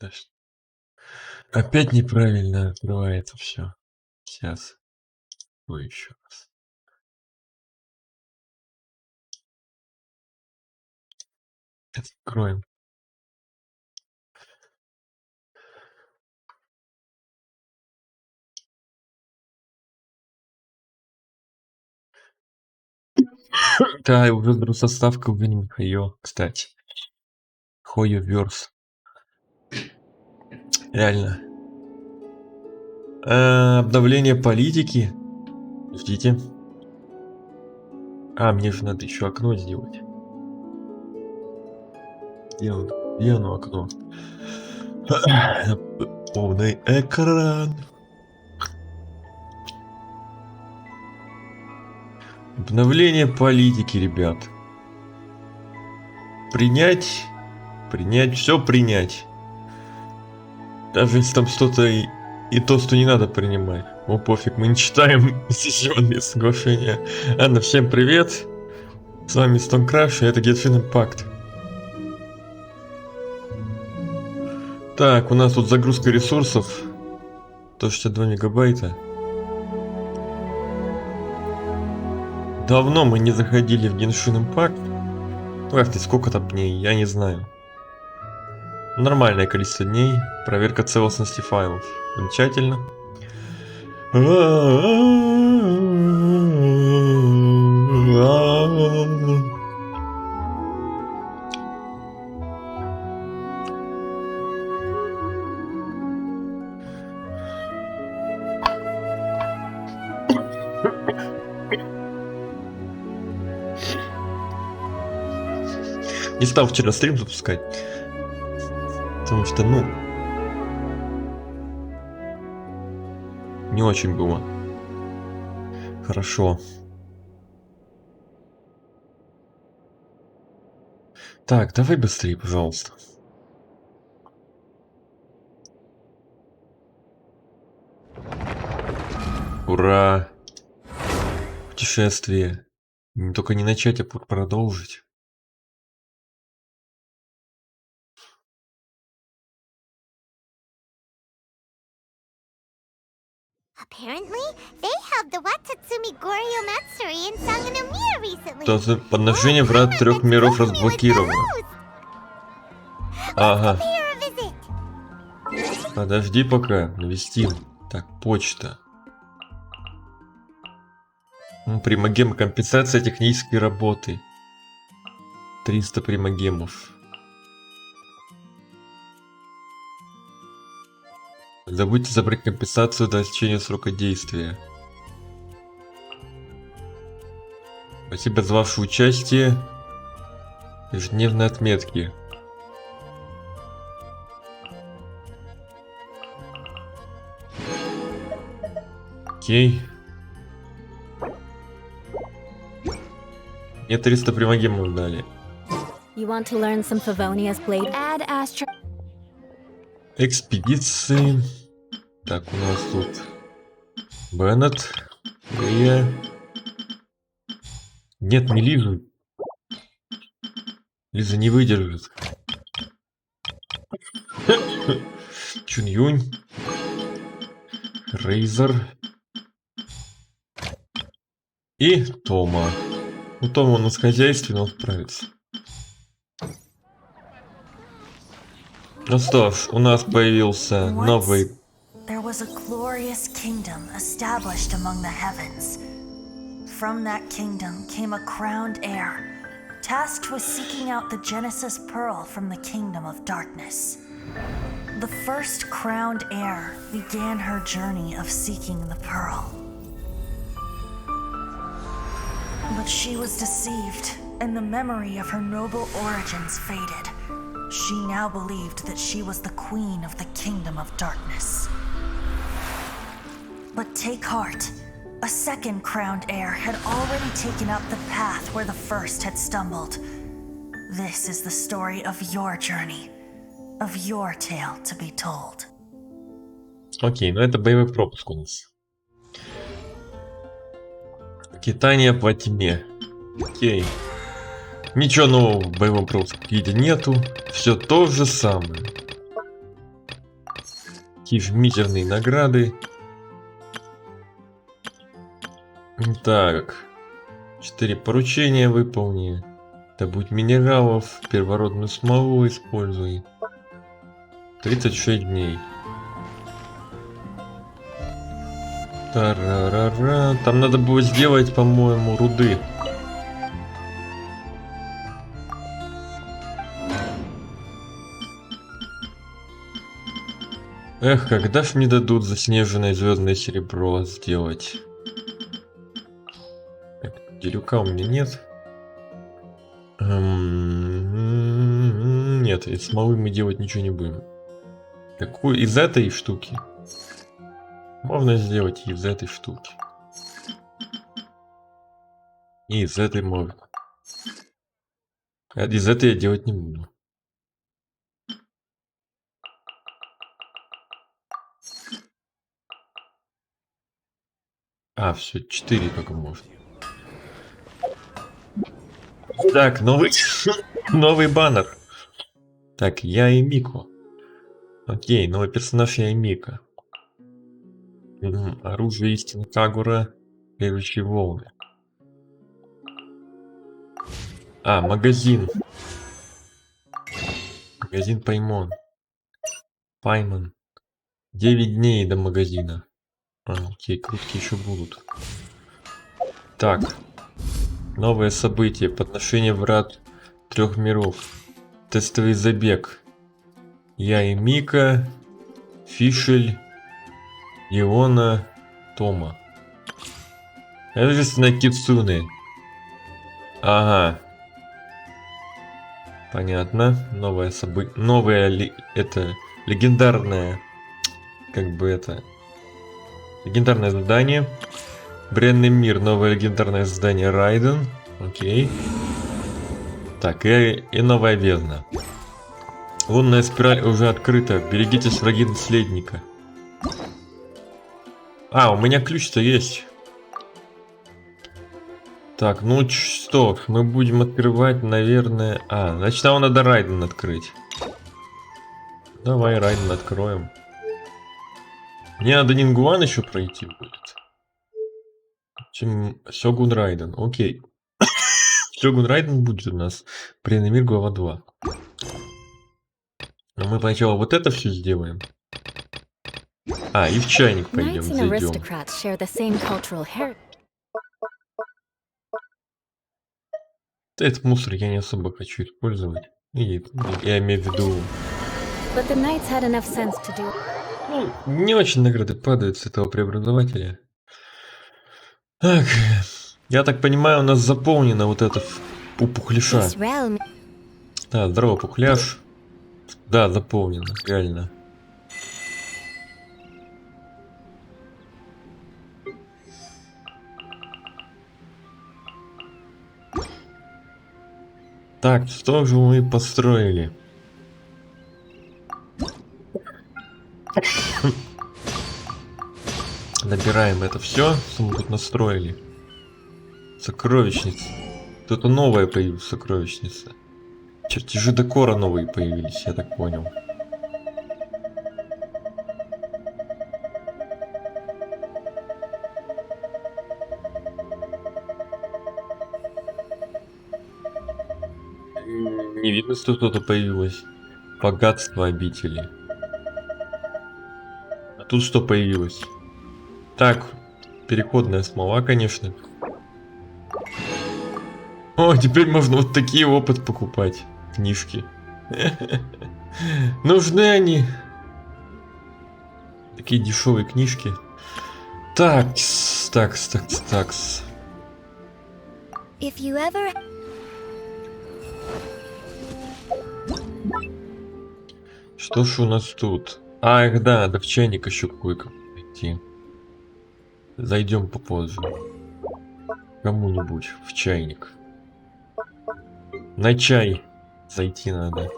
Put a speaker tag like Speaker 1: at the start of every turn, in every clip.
Speaker 1: Подожди. Опять неправильно открывается все. Сейчас. Ой, еще раз. Откроем. Да, я уже беру составку в Михаил, кстати. Хою верс. Реально. Обновление политики. Ждите. Мне же надо еще окно сделать. Где оно окно? Полный экран. Обновление политики, ребят. Принять, все принять. Даже если там что-то и то, что не надо принимать. О, пофиг, мы не читаем сессионные соглашения. Всем привет. С вами Stonecrush, и это Genshin Impact. Так, у нас тут загрузка ресурсов. 162 мегабайта. Давно мы не заходили в Genshin Impact. Ах ты, сколько там дней, я не знаю. Нормальное количество дней. Проверка целостности файлов. Замечательно. Не стал вчера стрим запускать. Потому что, не очень было хорошо. Так, давай быстрее, пожалуйста. Ура! Путешествие. Только не начать, а продолжить. Подношение врат 3 миров разблокировано. Ага. Подожди пока, навестим. Так, почта. Примагем, компенсация технической работы. 300 примагемов. Не забудьте забрать компенсацию до истечения срока действия. Спасибо за ваше участие. Ежедневные отметки. Окей. Мне 300 примагемов дали. Экспедиции. Так, у нас тут Беннет. Нет, не Лизу. Лиза не выдержит. Чунь-Юнь. Рейзер. И Тома. Тома у нас хозяйственный, он справится. Ну что ж, у нас появился новый...
Speaker 2: From that kingdom came a crowned heir, tasked with seeking out the Genesis Pearl from the Kingdom of Darkness. The first crowned heir began her journey of seeking the pearl. But she was deceived, and the memory of her noble origins faded. She now believed that she was the queen of the Kingdom of Darkness. But take heart. A second crowned heir had already taken up the path where the first had stumbled. This is the story of your journey, of your tale to be told.
Speaker 1: Окей, ну это боевой пропуск у нас. Скитание по тьме. Окей. Ничего нового в боевом пропуске нету. Все то же самое. такие же мизерные награды. Так. 4 поручения выполни. Добудь минералов, первородную смолу используй. 36 дней. Тарарара. Там надо было сделать, по-моему, руды. Эх, когда ж мне дадут заснеженное звездное серебро сделать? Так, делюка у меня нет. Нет, из смолы мы делать ничего не будем. Какую из этой штуки? Можно сделать из этой штуки. И из этой можно. А из этой я делать не буду. А, все, 4 только можно. Так, новый, новый баннер. Так, я и Мико. Окей, новый персонаж я и Мика. Оружие истины Кагура. Следующие волны. А, магазин. Магазин Паймон. Паймон. 9 дней до магазина. А, окей, крутки еще будут. Так. Новое событие. Подношение врат 3 миров. Тестовый забег. Я и Мика. Фишель. Иона. Тома. Это же на Кицуне. Ага. Понятно. Новое событие. Новое это легендарное. Как бы это. Легендарное задание. Бренный мир. Новое легендарное задание Райден. Окей. Так, и новая бездна. Лунная спираль уже открыта. Берегитесь враги наследника. А, у меня ключ-то есть. Так, ну что, мы будем открывать, наверное... А, значит, нам надо Райден открыть. Давай Райден откроем. Мне надо Нингуан еще пройти будет. Сёгун Райден, окей. Сёгун Райден будет у нас. Бренный мир, глава 2. Но мы сначала вот это все сделаем. А, и в чайник пойдем, зайдем. Этот мусор я не особо хочу использовать. И я имею в виду... Ну, не очень награды падают с этого преобразователя. Так, я так понимаю, у нас заполнено вот это у пухляша. Да, здорово, пухляш. Да, заполнено, реально. Так, что же мы построили? Набираем это все, что мы тут настроили. Сокровищница. Что-то новое появилось, сокровищница. Чертежи декора новые появились, я так понял. Не видно, что что-то появилось. Богатство обители. А тут что появилось? Так, переходная смола, конечно. О, теперь можно вот такие опыт покупать. Книжки. Нужны они. Такие дешевые книжки. Такс. Что ж у нас тут? Ах, да, надо в чайник еще кое-как найти. Зайдем попозже. Кому-нибудь в чайник. На чай зайти надо.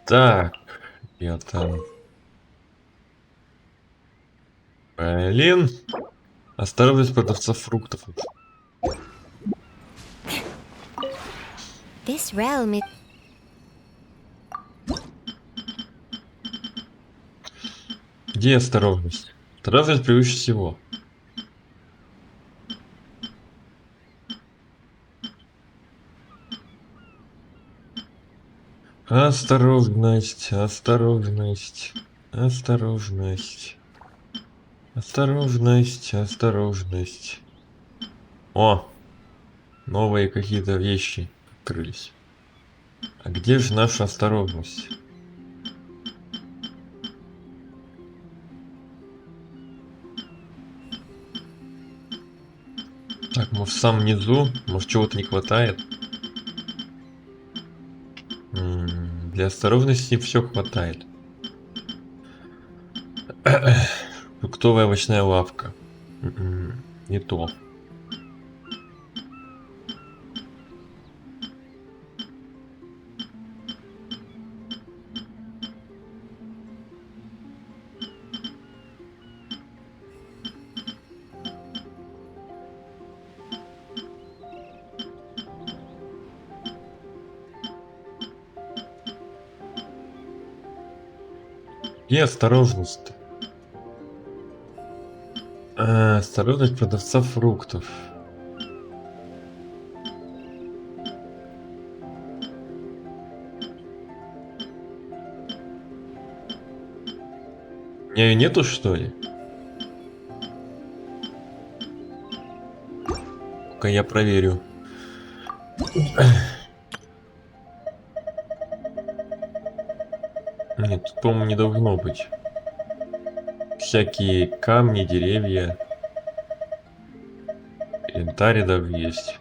Speaker 1: Так, я там. Блин. Осторожность продавца фруктов. Где осторожность? Осторожность превыше всего. Осторожность, осторожность, осторожность, осторожность, осторожность. О, новые какие-то вещи открылись. А где же наша осторожность? Так, может в самом низу? Может чего-то не хватает? Для осторожности все хватает. Фруктовая овощная лавка. Не то. Где осторожность? Осторожность продавца фруктов. У меня ее нету, что ли? Ну-ка я проверю. Нет, тут, по-моему, не должно быть. Всякие камни, деревья. Инвентарь даже есть.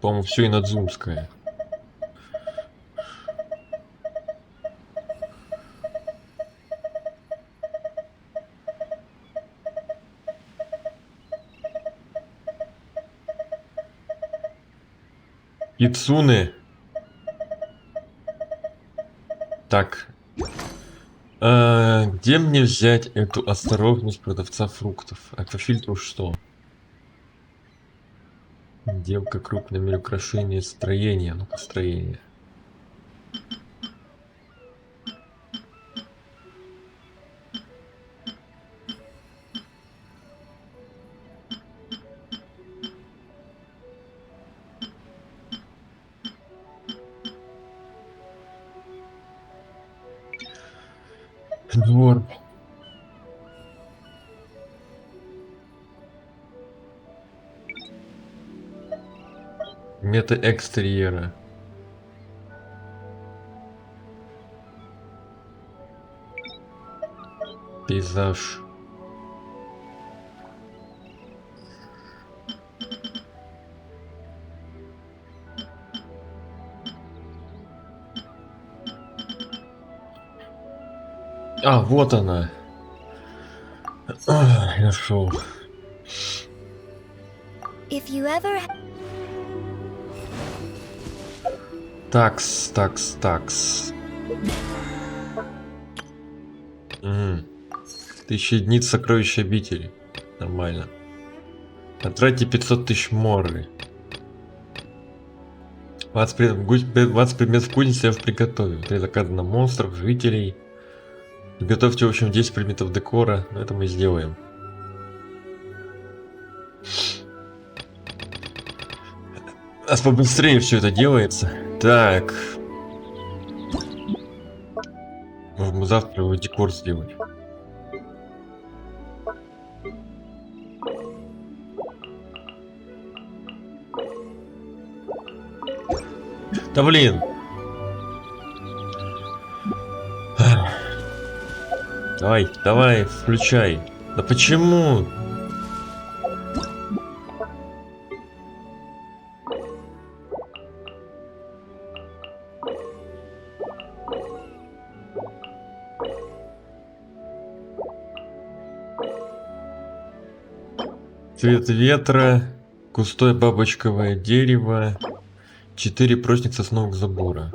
Speaker 1: По-моему, все инадзумское. Ицуны. Так. Где мне взять эту осторожность продавца фруктов? А по фильтру что? Девка крупными украшениями строения. Ну-ка, строение. Двор. Мета экстерьера. Пейзаж. А, вот она. Нашел. Такс. 1000 единиц сокровища обители. Нормально. Потратьте 500 тысяч моры. 20 предметов в кузнице я приготовил. 3 заказа на монстров, жителей. Готовьте, в общем, 10 предметов декора. Но это мы сделаем. У нас побыстрее все это делается. Так. Может, мы завтра его декор сделать. Да блин. Давай, включай. Да почему? Цвет ветра, густое бабочковое дерево, 4 прочных сосновых забора.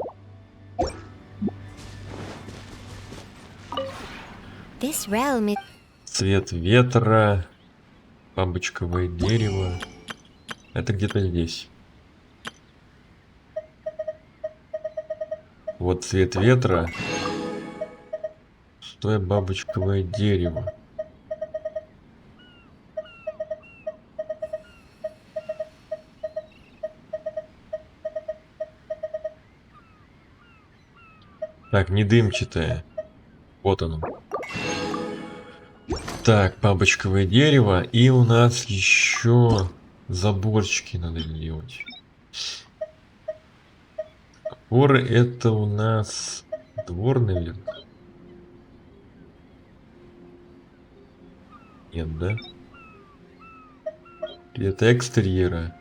Speaker 1: Цвет ветра, бабочковое дерево. Это где-то здесь. Вот цвет ветра. Стоя бабочковое дерево. Так, не дымчатое. Вот оно. Так, бабочковое дерево. И у нас еще заборчики надо делать. Горы это у нас двор, наверное. Нет, да? Или это экстерьера?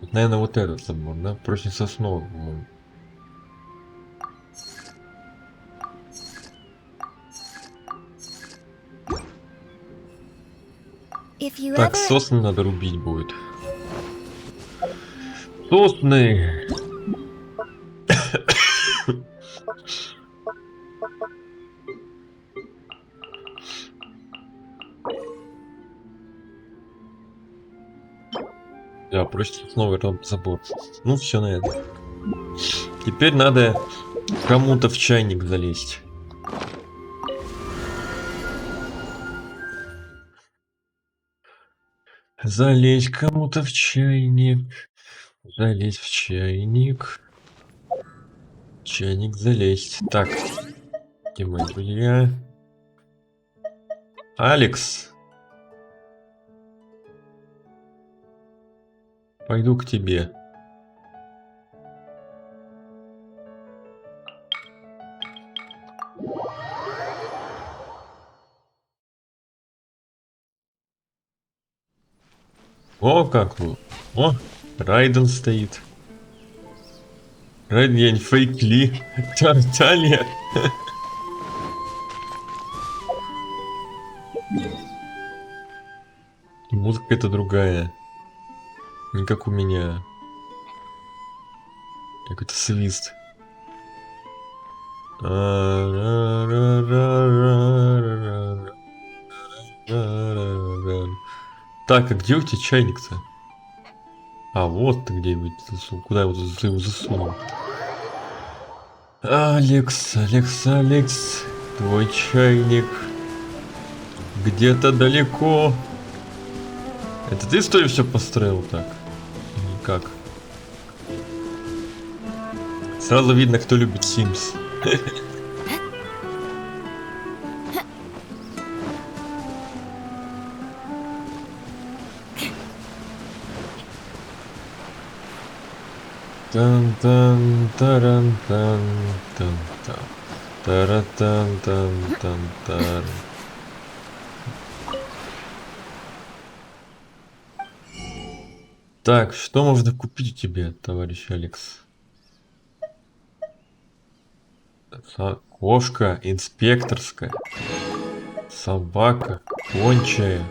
Speaker 1: Вот, наверное, вот этот забор, да? Проще сосновый, по-моему.
Speaker 2: If you
Speaker 1: Так,
Speaker 2: ever...
Speaker 1: сосны надо рубить будет. Сосны! Да, проще сосновый забор. Ну, все на это. Теперь надо кому-то в чайник залезть. Залезть кому-то в чайник. Залезть в чайник. Чайник залезть. Так. Где мои друзья? Алекс. Пойду к тебе. О, как вы. О, Райден стоит. Райден, я не фейкли. Талия. Музыка это другая. Не как у меня. Какой-то свист. Так, а где у тебя чайник-то? А, вот ты где-нибудь засунул. Куда его засунул? Алекс, Алекс, Алекс. Твой чайник. Где-то далеко. Это ты, что ли, все построил так? Как? Сразу видно, кто любит Sims. Тан-тан, таран-тан, тан-тан. Тара-тан-тан-тан-тар. Так, что можно купить у тебя, товарищ Алекс? Кошка инспекторская. Собака гончая.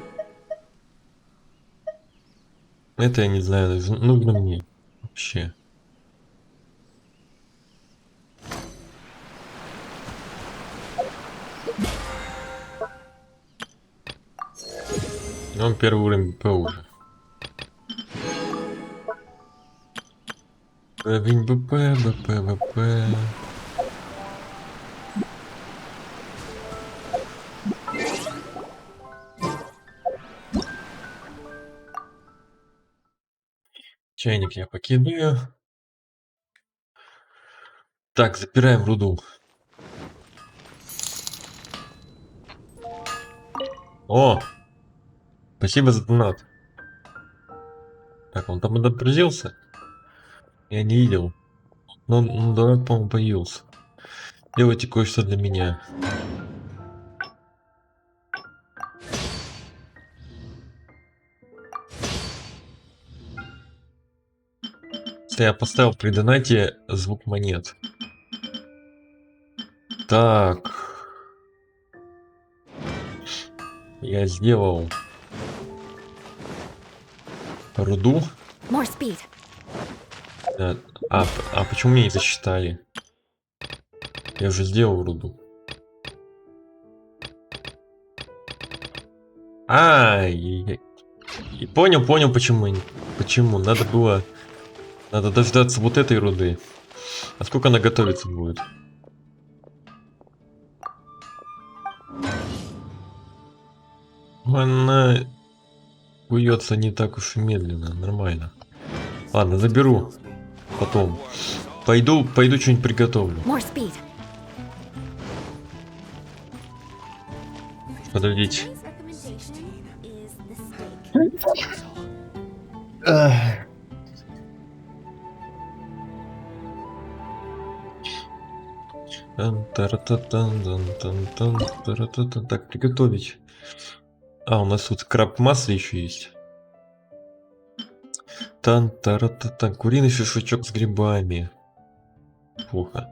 Speaker 1: Это я не знаю, нужно мне вообще. Он первый уровень БП уже. Уровень БП, БП, БП. Чайник я покидаю. Так, запираем руду. О! Спасибо за донат. Так, он там отобразился? Я не видел. Но донат, по-моему, появился. Делайте кое-что для меня. Я поставил при донате звук монет. Так. Я сделал руду. Да. А почему мне не засчитали? Я уже сделал руду. Ай-яй-яй. И понял, почему. Почему. Надо было... Надо дождаться вот этой руды. А сколько она готовиться будет? Она куется не так уж и медленно, нормально. Ладно, заберу. Потом. Пойду что-нибудь приготовлю. Подождите. Так, приготовить. А, у нас тут краб масло еще есть. Тан-тара-та-тан. Куриный шашлычок с грибами. Плохо.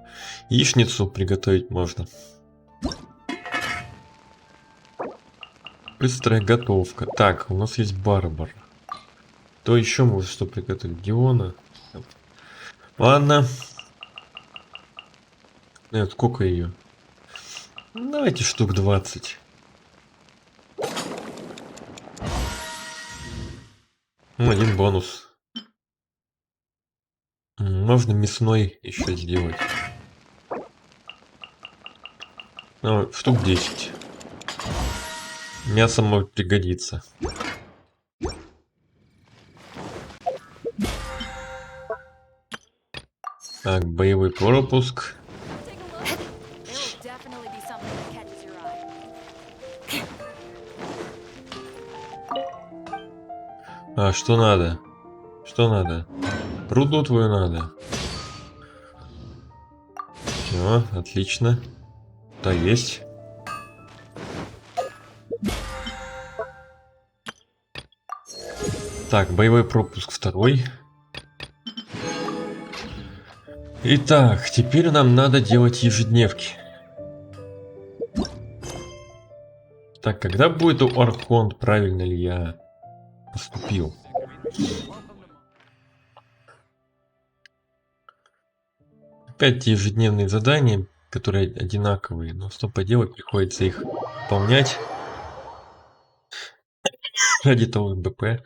Speaker 1: Яичницу приготовить можно. Быстрая готовка. Так, у нас есть барбар. То еще может что приготовить? Диона. Ладно. Нет, сколько ее? Давайте штук 20. Один бонус. Можно мясной еще сделать. Ну, штук 10. Мясо может пригодиться. Так, боевой пропуск. А, что надо? Что надо? Руду твою надо. Все, отлично. Да, есть. Так, боевой пропуск второй. Итак, теперь нам надо делать ежедневки. Так, когда будет у Архонт, правильно ли я поступил? Опять ежедневные задания, которые одинаковые, но что поделать, приходится их выполнять. Ради того БП.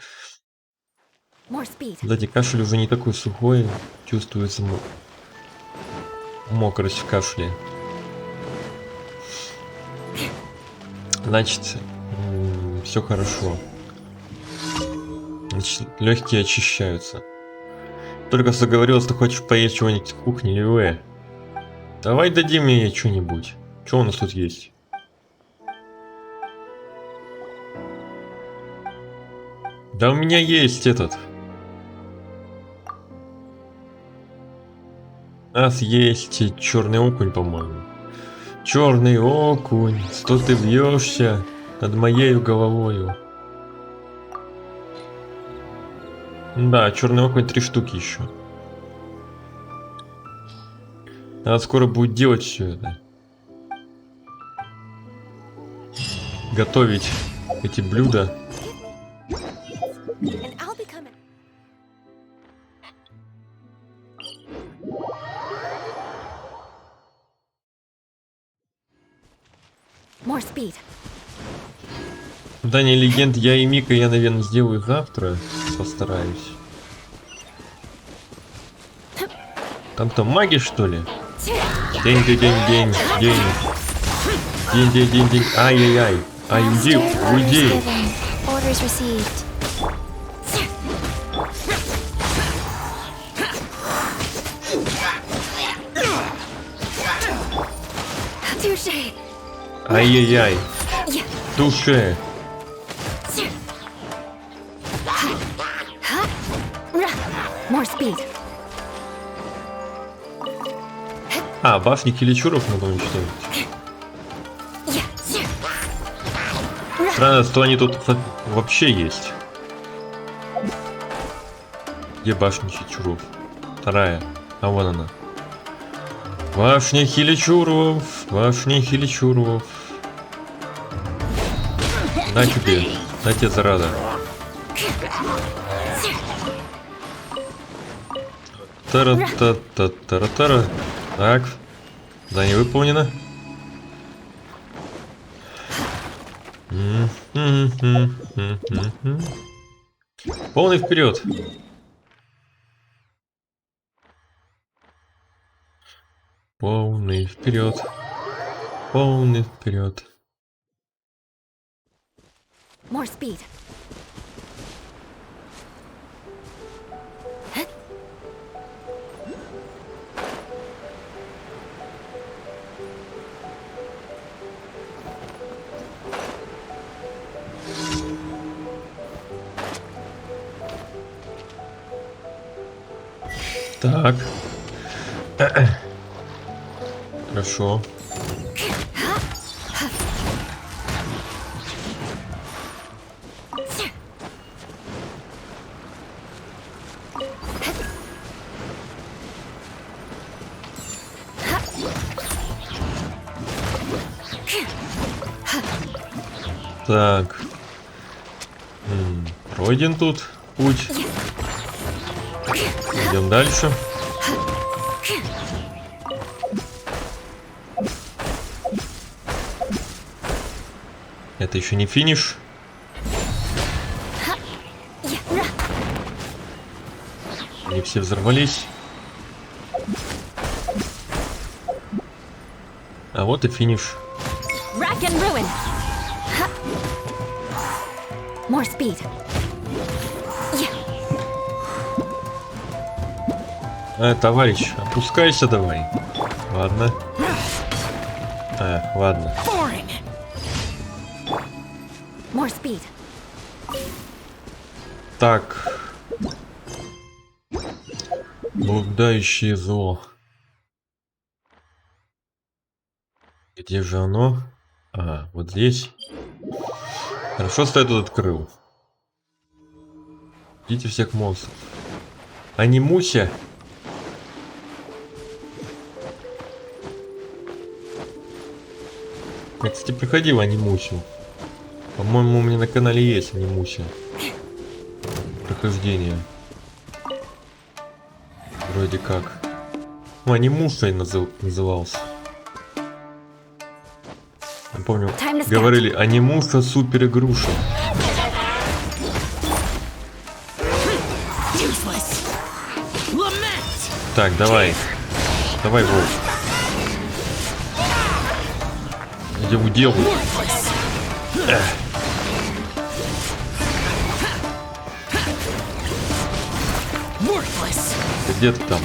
Speaker 1: Кстати, кашель уже не такой сухой, чувствуется мокрость в кашле. Значит, все хорошо. Значит, легкие очищаются. Только что говорил, что хочешь поесть чего-нибудь в кухне, Ливе. Давай дадим мне что-нибудь. Что у нас тут есть? Да у меня есть этот. У нас есть черный окунь, по-моему. Черный окунь, что ты вьешься над моей головою. Да, черный окунь 3 штуки еще. Надо скоро будет делать все это. Готовить эти блюда. Задание легенд я и Мика я, наверное, сделаю завтра. Постараюсь. Там-то маги, что ли? День. Ай-яй-яй. Ай, уйди. Ай-яй-яй. Душе. А, башни киличуров надо уничтожить. Странно, что они тут вообще есть. Где башня Чичуров? Вторая. А вон она. Башня Хиличуров. На тебе, зарада. Тара-та-та-тара-тара. Так. Задание выполнено. Полный вперед. Полный вперед. Полный вперед.
Speaker 3: More speed.
Speaker 1: Так. Хорошо. Так. Пройден тут путь. Идем дальше. Это еще не финиш. Они все взорвались. А вот и финиш.
Speaker 3: Rack and ruin. More speed.
Speaker 1: Товарищ, опускайся давай. Ладно. Ладно.
Speaker 3: More speed.
Speaker 1: Так. Блуждающее зло. Где же оно? Ага, вот здесь. Хорошо, что я тут открыл. Идите всех монстров. А не Муся. Я, кстати, проходил анимусю. По-моему, у меня на канале есть анимуся. Прохождение. Вроде как. Ну, анимусой назывался. Я помню, говорили анимуса супер игруша. Так, давай. Давай, Волк. Я его делаю. Где ты там?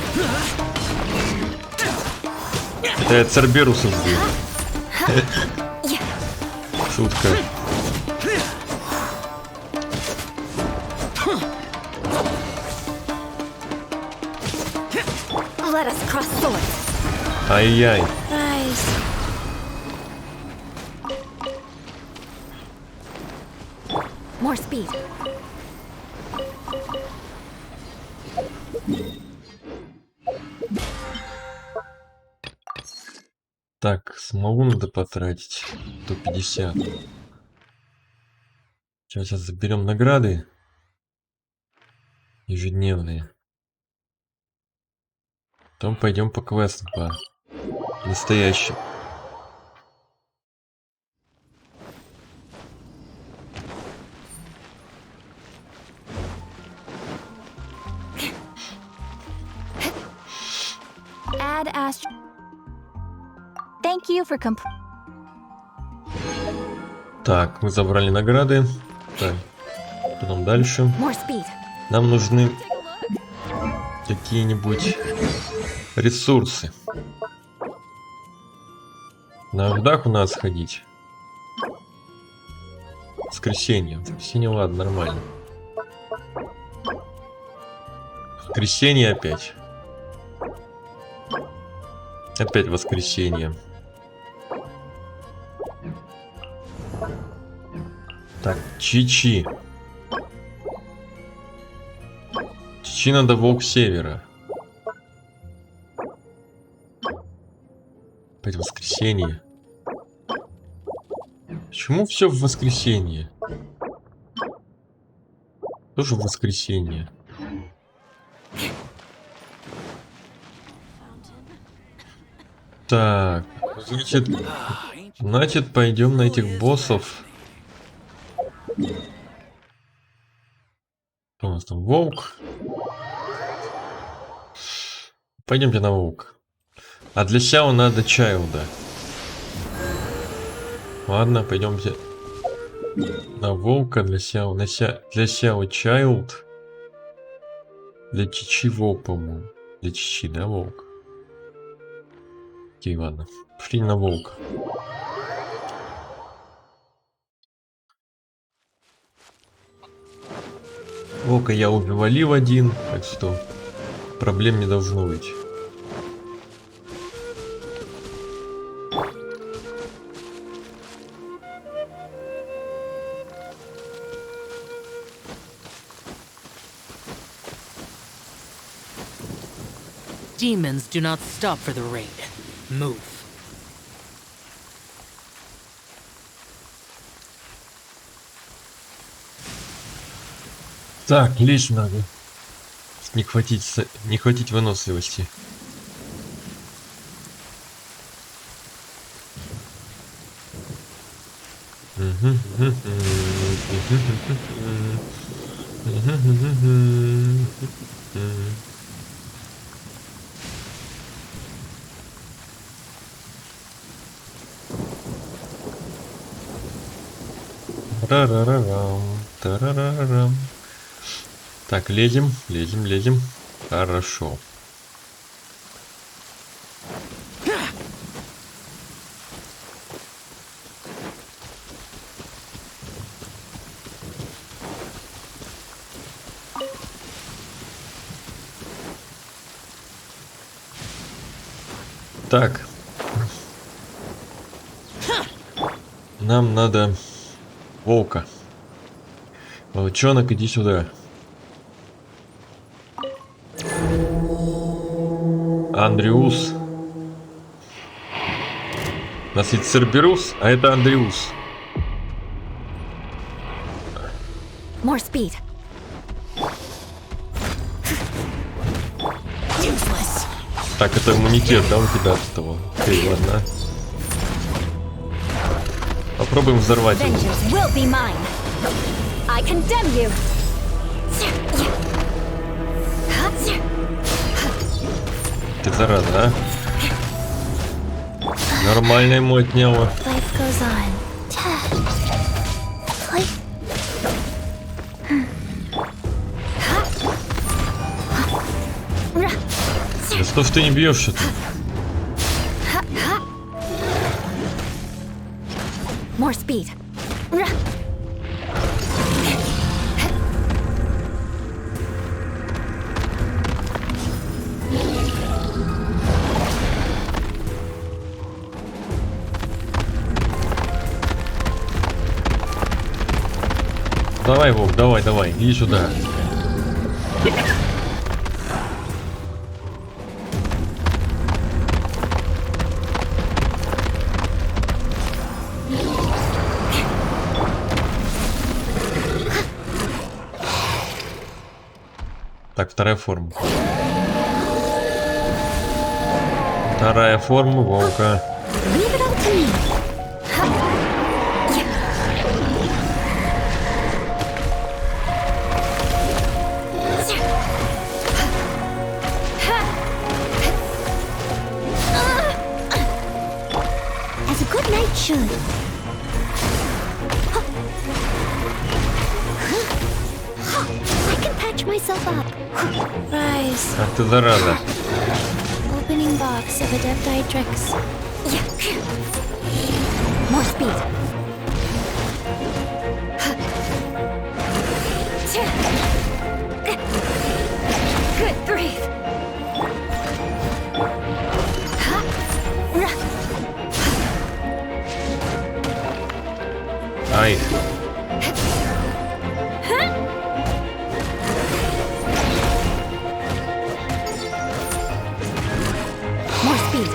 Speaker 1: Это я Церберуса сбил. Шутка.
Speaker 3: Let us cross swords.
Speaker 1: Ай-яй.
Speaker 3: More speed.
Speaker 1: Так, смогу надо потратить. 150. Сейчас заберем награды. Ежедневные. Потом пойдем по квестам, по настоящим.
Speaker 3: Add Ast. Thank you for
Speaker 1: Так, мы забрали награды. Так, потом дальше.
Speaker 3: More speed.
Speaker 1: Нам нужны какие-нибудь ресурсы. На рудах у нас ходить. Воскресенье. Воскресенье, ладно, нормально. Воскресенье опять. Опять воскресенье. Так, Чичи. Чичи надо волк севера. Опять воскресенье. Почему все в воскресенье? Тоже в воскресенье. Так, значит, пойдем на этих боссов. нас там волк. Пойдемте на волк. А для Сяо надо Чайлда. Ладно, пойдемте на волка для Сяо. Для Сяо Чайлд. Для Чичи волк, по-моему. Для Чичи, да, волк? Окей, ладно. Пошли на волка. Волка я уже валил один, так что проблем не должно быть.
Speaker 4: Demons do not stop for the raid. Move.
Speaker 1: Так, лечь надо. Не хватить выносливости. Тарарарам, тарарарам. Так, лезем. Хорошо. Так. Нам надо волка. Волчонок, иди сюда. Андреус. У нас есть Церберус, а это Андреус.
Speaker 3: More speed.
Speaker 4: Useless.
Speaker 1: Так, это иммунитет, да, у тебя от этого? Окей, ладно. Попробуем взорвать его.
Speaker 3: Vengeance will be mine. I condemn you.
Speaker 1: Ты зараза, а? Нормально ему отняло.
Speaker 3: Life goes on.
Speaker 1: Да что ж ты не бьешь-то?
Speaker 3: More speed.
Speaker 1: Давай, Вов, давай, иди сюда. Так, вторая форма. Вторая форма волка.
Speaker 3: Leave it all to me. As a good knight should. I can patch myself up. Rise.
Speaker 1: Ах ты зараза.
Speaker 3: Opening box of adept tricks. More speed. Good grief.
Speaker 1: Ай.
Speaker 3: More speed.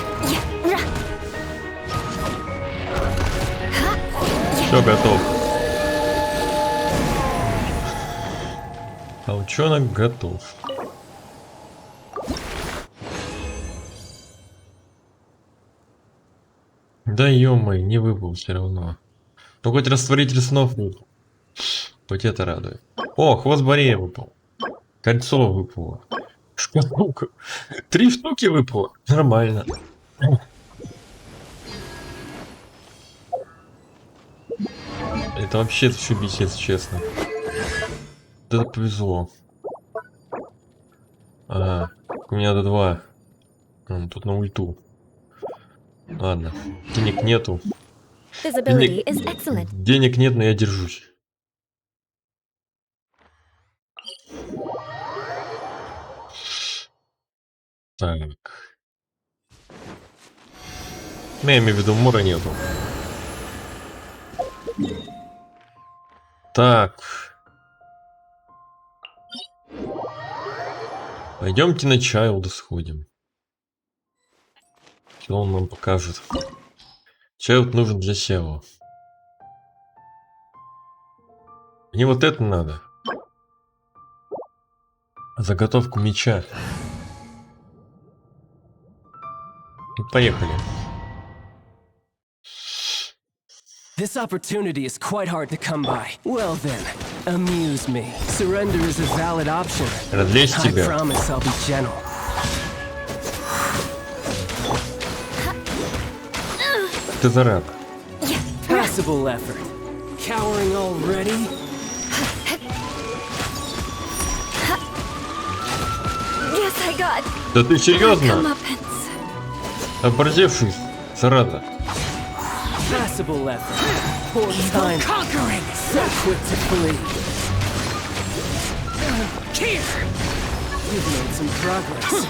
Speaker 1: Все, готов. Волчонок готов. Да ё-моё, не выпал все равно. Ну хоть растворитель снов выпал. Хоть это радует. О, хвост Борея выпал. Кольцо выпало. Шкатулка. 3 штуки выпало. Нормально. Это вообще зашибись, если честно. Это повезло. Ага. У меня до 2. Тут на ульту. Ладно. Денег нету.
Speaker 3: Visibility is excellent.
Speaker 1: Денег нет, но я держусь. Так. Ну, я имею в виду, мора нету. Так. Пойдемте на Чайлда сходим. Что он нам покажет? Чайлд нужен для SEO. Мне вот это надо. Заготовку меча. Поехали.
Speaker 5: This opportunity is quite hard to come by. Well then, amuse me. Surrender is a valid option.
Speaker 1: Радлезь
Speaker 5: I
Speaker 1: тебя.
Speaker 5: promise I'll be gentle.
Speaker 1: Ты за рак.
Speaker 5: Passable effort. Cowering already?
Speaker 3: Yes, I got
Speaker 1: Да ты серьезно?
Speaker 3: comeuppance.
Speaker 1: Оборзевшись, зараза.
Speaker 5: Passable effort. Poor time. Conquering. So quick to flee. Here. You've made some progress.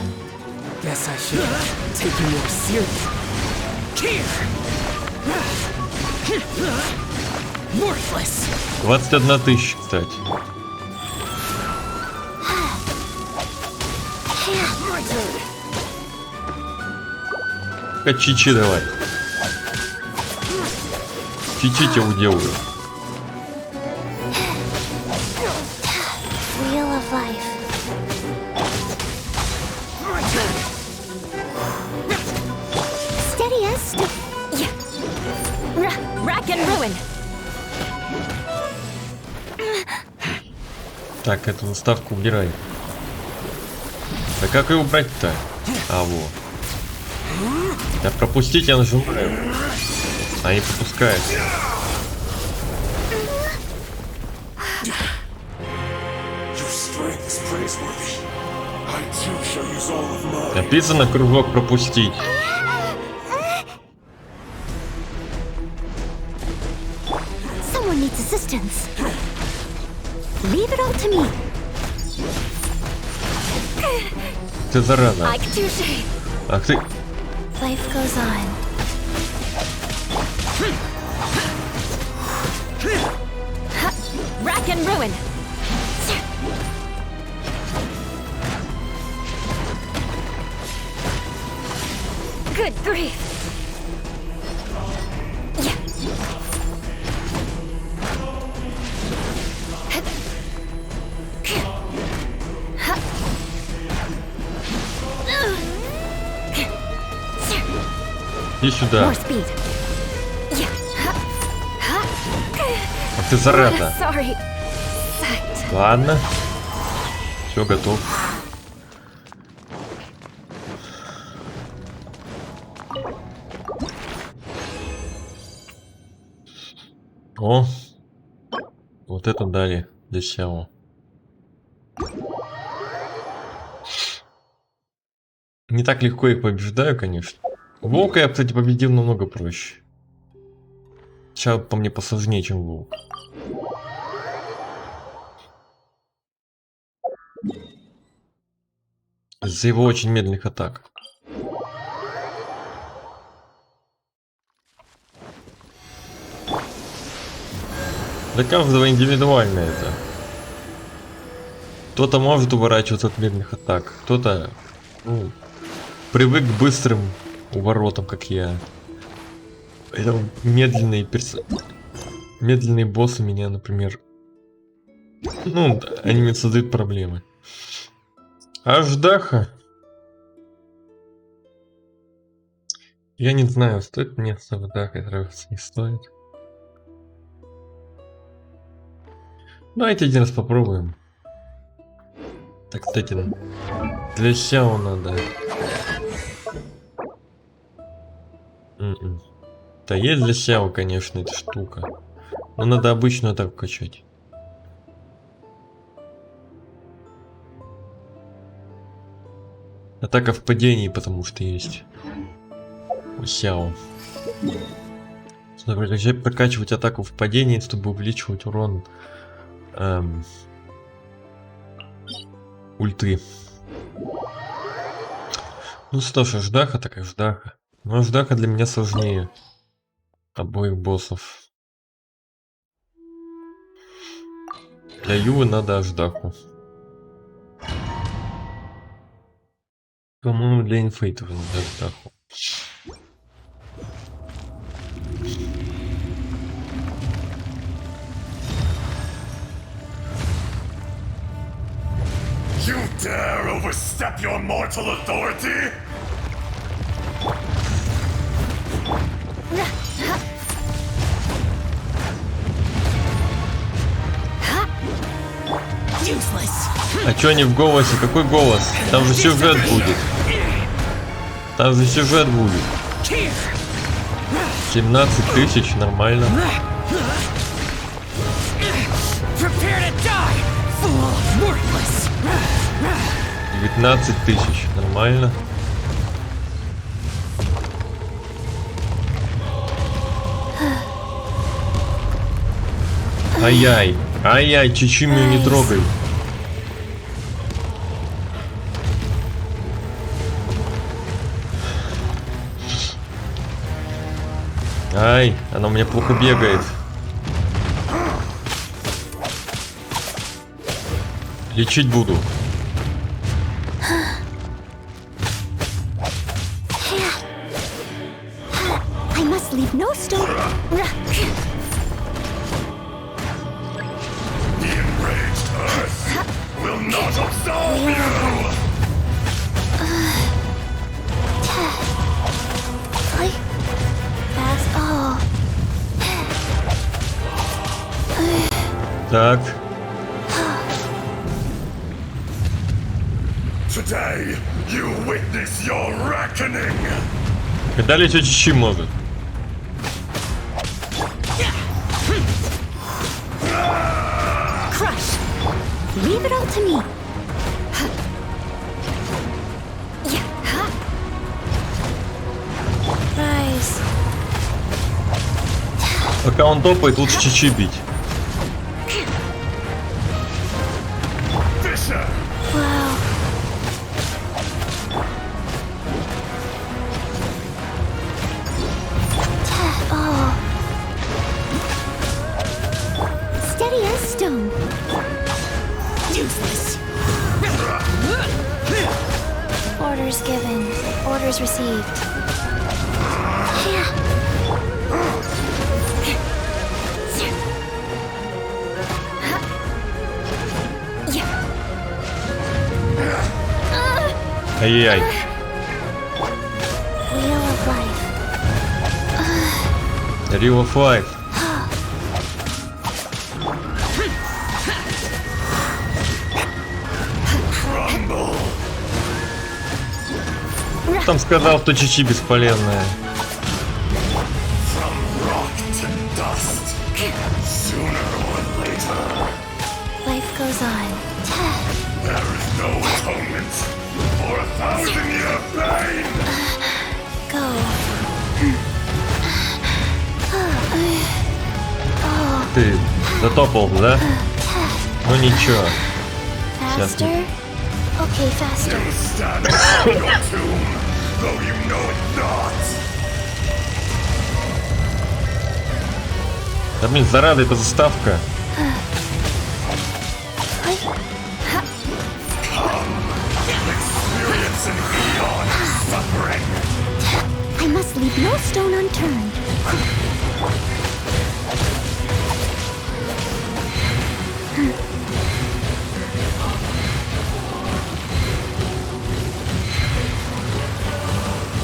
Speaker 5: Guess I should take you more seriously. Here. Worthless.
Speaker 1: 21 тысяча, кстати.
Speaker 5: My turn.
Speaker 1: Чичи давай. Чичи тебя уделаю.
Speaker 3: Wheel of life.
Speaker 5: My turn.
Speaker 3: Steadiest. Yeah. Rack and ruin.
Speaker 1: Так, эту заставку убирай. Да как ее убрать-то? А, вот. Да пропустить я нажимаю. А не пропускает. Написано кружок пропустить.
Speaker 3: Someone needs assistance. Leave it all to me.
Speaker 1: Ты зараза.
Speaker 3: I can do shade.
Speaker 1: Ах ты.
Speaker 3: Life goes on. Rack and ruin. Good grief.
Speaker 1: Иди сюда.
Speaker 3: More speed.
Speaker 1: Ах ты зараза.
Speaker 3: Sorry. Sight.
Speaker 1: Ладно. Все, готов. О, вот это дали для SEO. Не так легко их побеждаю, конечно. Волка я, кстати, победил намного проще. Сейчас по мне посложнее, чем волк. Из-за его очень медленных атак. Для каждого индивидуально это. Кто-то может уворачиваться от медленных атак, кто-то привык к быстрым уворотам, как я. Это медленные боссы меня, например, они мне создают проблемы. Аждаха. Я не знаю, стоит мне с Ахдахой сражаться, не стоит. Давайте один раз попробуем. Так, кстати, для Сяо надо. Да есть для Сяо, конечно, эта штука. Но надо обычную атаку качать. Атака в падении, потому что есть. У Сяо. Нужно прокачивать атаку в падении, чтобы увеличивать урон ульты. Ну что ж, Ждаха такая Ждаха. Но Ждаха для меня сложнее обоих боссов. Для Ювы надо Ждаху. По-моему, для инфейтов надо Ждаху.
Speaker 6: You dare overstep your mortal authority?
Speaker 1: А чё они в голосе? Какой голос? Там же сюжет будет. Там же сюжет будет. 17 тысяч, нормально. 19 тысяч, нормально. Ай-яй, ай-яй, Чичимию не трогай. Ай, она у меня плохо бегает. Лечить буду.
Speaker 3: I must leave no stone.
Speaker 6: The enraged earth will not absolve you!
Speaker 1: Так.
Speaker 6: Today, you witness your reckoning!
Speaker 1: Когда лечить Чичи может?
Speaker 3: Crush. Leave it all to me. Rise.
Speaker 1: Пока он топает, лучше Чичи бить.
Speaker 3: Wow. Oh. Steady as stone. Useless. Orders given. Orders received.
Speaker 1: Ай-яй-яй.
Speaker 3: Wheel of life.
Speaker 1: Real of life. Там сказал, что Чичи бесполезная.
Speaker 3: Life goes on.
Speaker 6: There is no atonement for 1,000-year pain!
Speaker 3: Go.
Speaker 1: Ты затопал, да? Ну ничего.
Speaker 3: Faster? Okay, faster.
Speaker 6: You stand before your tomb, though you know it not!
Speaker 1: Да блин, зараза, это заставка.
Speaker 6: Experience an eon of suffering!
Speaker 3: I must leave no stone unturned.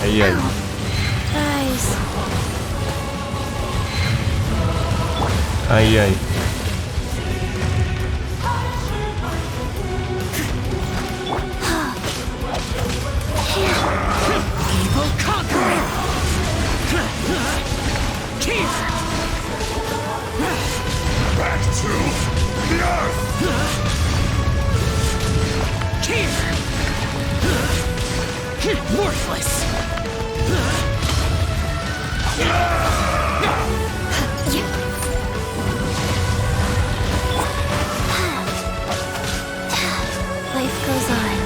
Speaker 1: Ай-яй.
Speaker 3: Rise.
Speaker 1: Ай-яй.
Speaker 3: Life goes on.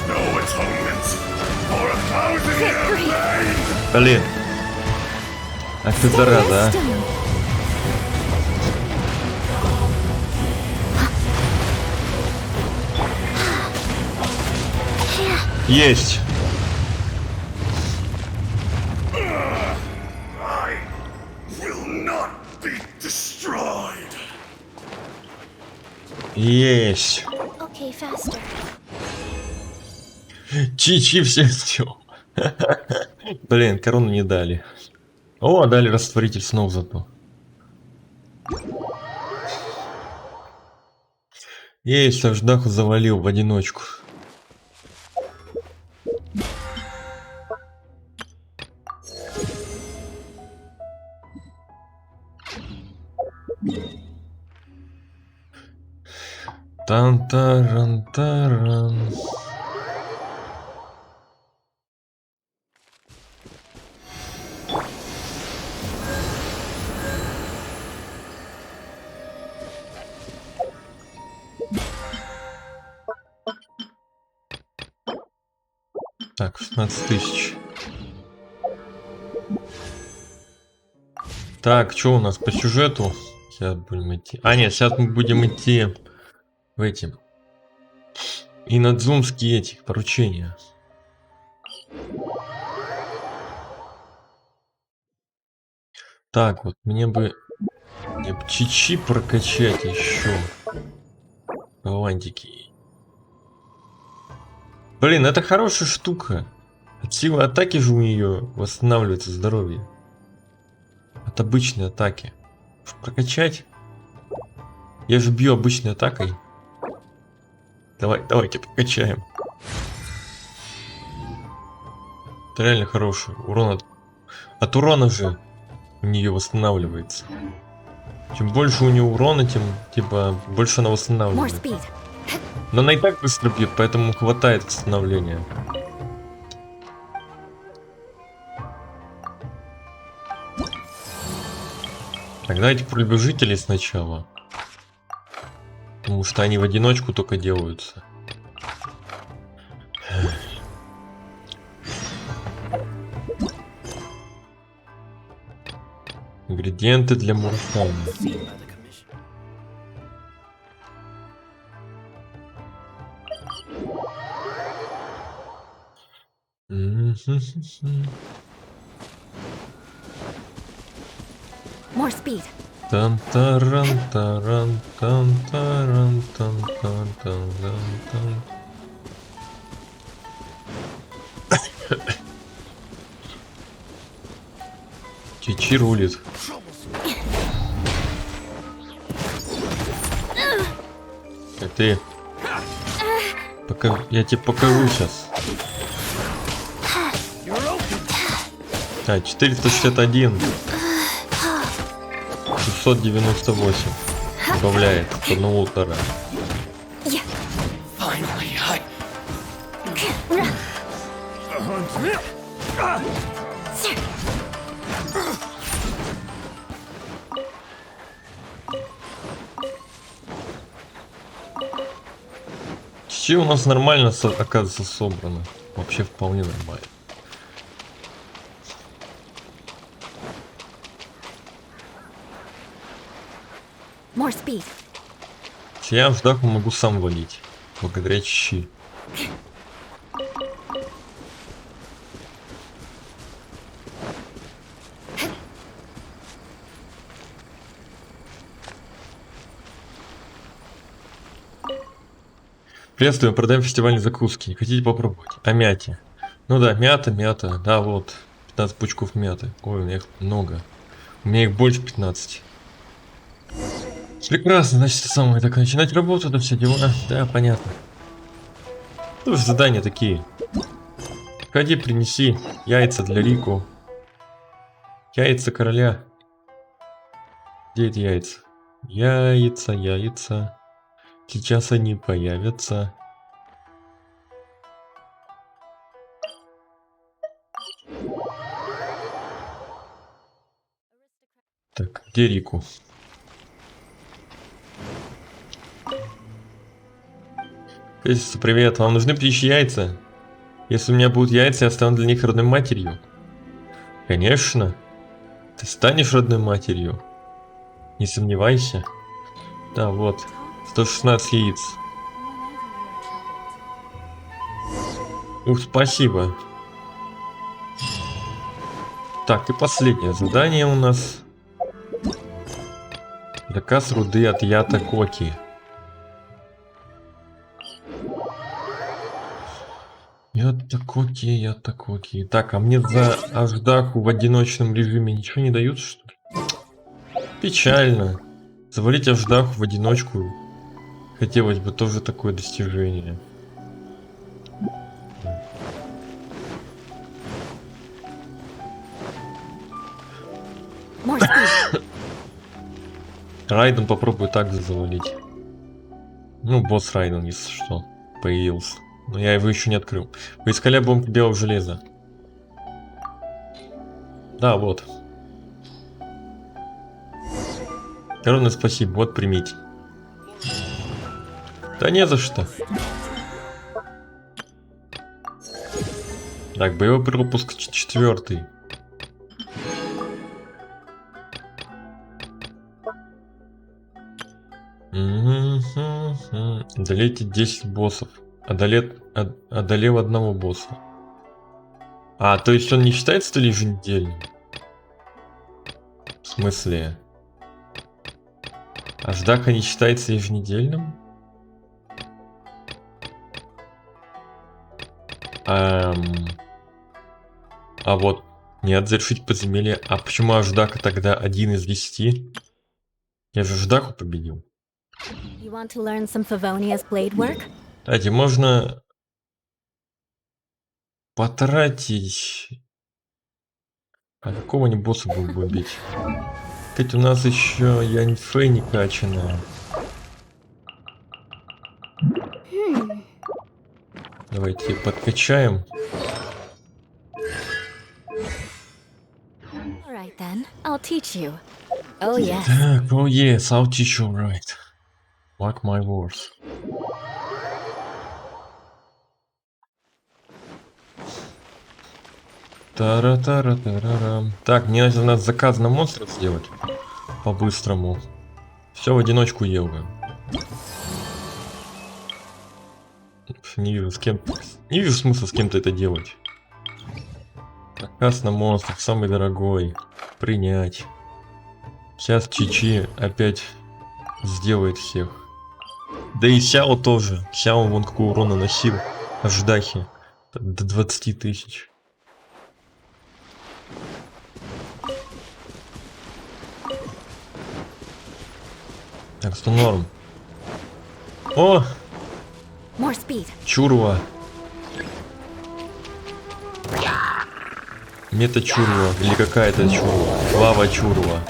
Speaker 6: No atonement for 1,000-year pain!
Speaker 1: Блин. Ах ты зараза, а.
Speaker 3: Stone.
Speaker 1: Есть.
Speaker 6: I will not be destroyed!
Speaker 1: Есть.
Speaker 3: Okay, faster.
Speaker 1: Чичи все сделал. Блин, корону не дали. О, дали растворитель снов зато. Есть, Аждаху завалил в одиночку. Тан-таран-таран. Так, 16 тысяч. Так, что у нас по сюжету? Сейчас будем идти. А, нет, сейчас мы будем идти в эти инадзумские эти поручения. Так, вот мне бы чичи прокачать еще. Лантики. Блин, это хорошая штука. От силы атаки же у нее восстанавливается здоровье. От обычной атаки. Прокачать? Я же бью обычной атакой. Давайте прокачаем. Это реально хороший. Урон от урона же у нее восстанавливается. Чем больше у нее урона, тем типа больше она
Speaker 3: More
Speaker 1: восстанавливает.
Speaker 3: speed.
Speaker 1: Но она и так быстро бьет, поэтому хватает восстановления. Так, давайте пробежителей сначала. Потому что они в одиночку только делаются. Ингредиенты для мурфана.
Speaker 3: More speed.
Speaker 1: Тан-таран, таран, тан-таран, тан-тан, тан-тан. Чичи рулит. Ты. Я тебе покажу сейчас. А, 461. 698. Добавляет к одному удара.
Speaker 5: Finally, I...
Speaker 1: Чичи у нас нормально, оказывается, собрано. Вообще вполне нормально.
Speaker 3: More speed.
Speaker 1: Я Аждаху могу сам валить. Благодаря чичи. Приветствую, продаем фестивальные закуски. Не хотите попробовать? А мяте? Ну да, мята. Да, вот. 15 пучков мяты. Ой, у меня их много. У меня их больше 15. Прекрасно, значит, самое так начинать работу, да все дела. Да, понятно. Тоже задания такие. Ходи, принеси яйца для Рику. Яйца короля. Где эти яйца? Яйца. Сейчас они появятся. Так, где Рику? Привет, вам нужны птичьи яйца? Если у меня будут яйца, я стану для них родной матерью. Конечно. Ты станешь родной матерью. Не сомневайся. Да, вот. 116 яиц. Ух, спасибо. Так, и последнее задание у нас. Заказ руды от Ята Коки. Ята Коки. Так, а мне за аждаху в одиночном режиме ничего не дают, что ли? Печально. Завалить аждаху в одиночку. Хотелось бы тоже такое достижение. Райден попробую также завалить. Ну, босс Райден, если что, появился. Но я его еще не открыл. Поискали обломки белого железа. Да, вот. Огромное спасибо, вот примите. Да не за что. Так, боевой пропуск 4. Одолейте 10 боссов. Одолел одного босса. А, то есть он не считается, что ли, еженедельным? В смысле? Аждаха не считается еженедельным? А вот. Нет, завершить подземелье. А почему Аждаха тогда 1 из 10? Я же Аждаху победил. Кстати, можно потратить... А какого-нибудь босса был бы убить? Кстати, у нас еще Яньфэй не качаная. Давайте подкачаем.
Speaker 3: Oh yes.
Speaker 1: Так, oh yes, I'll teach you right. Mark my words. Тара-тара-тарарам. Так, мне надо заказ на монстров сделать. По-быстрому. Все в одиночку елаю. Не вижу с кем. Не вижу смысла с кем-то это делать. Заказ на монстров, самый дорогой. Принять. Сейчас Чичи опять сделает всех. Да и Сяо тоже. Сяо вон какой урон наносил. Аждахи. До 20 тысяч. Так, что норм. О! Чурва. Мета-чурва. Или какая-то чурва. Лава-чурва.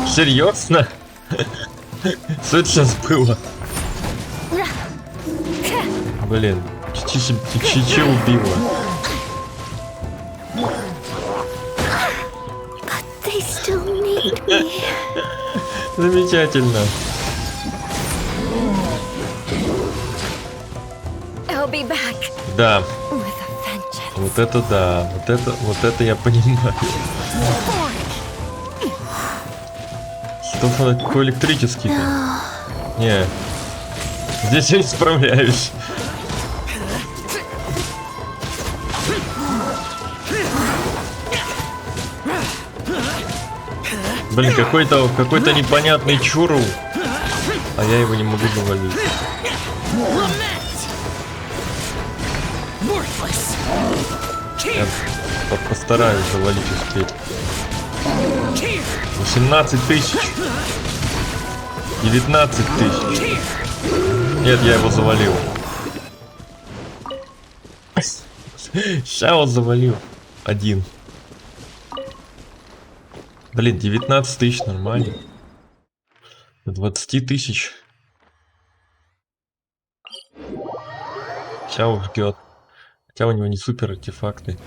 Speaker 1: Серьезно? Что это сейчас было? Блин, Чичи убила. Замечательно. Да. Вот это да. Вот это я понимаю. Что-то такой электрический-то. Не. Здесь я не справляюсь. Блин, какой-то непонятный чуру. А я его не могу завалить. Я постараюсь завалить успеть. 18 тысяч. 19 тысяч. Нет, я его завалил. Сяо завалил. 1. Блин, 19 тысяч нормально. До 20 тысяч. Сяо ждет. Хотя у него не супер артефакты.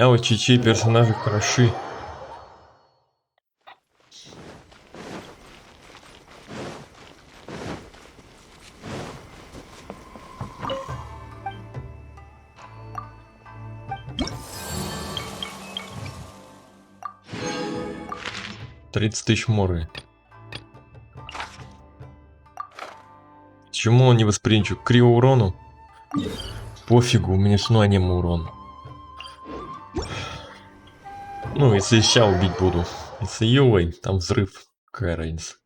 Speaker 1: А вот чьи персонажи хороши. $30 000 моры. Почему он не восприимчив к криоурону? Пофигу, у меня все равно анема урон. Ну, если ща убить буду. Если Ювой, там взрыв. Какая разница?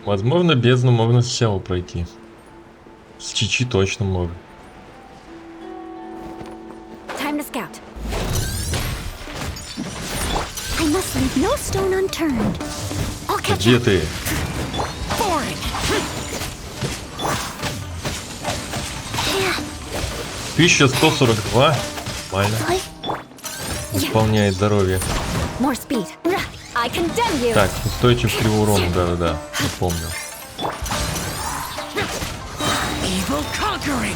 Speaker 1: Возможно, бездну можно сначала пройти. С Чичи точно можно.
Speaker 3: Time to scout. I must leave no stone unturned. I'll catch
Speaker 1: Где
Speaker 3: up.
Speaker 1: ты?
Speaker 4: Boring.
Speaker 1: 1142. Нормально. Исполняет здоровье.
Speaker 3: More speed. I condemn you.
Speaker 1: Так, устойчив к кривоурону, да-да-да. Я помню.
Speaker 4: Evil conquering.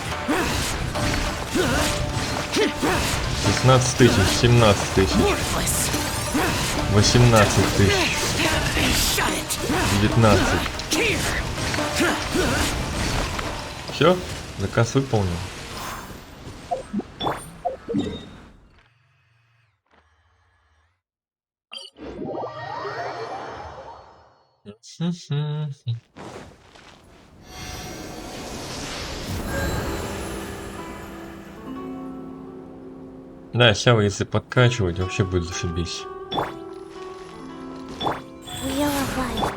Speaker 1: 16 000, 17 000,
Speaker 4: Worthless.
Speaker 1: 18 000,
Speaker 4: Shut it.
Speaker 1: 19.
Speaker 4: Here.
Speaker 1: Все, заказ выполнен. Да, сейчас если подкачивать, вообще будет зашибись.
Speaker 3: Wheel of life.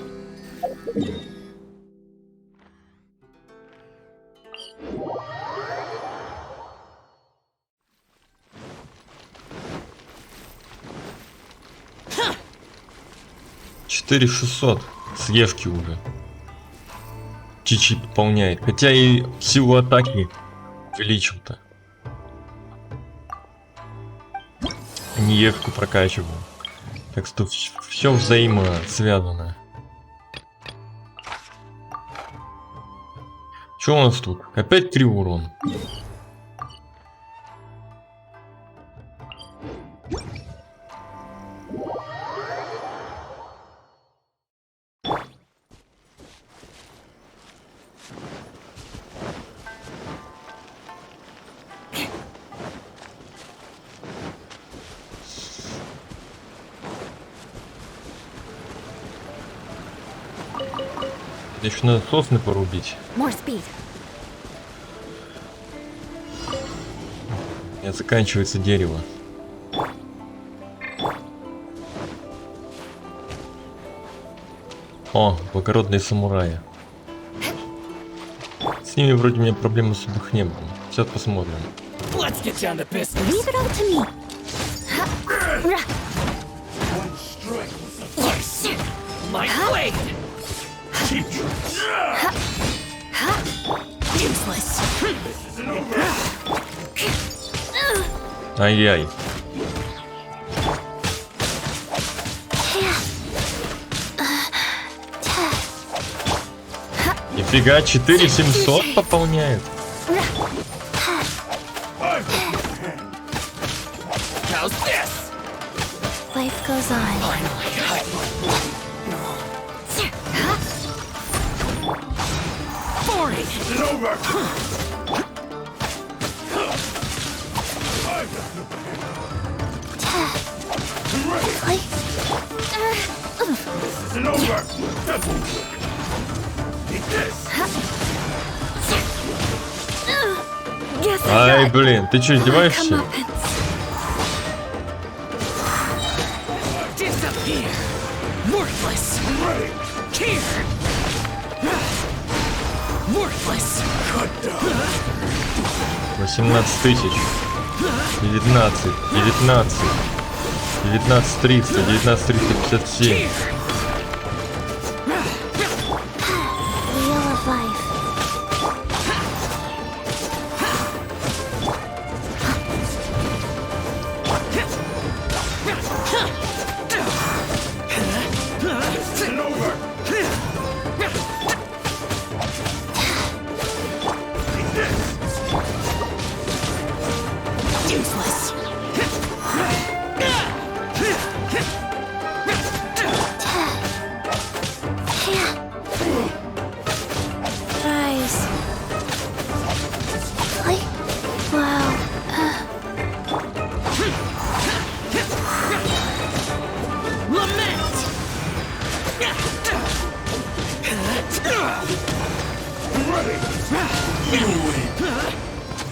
Speaker 4: Huh.
Speaker 1: 4600. Съешки уже. Чичи пополняет. Хотя и силу атаки увеличил-то. Не ешку прокачиваю. Так что все взаимосвязано. Что у нас тут? Опять криворон. Еще надо сосны порубить.
Speaker 3: More speed.
Speaker 1: И заканчивается дерево. О, благородные самураи. С ними вроде у меня проблем особых не было. Сейчас посмотрим.
Speaker 5: Let's get down to business.
Speaker 3: Leave it all to me.
Speaker 5: My blade.
Speaker 4: Useless.
Speaker 1: Ай-яй. Нифига, 4700 пополняет.
Speaker 5: How's this?
Speaker 3: Life goes on.
Speaker 4: Boring.
Speaker 3: Guess I
Speaker 1: Ай,
Speaker 3: got
Speaker 1: блин, ты что, издеваешься?
Speaker 3: comeuppance.
Speaker 4: Disappear. Worthless. Here. Worthless.
Speaker 1: 18 000. 19, 19, 19 300, 19 357.
Speaker 4: Here.
Speaker 3: Wheel of life.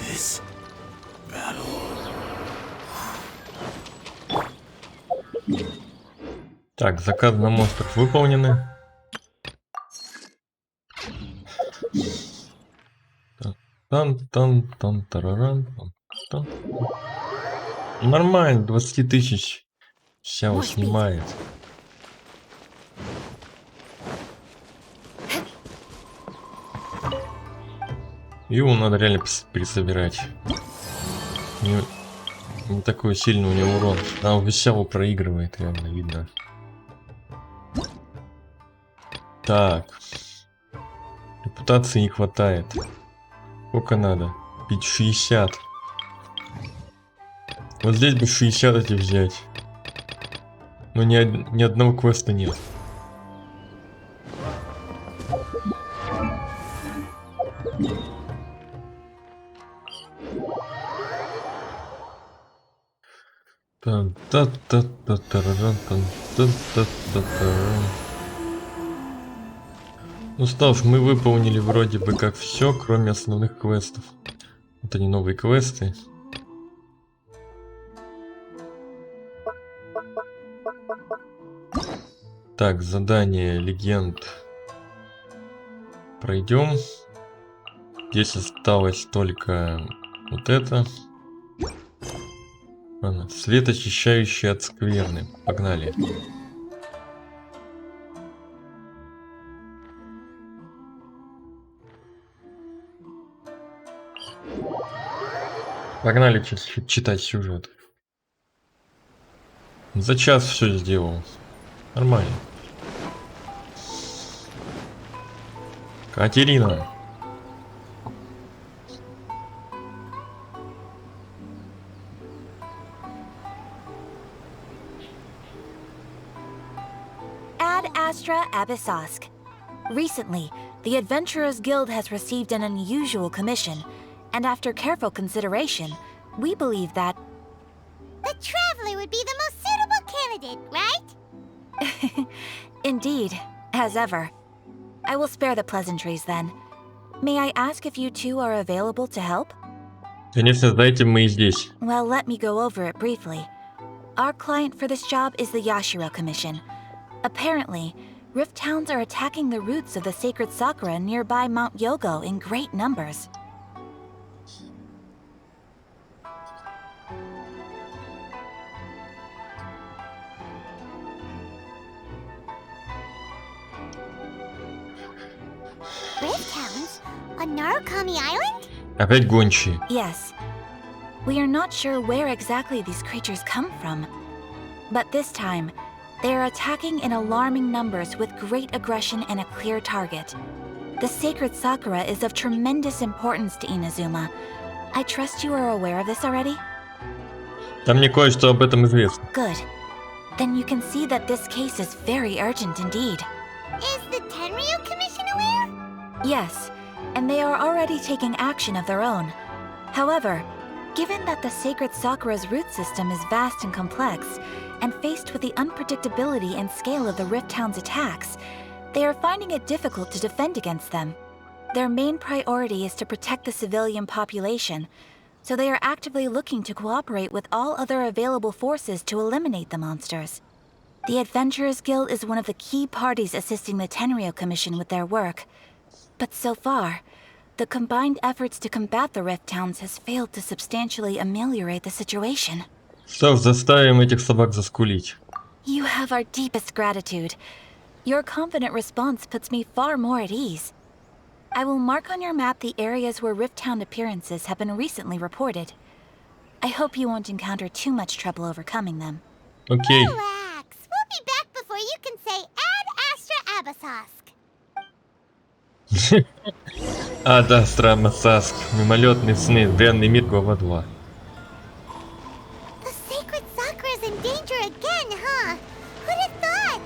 Speaker 5: This
Speaker 1: Так, заказ на монстров выполнены. Тан-тан-тан-тараран. Тан. Нормально, 20 тысяч Сяо снимает. Его надо реально пересобирать. Не такой сильный у него урон. А он Сяо проигрывает, реально видно. Так. Репутации не хватает. Сколько надо? 60. Вот здесь бы 60 эти взять. Но ни одного квеста нет. Ну что ж, мы выполнили вроде бы как все, кроме основных квестов. Вот они, новые квесты. Так, задание легенд. Пройдем. Здесь осталось только вот это. Свет, очищающий от скверны. Погнали. Погнали читать сюжет. За час все сделал. Нормально. Катерина.
Speaker 2: Ad Astra Abyssosk. Recently, the Adventurers Guild has received an unusual commission, and after careful consideration, we believe that
Speaker 3: The Traveler would be the most suitable candidate, right?
Speaker 2: Indeed, as ever. I will spare the pleasantries then. May I ask if you two are available to help?
Speaker 1: Конечно, знаете, мы и здесь.
Speaker 2: Well, let me go over it briefly. Our client for this job is the Yashiro Commission. Apparently, Rift Towns are attacking the roots of the sacred sakura nearby Mount Yogo in great numbers.
Speaker 3: Rift Hounds? On Narukami Island?
Speaker 1: Опять гончие.
Speaker 2: Yes. We are not sure where exactly these creatures come from. But this time, they are attacking in alarming numbers with great aggression and a clear target. The sacred sakura is of tremendous importance to Inazuma. I trust you are aware of this already?
Speaker 1: Там мне кое-что об этом известно.
Speaker 2: Good. Then you can see that this case is very urgent indeed.
Speaker 3: Is the Tenryu Commission aware?
Speaker 2: Yes, and they are already taking action of their own. However, given that the sacred sakura's root system is vast and complex, and faced with the unpredictability and scale of the Rift Town's attacks, they are finding it difficult to defend against them. Their main priority is to protect the civilian population, so they are actively looking to cooperate with all other available forces to eliminate the monsters. The Adventurers Guild is one of the key parties assisting the Tenryu Commission with their work. But so far, the combined efforts to combat the Rift Towns has failed to substantially ameliorate the situation.
Speaker 1: Что ж, заставим этих собак заскулить.
Speaker 2: You have our deepest gratitude. Your confident response puts me far more at ease. I will mark on your map the areas where Rift Town appearances have been recently reported. I hope you won't encounter too much trouble overcoming them.
Speaker 1: Окей.
Speaker 3: Relax. We'll be back before you can say Ad Astra Abyssosk.
Speaker 1: Ад Астра Массаск. Мимолетные сны. Бренный мир. Глава 2.
Speaker 3: The sacred sakura's in danger again, huh? Who'd have thought?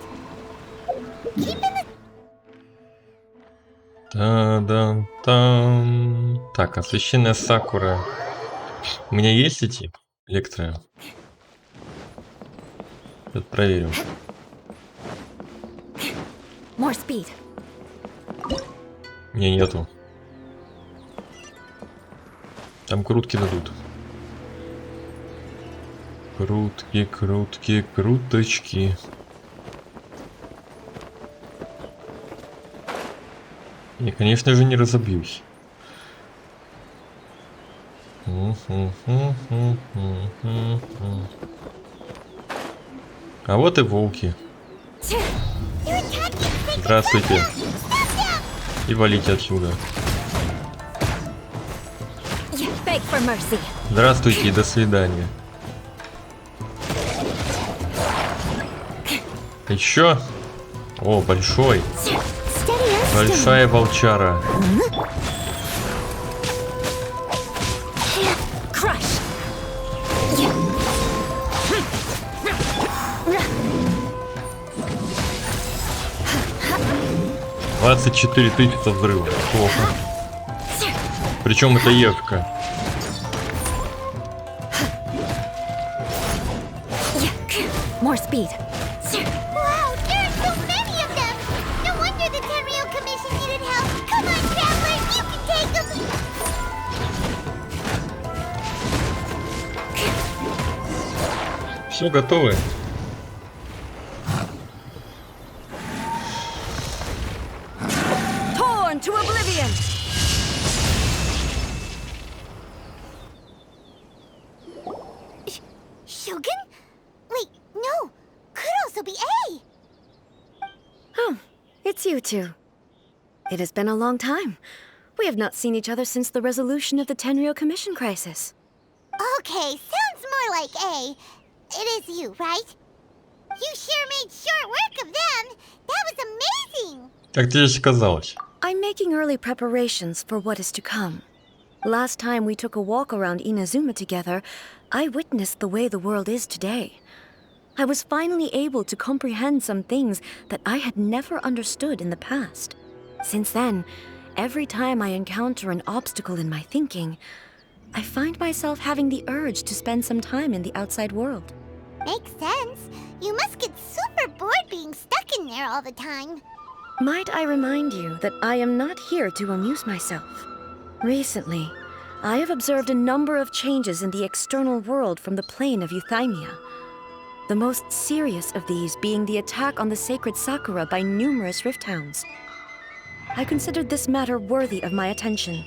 Speaker 3: Keeping the
Speaker 1: Та-дам-там. Так, а священная сакура. У меня есть эти электро? Сейчас проверим.
Speaker 2: More speed.
Speaker 1: Не, нету. Там крутки дадут. Крутки, крутки, круточки. Я, конечно же, не разобьюсь. А вот и волки. Здравствуйте. И валите отсюда. Здравствуйте и до свидания. Еще? О, большой. Большая волчара. — 24 тысячи взрывов. Плохо. Причем это Евка.
Speaker 3: More speed. Wow, there are so many of them! No wonder the Tenryou Commission needed help! Come on, travelers, you can take them!
Speaker 1: Все готовы?
Speaker 3: Torn to oblivion! Shogun? Wait, no! Could also be A!
Speaker 7: Oh, it's you two. It has been a long time. We have not seen each other since the resolution of the Tenryou Commission crisis.
Speaker 3: Okay, sounds more like A. It is you, right? You sure made short work of them! That was amazing!
Speaker 1: Как тебе казалось?
Speaker 7: I'm making early preparations for what is to come. Last time we took a walk around Inazuma together, I witnessed the way the world is today. I was finally able to comprehend some things that I had never understood in the past. Since then, every time I encounter an obstacle in my thinking, I find myself having the urge to spend some time in the outside world.
Speaker 3: Makes sense. You must get super bored being stuck in there all the time.
Speaker 7: Might I remind you that I am not here to amuse myself. Recently, I have observed a number of changes in the external world from the plane of Euthymia. The most serious of these being the attack on the sacred Sakura by numerous rift hounds. I considered this matter worthy of my attention,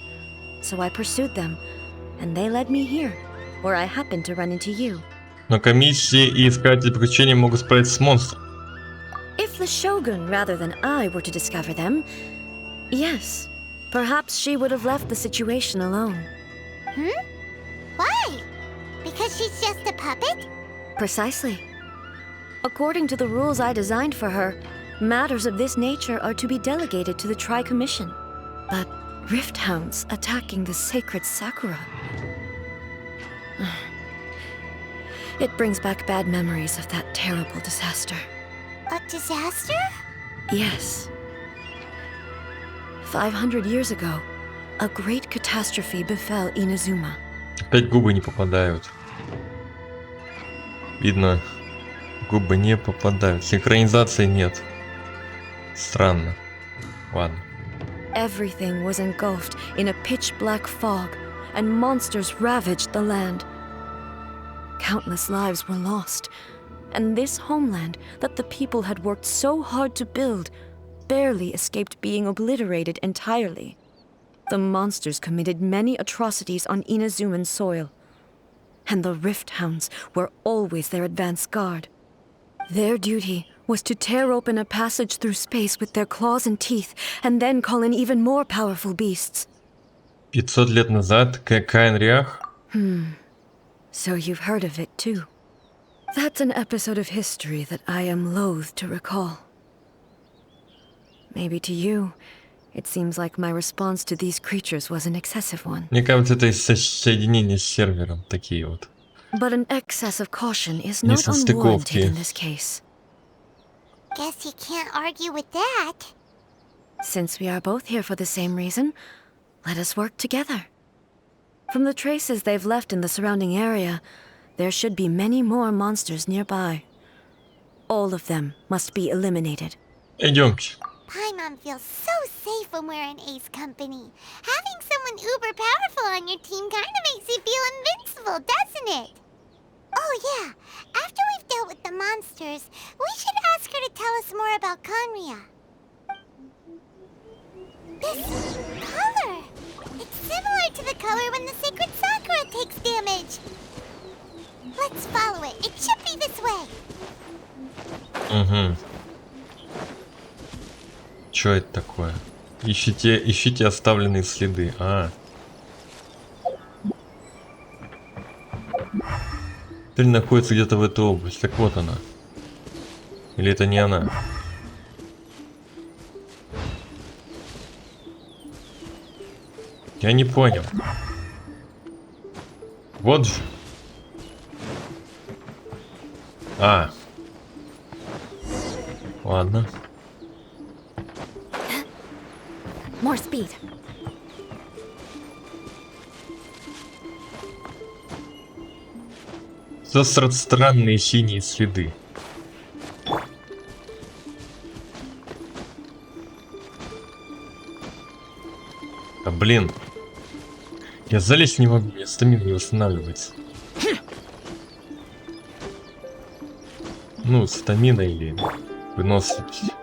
Speaker 7: so I pursued them, and they led me here, where I happened to run into you.
Speaker 1: Но комиссии и искатели приключений могут справиться с монстром.
Speaker 7: If the Shogun rather than I were to discover them, yes, perhaps she would have left the situation alone.
Speaker 3: Why? Because she's just a puppet?
Speaker 7: Precisely. According to the rules I designed for her, matters of this nature are to be delegated to the Tri-Commission. But rift hounds attacking the sacred Sakura... It brings back bad memories of that terrible disaster.
Speaker 3: A disaster?
Speaker 7: Yes. 500 years ago, a great catastrophe befell Inazuma.
Speaker 1: Опять губы не попадают. Видно, губы не попадают. Синхронизации нет. Странно. Ладно.
Speaker 7: Everything was engulfed in a pitch-black fog, and monsters ravaged the land. Countless lives were lost, and this homeland that the people had worked so hard to build barely escaped being obliterated entirely. The monsters committed many atrocities on Inazuman soil, and the rift hounds were always their advance guard. Their duty was to tear open a passage through space with their claws and teeth, and then call in even more powerful beasts.
Speaker 1: 500 лет назад Каин-Риах?
Speaker 7: So you've heard of it too. That's an episode of history that I am loath to recall. Maybe to you, it seems like my response to these creatures was an excessive one.
Speaker 1: Мне кажется, это из соединения с сервером. Такие вот.
Speaker 7: But an excess of caution is not
Speaker 1: Несостыковки.
Speaker 7: unwarranted in this case.
Speaker 3: Guess you can't argue with that.
Speaker 7: Since we are both here for the same reason, let us work together. From the traces they've left in the surrounding area, there should be many more monsters nearby. All of them must be eliminated.
Speaker 1: Идемте.
Speaker 3: Paimon feels so safe when we're in Ace company. Having someone someone uber powerful on your team kind of makes you feel invincible, doesn't it? Oh yeah, after we've dealt with the monsters, we should ask her to tell us more about Conria. This color! It's similar to the color when the sacred Sakura takes damage. Let's follow it. It should be this way.
Speaker 1: Угу. Что это такое? Ищите оставленные следы. Теперь находится где-то в этой области. Так вот она. Или это не она? Я не понял. Вот же. Ладно.
Speaker 7: More speed.
Speaker 1: Странные синие следы. Блин. Я залезть не могу, я стамина не восстанавливается. Ну, стамина или выносливость.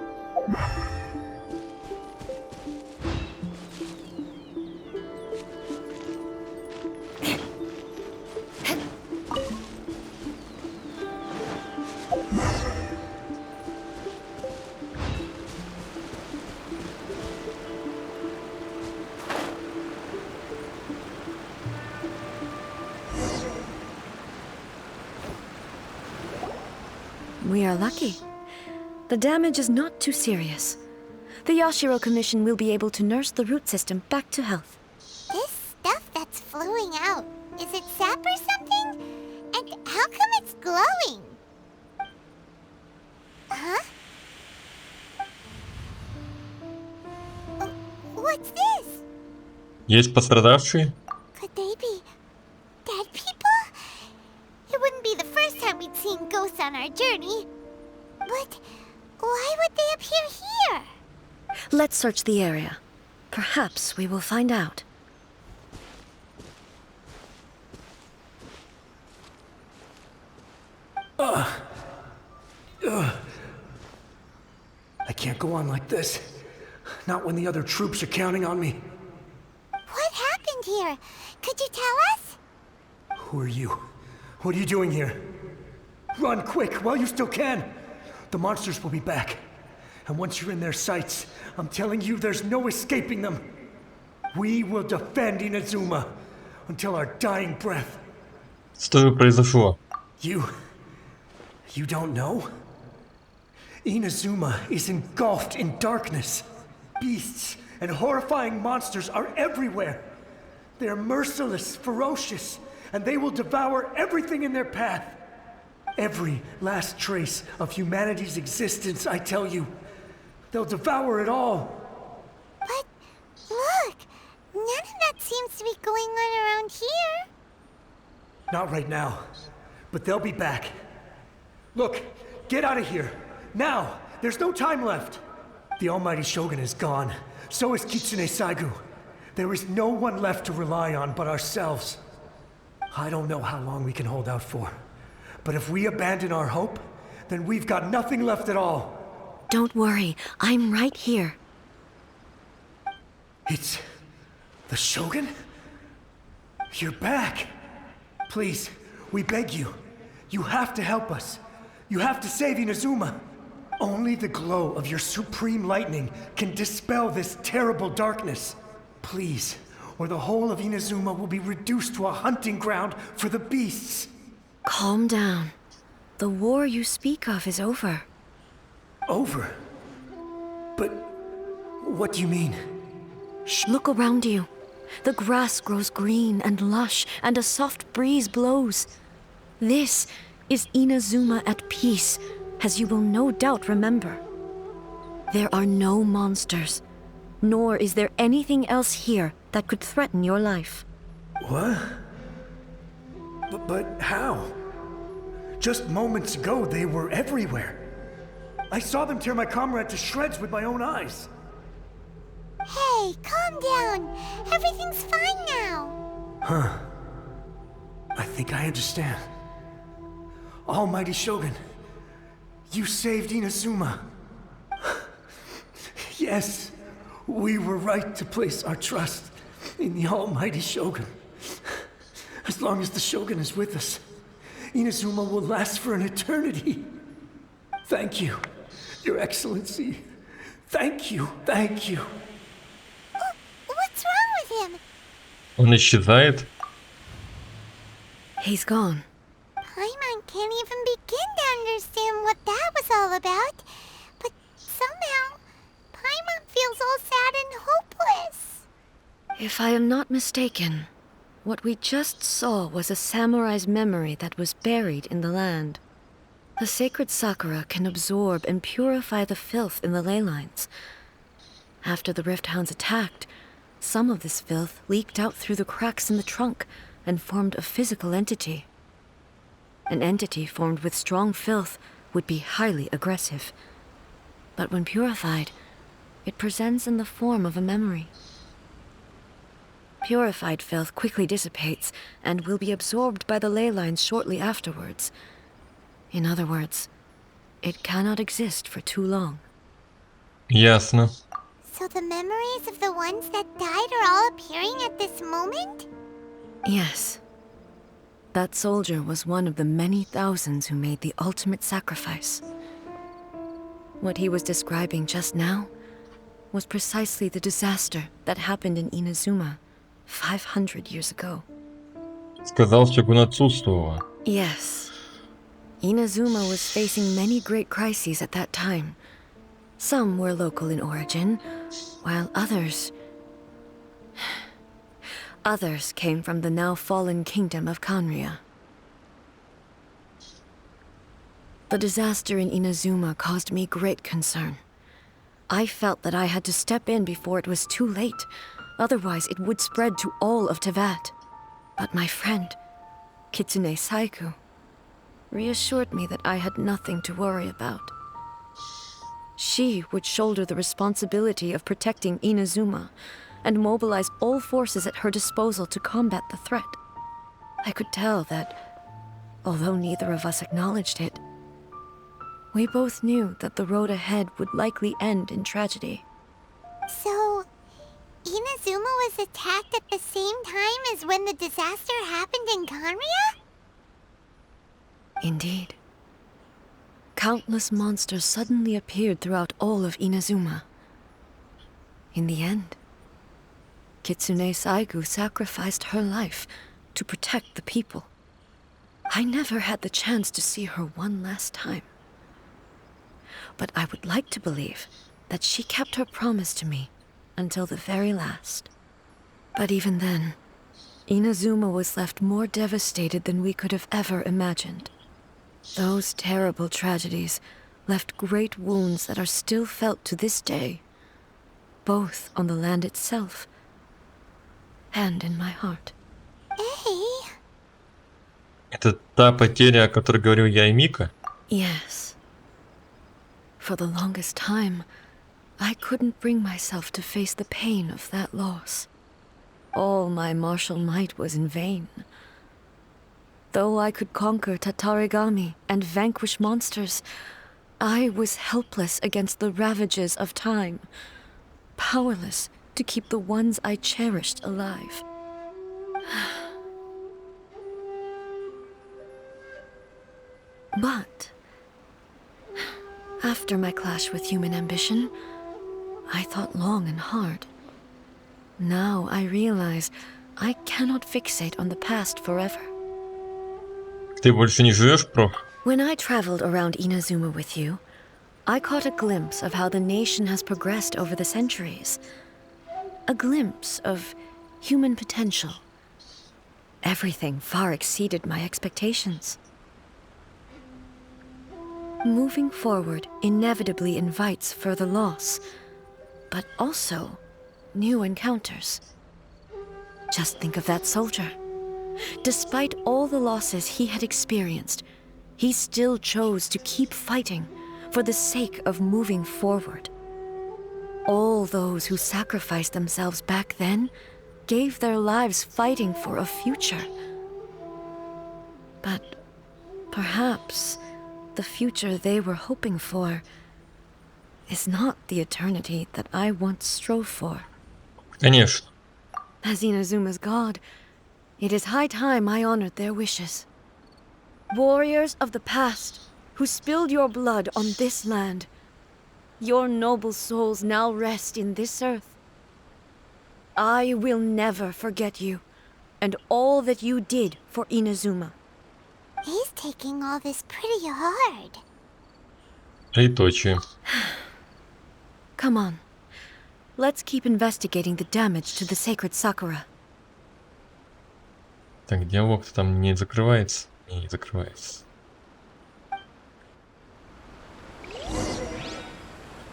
Speaker 7: We are lucky. The damage is not too serious. The Yashiro Commission will be able to nurse the root system back to health.
Speaker 3: This stuff that's flowing out, is it sap or something? And how come it's glowing? Huh? What's this?
Speaker 1: Есть пострадавшие?
Speaker 3: Could they be dead people? It wouldn't be the first time we'd seen ghosts on our journey. But why would they appear here?
Speaker 7: Let's search the area. Perhaps we will find out.
Speaker 5: I can't go on like this. Not when the other troops are counting on me.
Speaker 3: What happened here? Could you tell us?
Speaker 5: Who are you? What are you doing here? Run quick while you still can. The monsters will be back. And once you're in their sights, I'm telling you there's no escaping them. We will defend Inazuma until our dying breath.
Speaker 1: Что произошло?
Speaker 5: You don't know? Inazuma is engulfed in darkness. Beasts and horrifying monsters are everywhere. They're merciless, ferocious, and they will devour everything in their path. Every last trace of humanity's existence, I tell you. They'll devour it all.
Speaker 3: But look, none of that seems to be going on around here.
Speaker 5: Not right now, but they'll be back. Look, get out of here. Now! There's no time left! The almighty Shogun is gone. So is Kitsune Saigu. There is no one left to rely on but ourselves. I don't know how long we can hold out for. But if we abandon our hope, then we've got nothing left at all.
Speaker 7: Don't worry, I'm right here.
Speaker 5: It's... the Shogun? You're back! Please, we beg you. You have to help us. You have to save Inazuma. Only the glow of your supreme lightning can dispel this terrible darkness. Please, or the whole of Inazuma will be reduced to a hunting ground for the beasts.
Speaker 7: Calm down. The war you speak of is over.
Speaker 5: Over? But what do you mean?
Speaker 7: Look around you. The grass grows green and lush, and a soft breeze blows. This is Inazuma at peace, as you will no doubt remember. There are no monsters, nor is there anything else here that could threaten your life.
Speaker 5: What? But how? Just moments ago, they were everywhere. I saw them tear my comrade to shreds with my own eyes.
Speaker 3: Hey, okay. Calm down. Everything's fine now.
Speaker 5: Huh. I think I understand. Almighty Shogun, you saved Inazuma. Yes, we were right to place our trust in the Almighty Shogun. As long as the Shogun is with us, Inazuma will last for an eternity. Thank you, Your Excellency. Thank you, thank you.
Speaker 3: What's wrong with him?
Speaker 1: Он исчезает.
Speaker 7: He's gone.
Speaker 3: Paimon can't even begin to understand what that was all about. But somehow, Paimon feels all sad and hopeless.
Speaker 7: If I am not mistaken, what we just saw was a samurai's memory that was buried in the land. The sacred sakura can absorb and purify the filth in the ley lines. After the Rift Hounds attacked, some of this filth leaked out through the cracks in the trunk and formed a physical entity. An entity formed with strong filth would be highly aggressive. But when purified, it presents in the form of a memory. Purified filth quickly dissipates and will be absorbed by the ley lines shortly afterwards. In other words, it cannot exist for too long.
Speaker 1: Ясно.
Speaker 3: So the memories of the ones that died are all appearing at this moment?
Speaker 7: Yes. That soldier was one of the many thousands who made the ultimate sacrifice. What he was describing just now was precisely the disaster that happened in Inazuma 500 years ago.
Speaker 1: Сказал, Shogun отсутствовала.
Speaker 7: Yes. Inazuma was facing many great crises at that time. Some were local in origin, while others came from the now fallen kingdom of Kanria. The disaster in Inazuma caused me great concern. I felt that I had to step in before it was too late, otherwise it would spread to all of Tevat. But my friend, Kitsune Saiku, reassured me that I had nothing to worry about. She would shoulder the responsibility of protecting Inazuma and mobilize all forces at her disposal to combat the threat. I could tell that, although neither of us acknowledged it, we both knew that the road ahead would likely end in tragedy.
Speaker 3: So, Inazuma was attacked at the same time as when the disaster happened in Kanria?
Speaker 7: Indeed. Countless monsters suddenly appeared throughout all of Inazuma. In the end, Kitsune Saigu sacrificed her life to protect the people. I never had the chance to see her one last time. But I would like to believe that she kept her promise to me until the very last. But even then, Inazuma was left more devastated than we could have ever imagined. Those terrible tragedies left great wounds that are still felt to this day, both on the land itself and in my heart.
Speaker 3: Hey.
Speaker 1: Это та потеря, о которой говорил я и Мика?
Speaker 7: Yes. For the longest time, I couldn't bring myself to face the pain of that loss. All my martial might was in vain. Though I could conquer Tatarigami and vanquish monsters, I was helpless against the ravages of time, powerless to keep the ones I cherished alive. But after my clash with human ambition, I thought long and hard. Now I realize I cannot fixate on the past forever.
Speaker 1: Ты больше не живешь, Прох?
Speaker 7: When I traveled around Inazuma with you, I caught a glimpse of how the nation has progressed over the centuries. A glimpse of human potential. Everything far exceeded my expectations. Moving forward inevitably invites further loss, but also new encounters. Just think of that soldier. Despite all the losses he had experienced, he still chose to keep fighting for the sake of moving forward. All those who sacrificed themselves back then gave their lives fighting for a future. But perhaps the future they were hoping for is not the eternity that I once strove for.
Speaker 1: Конечно.
Speaker 7: As Inazuma's god, it is high time I honored their wishes. Warriors of the past, who spilled your blood on this land, your noble souls now rest in this earth. I will never forget you, and all that you did for Inazuma.
Speaker 3: He's taking all this pretty hard.
Speaker 1: Троеточие.
Speaker 7: Come on. Let's keep investigating the damage to the sacred Sakura.
Speaker 1: Так, диалог-то там не закрывается? Не закрывается.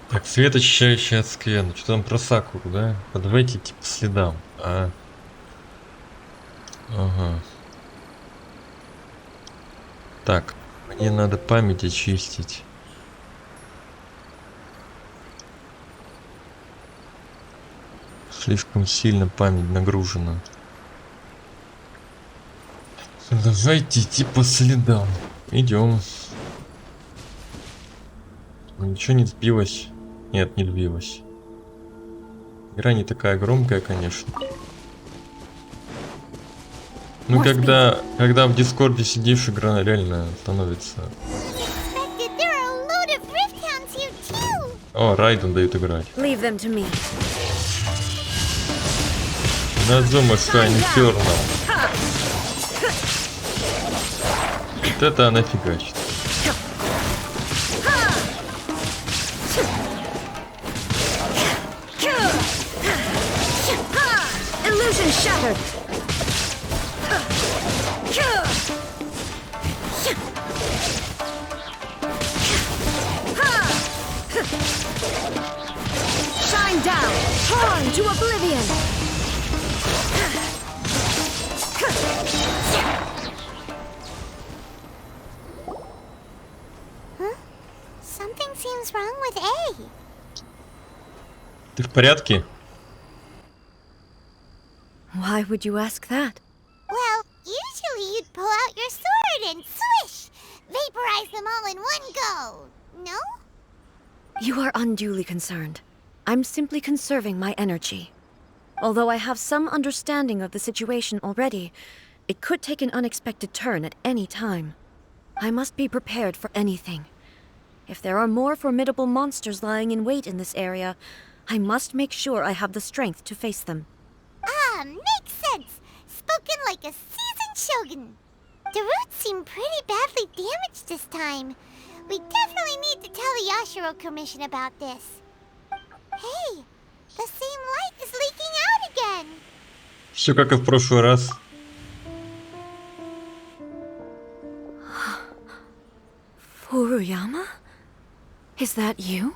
Speaker 1: Так, свет, очищающий от скверны. Что там про Сакуру, да? Подавайте типа следам. Ага. Так, мне надо память очистить. Слишком сильно память нагружена. Давайте идти по следам. Идем. Ничего не сбилось. Нет, не сбилось. Игра не такая громкая, конечно. Ну, когда в Дискорде сидишь, игра реально становится... О, Райден дают играть. Назума Stonecrush. Вот это она фигачит.
Speaker 7: Illusion shattered. Shine down, torn to oblivion.
Speaker 3: Something seems wrong with A.
Speaker 1: Ты в порядке?
Speaker 7: Why would you ask that?
Speaker 3: Well, usually you'd pull out your sword and swish! Vaporize them all in one go! No?
Speaker 7: You are unduly concerned. I'm simply conserving my energy. Although I have some understanding of the situation already, it could take an unexpected turn at any time. I must be prepared for anything. If there are more formidable monsters lying in wait in this area, I must make sure I have the strength to face them.
Speaker 3: Ah, makes sense! Spoken like a seasoned shogun. The roots seem pretty badly damaged this time. We definitely need to tell the Yashiro Commission about this. Hey, the same light is leaking out again!
Speaker 1: Все как и в прошлый раз.
Speaker 7: Furuyama? Is that you?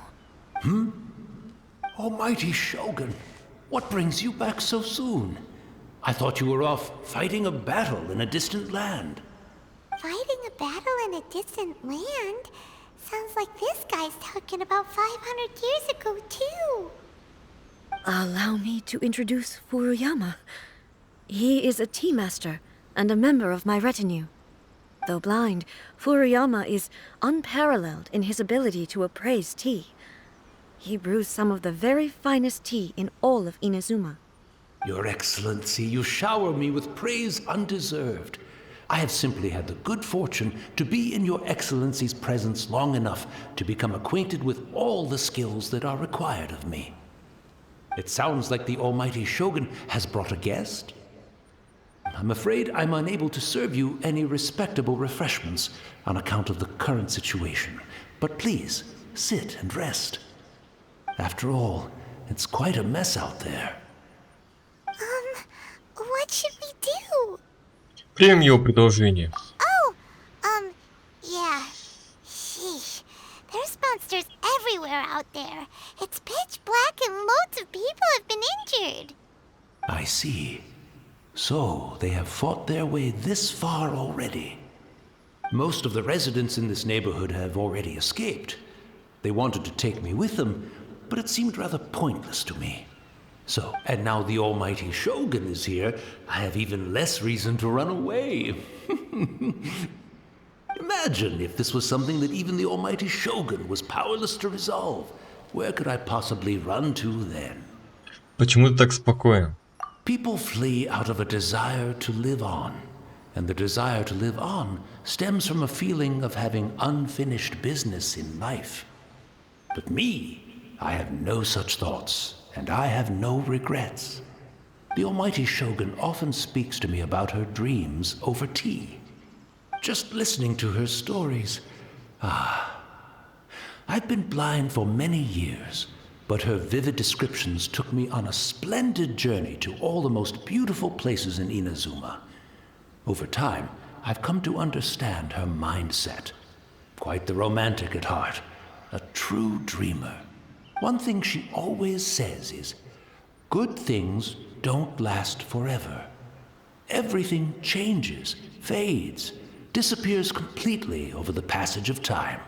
Speaker 6: Almighty Shogun, what brings you back so soon? I thought you were off fighting a battle in a distant land.
Speaker 3: Fighting a battle in a distant land? Sounds like this guy's talking about 500 years ago, too.
Speaker 7: Allow me to introduce Furuyama. He is a tea master and a member of my retinue. Though blind, Furuyama is unparalleled in his ability to appraise tea. He brews some of the very finest tea in all of Inazuma.
Speaker 6: Your Excellency, you shower me with praise undeserved. I have simply had the good fortune to be in Your Excellency's presence long enough to become acquainted with all the skills that are required of me. It sounds like the Almighty Shogun has brought a guest. I'm afraid I'm unable to serve you any respectable refreshments on account of the current situation. But please, sit and rest. After all, it's quite a mess out there.
Speaker 3: What should we do?
Speaker 1: Примем его предложение.
Speaker 3: Oh, yeah. Sheesh. There's monsters everywhere out there. It's pitch black and loads of people have been injured.
Speaker 6: I see. So, they have fought their way this far already. Most of the residents in this neighborhood have already escaped. They wanted to take me with them, but it seemed rather pointless to me. So, and now the almighty Shogun is here, I have even less reason to run away. Imagine if this was something that even the almighty Shogun was powerless to resolve. Where could I possibly run to then?
Speaker 1: Почему ты так спокоен?
Speaker 6: People flee out of a desire to live on, and the desire to live on stems from a feeling of having unfinished business in life. But me, I have no such thoughts, and I have no regrets. The almighty Shogun often speaks to me about her dreams over tea. Just listening to her stories, I've been blind for many years, but her vivid descriptions took me on a splendid journey to all the most beautiful places in Inazuma. Over time, I've come to understand her mindset. Quite the romantic at heart, a true dreamer. One thing she always says is, good things don't last forever. Everything changes, fades, disappears completely over the passage of time.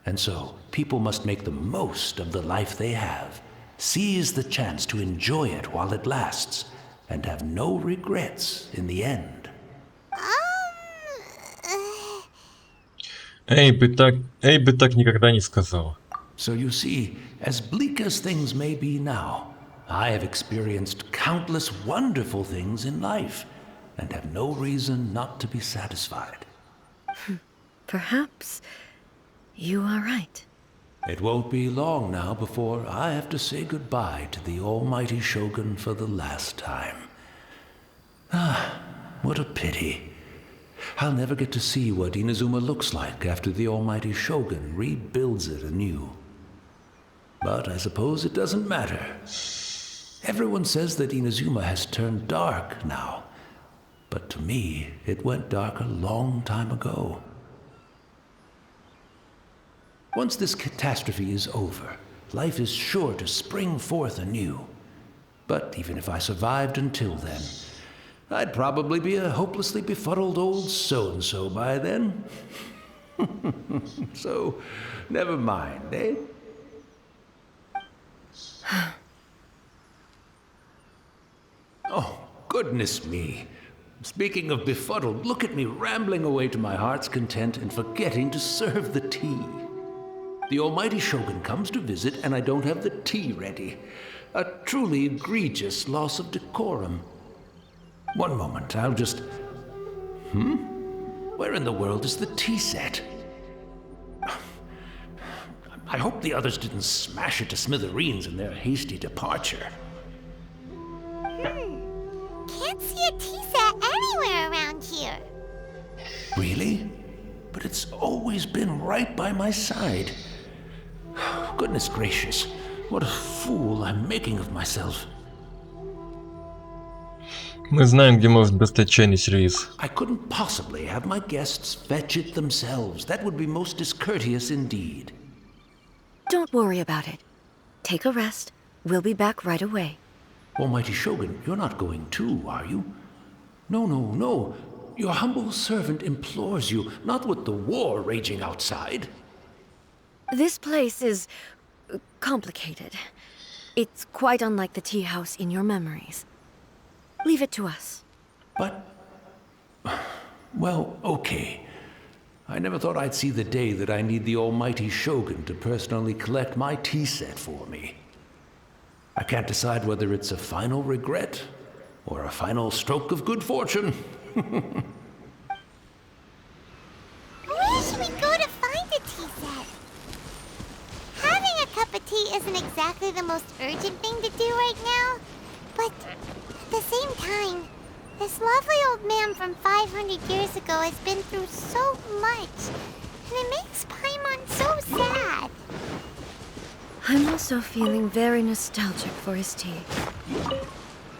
Speaker 6: And so, people must make the most of the life they have, seize the chance to enjoy it while it lasts, and have no regrets in the end.
Speaker 1: Эй бы так никогда не сказал.
Speaker 6: So you see, as bleak as things may be now, I have experienced countless wonderful things in life, and have no reason not to be satisfied.
Speaker 7: Perhaps you are right.
Speaker 6: It won't be long now before I have to say goodbye to the almighty Shogun for the last time. What a pity. I'll never get to see what Inazuma looks like after the almighty Shogun rebuilds it anew. But I suppose it doesn't matter. Everyone says that Inazuma has turned dark now, but to me, it went dark a long time ago. Once this catastrophe is over, life is sure to spring forth anew. But even if I survived until then, I'd probably be a hopelessly befuddled old so-and-so by then. So, never mind, eh? Oh, goodness me. Speaking of befuddled, look at me rambling away to my heart's content and forgetting to serve the tea. The almighty Shogun comes to visit and I don't have the tea ready. A truly egregious loss of decorum. One moment, I'll just... Where in the world is the tea set? I hope the others didn't smash it to smithereens in their hasty departure.
Speaker 3: Can't see a tea set anywhere around here.
Speaker 6: Really? But it's always been right by my side. Goodness gracious, what a fool I'm making of myself.
Speaker 1: Мы знаем, где может достать чайный сервиз.
Speaker 6: I couldn't possibly have my guests fetch it themselves. That would be most discourteous indeed.
Speaker 7: Don't worry about it. Take a rest. We'll be back right away.
Speaker 6: Almighty Shogun, you're not going too, are you? No. Your humble servant implores you, not with the war raging outside.
Speaker 7: This place is complicated. It's quite unlike the tea house in your memories. Leave it to us.
Speaker 6: But... well, okay. I never thought I'd see the day that I need the almighty Shogun to personally collect my tea set for me. I can't decide whether it's a final regret or a final stroke of good fortune.
Speaker 3: Where should we go to find a tea set? Having a cup of tea isn't exactly the most urgent thing to do right now, but at the same time, this lovely old man from 500 years ago has been through so much, and it makes Paimon so sad.
Speaker 7: I'm also feeling very nostalgic for his tea.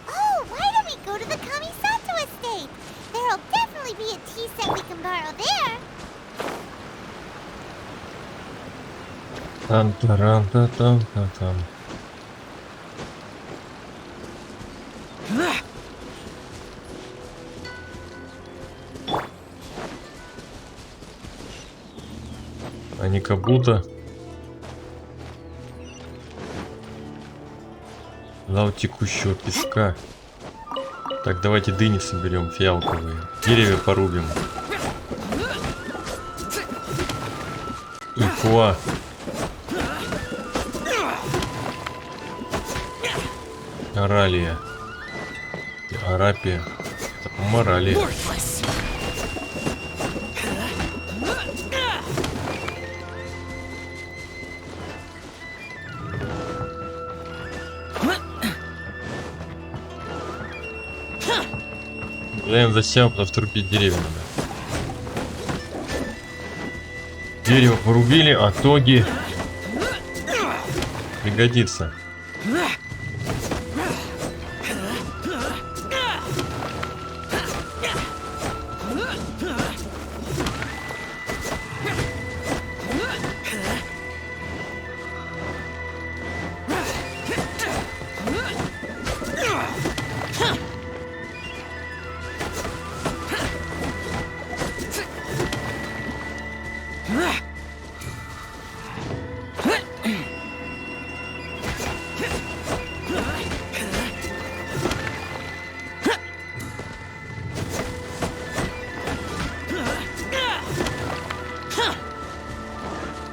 Speaker 3: Oh, why don't we go to the Kamisato estate? There'll definitely be a tea set we can borrow there.
Speaker 1: Там-тарам-та-там-та-там. Они как будто... Канал текущего песка. Так, давайте дыни соберем, фиалковые. Деревья порубим. Иква. Оралия. Арапия. Это, по-моему, Оралия. Гуляем за себя, потому что рубить деревья надо. Дерево порубили, а тоги пригодится.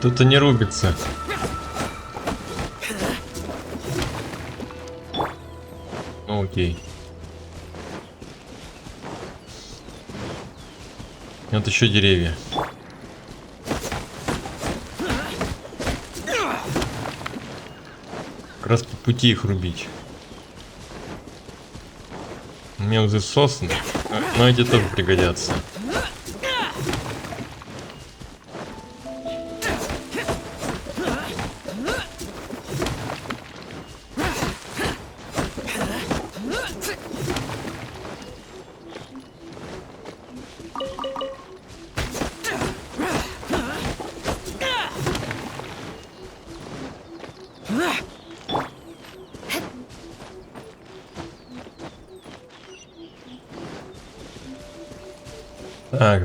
Speaker 1: Тут-то не рубится. Ну, окей. Вот еще деревья. Как раз по пути их рубить. У меня уже сосны, но эти тоже пригодятся.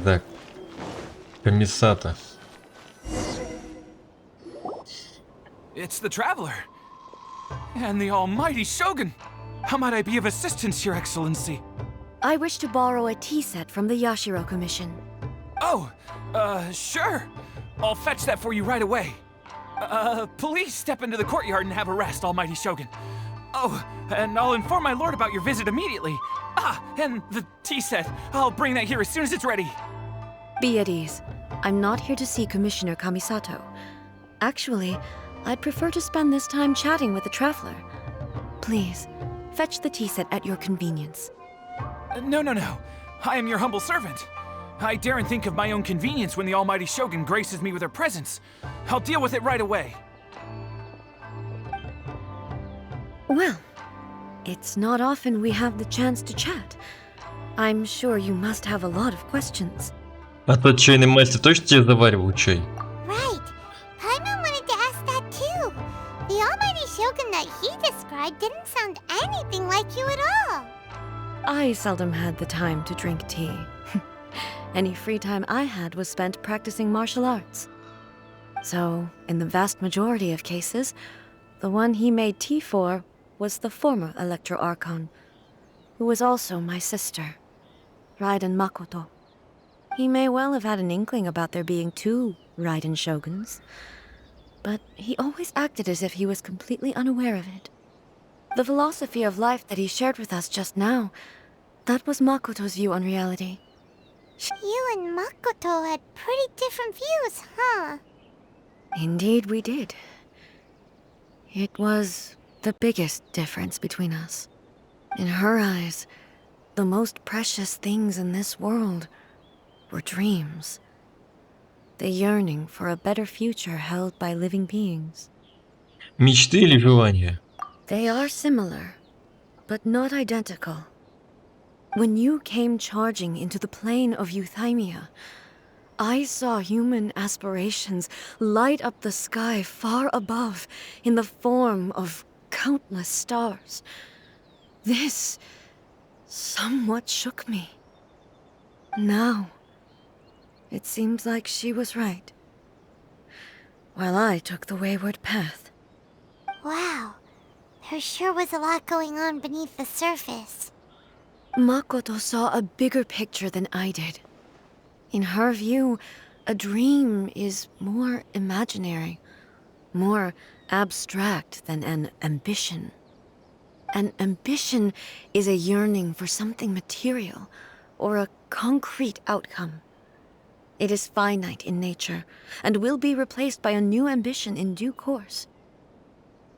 Speaker 1: Так. Комиссата.
Speaker 8: It's the Traveler. And the almighty Shogun. How might I be of assistance, Your Excellency?
Speaker 7: I wish to borrow a tea set from the Yashiro Commission.
Speaker 8: Oh, sure. I'll fetch that for you right away. Please step into the courtyard and have a rest, almighty Shogun. Oh, and I'll inform my lord about your visit immediately. Ah, and the tea set. I'll bring that here as soon as it's ready.
Speaker 7: Be at ease. I'm not here to see Commissioner Kamisato. Actually, I'd prefer to spend this time chatting with the Traveler. Please, fetch the tea set at your convenience.
Speaker 8: No. I am your humble servant. I daren't think of my own convenience when the almighty Shogun graces me with her presence. I'll deal with it right away.
Speaker 7: Well, it's not often we have the chance to chat. I'm sure you must have a lot of questions.
Speaker 1: А тот чайный мастер точно тебе заваривал чай?
Speaker 3: Right. Paimon wanted to ask that too. The almighty Shogun that he described didn't sound anything like you at all.
Speaker 7: I seldom had the time to drink tea. Any free time I had was spent practicing martial arts. So, in the vast majority of cases, the one he made tea for was the former Electro Archon, who was also my sister, Raiden Makoto. He may well have had an inkling about there being two Raiden Shoguns, but he always acted as if he was completely unaware of it. The philosophy of life that he shared with us just now, that was Makoto's view on reality.
Speaker 3: You and Makoto had pretty different views, huh?
Speaker 7: Indeed we did. It was the biggest difference between us. In her eyes, the most precious things in this world were dreams. The yearning for a better future held by living beings.
Speaker 1: Мечты или желания?
Speaker 7: They are similar, but not identical. When you came charging into the plane of Euthymia, I saw human aspirations light up the sky far above in the form of countless stars. This somewhat shook me. Now, it seems like she was right, while I took the wayward path.
Speaker 3: Wow. There sure was a lot going on beneath the surface.
Speaker 7: Makoto saw a bigger picture than I did. In her view, a dream is more imaginary, more abstract than an ambition. An ambition is a yearning for something material or a concrete outcome. It is finite in nature and will be replaced by a new ambition in due course.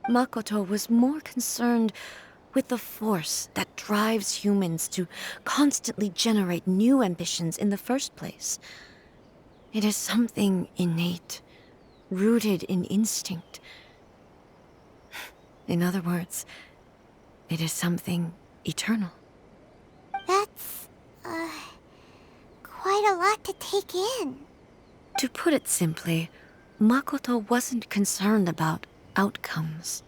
Speaker 7: Makoto was more concerned with the force that drives humans to constantly generate new ambitions in the first place. It is something innate, rooted in instinct. In other words, it is something eternal.
Speaker 3: That's, quite a lot to take in.
Speaker 7: To put it simply, Makoto wasn't concerned about outcomes.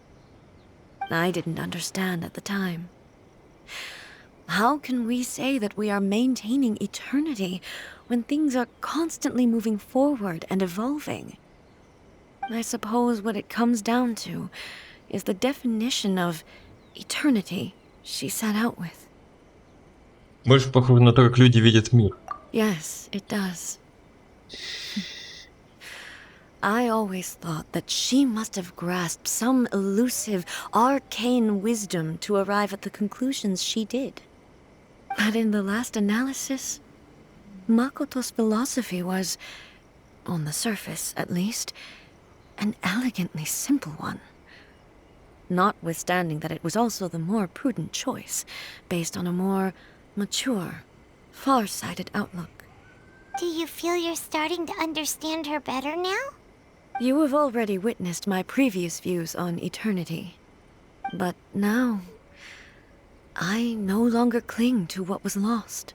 Speaker 7: I didn't understand at the time. How can we say that we are maintaining eternity when things are constantly moving forward and evolving? I suppose what it comes down to is the definition of eternity she set out with.
Speaker 1: Больше похоже на то, как люди видят мир.
Speaker 7: Yes, it does. I always thought that she must have grasped some elusive, arcane wisdom to arrive at the conclusions she did. But in the last analysis, Makoto's philosophy was, on the surface at least, an elegantly simple one. Notwithstanding that it was also the more prudent choice, based on a more mature, far-sighted outlook.
Speaker 3: Do you feel you're starting to understand her better now?
Speaker 7: You have already witnessed my previous views on eternity. But now, I no longer cling to what was lost.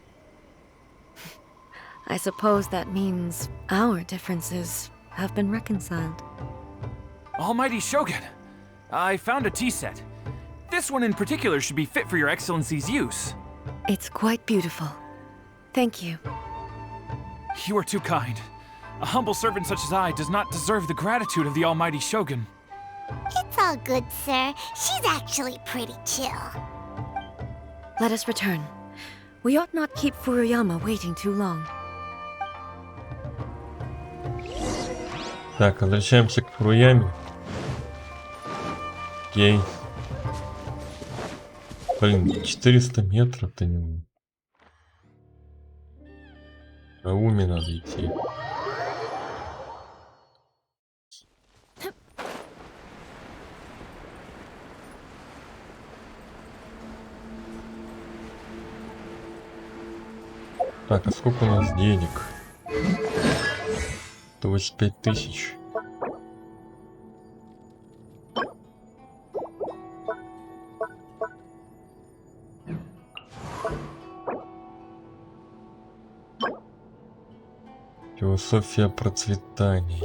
Speaker 7: I suppose that means our differences have been reconciled.
Speaker 8: Almighty Shogun, I found a tea set. This one in particular should be fit for your Excellency's use.
Speaker 7: It's quite beautiful. Thank you.
Speaker 8: You are too kind. A humble servant such as I does not deserve the gratitude of the Almighty Shogun.
Speaker 3: It's all good, sir. She's actually pretty chill.
Speaker 7: Let us return. We ought not keep Furuyama waiting too long.
Speaker 1: Так, возвращаемся к Фуруяме. Окей. Блин, 400 метров до него. На уме надо идти. Так, а сколько у нас денег? 185 тысяч. Философия процветания.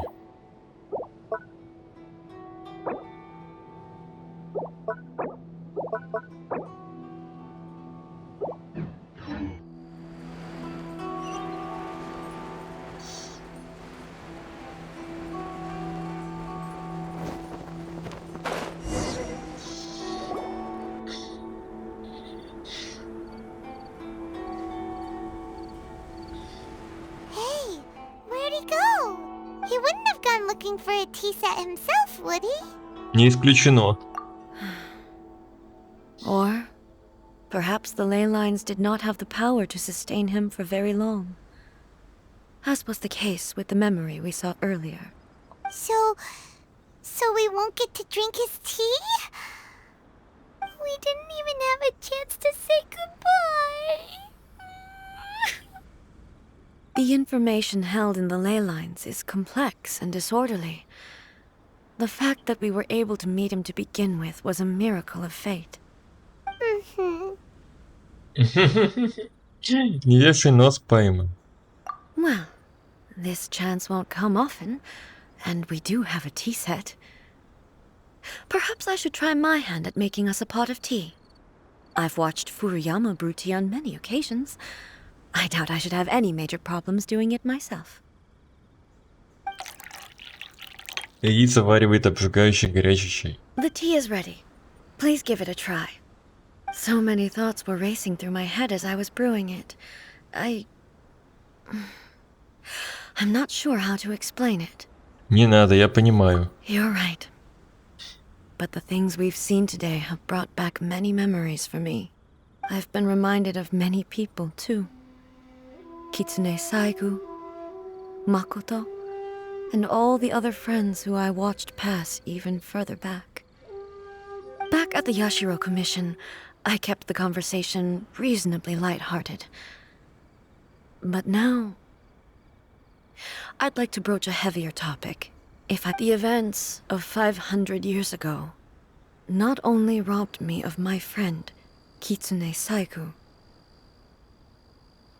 Speaker 3: Hey, where'd he go? He wouldn't have gone looking for a tea set himself, would he?
Speaker 1: Не исключено.
Speaker 7: Or perhaps the ley lines did not have the power to sustain him for very long, as was the case with the memory we saw earlier.
Speaker 3: So we won't get to drink his tea? We didn't even have a chance to say goodbye.
Speaker 7: The information held in the ley lines is complex and disorderly. The fact that we were able to meet him to begin with was a miracle of fate.
Speaker 1: Не вешай нос пойман.
Speaker 7: Well, this chance won't come often, and we do have a tea set. Perhaps I should try my hand at making us a pot of tea. I've watched Furuyama brew tea on many occasions. I doubt I should have any major problems doing it myself.
Speaker 1: Яйца заваривает обжигающий горячий чай.
Speaker 7: The tea is ready. Please give it a try. So many thoughts were racing through my head as I was brewing it. I'm not sure how to explain it.
Speaker 1: Не надо, я понимаю.
Speaker 7: You're right. But the things we've seen today have brought back many memories for me. I've been reminded of many people, too. Kitsune Saigu, Makoto, and all the other friends who I watched pass even further back. Back at the Yashiro Commission, I kept the conversation reasonably lighthearted. But now, I'd like to broach a heavier topic. The events of 500 years ago not only robbed me of my friend, Kitsune Saigu,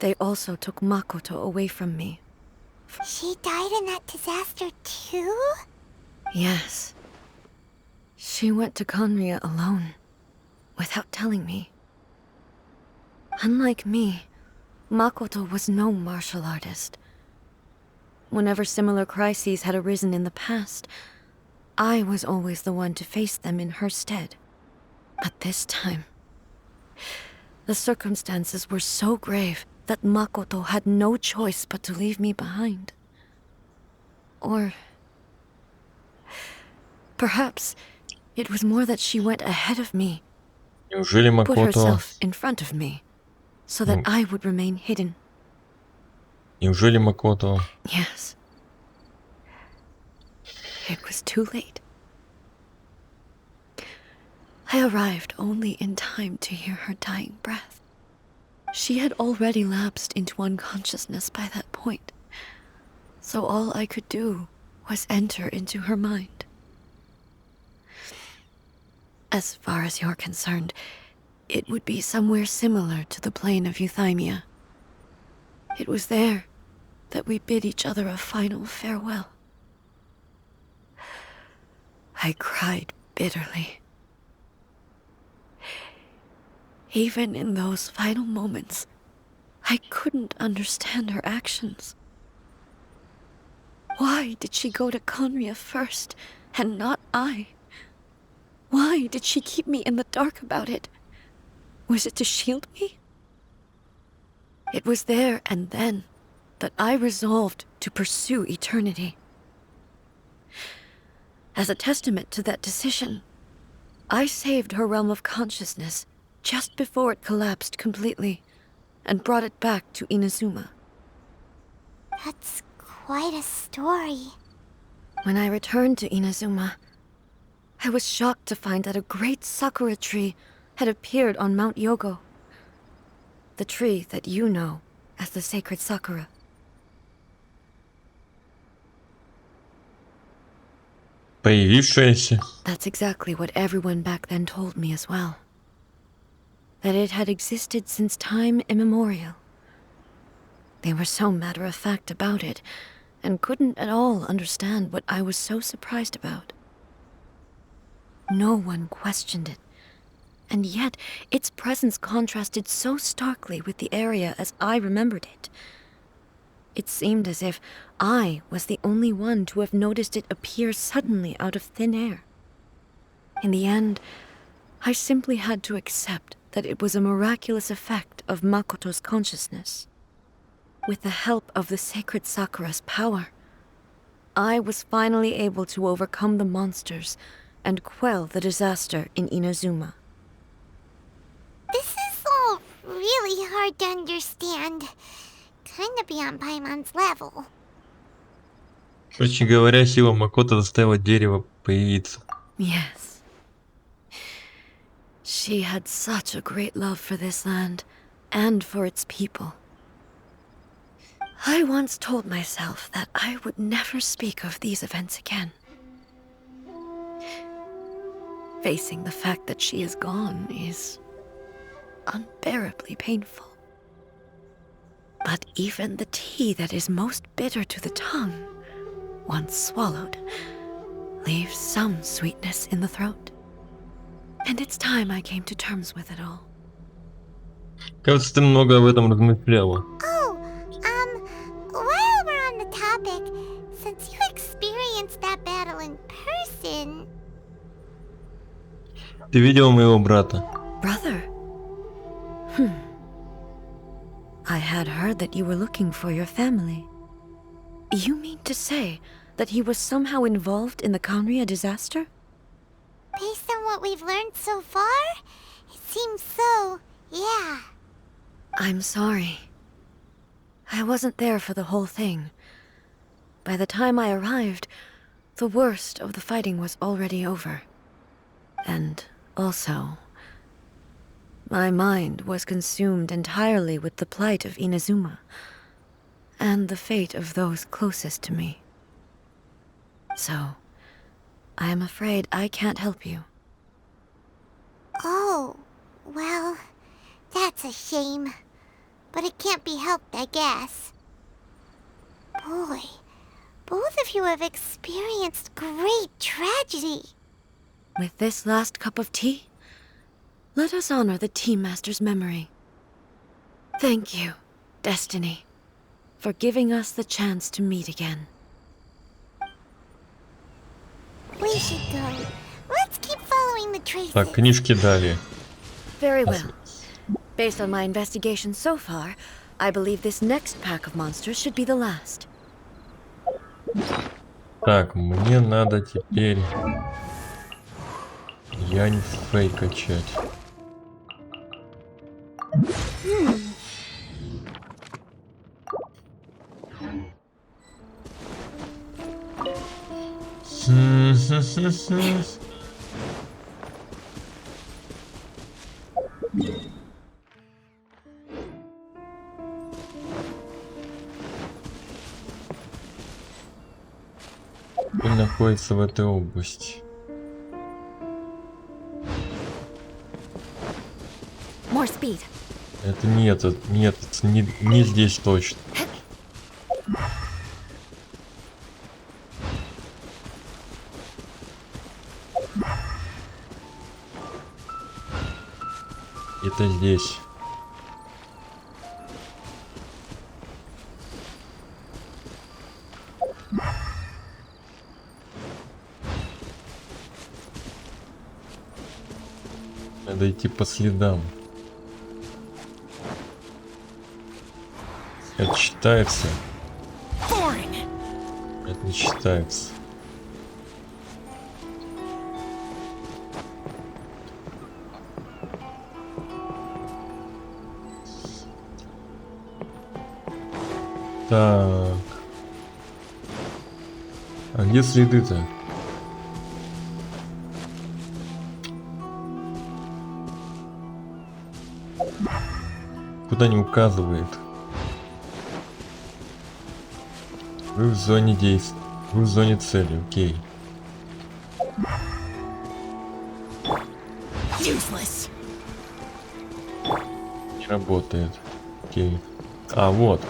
Speaker 7: they also took Makoto away from me.
Speaker 3: She died in that disaster too?
Speaker 7: Yes. She went to Conria alone, without telling me. Unlike me, Makoto was no martial artist. Whenever similar crises had arisen in the past, I was always the one to face them in her stead. But this time, the circumstances were so grave that Makoto had no choice but to leave me behind. Or perhaps it was more that she went ahead of me,
Speaker 1: Неужели
Speaker 7: put
Speaker 1: Макото...
Speaker 7: herself in front of me, so that I would remain hidden.
Speaker 1: Неужели Макото...
Speaker 7: Yes. It was too late. I arrived only in time to hear her dying breath. She had already lapsed into unconsciousness by that point, so all I could do was enter into her mind. As far as you're concerned, it would be somewhere similar to the plane of Euthymia. It was there that we bid each other a final farewell. I cried bitterly. Even in those final moments, I couldn't understand her actions. Why did she go to Conria first, and not I? Why did she keep me in the dark about it? Was it to shield me? It was there and then that I resolved to pursue eternity. As a testament to that decision, I saved her realm of consciousness just before it collapsed completely, and brought it back to Inazuma.
Speaker 3: That's quite a story.
Speaker 7: When I returned to Inazuma, I was shocked to find that a great sakura tree had appeared on Mount Yogo. The tree that you know as the sacred sakura.
Speaker 1: Появившаяся...
Speaker 7: That's exactly what everyone back then told me as well. That it had existed since time immemorial. They were so matter-of-fact about it, and couldn't at all understand what I was so surprised about. No one questioned it, and yet its presence contrasted so starkly with the area as I remembered it. It seemed as if I was the only one to have noticed it appear suddenly out of thin air. In the end, I simply had to accept that it was a miraculous effect of Makoto's consciousness. With the help of the sacred Sakura's power, I was finally able to overcome the monsters and quell the disaster in Inazuma.
Speaker 3: This is all really hard to understand. Kinda beyond Paimon's level.
Speaker 1: Короче говоря, сила Макото заставила дерево появиться.
Speaker 7: Yes. She had such a great love for this land, and for its people. I once told myself that I would never speak of these events again. Facing the fact that she is gone is unbearably painful. But even the tea that is most bitter to the tongue, once swallowed, leaves some sweetness in the throat. And it's time I came to terms with it all.
Speaker 1: Кажется, ты много об этом размышляла.
Speaker 3: Oh, while we're on the topic, since you experienced that battle in person...
Speaker 1: Ты видел моего брата?
Speaker 7: Brother? I had heard that you were looking for your family. You mean to say that he was somehow involved in the Conria disaster?
Speaker 3: Based on what we've learned so far, it seems so, yeah.
Speaker 7: I'm sorry. I wasn't there for the whole thing. By the time I arrived, the worst of the fighting was already over. And also, my mind was consumed entirely with the plight of Inazuma, and the fate of those closest to me. So, I am afraid I can't help you.
Speaker 3: Oh, well, that's a shame. But it can't be helped, I guess. Boy, both of you have experienced great tragedy.
Speaker 7: With this last cup of tea, let us honor the Tea Master's memory. Thank you, Destiny, for giving us the chance to meet again.
Speaker 3: We should go. Let's keep following the traces.
Speaker 1: Так, книжки дали.
Speaker 7: Very well. Based on my investigation so far, I believe this next pack of monsters should be the last.
Speaker 1: Так, мне надо теперь Янь Фэй качать. Он находится в этой области.
Speaker 7: More speed.
Speaker 1: Это нет, нет, не здесь точно. Это здесь. Надо идти по следам. Это считается? Это не считается. Так. А где следы-то? Куда не указывает? Вы в зоне действия. Вы в зоне цели, окей.
Speaker 4: Useless.
Speaker 1: Не работает. Окей. А, вот.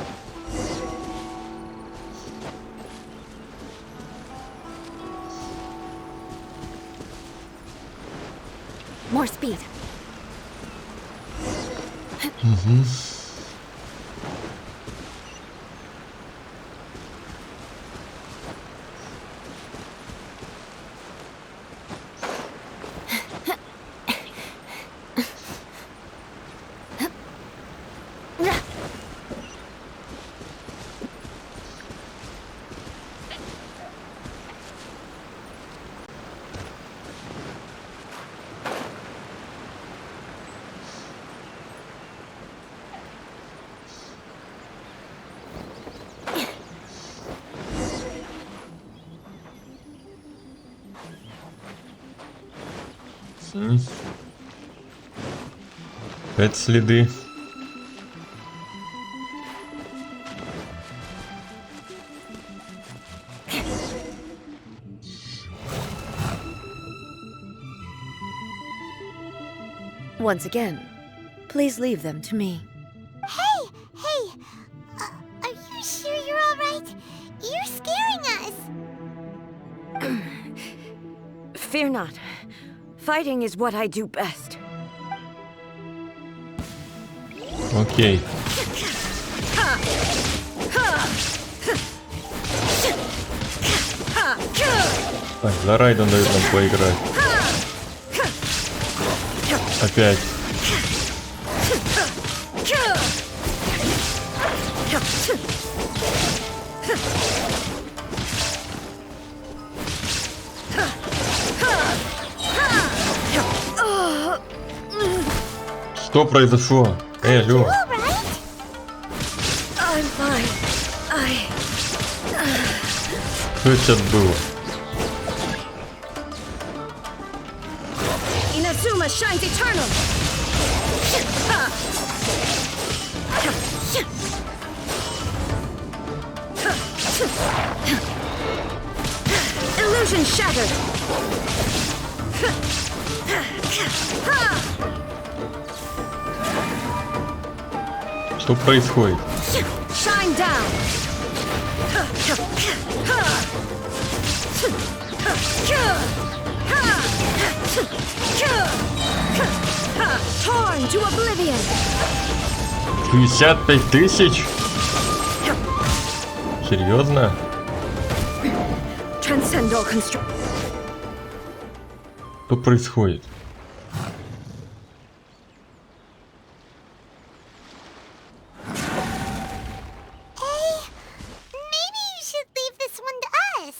Speaker 7: More speed.
Speaker 1: Угу. Опять следы.
Speaker 7: Once again, please leave them to me.
Speaker 3: Hey, are you sure you're all right? You're scaring us.
Speaker 7: Fear not. Fighting is what I do best.
Speaker 1: Окей. Так, за Райден дают нам поиграть. Опять. Что произошло? Алло. Что это сейчас было?
Speaker 7: Inazuma shines eternal. Illusion shattered.
Speaker 1: Что происходит?
Speaker 7: Shine down. Torn to oblivion.
Speaker 1: 55 тысяч? Серьезно?
Speaker 7: Transcendal construct.
Speaker 1: Что происходит?
Speaker 3: Maybe you should leave this one to us.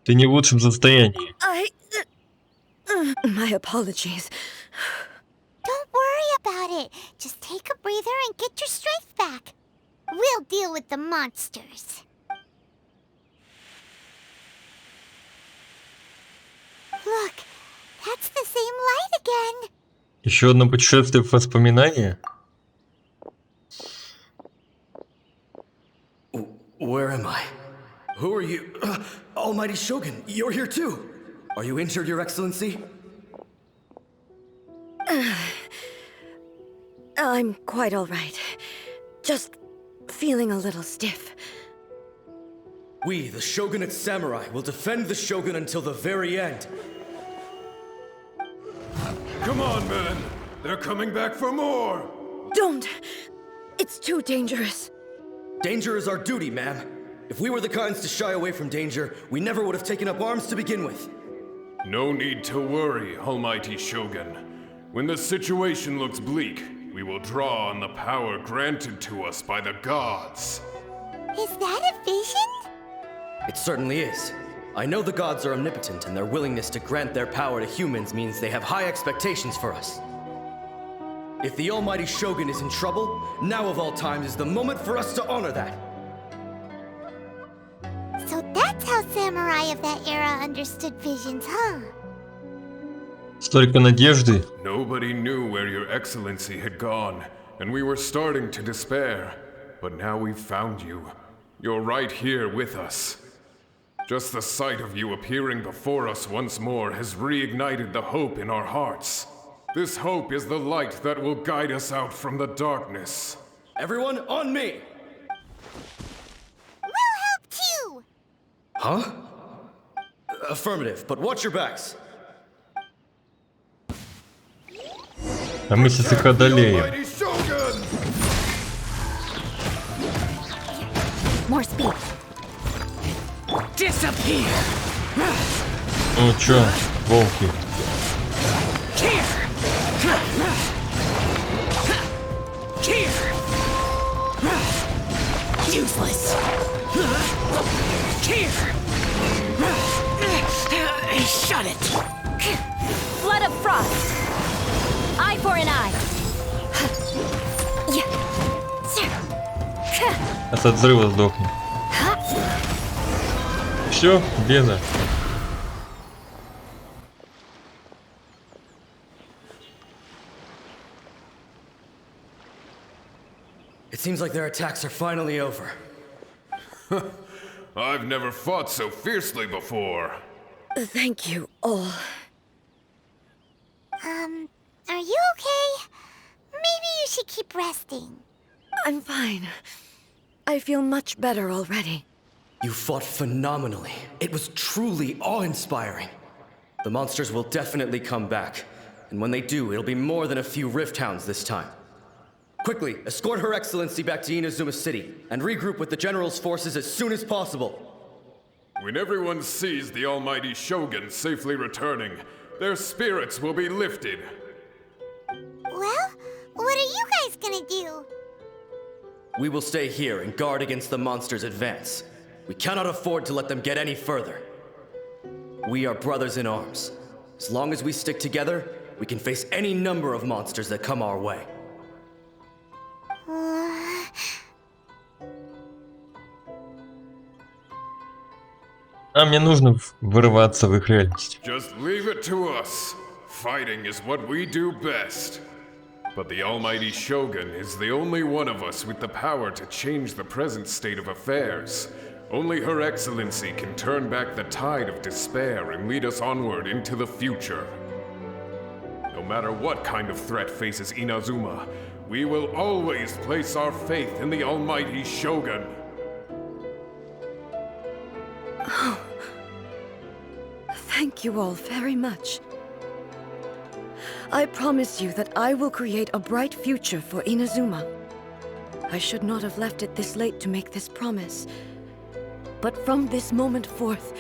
Speaker 1: Ты не в лучшем состоянии.
Speaker 7: My apologies.
Speaker 3: Don't worry about it. Just take a breather and get your strength back. We'll deal with the monsters. Look, that's the same light again.
Speaker 1: Еще одно путешествие в воспоминания?
Speaker 9: Where am I? Who are you? Almighty Shogun, you're here too. Are you injured, Your Excellency?
Speaker 7: I'm quite all right. Just feeling a little stiff.
Speaker 9: We, the Shogunate Samurai, will defend the Shogun until the very end.
Speaker 10: Come on, men. They're coming back for more.
Speaker 7: Don't! It's too dangerous.
Speaker 9: Danger is our duty, ma'am. If we were the kinds to shy away from danger, we never would have taken up arms to begin with.
Speaker 10: No need to worry, Almighty Shogun. When the situation looks bleak, we will draw on the power granted to us by the gods.
Speaker 3: Is that a vision?
Speaker 9: It certainly is. I know the gods are omnipotent, and their willingness to grant their power to humans means they have high expectations for us. If the Almighty Shogun is in trouble, now of all times is the moment for us to honor that.
Speaker 3: So that's how samurai of that era understood visions, huh?
Speaker 1: Столько надежды.
Speaker 10: Nobody knew where your excellency had gone, and we were starting to despair. But now we've found you. You're right here with us. Just the sight of you appearing before us once more has reignited the hope in our hearts. This hope is the light that will guide us out from the darkness.
Speaker 9: Everyone, on me!
Speaker 3: We'll help too!
Speaker 9: Huh? Affirmative, but watch your backs.
Speaker 1: А мы сейчас их одолеем.
Speaker 10: Almighty Shogun!
Speaker 2: More speed.
Speaker 8: Disappear!
Speaker 1: Ну чё, волки?
Speaker 8: Here! Here! Useless! Here! Shut it!
Speaker 2: Flood of frost. Eye for an eye.
Speaker 1: От взрыва сдохнет. Все, беда.
Speaker 9: It seems like their attacks are finally over.
Speaker 10: I've never fought so fiercely before.
Speaker 7: Thank you all.
Speaker 3: Are you okay? Maybe you should keep resting.
Speaker 7: I'm fine. I feel much better already.
Speaker 9: You fought phenomenally. It was truly awe-inspiring. The monsters will definitely come back. And when they do, it'll be more than a few Rift Hounds this time. Quickly, escort Her Excellency back to Inazuma City, and regroup with the General's forces as soon as possible.
Speaker 10: When everyone sees the Almighty Shogun safely returning, their spirits will be lifted.
Speaker 3: gonna do?
Speaker 9: We will stay here and guard against the monsters' advance. We cannot afford to let them get any further. We are brothers in arms. As long as we stick together, we can face any number of monsters that come our way.
Speaker 1: А мне нужно вырываться в их реальность.
Speaker 10: Just leave it to us. Fighting is what we do best. But the almighty Shogun is the only one of us with the power to change the present state of affairs. Only Her Excellency can turn back the tide of despair and lead us onward into the future. No matter what kind of threat faces Inazuma, we will always place our faith in the almighty Shogun.
Speaker 7: Thank you all very much. I promise you that I will create a bright future for Inazuma. I should not have left it this late to make this promise. But from this moment forth,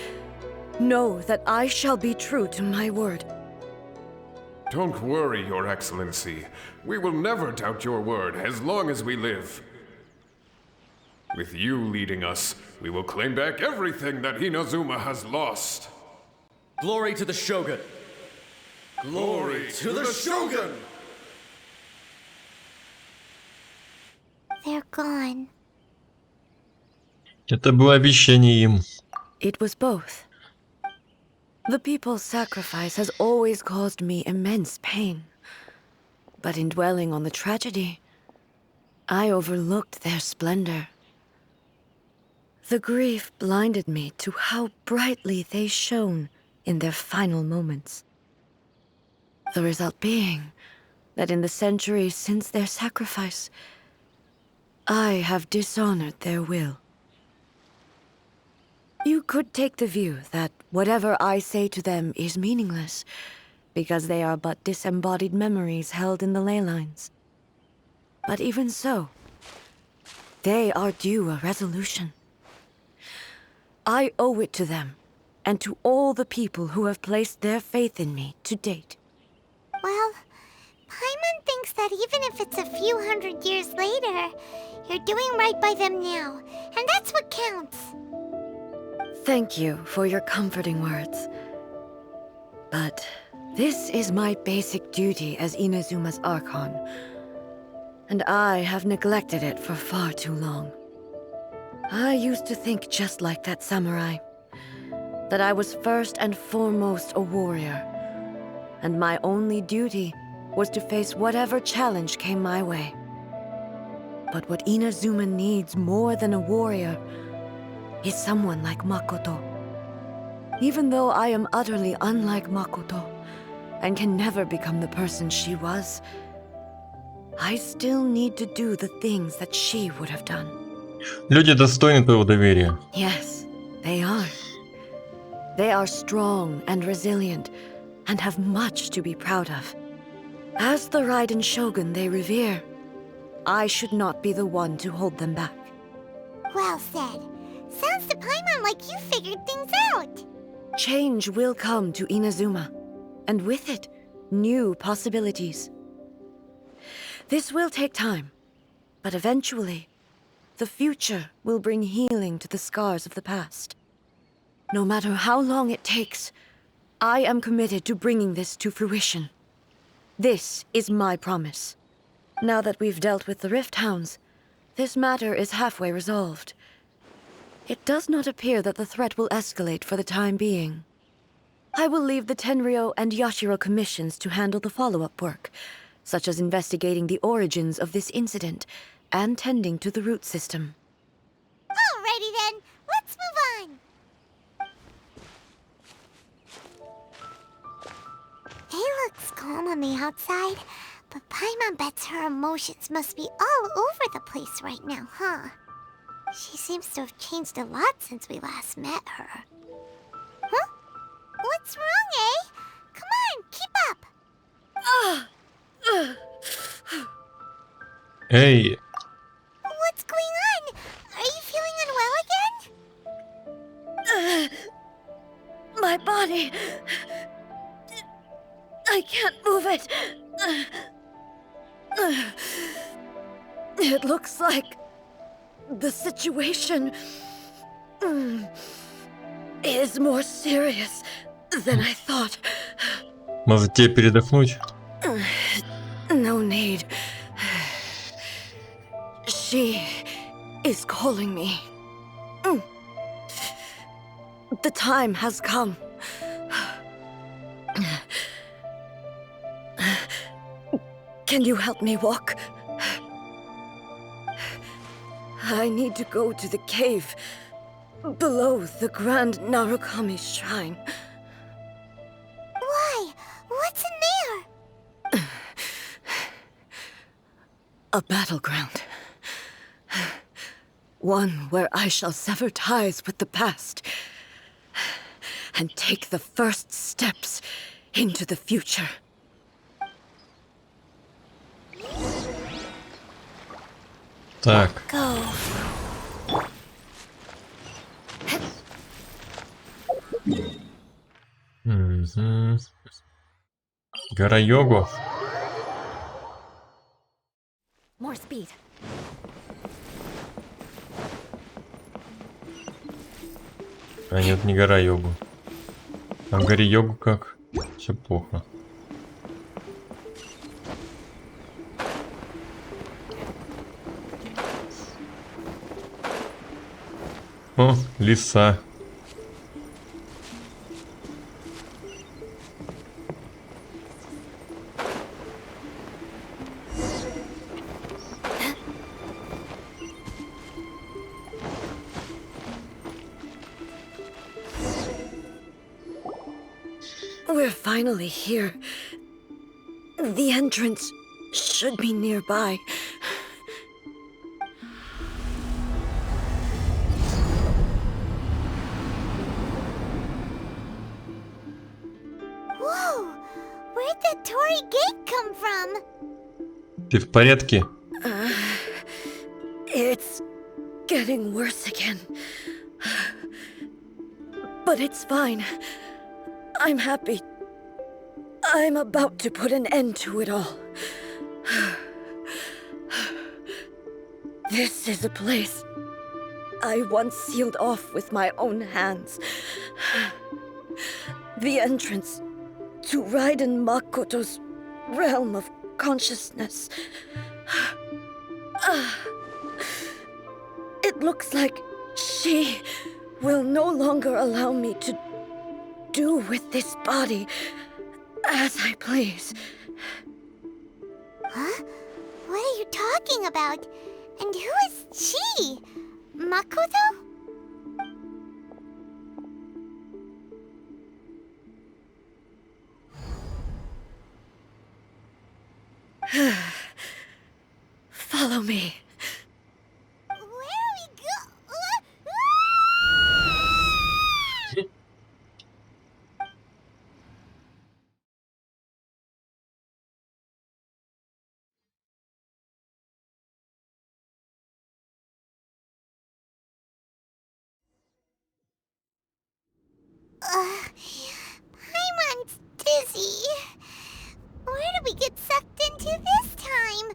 Speaker 7: know that I shall be true to my word.
Speaker 10: Don't worry, Your Excellency. We will never doubt your word as long as we live. With you leading us, we will claim back everything that Inazuma has lost.
Speaker 9: Glory to the Shogun!
Speaker 10: Glory to the Shogun!
Speaker 3: They're gone.
Speaker 1: Это было обещание им.
Speaker 7: It was both. The people's sacrifice has always caused me immense pain. But in dwelling on the tragedy, I overlooked their splendor. The grief blinded me to how brightly they shone in their final moments. The result being that in the centuries since their sacrifice, I have dishonored their will. You could take the view that whatever I say to them is meaningless, because they are but disembodied memories held in the ley lines. But even so, they are due a resolution. I owe it to them, and to all the people who have placed their faith in me to date.
Speaker 3: Well, Paimon thinks that even if it's a few hundred years later, you're doing right by them now, and that's what counts.
Speaker 7: Thank you for your comforting words. But this is my basic duty as Inazuma's Archon, and I have neglected it for far too long. I used to think just like that samurai, that I was first and foremost a warrior, and my only duty was to face whatever challenge came my way. But what Inazuma needs more than a warrior is someone like Makoto. Even though I am utterly unlike Makoto, and can never become the person she was, I still need to do the things that she would have done.
Speaker 1: Люди достойны твоего доверия.
Speaker 7: Yes, they are. They are strong and resilient, and have much to be proud of. As the Raiden Shogun they revere, I should not be the one to hold them back.
Speaker 3: Well said. Sounds to Paimon like you figured things out.
Speaker 7: Change will come to Inazuma, and with it, new possibilities. This will take time, but eventually, the future will bring healing to the scars of the past. No matter how long it takes, I am committed to bringing this to fruition. This is my promise. Now that we've dealt with the Rift Hounds, this matter is halfway resolved. It does not appear that the threat will escalate for the time being. I will leave the Tenryo and Yashiro commissions to handle the follow-up work, such as investigating the origins of this incident and tending to the root system.
Speaker 3: Alrighty then, let's move on. He looks calm on the outside, but Paimon bets her emotions must be all over the place right now, huh? She seems to have changed a lot since we last met her. Huh? What's wrong, eh? Come on, keep up!
Speaker 1: Эй,
Speaker 3: What's going on? Are you feeling unwell again?
Speaker 7: My body... I can't move it. It looks like the situation is more serious than I thought.
Speaker 1: Может тебе передохнуть?
Speaker 7: No need. She is calling me. The time has come. Can you help me walk? I need to go to the cave below the Grand Narukami Shrine.
Speaker 3: Why? What's in there?
Speaker 7: A battleground. One where I shall sever ties with the past and take the first steps into the future.
Speaker 1: Так.
Speaker 3: Go.
Speaker 1: Угу. Гора Йогу.
Speaker 3: More speed.
Speaker 1: А нет, не гора Йогу. А в горе Йогу как? Все плохо. О, лиса.
Speaker 7: We're finally here. The entrance should be nearby.
Speaker 3: Whoa! Where'd that Torii gate come from?
Speaker 1: Ты в порядке?
Speaker 7: It's getting worse again. But it's fine. I'm happy. I'm about to put an end to it all. This is a place I once sealed off with my own hands. The entrance to Raiden Makoto's realm of consciousness. It looks like she will no longer allow me to do with this body as I please.
Speaker 3: Huh? What are you talking about? And who is she? Makoto?
Speaker 7: Follow me.
Speaker 3: Where are we go? Paimon's dizzy. Where did we get sucked into this time?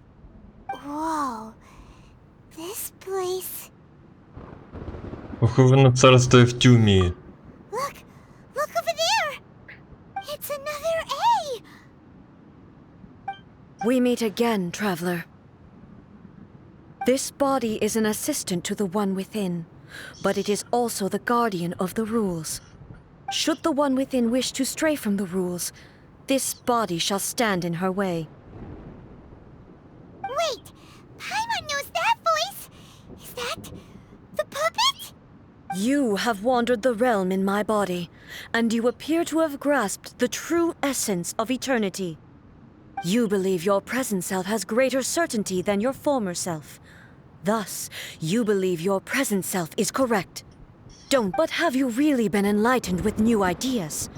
Speaker 3: Whoa. This place...
Speaker 1: Похоже на царство в Тюмии.
Speaker 3: Look! Look over there! It's another A!
Speaker 7: We meet again, traveler. This body is an assistant to the one within, but it is also the guardian of the rules. Should the one within wish to stray from the rules, this body shall stand in her way.
Speaker 3: Wait! Paimon knows that voice! Is that... the puppet?
Speaker 7: You have wandered the realm in my body, and you appear to have grasped the true essence of eternity. You believe your present self has greater certainty than your former self. Thus, you believe your present self is correct. Don't. But have you really been enlightened with new ideas?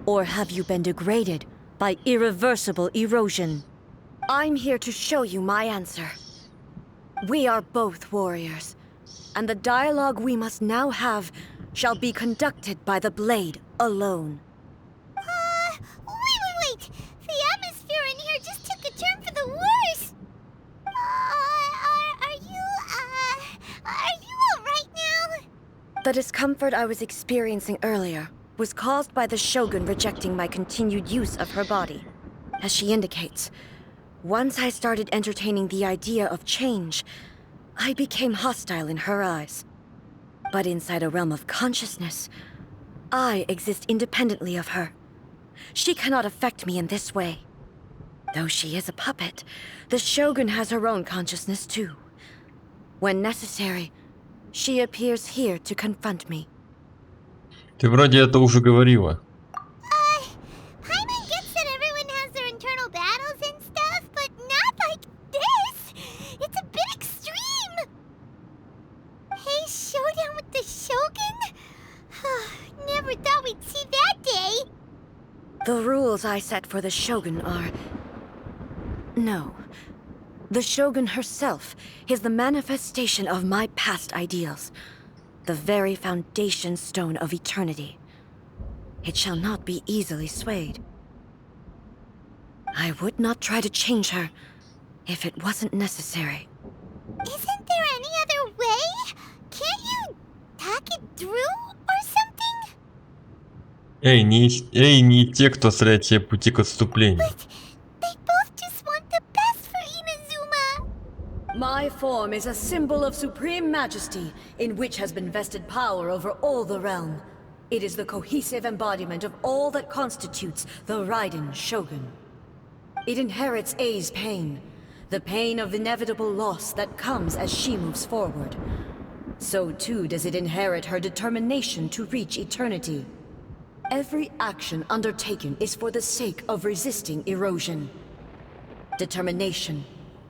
Speaker 7: Or have you been degraded by irreversible erosion? I'm here to show you my answer. We are both warriors, and the dialogue we must now have shall be conducted by the blade alone.
Speaker 3: Wait! The atmosphere in here just took a turn for the worse!
Speaker 7: The discomfort I was experiencing earlier was caused by the Shogun rejecting my continued use of her body. As she indicates, once I started entertaining the idea of change, I became hostile in her eyes. But inside a realm of consciousness, I exist independently of her. She cannot affect me in this way. Though she is a puppet, the Shogun has her own consciousness too. When necessary, she appears here to confront me.
Speaker 1: Ты вроде это уже говорила.
Speaker 3: Paimon gets that everyone has their internal battles and stuff, but not like this. It's a bit extreme. Hey, showdown with the Shogun? Never thought we'd see that day.
Speaker 7: The rules I set for the Shogun are... No. The Shogun herself is the manifestation of my past ideals. The very foundation stone of eternity. It shall not be easily swayed. I would not try to change her if it wasn't necessary.
Speaker 3: Isn't there any other way? Can't you talk it through or something?
Speaker 1: Эй, не те, кто строят тебе пути к отступлению.
Speaker 3: But they both just want the best for Inazuma.
Speaker 7: My form is a symbol of supreme majesty, in which has been vested power over all the realm. It is the cohesive embodiment of all that constitutes the Raiden Shogun. It inherits Ei's pain, the pain of inevitable loss that comes as she moves forward. So too does it inherit her determination to reach eternity. Every action undertaken is for the sake of resisting erosion. Determination,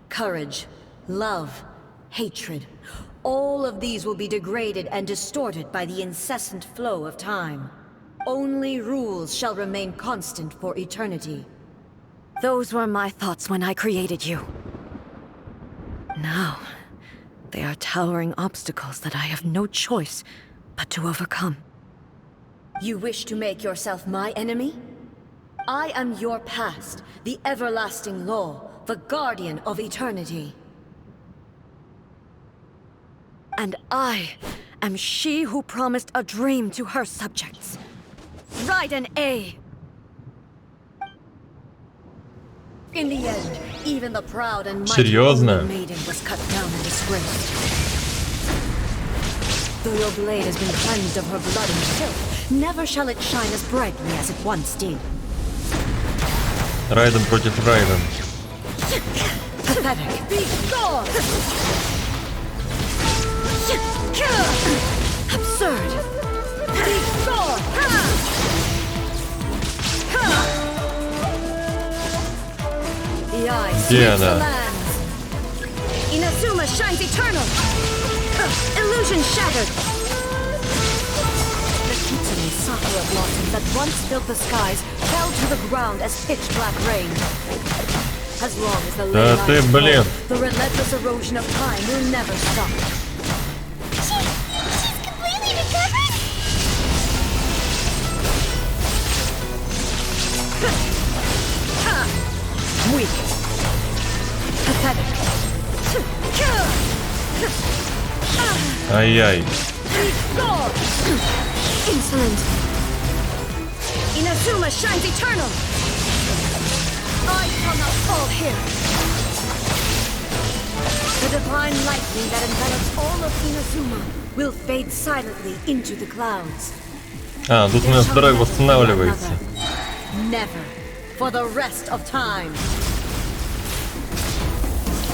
Speaker 7: courage, love, hatred, all of these will be degraded and distorted by the incessant flow of time. Only rules shall remain constant for eternity. Those were my thoughts when I created you. Now, they are towering obstacles that I have no choice but to overcome. You wish to make yourself my enemy? I am your past, the everlasting law, the guardian of eternity. And I am she who promised a dream to her subjects. Raiden A. In the end, even the proud and mighty
Speaker 1: Серьезно?
Speaker 7: Holy Maiden was cut down and disgraced. Though your blade has been cleansed of her blood and filth, never shall it shine as brightly as it once did.
Speaker 1: Райден против Райден.
Speaker 7: Pathetic. Be gone! Absurd. Be gone! The eye sweeps the lands. Inazuma shines eternal. Illusion shattered. The kitsune sakura blossoms that once filled the skies fell to the ground as pitch black rain. As long as the ley lines flow, the relentless erosion of time will never stop.
Speaker 3: She's completely recovered?
Speaker 7: Weak. Pathetic.
Speaker 1: Ай-яй.
Speaker 7: Insolent. Inazuma shines eternal. I shall not fall here. The divine lightning that envelops all of Inazuma will fade silently into the clouds.
Speaker 1: А, тут у меня здоровье восстанавливается.
Speaker 7: Never. For the rest of time.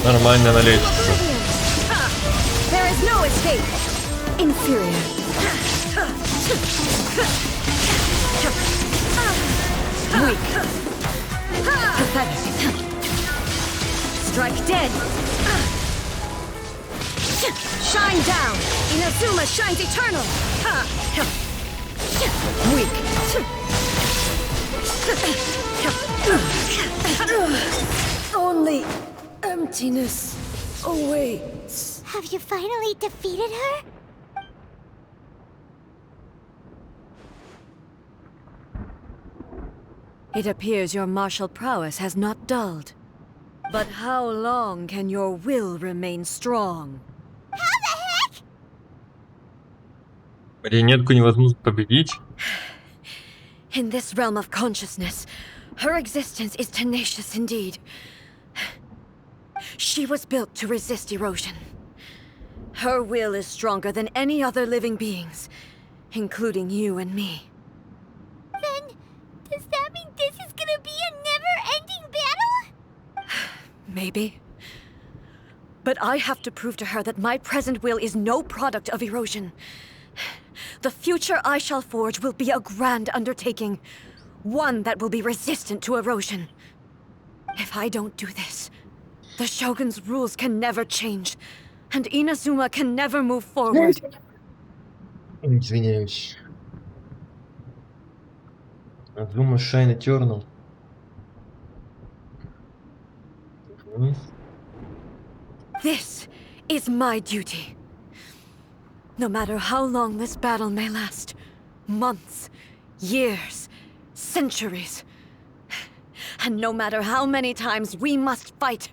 Speaker 1: Нормально налечится.
Speaker 7: There is no escape. Inferior. Weak. Pathetic. Strike dead. Shine down. Inazuma shines eternal. Weak. Only emptiness awaits.
Speaker 3: Have you finally defeated her?
Speaker 7: It appears your martial prowess has not dulled. But how long can your will remain strong?
Speaker 3: How the heck?
Speaker 1: Марионетку невозможно победить.
Speaker 7: In this realm of consciousness, her existence is tenacious indeed. She was built to resist erosion. Her will is stronger than any other living beings, including you and me.
Speaker 3: Then, does that mean this is gonna be a never-ending battle?
Speaker 7: Maybe. But I have to prove to her that my present will is no product of erosion. The future I shall forge will be a grand undertaking, one that will be resistant to erosion. If I don't do this, the Shogun's rules can never change, and Inazuma can never move forward.
Speaker 1: Извиняюсь. Азума Shine Eternal.
Speaker 7: This is my duty. No matter how long this battle may last, months, years, centuries, and no matter how many times we must fight,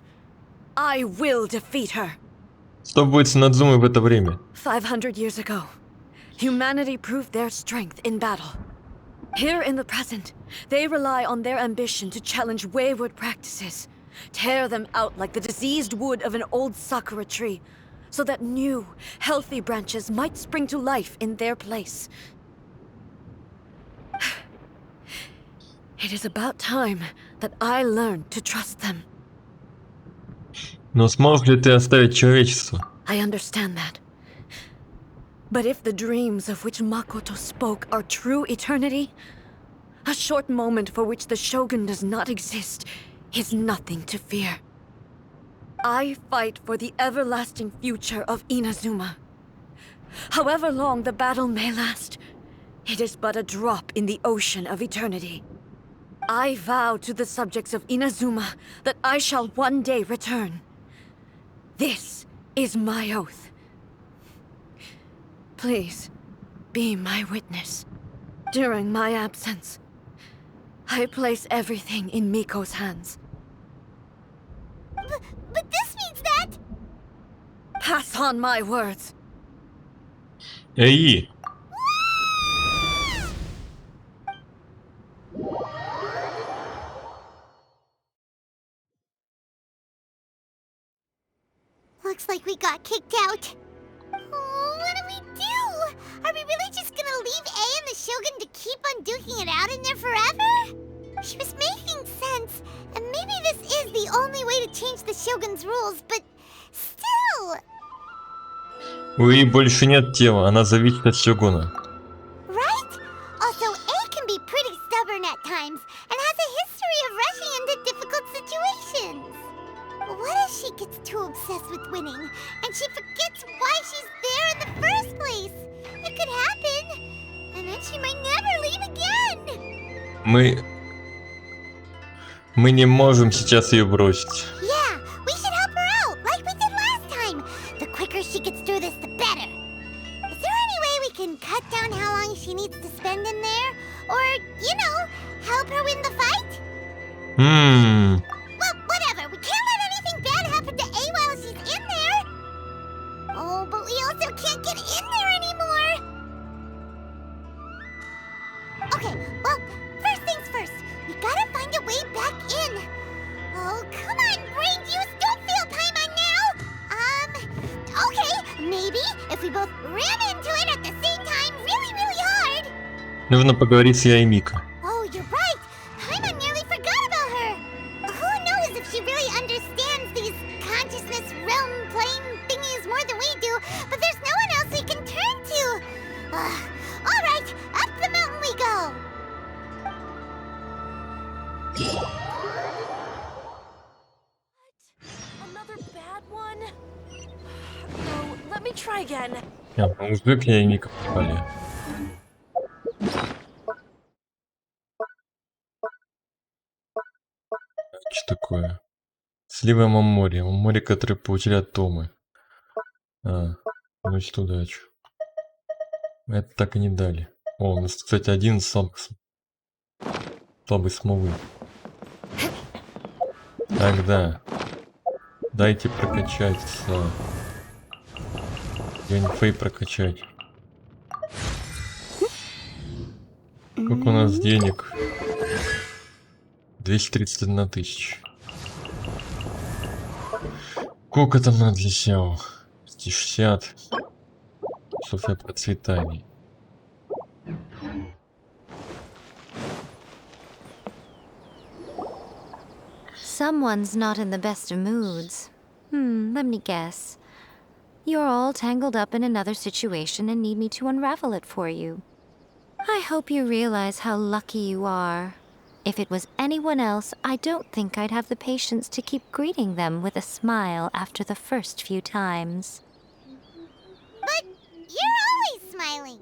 Speaker 7: I will defeat her.
Speaker 1: Что будет с Надзумой в это время?
Speaker 7: 500 years ago, humanity proved their strength in battle. Here in the present, they rely on their ambition to challenge wayward practices, tear them out like the diseased wood of an old sakura tree, so that new, healthy branches might spring to life in their place. It is about time that I learned to trust them.
Speaker 1: Но сможешь ли ты оставить человечество?
Speaker 7: I understand that. But if the dreams of which Makoto spoke are true eternity, a short moment for which the Shogun does not exist is nothing to fear. I fight for the everlasting future of Inazuma. However long the battle may last, it is but a drop in the ocean of eternity. I vow to the subjects of Inazuma that I shall one day return. This is my oath. Please, be my witness. During my absence, I place everything in Miko's hands.
Speaker 3: But this means that...
Speaker 7: Pass on my words.
Speaker 1: Эй!
Speaker 3: Looks like we got kicked out. Oh, what do we do? Are we really just gonna leave A and the Shogun to keep on duking it out in there forever? She was making sense, and maybe this is the only way to change the Shogun's rules, but still...
Speaker 1: У Ии больше нет тела, она зависит от Сёгуна.
Speaker 3: Right? Also, A can be pretty stubborn at times, and has a history of rushing into difficult situations. What if she gets too obsessed with winning, and she forgets why she's there in the first place? It could happen, and then she might never leave again.
Speaker 1: Мы не можем сейчас ее бросить.
Speaker 3: Yeah, we should help her out, like we did last time. The quicker she gets through this, the better. Is there any way we can cut down how long she needs to spend in there? Or, you know, help her win the fight? Well, whatever. We can't let anything bad happen to A while she's in there. Oh, but we also can't get in there anymore. Okay, well, first things first. We gotta find a way back in. Oh, come on, brain juice. Don't feel time on now. Okay, maybe if we both ran into it at the same time really, really hard.
Speaker 1: Нужно поговорить с Яймико.
Speaker 3: Oh, you're right. Paimon nearly forgot about her. Who knows if she really understands these consciousness realm playing thingies more than we do, but there's no one else we can turn to. All right, up the mountain we go.
Speaker 7: Another bad one? Oh, let me try again.
Speaker 1: Мужик Яймико попали. Что такое? Слива Мамори. Мамори, которые получили атомы. Значит, удачу. Это так и не дали. О, у нас, кстати, один слабый смолы. Тогда дайте прокачать Яньфэй прокачать. Сколько у нас денег? 231 тысяча. Сколько там надо для SEO? 60. София процветаний.
Speaker 3: Someone's not in the best of moods. Let me guess. You're all tangled up in another situation and need me to unravel it for you. I hope you realize how lucky you are. If it was anyone else, I don't think I'd have the patience to keep greeting them with a smile after the first few times. But you're always smiling.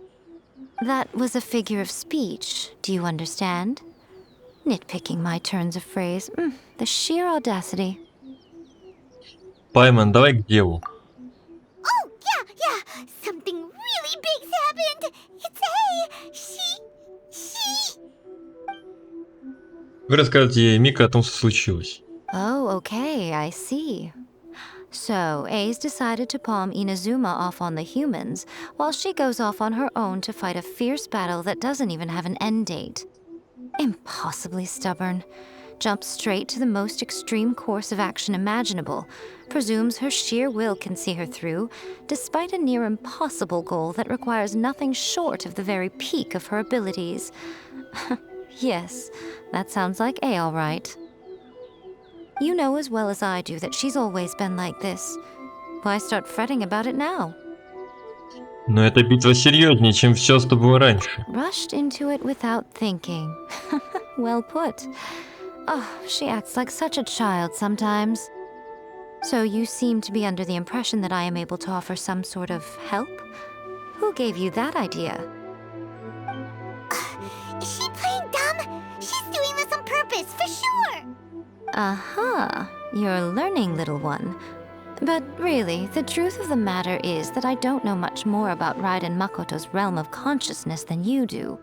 Speaker 3: That was a figure of speech, do you understand? Nitpicking my turns of phrase. The sheer audacity.
Speaker 1: Пайман, давай к делу.
Speaker 3: Oh, yeah. Something really big's happened. It's A. She...
Speaker 1: Вы расскажете ей, Мика, о том, что случилось.
Speaker 3: Oh, okay, I see. So, A's decided to palm Inazuma off on the humans, while she goes off on her own to fight a fierce battle that doesn't even have an end date. Impossibly stubborn. Jumps straight to the most extreme course of action imaginable, presumes her sheer will can see her through, despite a near impossible goal that requires nothing short of the very peak of her abilities. Yes, that sounds like A all right. You know as well as I do that she's always been like this. Why start fretting about it now?
Speaker 1: Но эта битва серьезнее, чем все, что было раньше.
Speaker 3: Rushed into it without thinking. Well put. Oh, she acts like such a child sometimes. So you seem to be under the impression that I am able to offer some sort of help? Who gave you that idea? Is she playing dumb? She's doing this on purpose, for sure! Uh-huh. You're learning, little one. But really, the truth of the matter is that I don't know much more about Raiden Makoto's realm of consciousness than you do.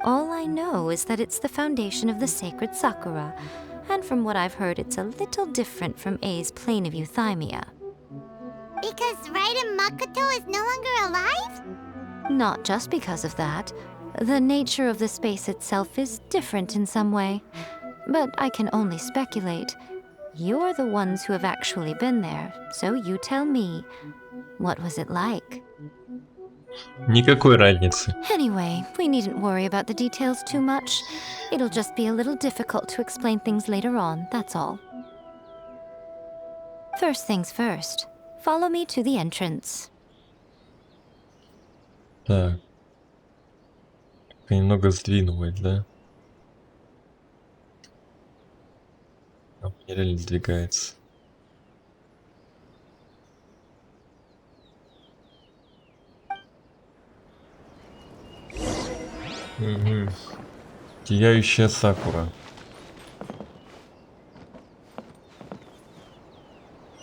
Speaker 3: All I know is that it's the foundation of the sacred Sakura, and from what I've heard, it's a little different from A's plane of euthymia. Because Raiden Makoto is no longer alive? Not just because of that. The nature of the space itself is different in some way. But I can only speculate. You're the ones who have actually been there, so you tell me. What was it like?
Speaker 1: Никакой разницы.
Speaker 3: Anyway, we needn't worry about the details too much. It'll just be a little difficult to explain things later on, that's all. First things first. Follow me to the entrance.
Speaker 1: Так. Немного сдвинулась, да? Реально сдвигается. Угу. Сияющая Сакура.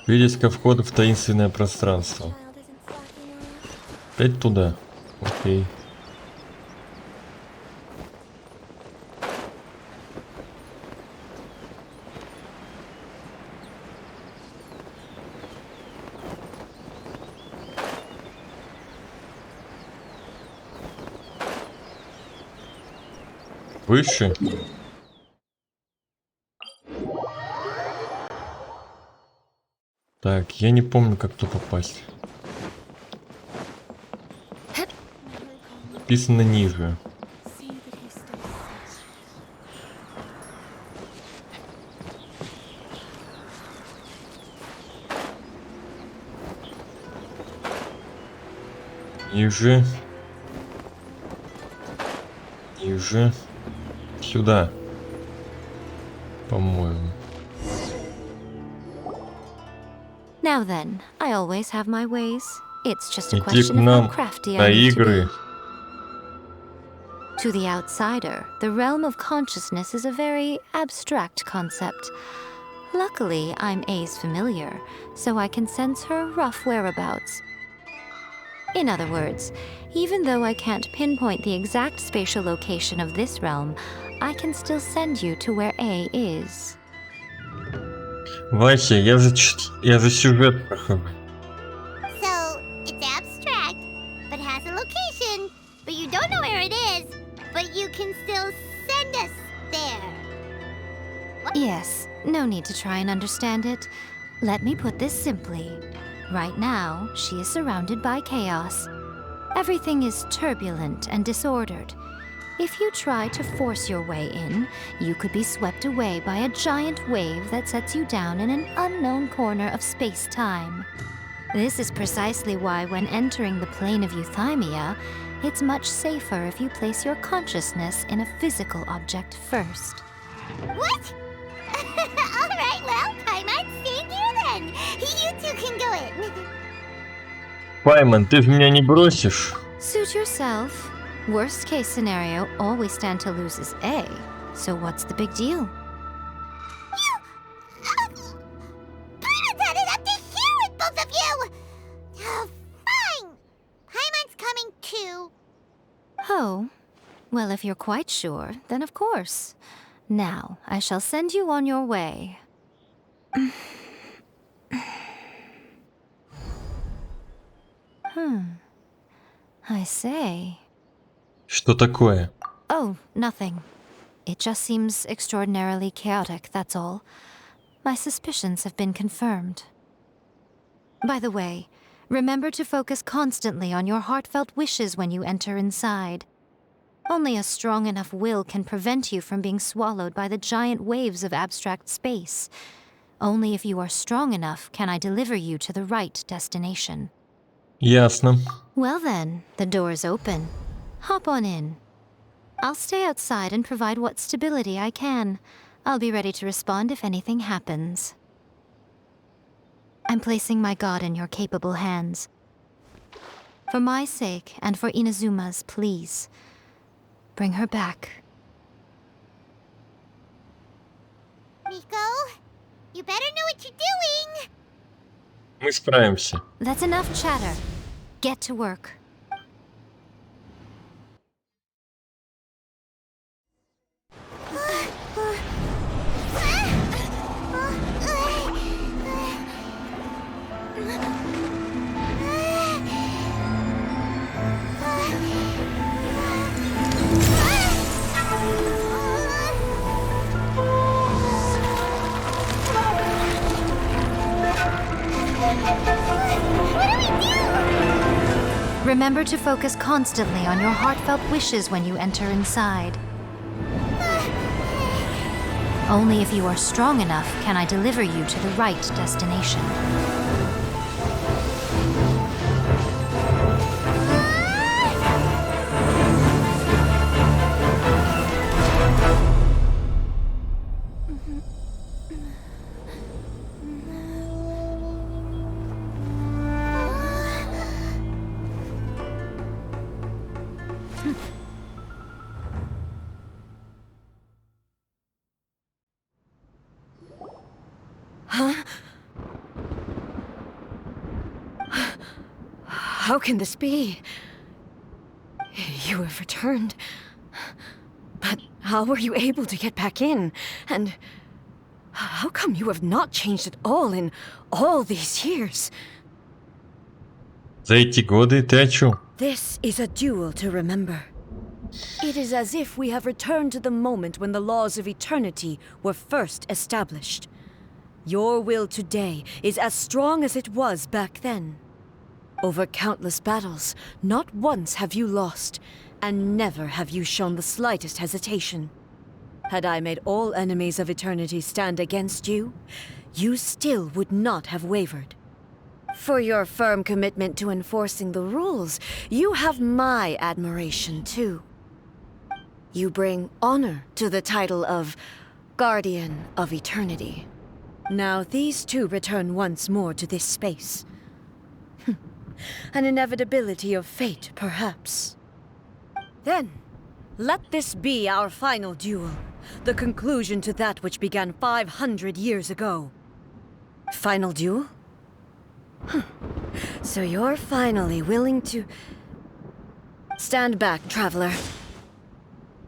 Speaker 1: Видеть ко входу в таинственное пространство. Опять туда. Окей. Выше. Так, я не помню, как туда попасть. Написано ниже. Ниже. Ниже. Сюда. По-моему.
Speaker 3: Now then, I always have my ways. It's just a
Speaker 1: Иди к
Speaker 3: question of
Speaker 1: нам
Speaker 3: how crafty
Speaker 1: на
Speaker 3: I need to
Speaker 1: игры.
Speaker 3: be. To the outsider, the realm of consciousness is a very abstract concept. Luckily, I'm A's familiar, so I can sense her rough whereabouts. In other words, even though I can't pinpoint the exact spatial location of this realm, I can still send you to where A is.
Speaker 1: Вася, я же сюжет прохожу.
Speaker 3: So, it's abstract, but has a location, but you don't know where it is. but you can still send us there.
Speaker 11: Yes, no need to try and understand it. Let me put this simply. Right now, she is surrounded by chaos. Everything is turbulent and disordered. If you try to force your way in, you could be swept away by a giant wave that sets you down in an unknown corner of space-time. This is precisely why when entering the plane of euthymia, it's much safer if you place your consciousness in a physical object first.
Speaker 3: What? Alright, well, Paimon, stay here then. You two can go in.
Speaker 1: Пайман, ты же меня не бросишь?
Speaker 11: Suit yourself. Worst case scenario, all we stand to lose is A. So what's the big deal?
Speaker 3: Paimon's had it up to here with both of you! Oh, fine. Paimon's coming too.
Speaker 11: Oh, well, if you're quite sure, then of course. Now, I shall send you on your way. I say.
Speaker 1: Что такое?
Speaker 11: Oh, nothing. It just seems extraordinarily chaotic, that's all. My suspicions have been confirmed. By the way, remember to focus constantly on your heartfelt wishes when you enter inside. Only a strong enough will can prevent you from being swallowed by the giant waves of abstract space. Only if you are strong enough can I deliver you to the right destination.
Speaker 1: Ясно.
Speaker 11: Well then, the door's open. Hop on in. I'll stay outside and provide what stability I can. I'll be ready to respond if anything happens. I'm placing my god in your capable hands. For my sake and for Inazuma's, please. Bring her back.
Speaker 3: Miko, you better know what you're doing.
Speaker 1: Мы справимся.
Speaker 11: That's enough chatter. Get to work. Remember to focus constantly on your heartfelt wishes when you enter inside. Only if you are strong enough can I deliver you to the right destination.
Speaker 7: How can this be? You have returned. But how were you able to get back in? And how come you have not changed at all in all these years?
Speaker 1: За эти годы ты о чём?
Speaker 7: This is a duel to remember. It is as if we have returned to the moment when the laws of eternity were first established. Your will today is as strong as it was back then. Over countless battles, not once have you lost, and never have you shown the slightest hesitation. Had I made all enemies of eternity stand against you, you still would not have wavered. For your firm commitment to enforcing the rules, you have my admiration too. You bring honor to the title of Guardian of Eternity. Now these two return once more to this space. An inevitability of fate, perhaps. Then, let this be our final duel, the conclusion to that which began 500 years ago. Final duel? So you're finally willing to... Stand back, traveler.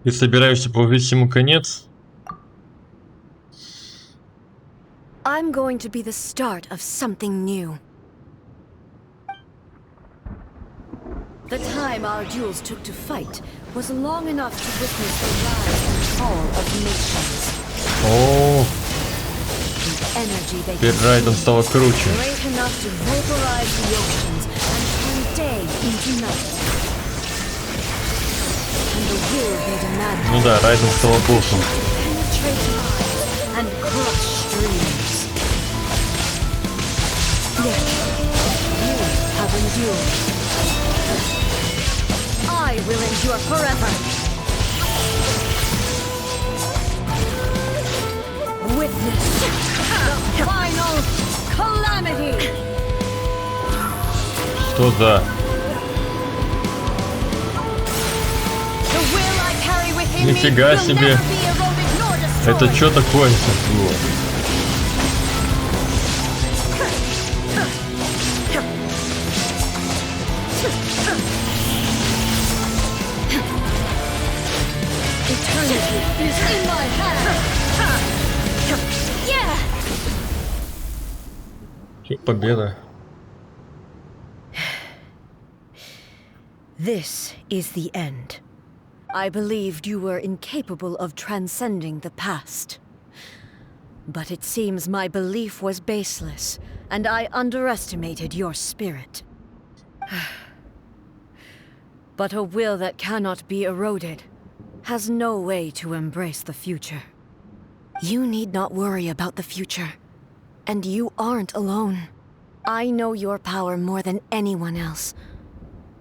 Speaker 1: Ты собираешься положить ему конец?
Speaker 7: I'm going to be the start of something new. The time our duels took to fight was long enough to witness the rise and fall of nations.
Speaker 1: О,
Speaker 7: The energy they
Speaker 1: теперь Райден стало круче.
Speaker 7: great enough to vaporize the oceans and turn day into night. And the will they demanded
Speaker 1: Ну да, Райден стал боссом.
Speaker 7: penetrate minds and crush dreams. Yet, you have endured. I will endure forever. Witness the final calamity.
Speaker 1: Что за?
Speaker 7: The will I carry within me
Speaker 1: Нифига
Speaker 7: will
Speaker 1: себе.
Speaker 7: never be eroded nor destroyed.
Speaker 1: Это что такое сейчас было?
Speaker 7: Eternity is in my hand. Yeah.
Speaker 1: Чё, победа.
Speaker 7: This is the end. I believed you were incapable of transcending the past. But it seems my belief was baseless, and I underestimated your spirit. But a will that cannot be eroded has no way to embrace the future. You need not worry about the future. And you aren't alone. I know your power more than anyone else.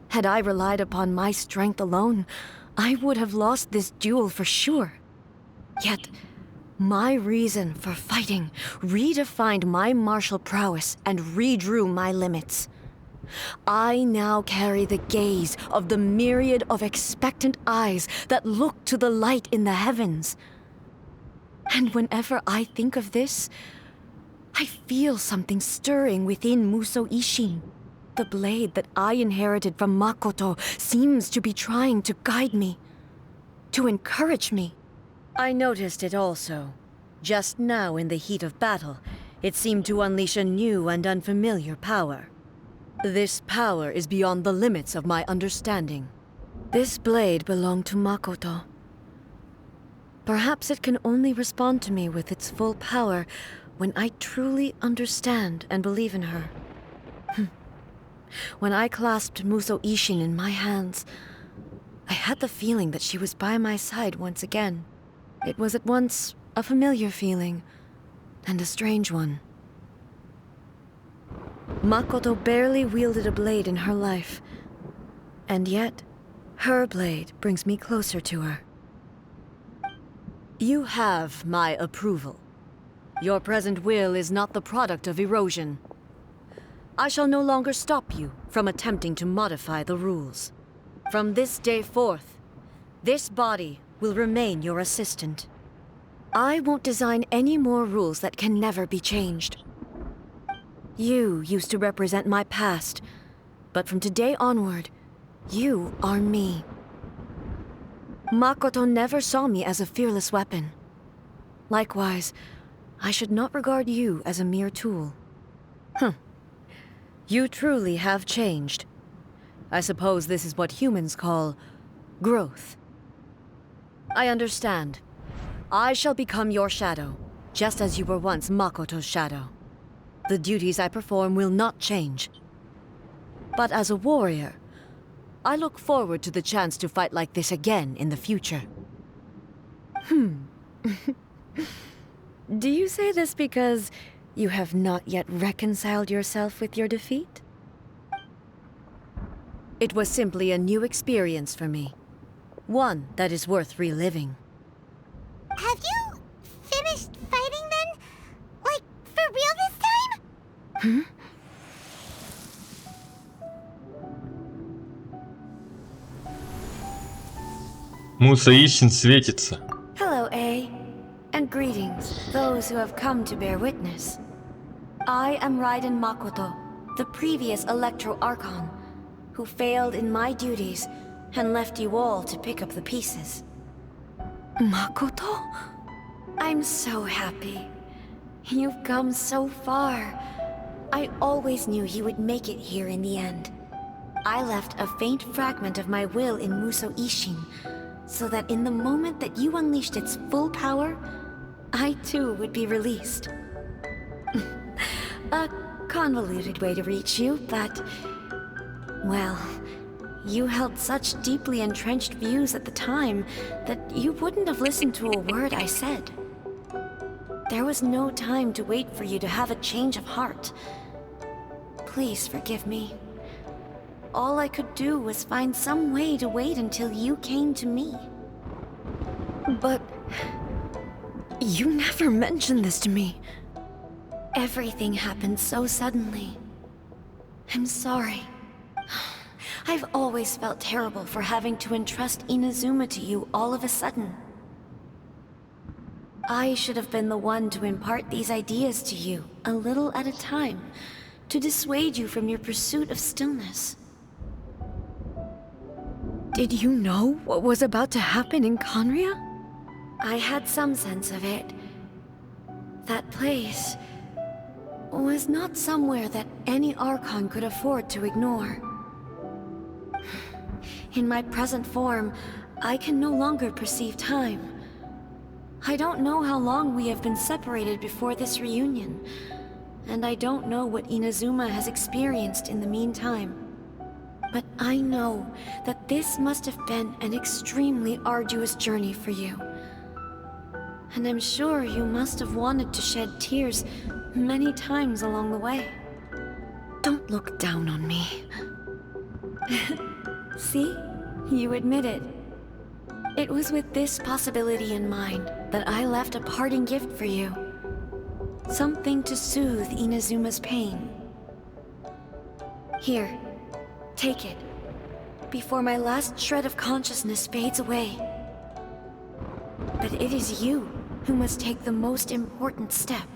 Speaker 7: Had I relied upon my strength alone, I would have lost this duel for sure. Yet, my reason for fighting redefined my martial prowess and redrew my limits. I now carry the gaze of the myriad of expectant eyes that look to the light in the heavens. And whenever I think of this, I feel something stirring within Muso Ishin. The blade that I inherited from Makoto seems to be trying to guide me, to encourage me. I noticed it also. Just now in the heat of battle, it seemed to unleash a new and unfamiliar power. This power is beyond the limits of my understanding. This blade belonged to Makoto. Perhaps it can only respond to me with its full power when I truly understand and believe in her. When I clasped Muso Ishin in my hands, I had the feeling that she was by my side once again. It was at once a familiar feeling and a strange one. Makoto barely wielded a blade in her life, and yet her blade brings me closer to her. You have my approval. Your present will is not the product of erosion. I shall no longer stop you from attempting to modify the rules. From this day forth, this body will remain your assistant. I won't design any more rules that can never be changed. You used to represent my past, but from today onward, you are me. Makoto never saw me as a fearless weapon. Likewise, I should not regard you as a mere tool. You truly have changed. I suppose this is what humans call growth. I understand. I shall become your shadow, just as you were once Makoto's shadow. The duties I perform will not change. But as a warrior, I look forward to the chance to fight like this again in the future. Do you say this because you have not yet reconciled yourself with your defeat? It was simply a new experience for me. One that is worth reliving.
Speaker 3: Have you finished fighting then? Like, for real this time?
Speaker 1: Муса Исин светится.
Speaker 7: Hello, A. And greetings, those who have come to bear witness. I am Raiden Makoto, the previous Electro Archon, who failed in my duties and left you all to pick up the pieces. Makoto? I'm so happy. You've come so far. I always knew you would make it here in the end. I left a faint fragment of my will in Muso Ishin, so that in the moment that you unleashed its full power, I too would be released. A convoluted way to reach you, but... well, you held such deeply entrenched views at the time that you wouldn't have listened to a word I said. There was no time to wait for you to have a change of heart. Please forgive me. All I could do was find some way to wait until you came to me. But... you never mentioned this to me. Everything happened so suddenly. I'm sorry. I've always felt terrible for having to entrust Inazuma to you all of a sudden. I should have been the one to impart these ideas to you, a little at a time, to dissuade you from your pursuit of stillness. Did you know what was about to happen in Conria? I had some sense of it. That place was not somewhere that any Archon could afford to ignore. In my present form, I can no longer perceive time. I don't know how long we have been separated before this reunion, and I don't know what Inazuma has experienced in the meantime. But I know that this must have been an extremely arduous journey for you. And I'm sure you must have wanted to shed tears many times along the way. Don't look down on me. See? You admit it. It was with this possibility in mind that I left a parting gift for you. Something to soothe Inazuma's pain. Here, take it, before my last shred of consciousness fades away. But it is you who must take the most important step.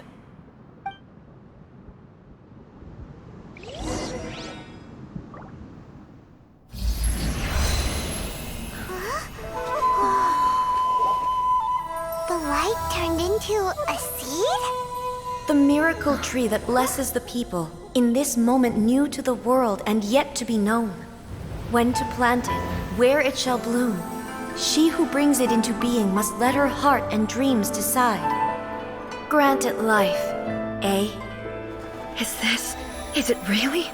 Speaker 3: The light turned into a seed?
Speaker 7: The miracle tree that blesses the people, in this moment new to the world and yet to be known. When to plant it, where it shall bloom. She who brings it into being must let her heart and dreams decide. Grant it life, eh? Is it really?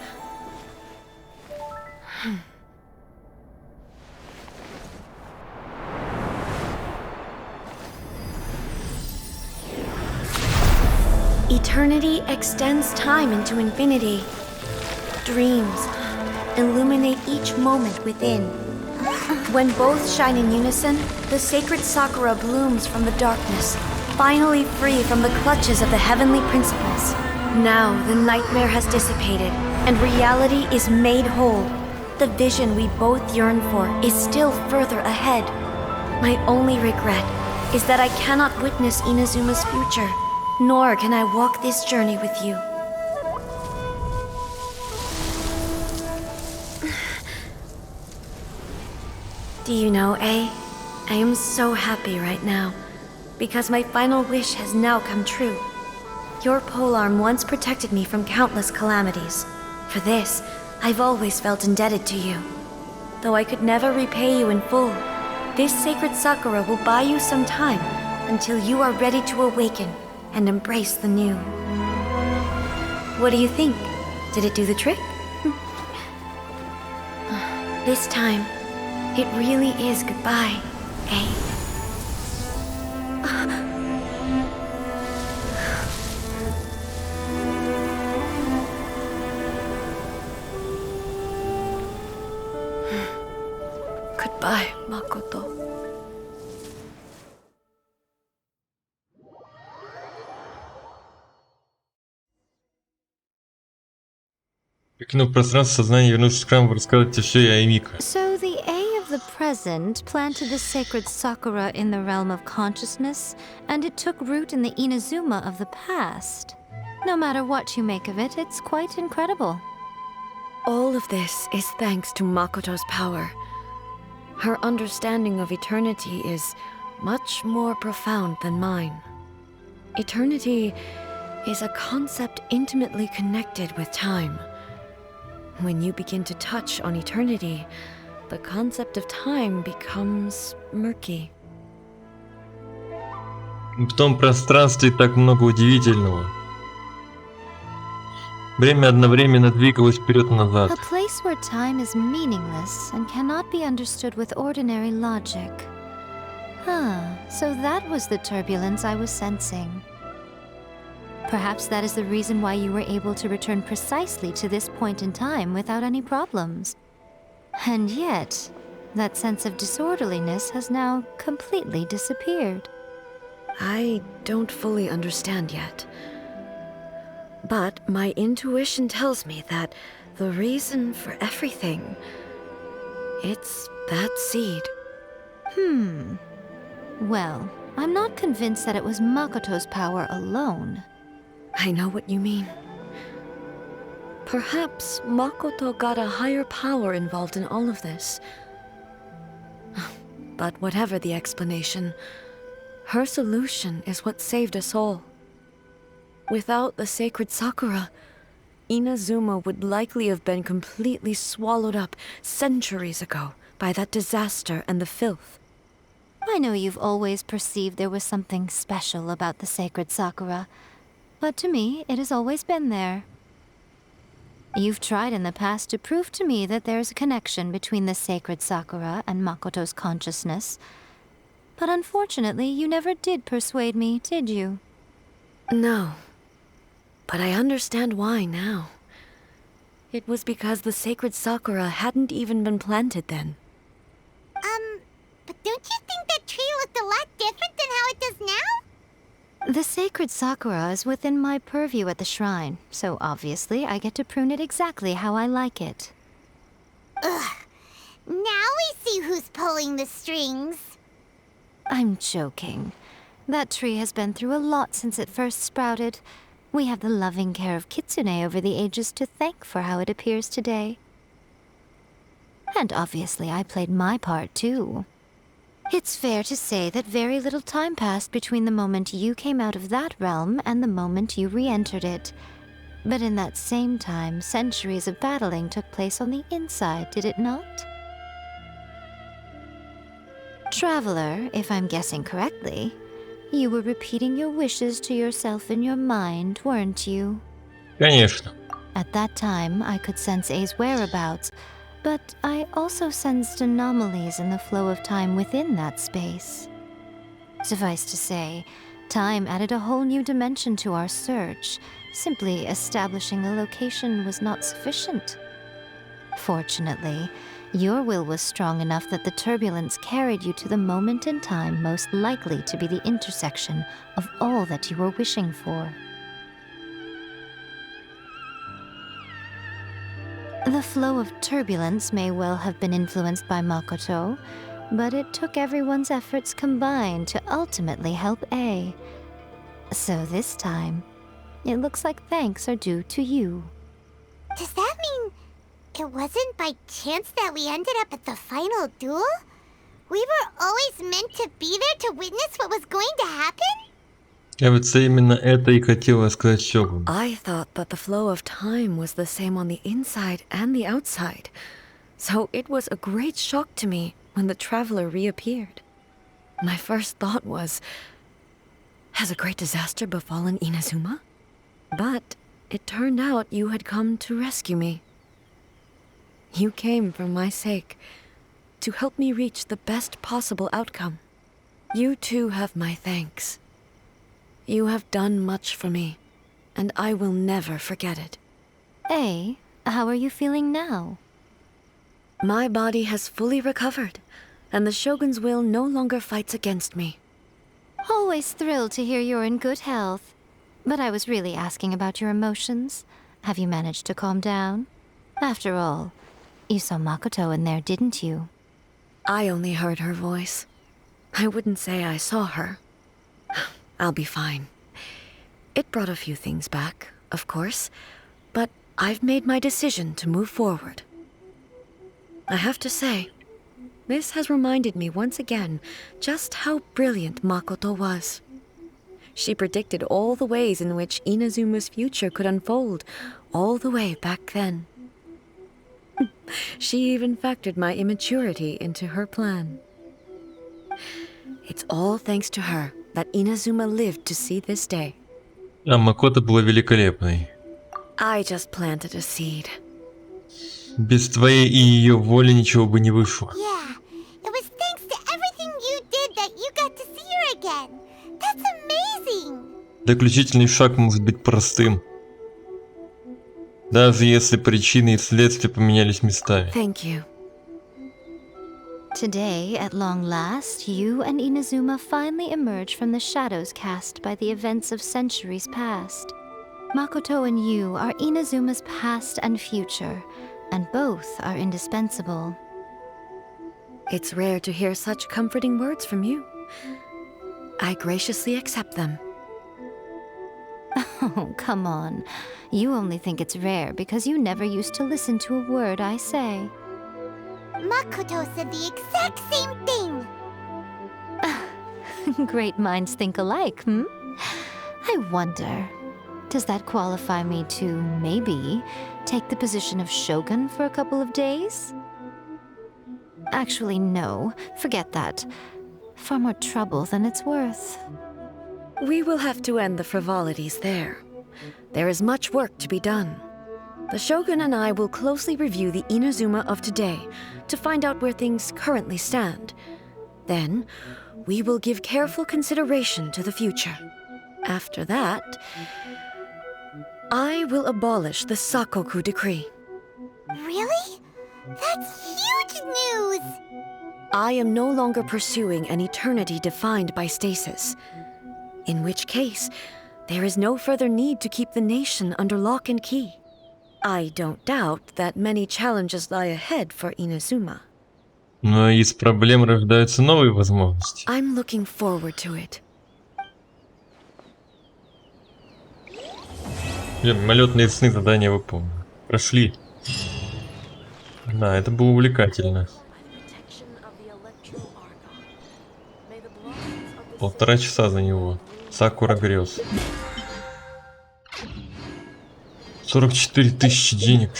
Speaker 7: Eternity extends time into infinity. Dreams illuminate each moment within. When both shine in unison, the sacred Sakura blooms from the darkness, finally free from the clutches of the heavenly principles. Now the nightmare has dissipated, and reality is made whole. The vision we both yearn for is still further ahead. My only regret is that I cannot witness Inazuma's future, nor can I walk this journey with you. Do you know, I am so happy right now, because my final wish has now come true. Your polearm once protected me from countless calamities. For this, I've always felt indebted to you. Though I could never repay you in full, this sacred Sakura will buy you some time until you are ready to awaken and embrace the new. What do you think? Did it do the trick? This time, it really is goodbye, eh? Goodbye, Makoto.
Speaker 1: Покинув пространство сознания, вернувшись в храм, вы расскажете все и Аймика.
Speaker 11: So the A of the present planted the sacred Sakura in the realm of consciousness, and it took root in the Inazuma of the past. No matter what you make of it, it's quite incredible.
Speaker 7: All of this is thanks to Makoto's power. Her understanding of eternity is much more profound than mine. Eternity is a concept intimately connected with time. When you begin to touch on eternity, the concept of time becomes murky.
Speaker 1: В том пространстве так много удивительного. Время одновременно двигалось вперед-назад.
Speaker 11: A place where time is meaningless and cannot be understood with ordinary logic. So that was the turbulence I was sensing. Perhaps that is the reason why you were able to return precisely to this point in time without any problems. And yet, that sense of disorderliness has now completely disappeared.
Speaker 7: I don't fully understand yet. But my intuition tells me that the reason for everything, it's that seed.
Speaker 11: Well, I'm not convinced that it was Makoto's power alone.
Speaker 7: I know what you mean. Perhaps Makoto got a higher power involved in all of this. But whatever the explanation, her solution is what saved us all. Without the sacred Sakura, Inazuma would likely have been completely swallowed up centuries ago by that disaster and the filth.
Speaker 11: I know you've always perceived there was something special about the sacred Sakura, but to me, it has always been there. You've tried in the past to prove to me that there's a connection between the sacred Sakura and Makoto's consciousness, but unfortunately, you never did persuade me, did you?
Speaker 7: No. But I understand why now. It was because the sacred Sakura hadn't even been planted then.
Speaker 3: But don't you think that tree looked a lot different than how it does now?
Speaker 11: The sacred Sakura is within my purview at the shrine, so obviously I get to prune it exactly how I like it.
Speaker 3: Ugh. Now we see who's pulling the strings.
Speaker 11: I'm joking. That tree has been through a lot since it first sprouted. We have the loving care of Kitsune over the ages to thank for how it appears today. And obviously I played my part too. It's fair to say that very little time passed between the moment you came out of that realm and the moment you re-entered it. But in that same time, centuries of battling took place on the inside, did it not? Traveler, if I'm guessing correctly, you were repeating your wishes to yourself in your mind, weren't you?
Speaker 1: Конечно.
Speaker 11: At that time, I could sense A's whereabouts, but I also sensed anomalies in the flow of time within that space. Suffice to say, time added a whole new dimension to our search. Simply establishing a location was not sufficient. Fortunately, your will was strong enough that the turbulence carried you to the moment in time most likely to be the intersection of all that you were wishing for. The flow of turbulence may well have been influenced by Makoto, but it took everyone's efforts combined to ultimately help A. So this time, it looks like thanks are due to you.
Speaker 3: Does that mean it wasn't by chance that we ended up at the final duel? We were always meant to be there to witness what was going to happen?
Speaker 1: Кажется, именно это и хотела сказать Сёгун.
Speaker 7: I thought that the flow of time was the same on the inside and the outside. So it was a great shock to me when the traveler reappeared. My first thought was, has a great disaster befallen Inazuma? But it turned out you had come to rescue me. You came for my sake, to help me reach the best possible outcome. You too have my thanks. You have done much for me, and I will never forget it.
Speaker 11: A, how are you feeling now?
Speaker 7: My body has fully recovered, and the Shogun's will no longer fights against me.
Speaker 11: Always thrilled to hear you're in good health. But I was really asking about your emotions. Have you managed to calm down? After all, you saw Makoto in there, didn't you?
Speaker 7: I only heard her voice. I wouldn't say I saw her. I'll be fine. It brought a few things back, of course, but I've made my decision to move forward. I have to say, this has reminded me once again just how brilliant Makoto was. She predicted all the ways in which Inazuma's future could unfold, all the way back then. She even factored my immaturity into her plan. It's all thanks to her that Inazuma lived to see this day.
Speaker 1: А Макото была великолепной.
Speaker 7: I just planted a seed.
Speaker 1: Без твоей и ее воли ничего бы не вышло.
Speaker 3: Yeah, it was thanks to everything you did that you got to see her again. That's amazing.
Speaker 1: Заключительный шаг может быть простым. Даже если причины и следствия поменялись местами.
Speaker 7: Thank you.
Speaker 11: Today, at long last, you and Inazuma finally emerge from the shadows cast by the events of centuries past. Makoto and you are Inazuma's past and future, and both are indispensable.
Speaker 7: It's rare to hear such comforting words from you. I graciously accept them.
Speaker 11: Oh, come on. You only think it's rare because you never used to listen to a word I say.
Speaker 3: Makoto said the exact same thing.
Speaker 11: Great minds think alike, hmm? I wonder, does that qualify me to, maybe, take the position of shogun for a couple of days? Actually, no. Forget that. Far more trouble than it's worth.
Speaker 7: We will have to end the frivolities there. There is much work to be done. The Shogun and I will closely review the Inazuma of today to find out where things currently stand. Then, we will give careful consideration to the future. After that, I will abolish the Sakoku decree.
Speaker 3: Really? That's huge news!
Speaker 7: I am no longer pursuing an eternity defined by stasis. In which case, there is no further need to keep the nation under lock and key. I don't doubt that many challenges lie ahead for Inazuma.
Speaker 1: Но из проблем рождаются новые возможности.
Speaker 7: I'm looking forward to it.
Speaker 1: Мимолетные сны задания выполнены. Прошли. Да, это было увлекательно. 1,5 часа за него. Сакура грез. 44 тысячи денег.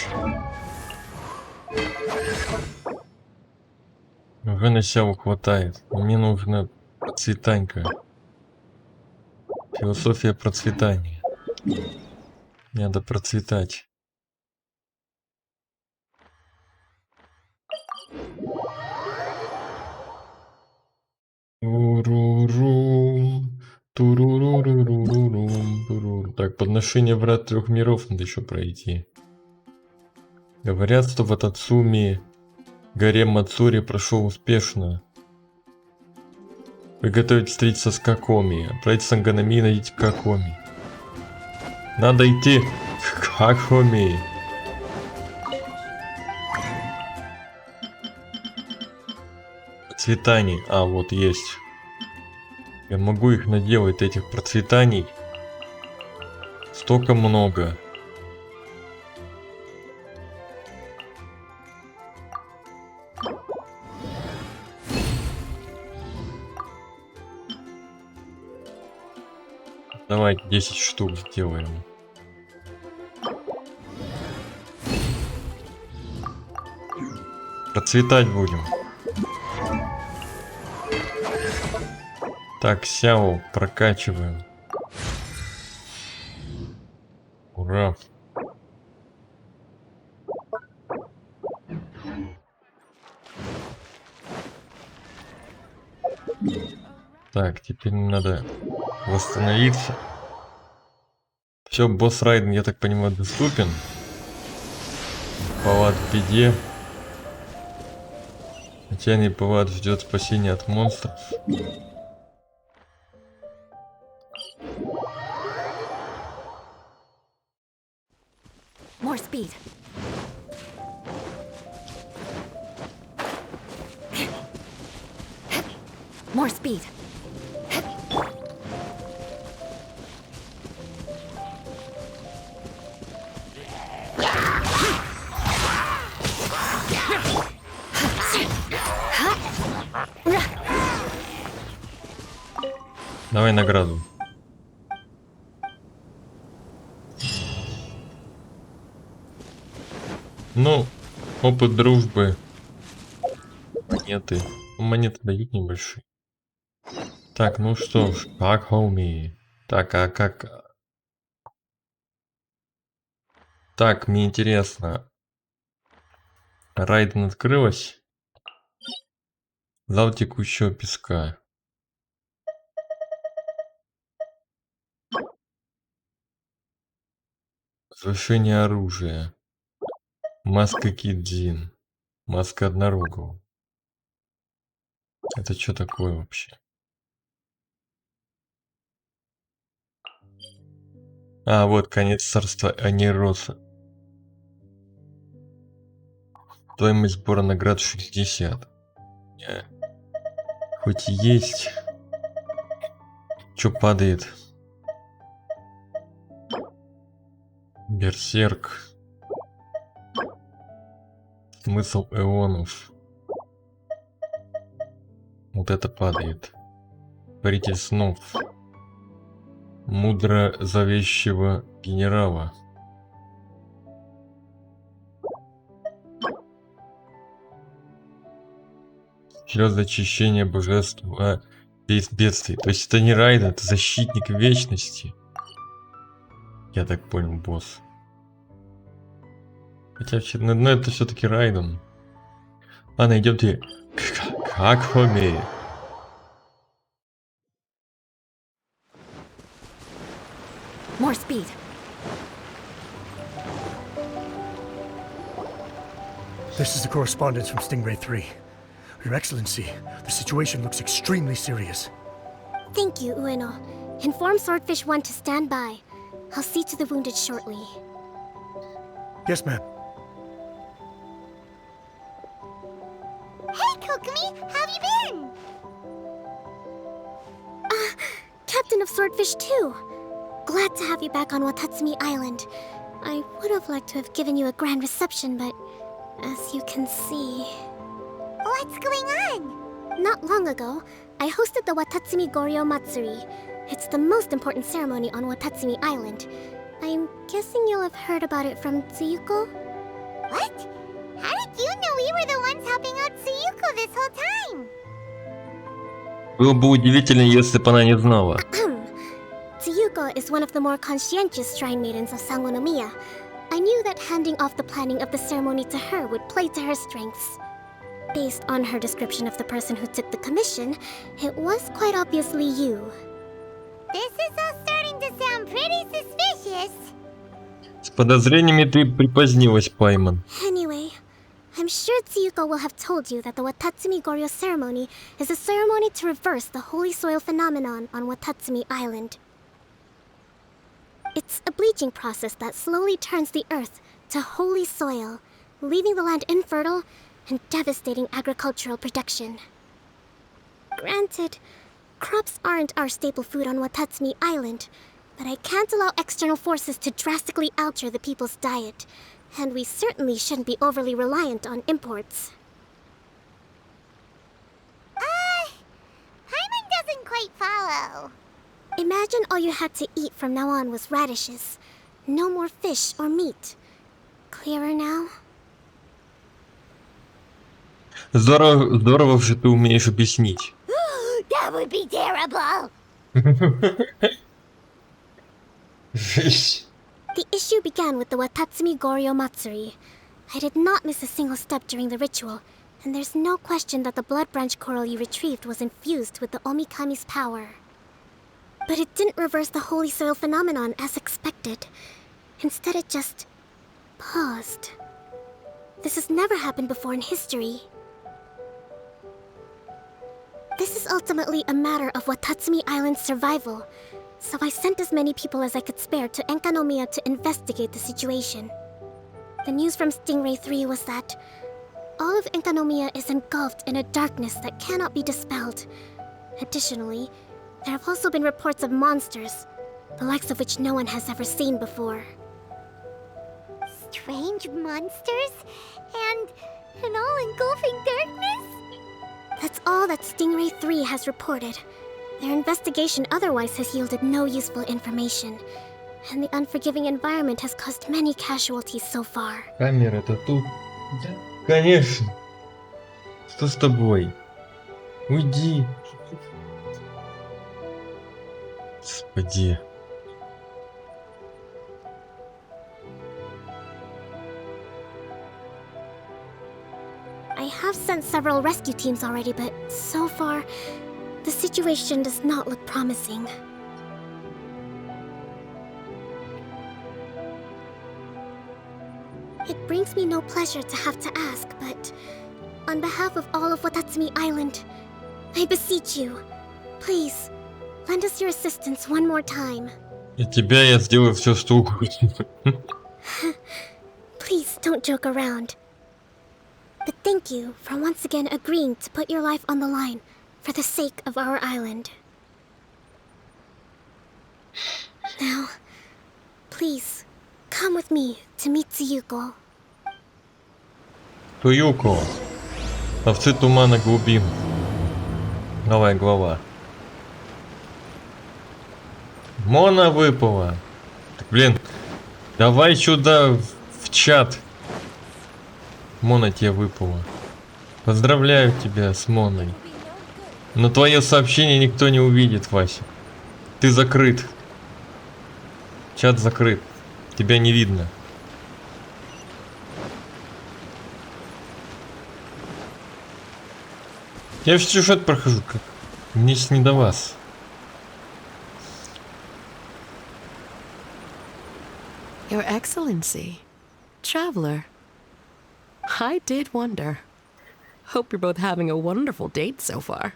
Speaker 1: Уже на сяву хватает. Мне нужна процветанька. Философия процветания. Надо процветать. Так, подношение врат 3 миров надо еще пройти. Говорят, что в Атацуми гарем Мацури прошел успешно. Приготовить встретиться с Какоми. Отправить Санганами и найти Какоми. Надо идти к Какоми. Процветаний. А, вот есть. Я могу их наделать, этих процветаний. Столько много. Давайте 10 штук сделаем. Процветать будем. Так, Сяо прокачиваем. Ура. Так, теперь надо восстановиться. Все, босс райден, я так понимаю, доступен. Палат в беде. Отчаянный палат ждет спасения от монстров.
Speaker 7: More speed. More speed.
Speaker 1: Давай награду. Ну, Опыт дружбы. Монеты. Монеты дают небольшие. Так, ну что ж, как хоми. Так, а как... Так, мне интересно. Райден открылась. Зал текущего песка. Возвышение оружия. Маска Кидзин. Маска однорогого. Это что такое вообще? А, вот конец царства Анероса. Стоимость сбора наград 60. Хоть и есть. Чё падает? Берсерк. Смысл эонов. Вот это падает. Паритель снов. Мудро зловещего генерала. Слезы очищения божества без бедствий. То есть это не Райден, это защитник вечности. Я так понял, босс. Хотя но это все-таки Райден. Ладно, идемте. Как хоми.
Speaker 7: More speed.
Speaker 5: This is the correspondence from Stingray 3. Your Excellency, the situation looks extremely serious.
Speaker 3: Thank you, Ueno. Inform Swordfish 1 to stand by. I'll see to the wounded shortly.
Speaker 5: Yes, ma'am.
Speaker 3: Hey, Kokomi! How have you been? Captain of Swordfish 2. Glad to have you back on Watatsumi Island. I would have liked to have given you a grand reception, but as you can see... What's going on? Not long ago, I hosted the Watatsumi Goryo Matsuri. It's the most important ceremony on Watatsumi Island. I'm guessing you'll have heard about it from Tsuyuko? What? How did you know we were the ones helping out Tsuyuko this whole time?
Speaker 1: Было бы удивительно, если бы она не знала.
Speaker 3: Tsuyuko is one of the more conscientious shrine maidens of Sangonomiya. I knew that handing off the planning of the ceremony to her would play to her strengths. Based on her description of the person who took the commission, it was quite obviously you. This is all starting to sound pretty suspicious.
Speaker 1: С подозрениями ты припозднилась, Пайман.
Speaker 3: Anyway, I'm sure Tsuyuko will have told you that the Watatsumi Goryo ceremony is a ceremony to reverse the holy soil phenomenon on Watatsumi Island. It's a bleaching process that slowly turns the earth to holy soil, leaving the land infertile and devastating agricultural production. Granted, crops aren't our staple food on Watatsumi Island, but I can't allow external forces to drastically alter the people's diet, and we certainly shouldn't be overly reliant on imports. Paimon doesn't quite follow. Imagine all you had to eat from now on was radishes. No more fish or meat. Clearer now?
Speaker 1: Здорово, что ты умеешь объяснить.
Speaker 3: That would be terrible!
Speaker 1: Жесть.
Speaker 3: The issue began with the Watatsumi Goryo Matsuri. I did not miss a single step during the ritual, and there's no question that the blood branch coral you retrieved was infused with the Omikami's power. But it didn't reverse the holy soil phenomenon as expected. Instead, it just paused. This has never happened before in history. This is ultimately a matter of Watatsumi Island's survival, so I sent as many people as I could spare to Enkanomiya to investigate the situation. The news from Stingray 3 was that all of Enkanomiya is engulfed in a darkness that cannot be dispelled. Additionally, there have also been reports of monsters, the likes of which no one has ever seen before. Strange monsters? And an all-engulfing darkness? That's all that Stingray 3 has reported. Their investigation otherwise has yielded no useful information, and the unforgiving environment has caused many casualties so far.
Speaker 1: Камера-то тут. Да. Конечно. Что с тобой? Уйди. Господи.
Speaker 3: I have sent several rescue teams already, but so far, the situation does not look promising. It brings me no pleasure to have to ask, but on behalf of all of Watatsumi Island, I beseech you, please, lend us your assistance one more time.
Speaker 1: Для тебя я сделаю все, что угодно.
Speaker 3: Please don't joke around. But thank you for once again agreeing to put your life on the line for the sake of our island. Now, please, come with me to meet Tsuyuko.
Speaker 1: Туюко. Овцы тумана глубин. Новая глава. Мона выпала. Так, блин, давай сюда в чат. Мона тебе выпала. Поздравляю тебя с Моной. Но твое сообщение никто не увидит, Вася. Ты закрыт. Чат закрыт. Тебя не видно. Я весь сюжет прохожу, как мне не до вас.
Speaker 12: Your Excellency, Traveler, I did wonder. Hope you're both having a wonderful date so far.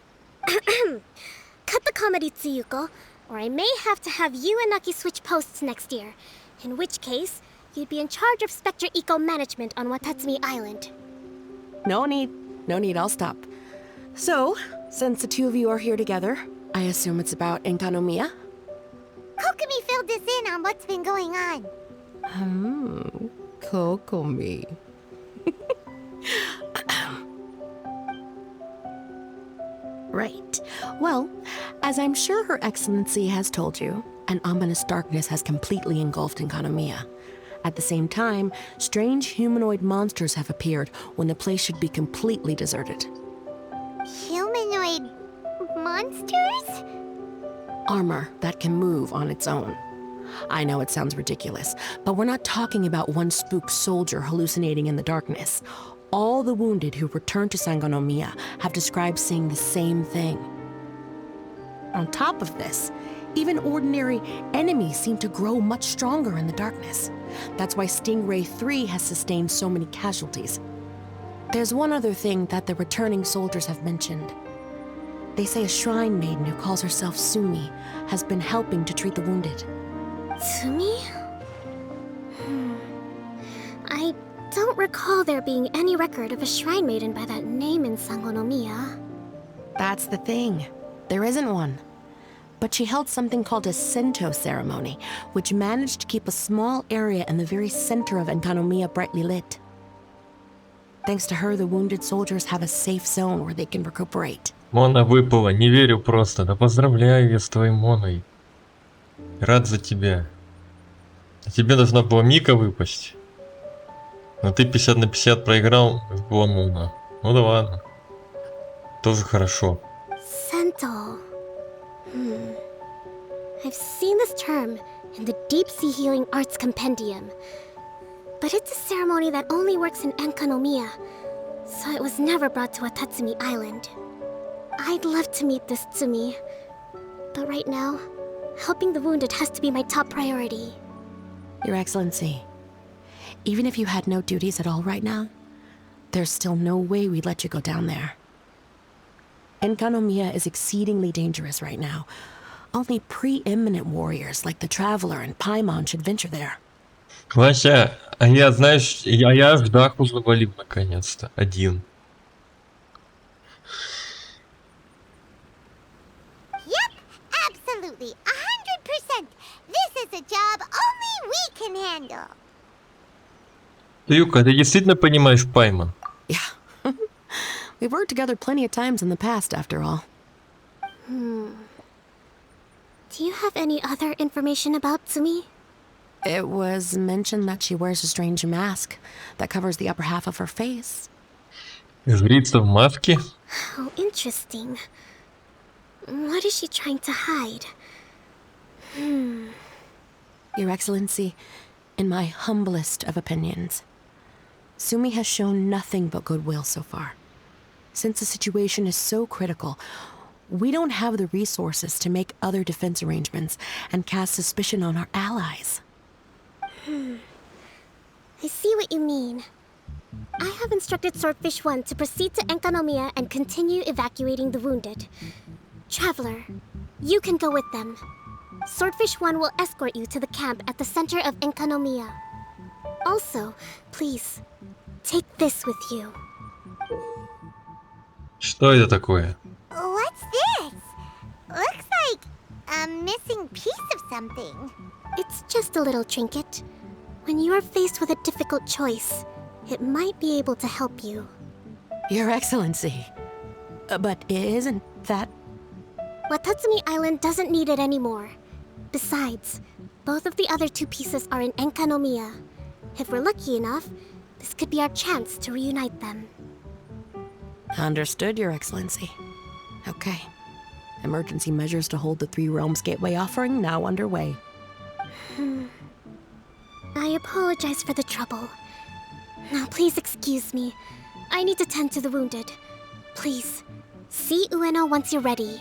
Speaker 3: Cut the comedy, Tsuyuko, or I may have to have you and Naki switch posts next year. In which case, you'd be in charge of Spectre Eco Management on Watatsumi Island.
Speaker 12: No need, I'll stop. So, since the two of you are here together, I assume it's about Enkanomiya?
Speaker 3: Kokomi filled us in on what's been going on.
Speaker 12: Kokomi. Right. Well, as I'm sure Her Excellency has told you, an ominous darkness has completely engulfed Enkanomiya. At the same time, strange humanoid monsters have appeared when the place should be completely deserted.
Speaker 3: Humanoid monsters?
Speaker 12: Armor that can move on its own. I know it sounds ridiculous, but we're not talking about one spooked soldier hallucinating in the darkness. All the wounded who returned to Sangonomiya have described seeing the same thing. On top of this, even ordinary enemies seem to grow much stronger in the darkness. That's why Stingray 3 has sustained so many casualties. There's one other thing that the returning soldiers have mentioned. They say a shrine maiden who calls herself Sumi has been helping to treat the wounded.
Speaker 3: Sumi? I don't recall there being any record of a shrine maiden by that name in Sangonomiya.
Speaker 12: That's the thing. There isn't one. But she held something called a Sento ceremony, which managed to keep a small area in the very center of Enkanomiya brightly lit. Thanks to her, the wounded soldiers have a safe zone where they can recuperate.
Speaker 1: Мона выпала, не верю просто. Да поздравляю я с твоей Моной. Рад за тебя. А тебе должна была Мика выпасть. Но ты 50 на 50 проиграл, была Мона. Ну да ладно. Тоже хорошо.
Speaker 3: Sento. I've seen this term in the Deep Sea Healing Arts Compendium. But it's a ceremony that only works in Enkanomiya, so it was never brought to Watatsumi Island. I'd love to meet this Tsumi, but right now, helping the wounded has to be my top priority.
Speaker 12: Your Excellency, even if you had no duties at all right now, there's still no way we'd let you go down there. Enkanomiya is exceedingly dangerous right now. Only preeminent warriors like the Traveler and Paimon should venture there.
Speaker 1: Вася, а я, знаешь, я Ждаху завалил наконец-то. Один.
Speaker 3: Yep, absolutely, 100%. This is a job only we can handle.
Speaker 1: Юка, ты действительно понимаешь Пайман?
Speaker 12: Yeah. We've worked together plenty of times in the past, after all.
Speaker 3: Do you have any other information about Tsumi?
Speaker 12: It was mentioned that she wears a strange mask that covers the upper half of her face.
Speaker 1: Жрица в маске?
Speaker 3: How interesting. What is she trying to hide?
Speaker 12: Your Excellency, in my humblest of opinions, Sumi has shown nothing but goodwill so far. Since the situation is so critical, we don't have the resources to make other defense arrangements and cast suspicion on our allies.
Speaker 3: I see what you mean. I have instructed Swordfish 1 to proceed to Enkanomiya and continue evacuating the wounded. Traveler, you can go with them. Swordfish 1 will escort you to the camp at the center of Enkanomiya. Also, please, take this with you.
Speaker 1: Что это такое?
Speaker 3: What's this? Looks like a missing piece of something. It's just a little trinket. When you are faced with a difficult choice, it might be able to help you.
Speaker 12: Your Excellency. But isn't that...
Speaker 3: Watatsumi Island doesn't need it anymore. Besides, both of the other two pieces are in Enkanomiya. If we're lucky enough, this could be our chance to reunite them.
Speaker 12: Understood, Your Excellency. Okay. Emergency measures to hold the Three Realms Gateway offering now underway.
Speaker 3: I apologize for the trouble. Now please excuse me. I need to tend to the wounded. Please, see Ueno once you're ready.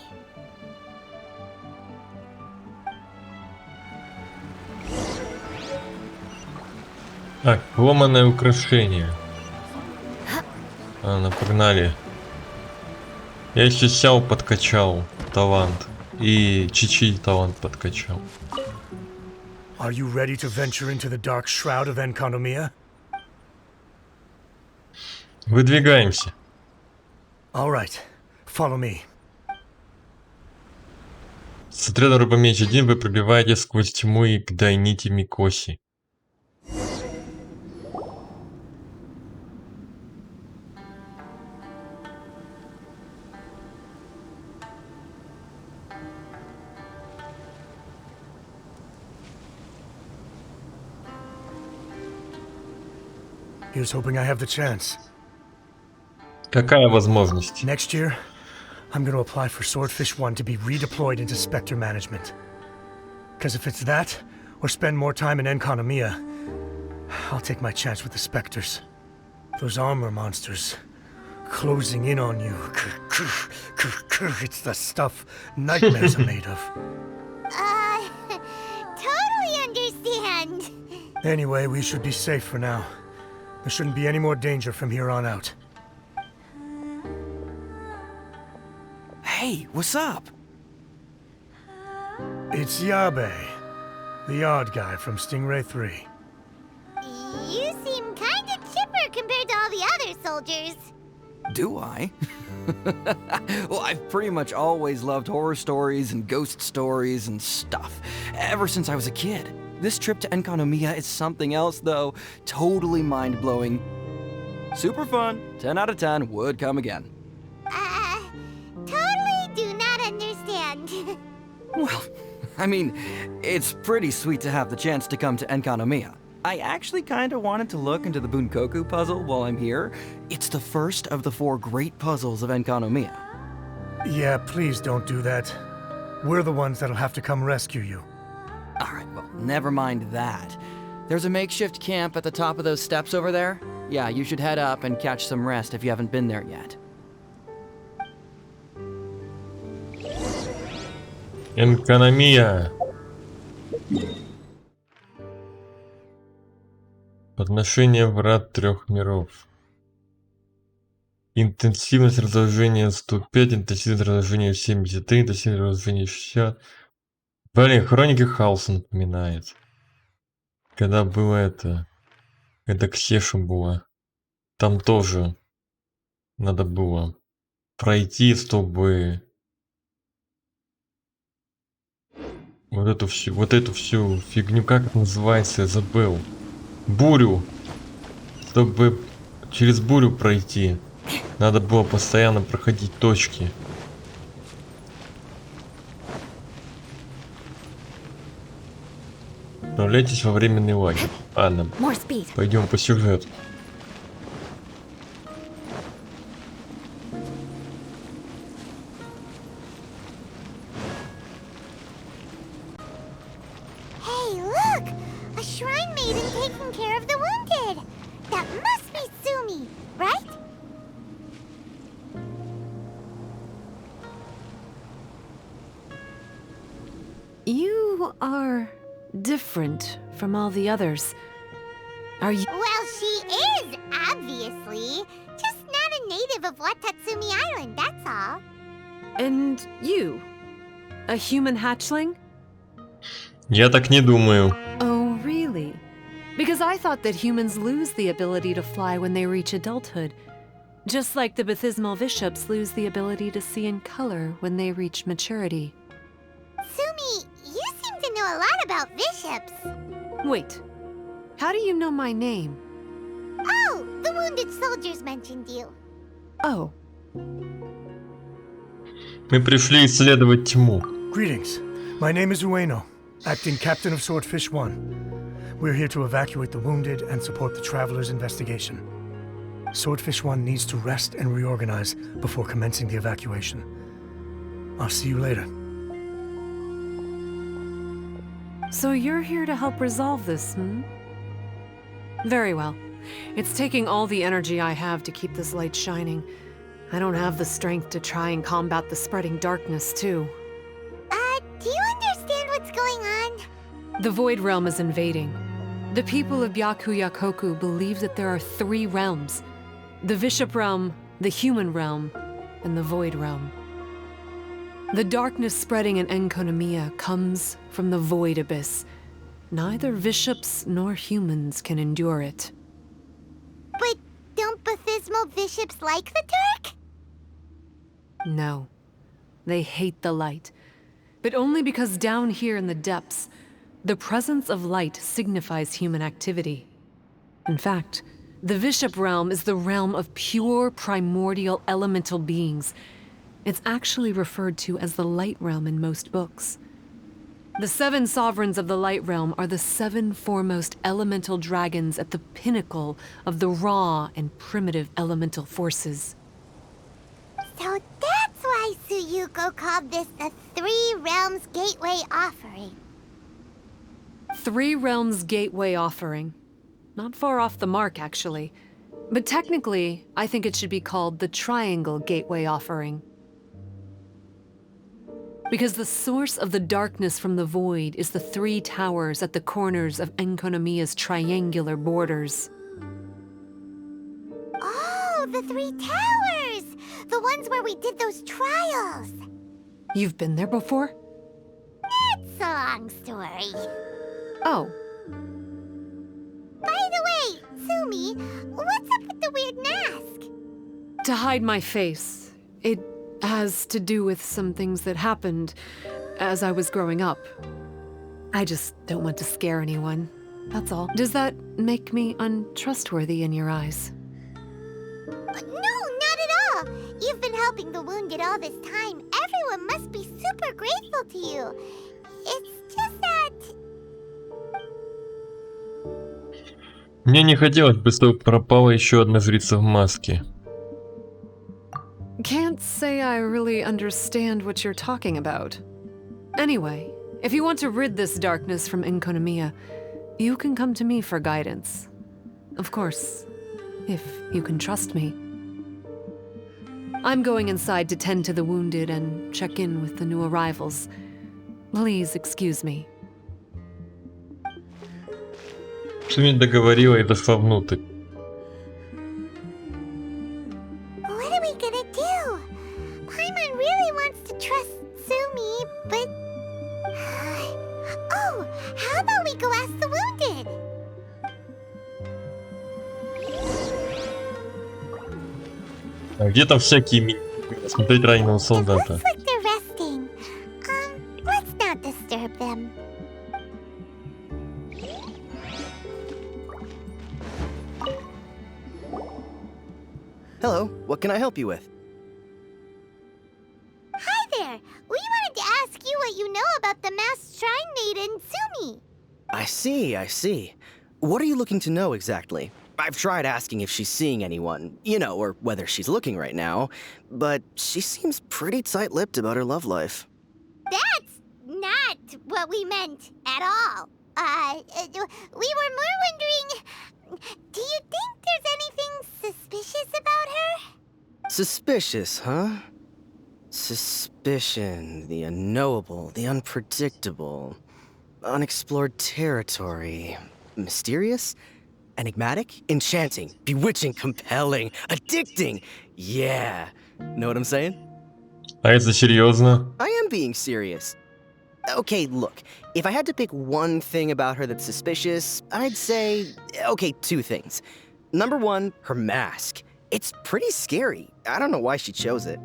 Speaker 1: Так, ломаное украшение. Погнали. Я еще Сяо подкачал талант. И Чичи талант подкачал.
Speaker 5: Are you ready to venture into the dark shroud of Enkanomiya?
Speaker 1: Выдвигаемся.
Speaker 5: All right, follow me.
Speaker 1: С отрядом Рубомеч 1 вы пробиваете сквозь тьму и к Дайнити Микоси.
Speaker 5: Here's hoping I have the chance.
Speaker 1: Какая возможность?
Speaker 5: Next year, I'm going to apply for Swordfish 1 to be redeployed into Spectre management. Because if it's that, or spend more time in Enkanomiya, I'll take my chance with the Spectres. Those armor monsters, closing in on you. It's the stuff nightmares are made of.
Speaker 3: Totally understand.
Speaker 5: Anyway, we should be safe for now. There shouldn't be any more danger from here on out.
Speaker 8: Hey, what's up?
Speaker 5: It's Yabe, the odd guy from Stingray 3.
Speaker 3: You seem kinda chipper compared to all the other soldiers.
Speaker 13: Do I? Well, I've pretty much always loved horror stories and ghost stories and stuff, ever since I was a kid. This trip to Enkanomiya is something else, though. Totally mind-blowing. Super fun. 10 out of 10. Would come again.
Speaker 3: Totally do not understand.
Speaker 13: Well, I mean, it's pretty sweet to have the chance to come to Enkanomiya. I actually kinda wanted to look into the Bunkoku puzzle while I'm here. It's the first of the 4 great puzzles of Enkanomiya.
Speaker 5: Yeah, please don't do that. We're the ones that'll have to come rescue you.
Speaker 13: Alright, well, never mind that. There's a makeshift camp at the top of those steps over there. Yeah, you should head up and catch some rest if you haven't been there yet.
Speaker 1: Энкономия. Подношение врат 3 миров. Интенсивность разложения 105, интенсивность разложения 73, интенсивность разложения 60. Блин, хроники хаоса напоминает. Когда было это Ксеша было. Там тоже надо было пройти, чтобы вот эту всю фигню, как это называется, я забыл. Бурю. Чтобы через бурю пройти, надо было постоянно проходить точки. Отправляйтесь во временный лагерь. Ладно, пойдем по сюжету.
Speaker 7: You are different from all the others. Are you?
Speaker 3: Well, she is, obviously. Just not a native of Watatsumi Island, that's all.
Speaker 7: And you? A human hatchling?
Speaker 1: Я так не думаю.
Speaker 7: Oh, really? Because I thought that humans lose the ability to fly when they reach adulthood. Just like the baptismal bishops lose the ability to see in color when they reach maturity.
Speaker 3: Sumi, you seem to know a lot about bishops.
Speaker 7: Wait, how do you know my name?
Speaker 3: Oh, the wounded soldiers mentioned you.
Speaker 7: Oh.
Speaker 1: Мы пришли исследовать тьму.
Speaker 5: Greetings. My name is Ueno, acting captain of Swordfish 1. We're here to evacuate the wounded and support the traveler's investigation. Swordfish 1 needs to rest and reorganize before commencing the evacuation. I'll see you later.
Speaker 7: So you're here to help resolve this, hmm? Very well. It's taking all the energy I have to keep this light shining. I don't have the strength to try and combat the spreading darkness, too.
Speaker 3: Do you understand what's going on?
Speaker 7: The Void Realm is invading. The people of Byakuyakoku believe that there are 3 realms. The Bishop Realm, the Human Realm, and the Void Realm. The darkness spreading in Enkonomiya comes from the Void Abyss. Neither bishops nor humans can endure it.
Speaker 3: But don't baptismal bishops like the dark?
Speaker 7: No. They hate the light. But only because down here in the depths, the presence of light signifies human activity. In fact, the Bishop Realm is the realm of pure primordial elemental beings. It's actually referred to as the Light Realm in most books. The 7 sovereigns of the Light Realm are the 7 foremost elemental dragons at the pinnacle of the raw and primitive elemental forces.
Speaker 3: So that's why Tsuyuko called this the 3 Realms Gateway Offering.
Speaker 7: 3 Realms Gateway Offering. Not far off the mark, actually. But technically, I think it should be called the Triangle Gateway Offering. Because the source of the darkness from the void is the 3 towers at the corners of Enkonomiya's triangular borders.
Speaker 3: Oh, the 3 towers! The ones where we did those trials!
Speaker 7: You've been there before?
Speaker 3: It's a long story.
Speaker 7: Oh.
Speaker 3: By the way, Sumi, what's up with the weird mask?
Speaker 7: To hide my face. It has to do with some things that happened as I was growing up. I just don't want to scare anyone. That's all. Does that make me untrustworthy in your eyes?
Speaker 3: No, not at all. You've been helping the wounded all this time. Everyone must be super grateful to you. It's just that...
Speaker 1: Мне не хотелось бы, чтобы пропала еще одна жрица в маске.
Speaker 7: Can't say I really understand what you're talking about. Anyway, if you want to rid this darkness from Enkonomiya, you can come to me for guidance. Of course, if you can trust me. I'm going inside to tend to the wounded and check in with the new arrivals. Please excuse me.
Speaker 1: Суми договорила и дошла внутрь.
Speaker 3: What are we gonna do? Paimon really wants to trust Sumi, but... Oh, how about we go ask the wounded?
Speaker 1: А где там всякие смотреть раненого солдата?
Speaker 3: Looks like they're resting. Let's not disturb them.
Speaker 14: Hello, what can I help you with?
Speaker 3: Hi there! We wanted to ask you what you know about the masked shrine maiden, Sumi.
Speaker 14: I see. What are you looking to know exactly? I've tried asking if she's seeing anyone, or whether she's looking right now, but she seems pretty tight-lipped about her love life.
Speaker 3: That's not what we meant at all. We were more wondering, do you think there's anything suspicious about her?
Speaker 14: Suspicious, huh? Suspicion, the unknowable, the unpredictable, unexplored territory, mysterious, enigmatic, enchanting, bewitching, compelling, addicting. Yeah. Know what I'm saying?
Speaker 1: А это серьезно?
Speaker 14: I am being serious. Okay, look, if I had to pick one thing about her that's suspicious, I'd say, okay, two things. Number one, her mask. It's pretty scary. I don't know why she chose it.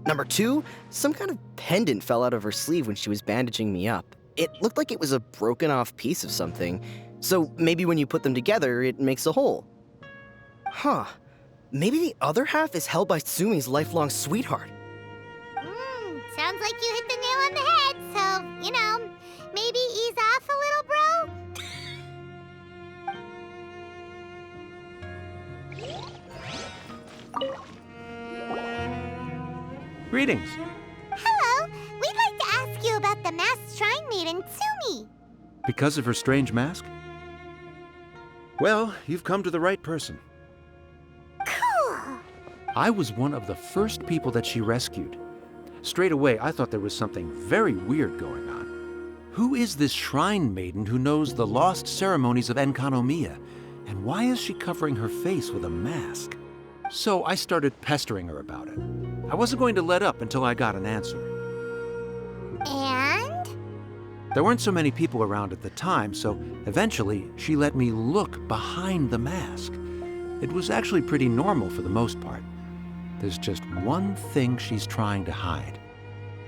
Speaker 14: Number two, some kind of pendant fell out of her sleeve when she was bandaging me up. It looked like it was a broken off piece of something. So maybe when you put them together, it makes a whole. Huh. Maybe the other half is held by Sumi's lifelong sweetheart.
Speaker 3: Sounds like you hit the nail on the head, so, you know, maybe ease off a little, bro?
Speaker 15: Greetings.
Speaker 3: Hello, we'd like to ask you about the masked shrine maiden, Sumi.
Speaker 15: Because of her strange mask? Well, you've come to the right person.
Speaker 3: Cool.
Speaker 15: I was one of the first people that she rescued. Straight away, I thought there was something very weird going on. Who is this shrine maiden who knows the lost ceremonies of Enkanomiya? And why is she covering her face with a mask? So I started pestering her about it. I wasn't going to let up until I got an answer.
Speaker 3: And?
Speaker 15: There weren't so many people around at the time, so eventually she let me look behind the mask. It was actually pretty normal for the most part. There's just one thing she's trying to hide.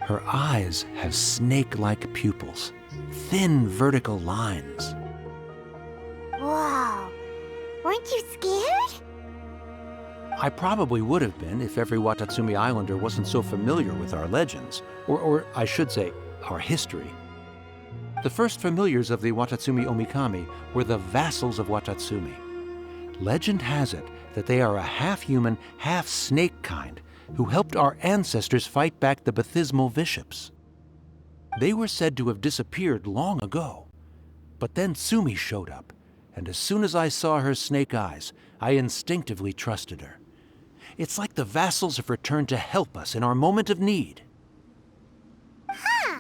Speaker 15: Her eyes have snake-like pupils, thin vertical lines.
Speaker 3: Whoa. Weren't you scared?
Speaker 15: I probably would have been if every Watatsumi Islander wasn't so familiar with our legends, or I should say, our history. The first familiars of the Watatsumi Omikami were the vassals of Watatsumi. Legend has it that they are a half-human, half-snake kind who helped our ancestors fight back the Bathismal Bishops. They were said to have disappeared long ago. But then Sumi showed up, and as soon as I saw her snake eyes, I instinctively trusted her. It's like the vassals have returned to help us in our moment of need.
Speaker 3: Huh.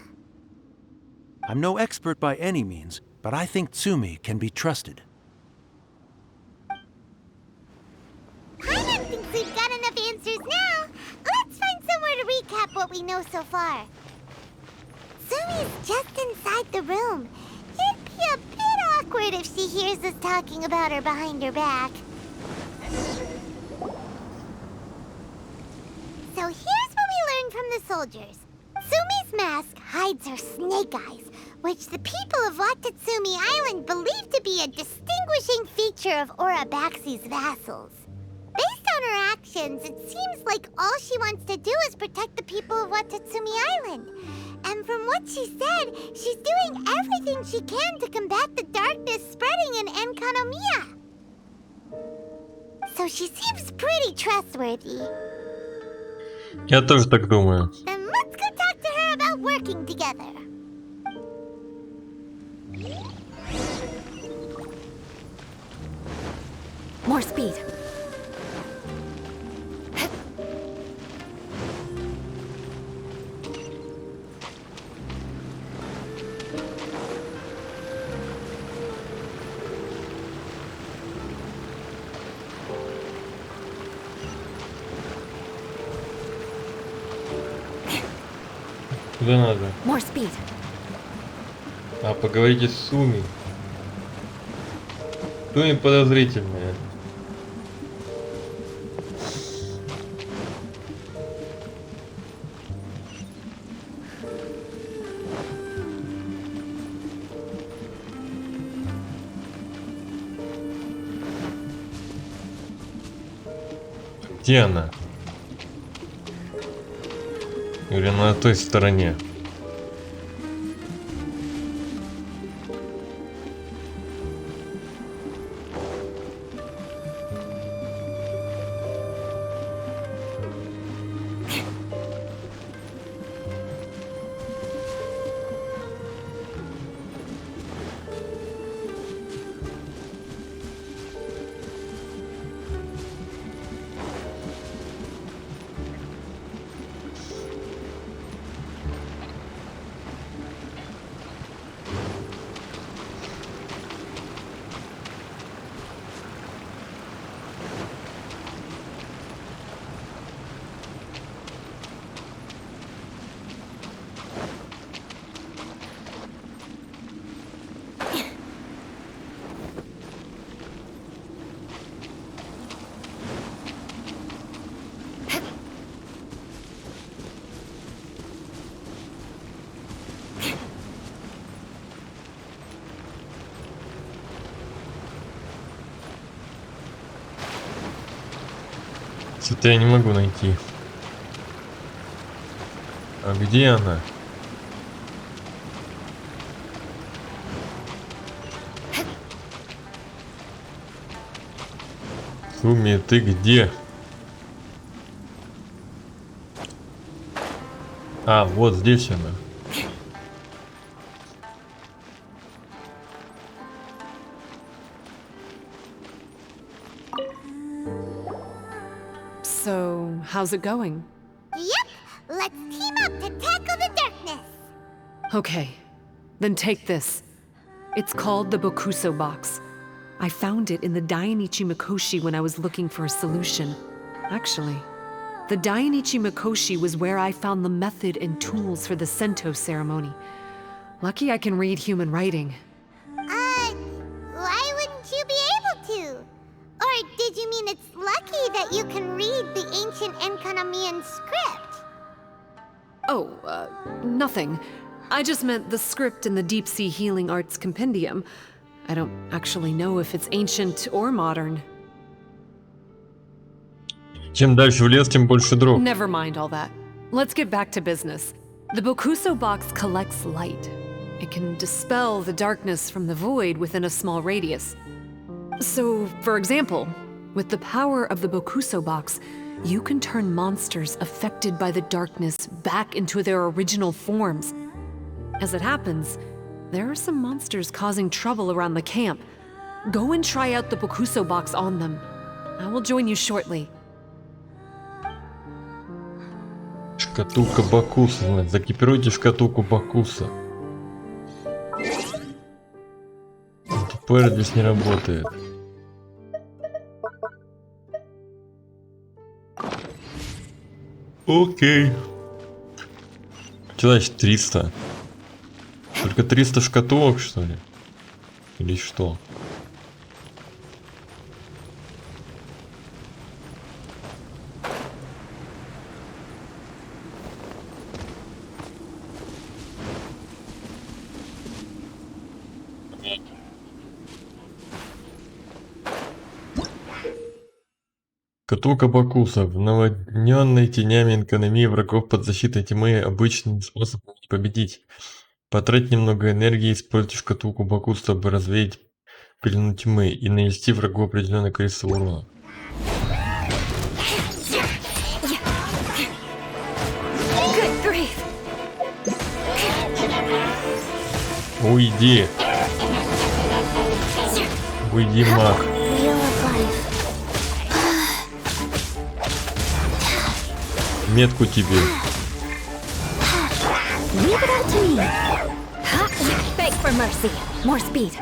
Speaker 15: I'm no expert by any means, but I think Tsumi can be trusted.
Speaker 3: Paimon thinks we've got enough answers now. Let's find somewhere to recap what we know so far. Sumi's just inside the room. It'd be a bit awkward if she hears us talking about her behind her back. So here's what we learned from the soldiers. Sumi's mask hides her snake eyes, which the people of Watatsumi Island believe to be a distinguishing feature of Orabaxi's vassals. Based on her actions, it seems like all she wants to do is protect the people of Watatsumi Island. And from what she said, she's doing everything she can to combat the darkness spreading in Enkanomiya. So she seems pretty trustworthy.
Speaker 1: Я тоже так думаю.
Speaker 3: Then let's go talk to her about working together.
Speaker 7: More speed.
Speaker 1: Куда надо?
Speaker 7: More speed.
Speaker 1: А, поговорите с Суми. Суми подозрительная. Где она? Или она на той стороне? Что-то я не могу найти. А где она? Суми, ты где? А, вот здесь она.
Speaker 12: So, how's it going?
Speaker 3: Yep, let's team up to tackle the darkness.
Speaker 12: Okay, then take this. It's called the Bokuso box. I found it in the Dainichi Mikoshi when I was looking for a solution. Actually, the Dainichi Mikoshi was where I found the method and tools for the Sento ceremony. Lucky I can read human writing.
Speaker 3: Why wouldn't you be able to? Or did you mean it's lucky that you can read the ancient Enkanamian script?
Speaker 12: Oh, nothing. I just meant the script in the Deep Sea Healing Arts Compendium. I don't actually know if it's ancient or modern.
Speaker 1: Чем дальше в лес, тем больше дров.
Speaker 12: Never mind all that. Let's get back to business. The Bokuso box collects light. It can dispel the darkness from the void within a small radius. So, for example, with the power of the Bokuso box, you can turn monsters affected by the darkness back into their original forms. As it happens, there are some monsters causing trouble around the camp. Go and try out the Bokuso box on them. I will join you shortly.
Speaker 1: Шкатулка Бакуса. Закипируйте шкатулку Бакуса. ТПР здесь не работает. Окей. Что значит 300? Только 300 шкатулок, что ли? Или что? Шкатулка Бакуса. В наводненной тенями экономии врагов под защитой тьмы обычный способ не победить. Потратить немного энергии, используйте шкатулку Бакуса, чтобы развеять пелену тьмы и нанести врагу определенное количество урона. Уйди! Уйди, маг! Метку тебе.
Speaker 3: Leave it all to me. Beg for mercy. More speed.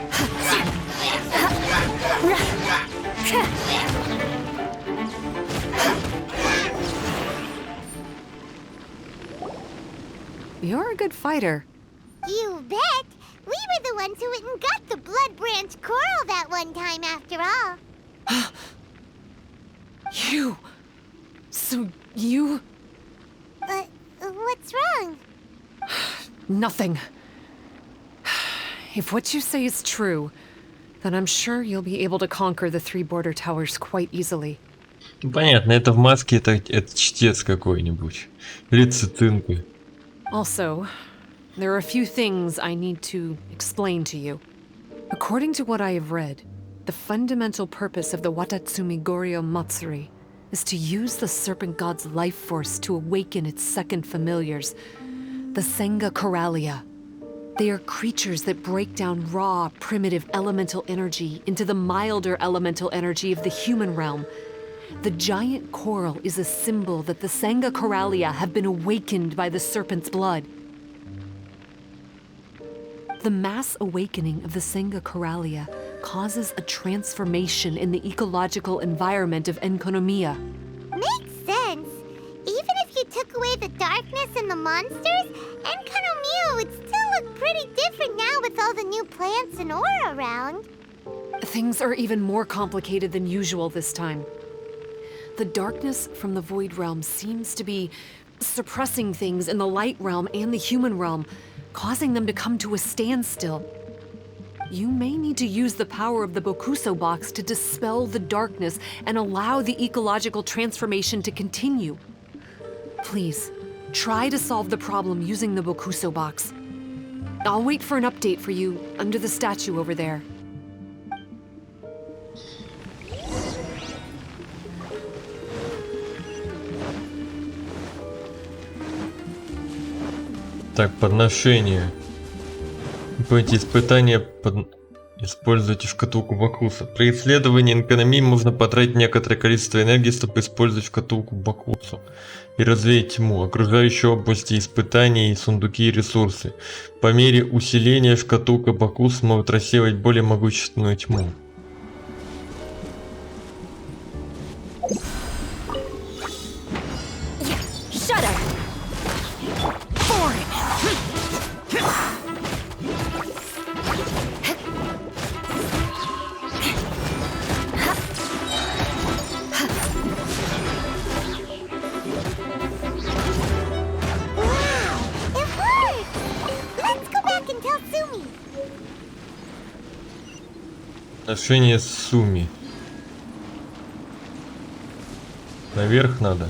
Speaker 12: You're a good fighter.
Speaker 3: You bet. We were the ones who went and got the blood branch coral that one time after all.
Speaker 12: You... So you...
Speaker 3: What's wrong?
Speaker 12: Nothing. If what you say is true, then I'm sure you'll be able to conquer the 3 border towers quite easily.
Speaker 1: Понятно, это в маске, это чтец какой-нибудь. Или цитынка.
Speaker 12: Also, there are a few things I need to explain to you. According to what I have read, the fundamental purpose of the Watatsumi Goryo Matsuri is to use the serpent god's life force to awaken its second familiars, the Senga Coralia. They are creatures that break down raw, primitive elemental energy into the milder elemental energy of the human realm. The giant coral is a symbol that the Senga Coralia have been awakened by the serpent's blood. The mass awakening of the Senga Coralia causes a transformation in the ecological environment of Enkonomiya.
Speaker 3: Makes sense. Even if you took away the darkness and the monsters, Enkonomiya would still look pretty different now with all the new plants and aura around.
Speaker 12: Things are even more complicated than usual this time. The darkness from the Void Realm seems to be suppressing things in the Light Realm and the human realm, causing them to come to a standstill.
Speaker 7: You may need to use the power of the Bokuso box to dispel the darkness and allow the ecological transformation to continue. Please, try to solve the problem using the Bokuso box. I'll wait for an update for you under the statue over there.
Speaker 1: Так, подношение. Эти испытания используйте шкатулку Бакуса. При исследовании экономии можно потратить некоторое количество энергии, чтобы использовать шкатулку Бакусу и развеять тьму, окружающие области испытаний и сундуки и ресурсы. По мере усиления шкатулка Бакус может рассеивать более могущественную тьму. Отношение с Суми. Наверх надо.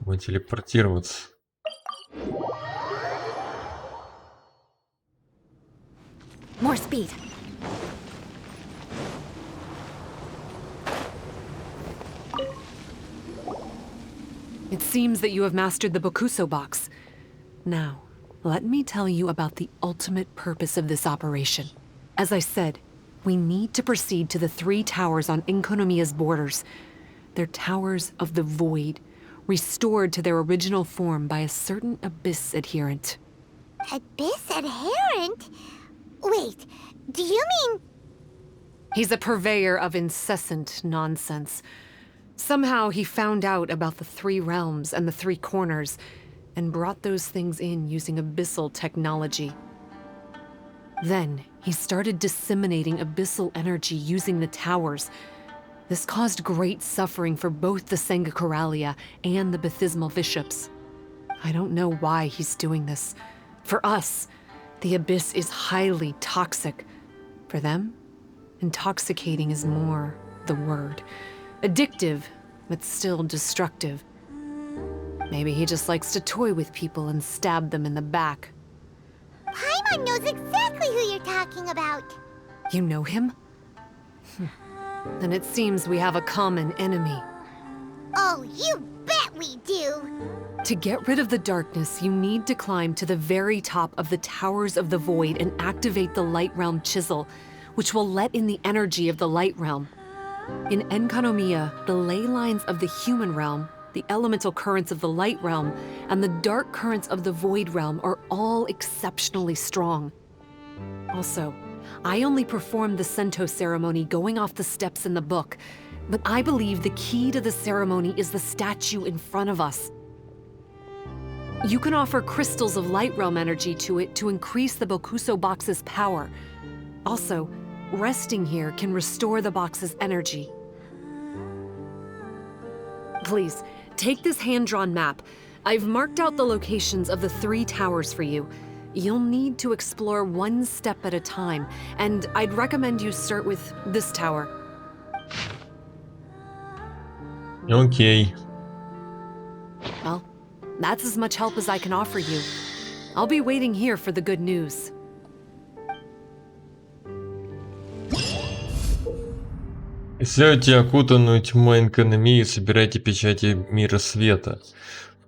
Speaker 1: Будет телепортироваться.
Speaker 7: More speed. It seems that you have mastered the Bokuso box. Now, let me tell you about the ultimate purpose of this operation. As I said, we need to proceed to the 3 towers on Inkonomiya's borders. They're towers of the void, restored to their original form by a certain Abyss adherent.
Speaker 3: Abyss adherent? Wait, do you mean...
Speaker 7: He's a purveyor of incessant nonsense. Somehow he found out about the 3 realms and the 3 corners, and brought those things in using abyssal technology. Then, he started disseminating abyssal energy using the towers. This caused great suffering for both the Sangakuralia and the Bathismal bishops. I don't know why he's doing this. For us, the abyss is highly toxic. For them, intoxicating is more the word. Addictive, but still destructive. Maybe he just likes to toy with people and stab them in the back.
Speaker 3: Paimon knows exactly who you're talking about.
Speaker 7: You know him? Then it seems we have a common enemy.
Speaker 3: Oh, you bet we do!
Speaker 7: To get rid of the darkness, you need to climb to the very top of the Towers of the Void and activate the Light Realm Chisel, which will let in the energy of the Light Realm. In Enkanomiya, the ley lines of the human realm, the elemental currents of the Light Realm, and the dark currents of the Void Realm are all exceptionally strong. Also, I only performed the Sento ceremony going off the steps in the book, but I believe the key to the ceremony is the statue in front of us. You can offer crystals of Light Realm energy to it to increase the Bokuso box's power. Also, resting here can restore the box's energy. Please, take this hand-drawn map. I've marked out the locations of the 3 towers for you. You'll need to explore one step at a time, and I'd recommend you start with this tower.
Speaker 1: Okay.
Speaker 7: Well, that's as much help as I can offer you. I'll be waiting here for the good news.
Speaker 1: Исследуйте окутанную тьмой экономию и собирайте печати мира света.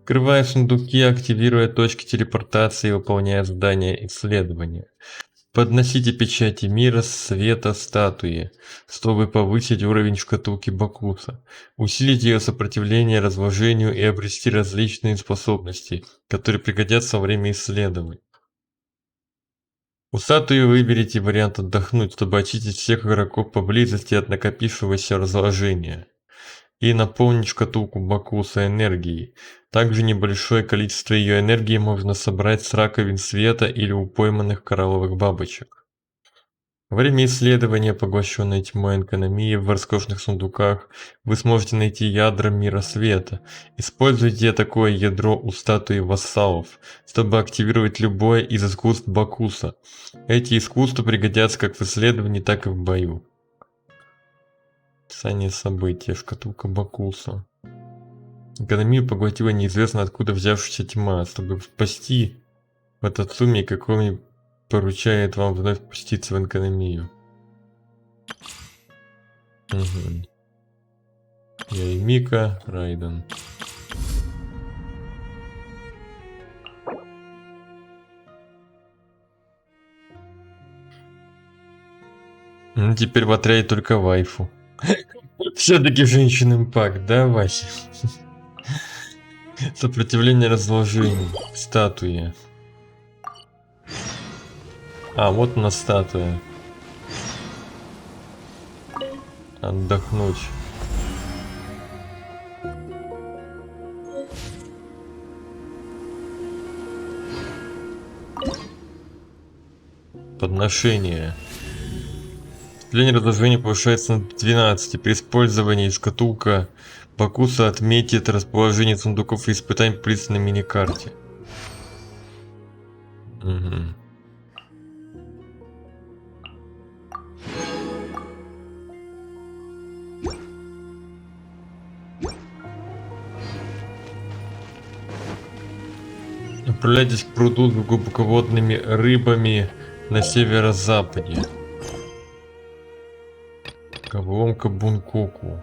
Speaker 1: Открывая сундуки, активируя точки телепортации и выполняя задания исследования. Подносите печати мира света статуи, чтобы повысить уровень шкатулки Бакуса, усилить ее сопротивление разложению и обрести различные способности, которые пригодятся во время исследований. У статуи выберите вариант отдохнуть, чтобы очистить всех игроков поблизости от накопившегося разложения. И наполнить шкатулку Бакуса энергией. Также небольшое количество ее энергии можно собрать с раковин света или у пойманных коралловых бабочек. Во время исследования поглощенной тьмой экономии в роскошных сундуках вы сможете найти ядра мира света. Используйте такое ядро у статуи вассалов, чтобы активировать любое из искусств Бакуса. Эти искусства пригодятся как в исследовании, так и в бою. Описание события. Шкатулка Бакуса. Экономию поглотила неизвестно откуда взявшаяся тьма. Чтобы спасти в этот сумме, какой поручает вам вновь пуститься в экономию. Угу. Я и Мика, Райден. Ну, теперь в отряде только вайфу. Все-таки женщин-импакт, да, Вася? Сопротивление разложений. Статуя. А, вот она статуя. Отдохнуть. Подношение. Сопротивление разложения повышается на 12. При использовании шкатулка Бакуса отметит расположение сундуков и испытаний по на миникарте. Угу. Отправляйтесь к пруду с глубоководными рыбами на северо-западе. Головоломка Бункоку.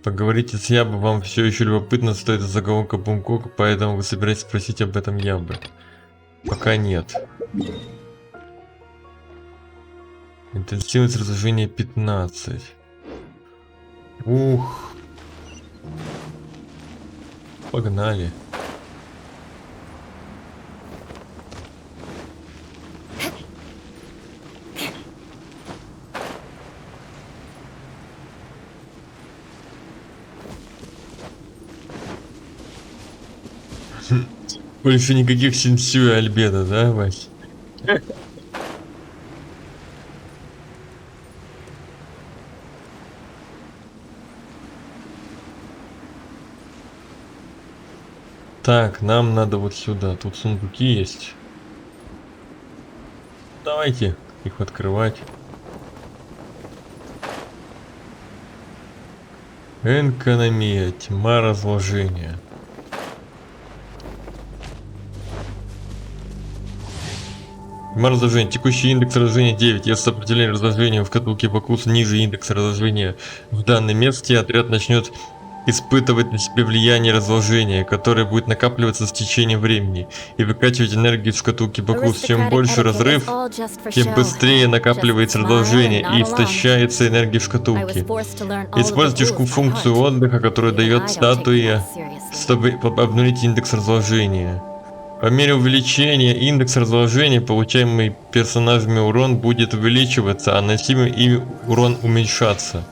Speaker 1: Поговорите с Ябы, вам все еще любопытно, что это заголовка Бункоку, поэтому вы собираетесь спросить об этом Ябы. Пока нет. Интенсивность разложения 15. Ух. Погнали. Больше никаких сенсю и альбедо, да, Вась? Так, нам надо вот сюда. Тут сундуки есть. Давайте их открывать. Экономия, тьма разложения. Тьма разложения. Текущий индекс разложения 9. Если сопротивление разложения в шкатулке Бакуса ниже индекса разложения в данном месте, отряд начнет испытывать на себе влияние разложения, которое будет накапливаться с течением времени и выкачивать энергию из шкатулки Бакуса. Чем больше разрыв, тем быстрее накапливается разложение и истощается энергия в шкатулке. Используйте функцию отдыха, которую дает статуя, чтобы обнулить индекс разложения. По мере увеличения индекса разложения, получаемый персонажами урон будет увеличиваться, а наносимый ими урон уменьшаться.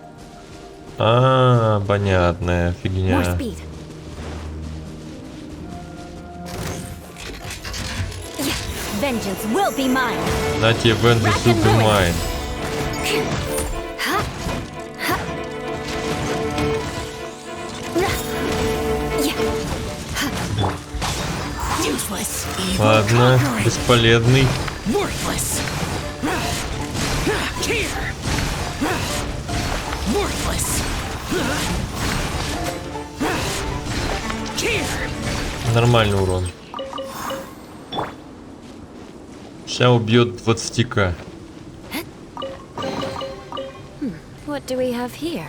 Speaker 1: Понятная фигня. На тебе Vengeance will be mine. Ладно, бесполезный. Нормальный урон. Сейчас убьет 20к.
Speaker 7: What do we have here?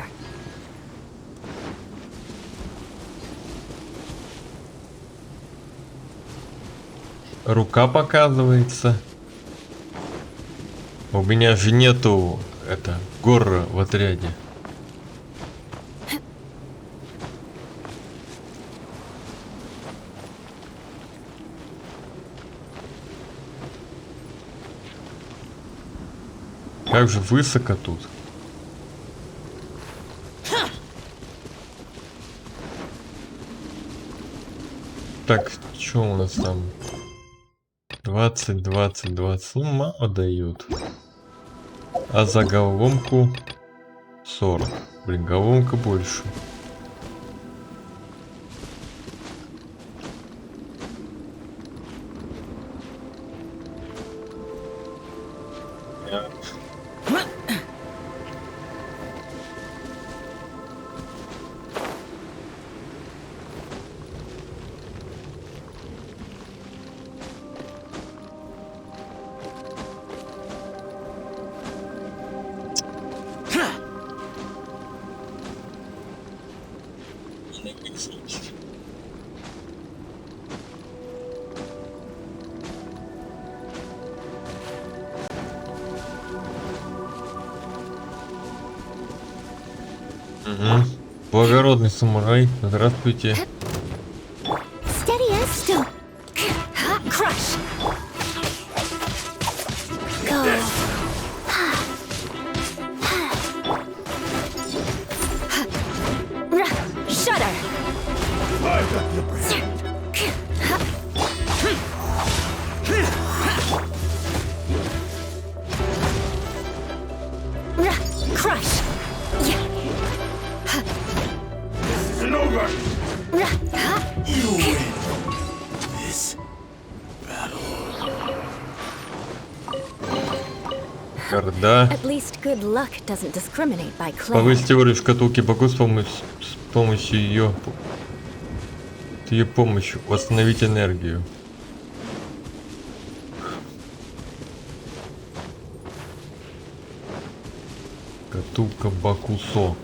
Speaker 1: Рука показывается. У меня же нету горы в отряде. Как же высоко тут. Так, что у нас там? 20, 20, 20. Ну, мало дают. А за головоломку 40. Блин, головоломка больше. Угу. Благородный самурай, здравствуйте.
Speaker 3: Steady as still. Crush. Go. Shudder. Crush.
Speaker 1: Горда. Повысить уровень шкатулки богов с помощью ее помощью восстановить энергию. Шкатулка Бакусо.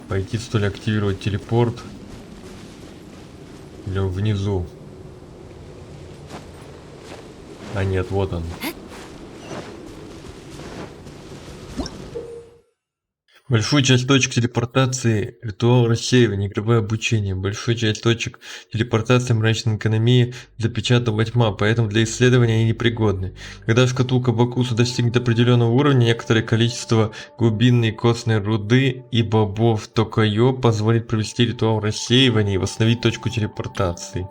Speaker 1: Пойти, что ли, активировать телепорт. Или внизу. А нет, вот он. Большую часть точек телепортации ритуал рассеивания, игровое обучение. Большую часть точек телепортации мрачной экономии запечатала тьма, поэтому для исследования они непригодны. Когда шкатулка Бакуса достигнет определенного уровня, некоторое количество глубинной костной руды и бобов Токайо позволит провести ритуал рассеивания и восстановить точку телепортации.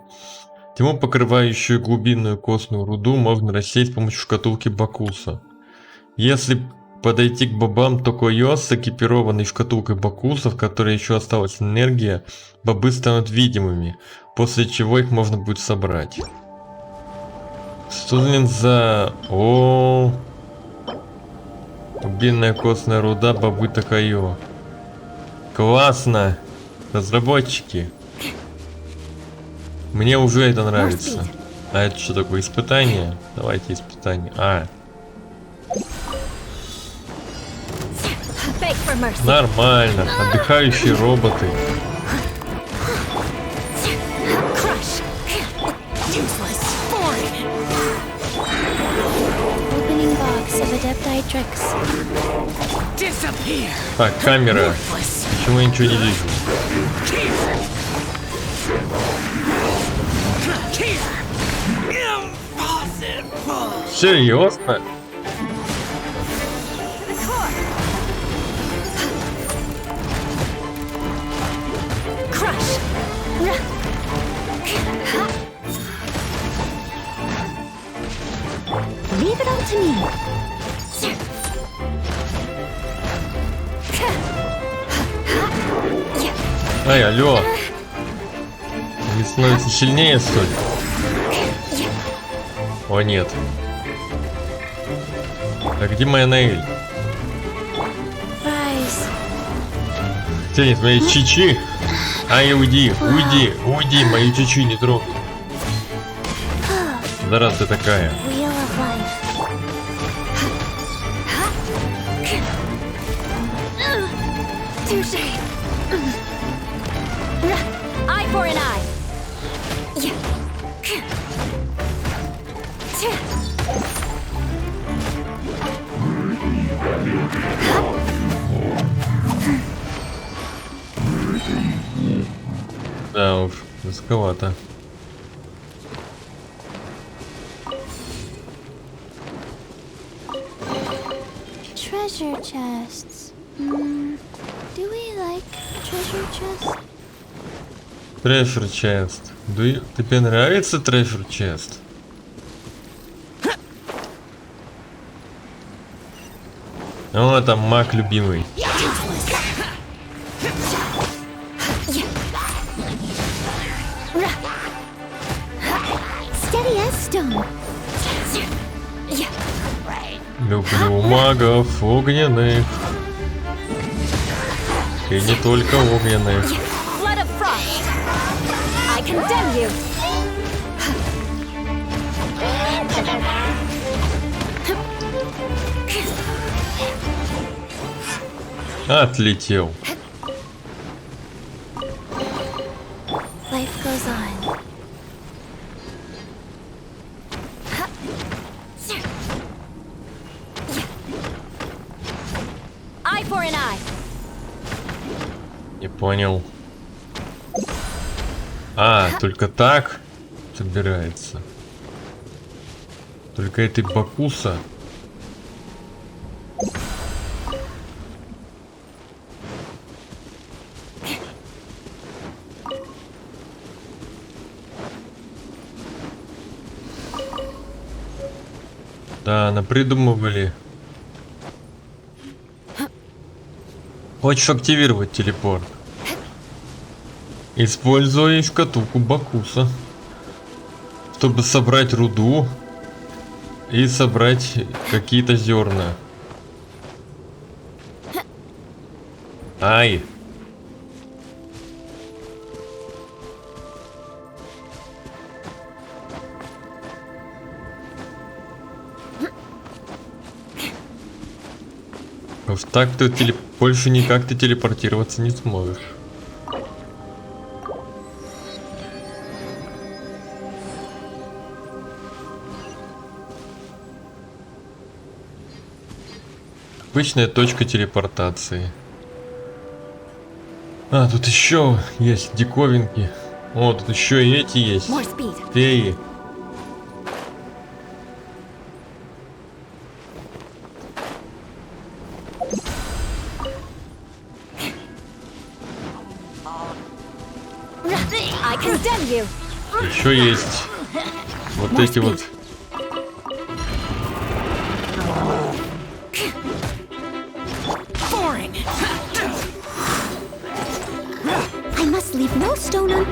Speaker 1: Тьму, покрывающую глубинную костную руду, можно рассеять с помощью шкатулки Бакуса. Если подойти к бобам Токайо с экипированной шкатулкой Бакуса, в которой еще осталась энергия, бобы станут видимыми, после чего их можно будет собрать. Студент за... Глубинная костная руда, бобы Токайо. Классно! Разработчики! Мне уже это нравится. А это что такое? Испытание? Давайте испытание. Нормально. Отдыхающие роботы. Так, камера. Почему я ничего не вижу? Серьезно?
Speaker 3: Leave it all to me.
Speaker 1: Ай, алло. Они становятся сильнее, что ли? О, нет. А где моя Наэль? Тянет мои чичи. Ай, уйди, уйди, уйди, мою чичи не трогай. Да раз ты такая.
Speaker 3: Eye for an eye.
Speaker 1: Да уж, рисковато.
Speaker 3: Treasure chests. Do we like treasure chests?
Speaker 1: Treasure chest. Тебе нравится treasure chest? О, там маг любимый.
Speaker 3: Steady as stone.
Speaker 1: Люблю магов огненных. И не только огненных.
Speaker 7: Flood of frost. I condemn you.
Speaker 1: Отлетел.
Speaker 3: Life goes on.
Speaker 7: Eye for an eye.
Speaker 1: Не понял. А, только так собирается. Только этой бакуса. Да, напридумывали. Хочешь активировать телепорт? Используй шкатулку бакуса, чтобы собрать руду и собрать какие-то зерна. Ай! Уж так ты больше никак ты телепортироваться не сможешь. Обычная точка телепортации. А, тут еще есть диковинки. О, тут еще и эти есть. Феи. Еще есть вот эти вот.
Speaker 3: I must leave no stone un...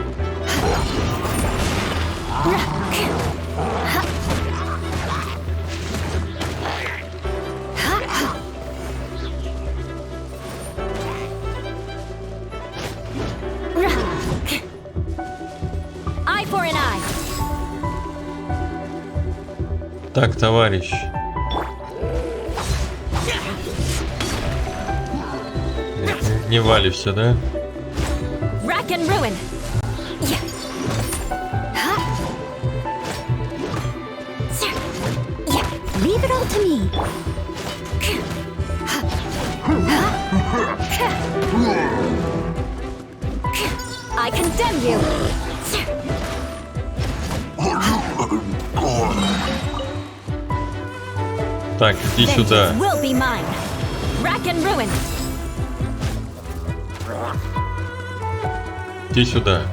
Speaker 7: Eye for an eye.
Speaker 1: Так, товарищ. Не валишься, да?
Speaker 7: Rack and ruin.
Speaker 3: Leave it all to me.
Speaker 7: I condemn you.
Speaker 1: Так, иди сюда.
Speaker 7: Will be mine. Rack and ruin.
Speaker 1: Иди сюда.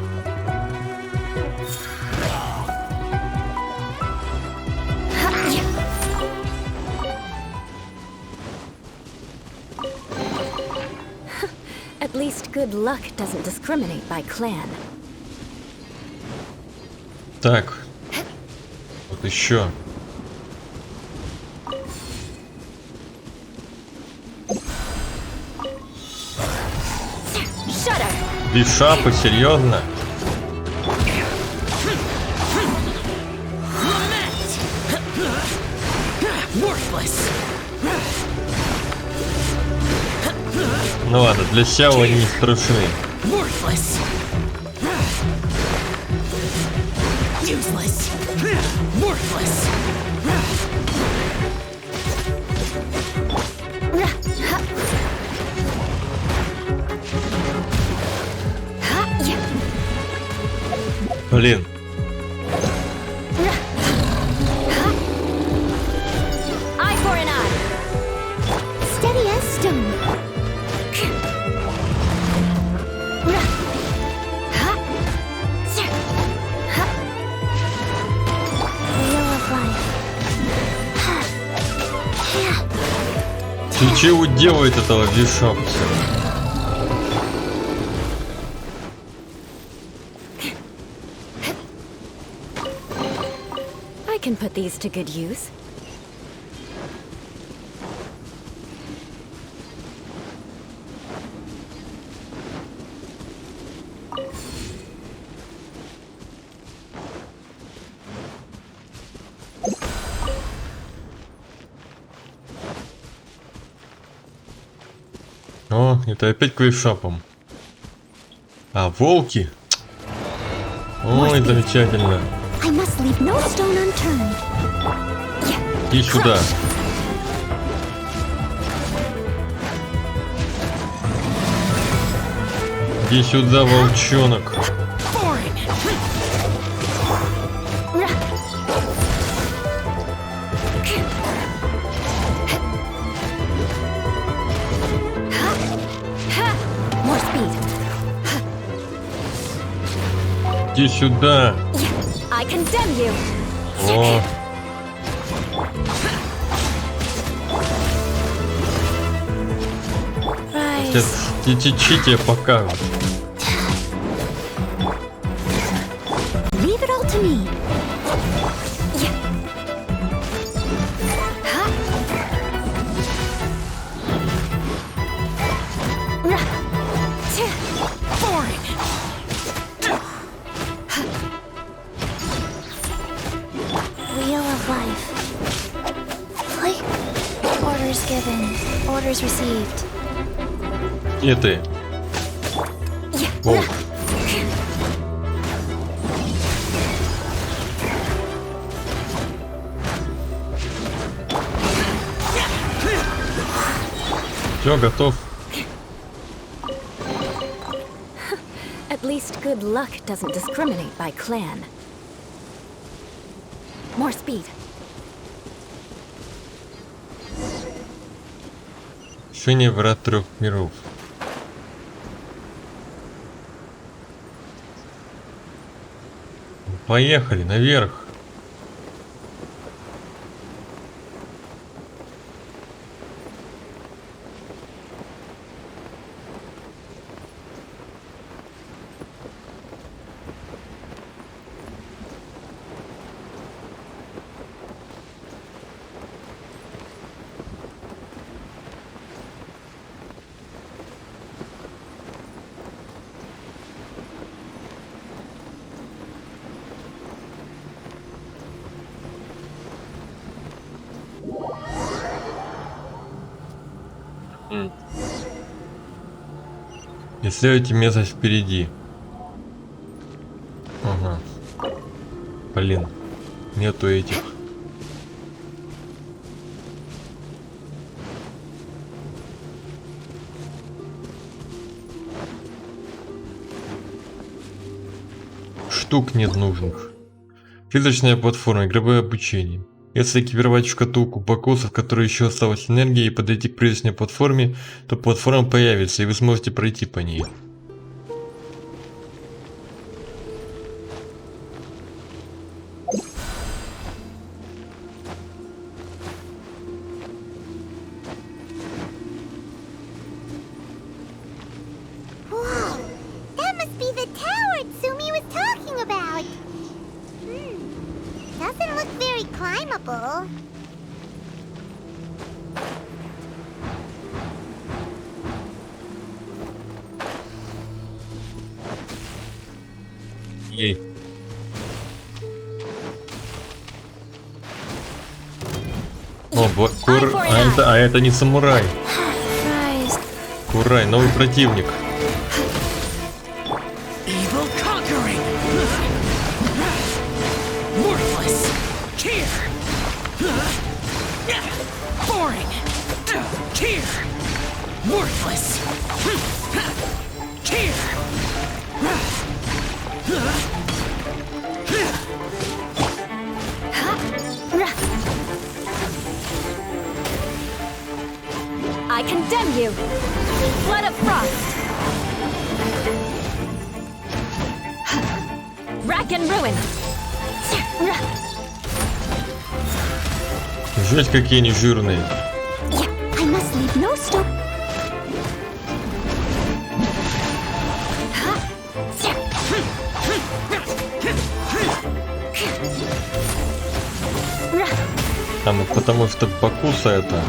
Speaker 7: At least good luck doesn't discriminate by clan.
Speaker 1: Так. Вот еще. Без шапы, серьезно? Ну ладно, для Сяо они не страшны. Блин.
Speaker 3: Eye for an eye. Steady as stone.
Speaker 1: чего делает этого вишапца?
Speaker 7: I can put these to good use.
Speaker 1: О, это опять к вишапам. А, волки? Ой, замечательно.
Speaker 3: I must leave no stone unturned.
Speaker 1: Иди сюда. Иди сюда, волчонок.
Speaker 7: More speed.
Speaker 1: Иди сюда.
Speaker 7: I condemn you.
Speaker 1: О. Сейчас тебе покажу.
Speaker 3: Leave it all to me. Wheel of life. Play. Orders given. Orders received.
Speaker 1: И ты. Волк. Все, готов.
Speaker 7: At least good luck doesn't discriminate by clan. More speed.
Speaker 1: Решение врат 3 миров. Поехали наверх. Исследуйте местность впереди. Ага. Блин, нету этих. Штук нет нужных. Призрачная платформа, игровое обучение. Если экипировать в шкатулку покосов, в которой еще осталась энергия, и подойти к призрачной платформе, то платформа появится, и вы сможете пройти по ней.
Speaker 3: Whoa! That must be the tower Tsumi was talking about. Doesn't look very climbable.
Speaker 1: Ей. О, а это не самурай. Курай, новый противник.
Speaker 7: I condemn you! Flood of frost! Rack and ruin!
Speaker 1: Жесть, какие они жирные.
Speaker 3: I must leave no
Speaker 1: А, ну потому что покуса это.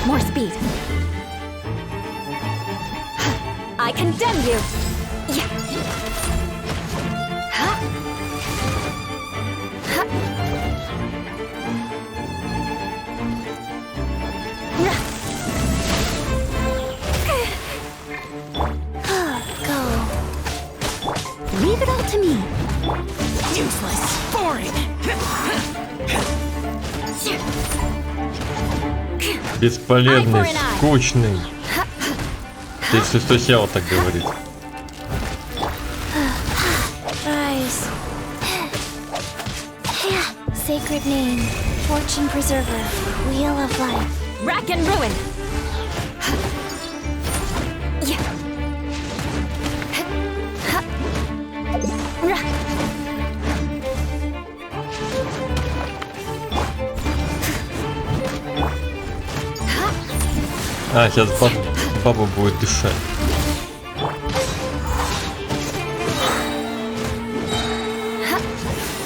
Speaker 7: More speed. I condemn you. Yeah. Ha. Ha. Go. Leave it all to me.
Speaker 8: Useless. Boring.
Speaker 1: Бесполезный, скучный. Если что, я вот так говорит.
Speaker 3: Rise. Sacred name, fortune preserver, wheel of life.
Speaker 7: Rack and ruin.
Speaker 1: А, сейчас баба будет дышать.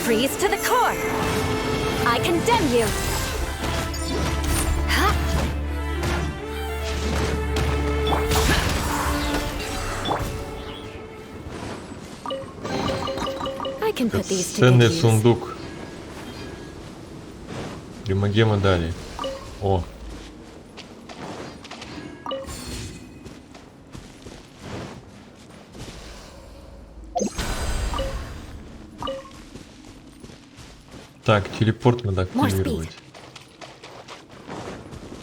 Speaker 7: Freeze to the core. I condemn you. I can put these to good
Speaker 1: Ценный
Speaker 7: use.
Speaker 1: сундук. Примагема дали. О. Так, телепорт надо активировать.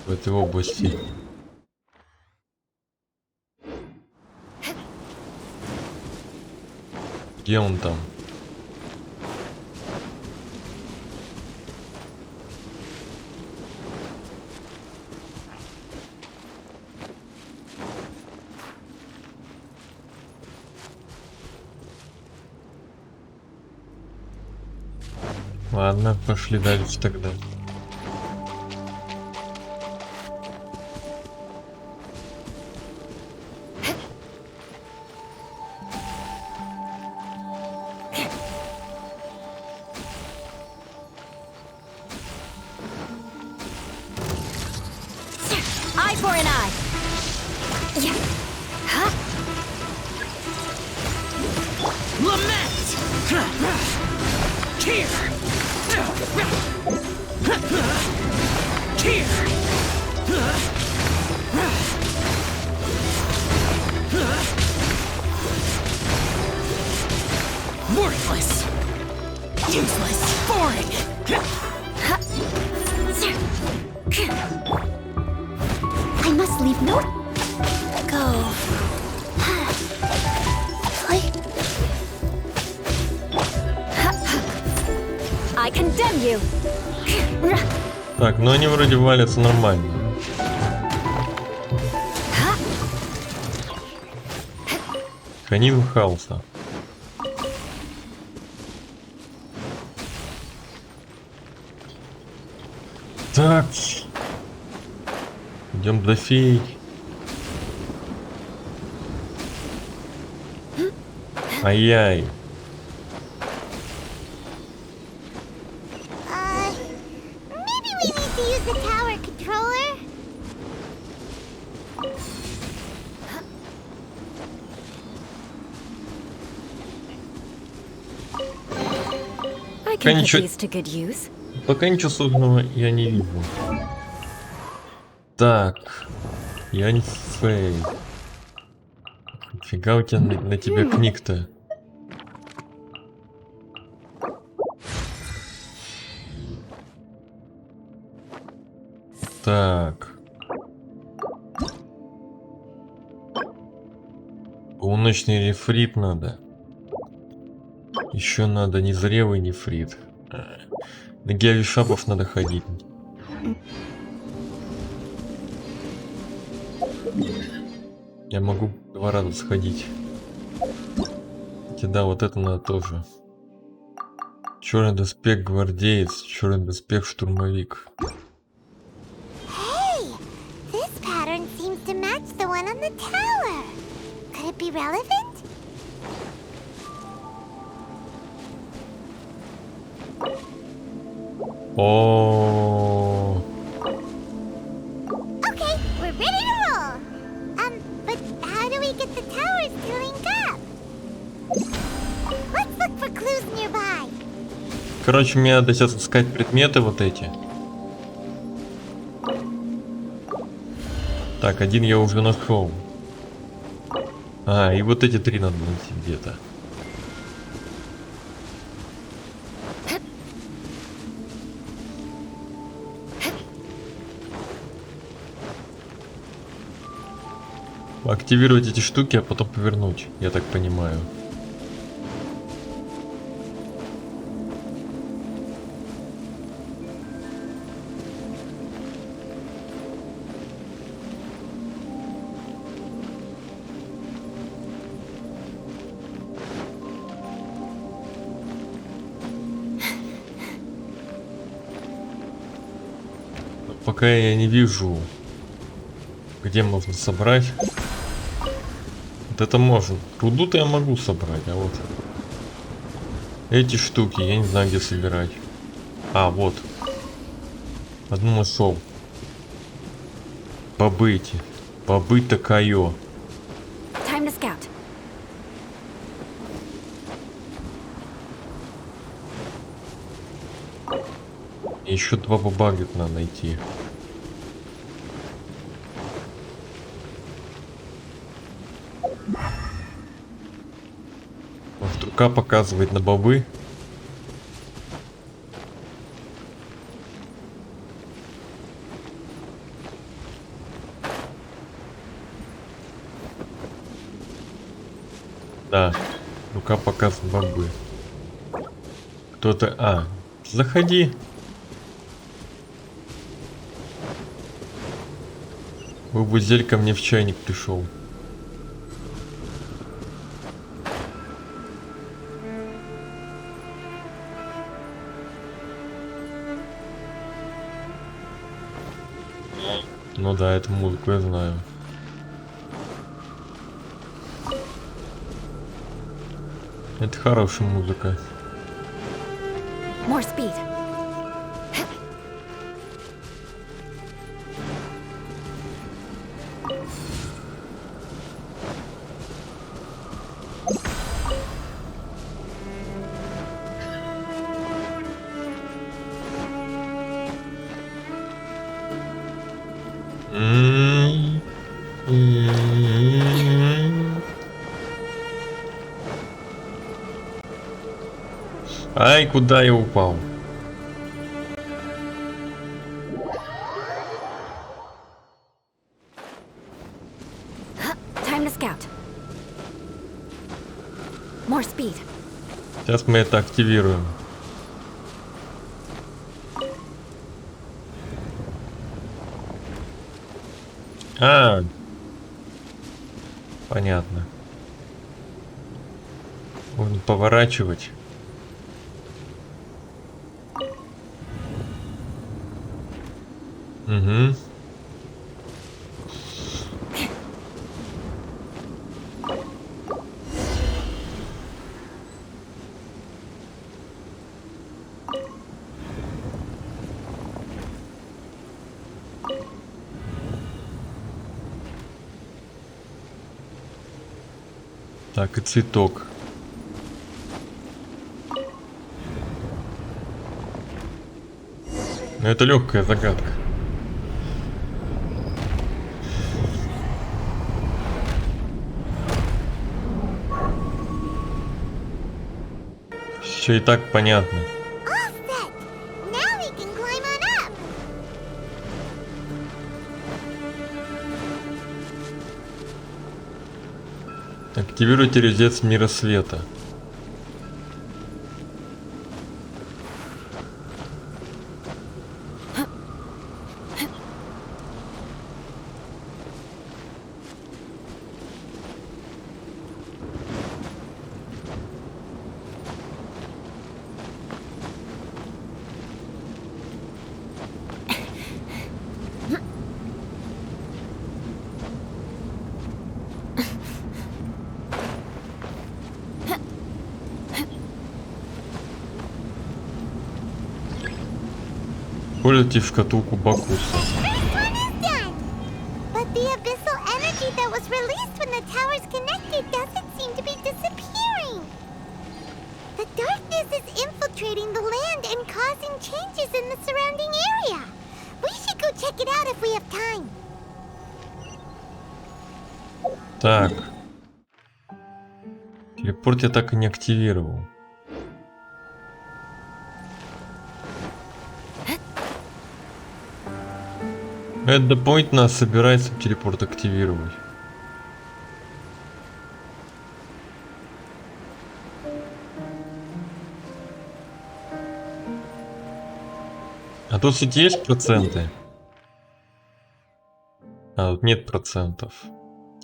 Speaker 1: В этой области. Где он там? Ладно, пошли дальше тогда.
Speaker 7: Eye for an eye. Yeah. Huh?
Speaker 8: Lament! Here! Here! Worthless! Useless! Boring!
Speaker 3: I must leave no... Go. Play.
Speaker 7: I condemn you.
Speaker 1: Так, ну они вроде валятся нормально. Хранил хаоса. Так. Идем до фей. Ай-яй.
Speaker 3: Maybe we need to use the tower controller?
Speaker 7: I
Speaker 1: Пока
Speaker 7: can put
Speaker 1: ничего,
Speaker 7: these to good use.
Speaker 1: пока ничего сложного я не вижу. Так. Янь Фэй. Фига у тебя на тебя книг-то. Так. Полуночный нефрит надо. Еще надо незрелый нефрит. На геовишапов надо ходить. Я могу 2 раза сходить. Хотя да, вот это надо тоже. Черный доспех гвардеец, черный доспех штурмовик.
Speaker 3: Hey! This pattern seems to match the one on the tower. Could it be relevant?
Speaker 1: О.
Speaker 3: Okay, we're ready to roll. But how do we get the towers to link up? Let's look for clues nearby.
Speaker 1: Короче, мне надо сейчас искать предметы вот эти. Так, один я уже нашел. А, и вот эти 3 надо найти где-то. Активировать эти штуки, а потом повернуть, я так понимаю. Пока я не вижу, где можно собрать. Вот это можно. Руду-то я могу собрать, а вот эти штуки я не знаю, где собирать. А, вот. Одну нашел. Побыть. Побыть такая.
Speaker 7: Time to scout.
Speaker 1: Еще 2 бабагет надо найти. Вот рука показывает на бобы. Да, рука показывает бобы. Кто-то... А, заходи. Бубузель ко мне в чайник пришел. Ну да, эту музыку я знаю. Это хорошая музыка.
Speaker 7: More speed.
Speaker 1: Ай, куда я упал?
Speaker 7: Time to scout. More speed.
Speaker 1: Сейчас мы это активируем. А, понятно. Можно поворачивать. Угу. Так, и цветок. Но это легкая загадка. Все и так понятно. Активируйте резец мира света. Используйте шкатулку Бакуса.
Speaker 3: First one is done. But the abyssal energy that was released when the towers connected doesn't seem to be disappearing. The darkness is infiltrating the land and causing changes in the surrounding area. We should go check it out if we have time.
Speaker 1: Так. Телепорт я так и не активировал. Это дополнительно собирается телепорт активировать. А тут, кстати, есть проценты? А, тут нет процентов.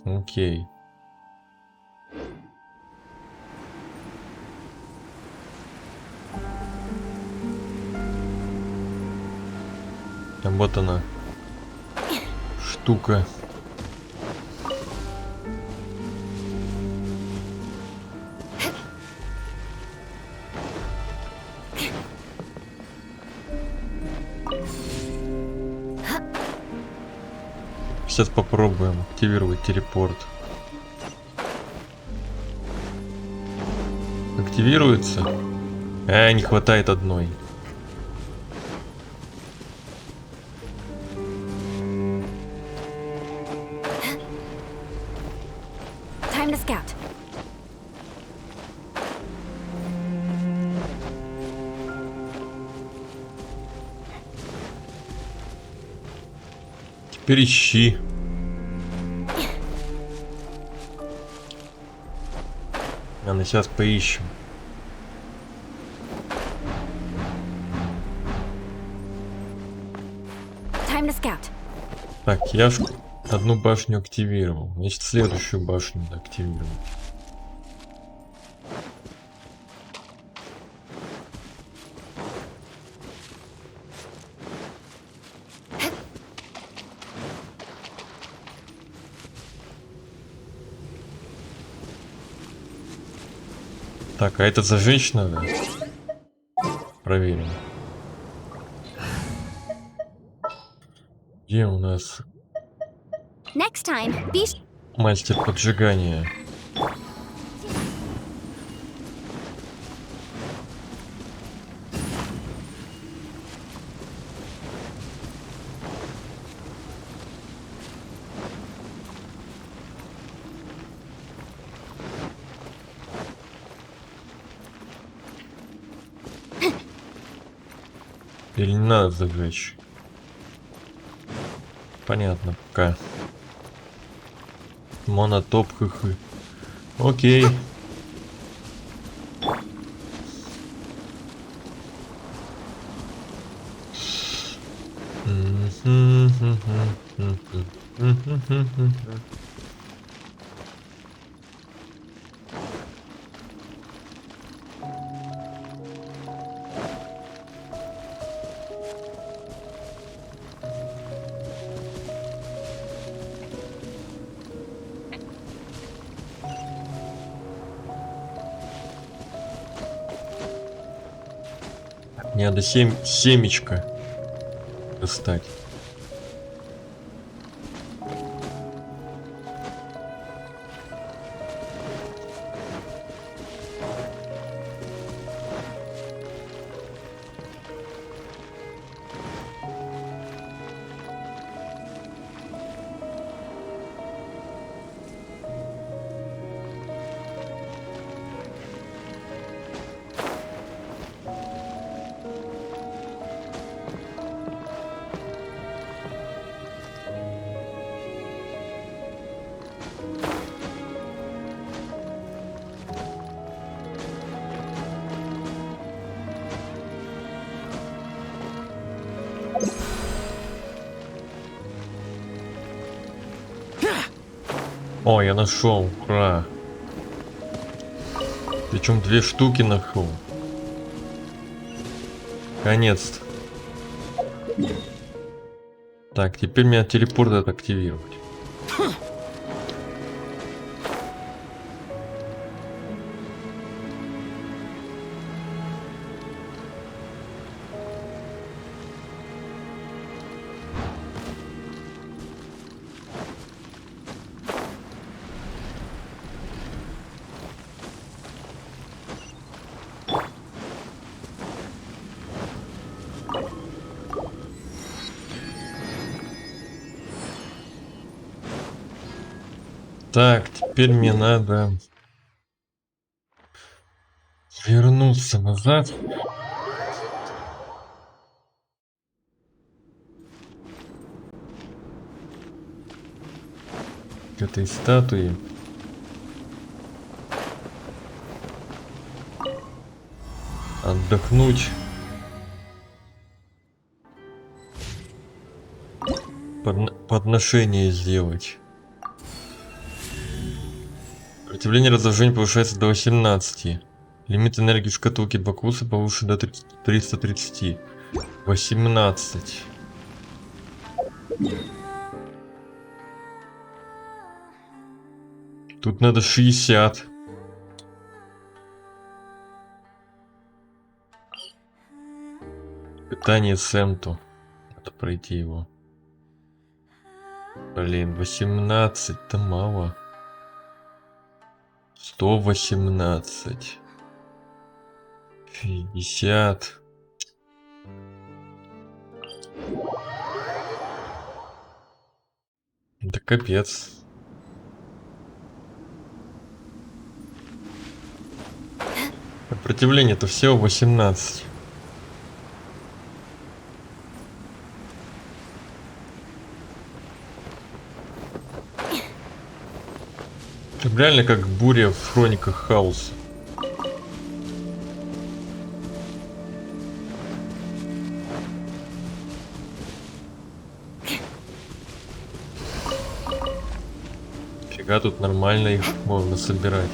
Speaker 1: Окей. Там вот она. Штука. Сейчас попробуем активировать телепорт. Активируется? Не хватает одной.
Speaker 7: Time to scout.
Speaker 1: Теперь ищи. Ладно, сейчас поищем.
Speaker 7: Time to scout.
Speaker 1: Так, я одну башню активировал. Значит, следующую башню надо активировать. Так, а это зажечь надо? Проверим. Где у нас
Speaker 7: Next time, be
Speaker 1: мастер поджигания? Или не надо зажечь? Понятно, пока. Монотоп хы-хы. Окей. Мне надо семечко достать. О, я нашел, ура! Причем 2 штуки нашел. Наконец-то. Так, теперь меня телепорт надо активировать. Так, теперь мне надо вернуться назад. К этой статуе. Отдохнуть. Подношение сделать. Сопротивление разложения повышается до 18. Лимит энергии шкатулки Бакуса повышен до 330. 18. Тут надо 60. Питание Сэмту. Надо пройти его. Блин, 18-то мало. 118. 50. Да капец. Сопротивление-то всего 18. Реально как буря в хрониках хаоса. Фига, тут нормально их можно собирать.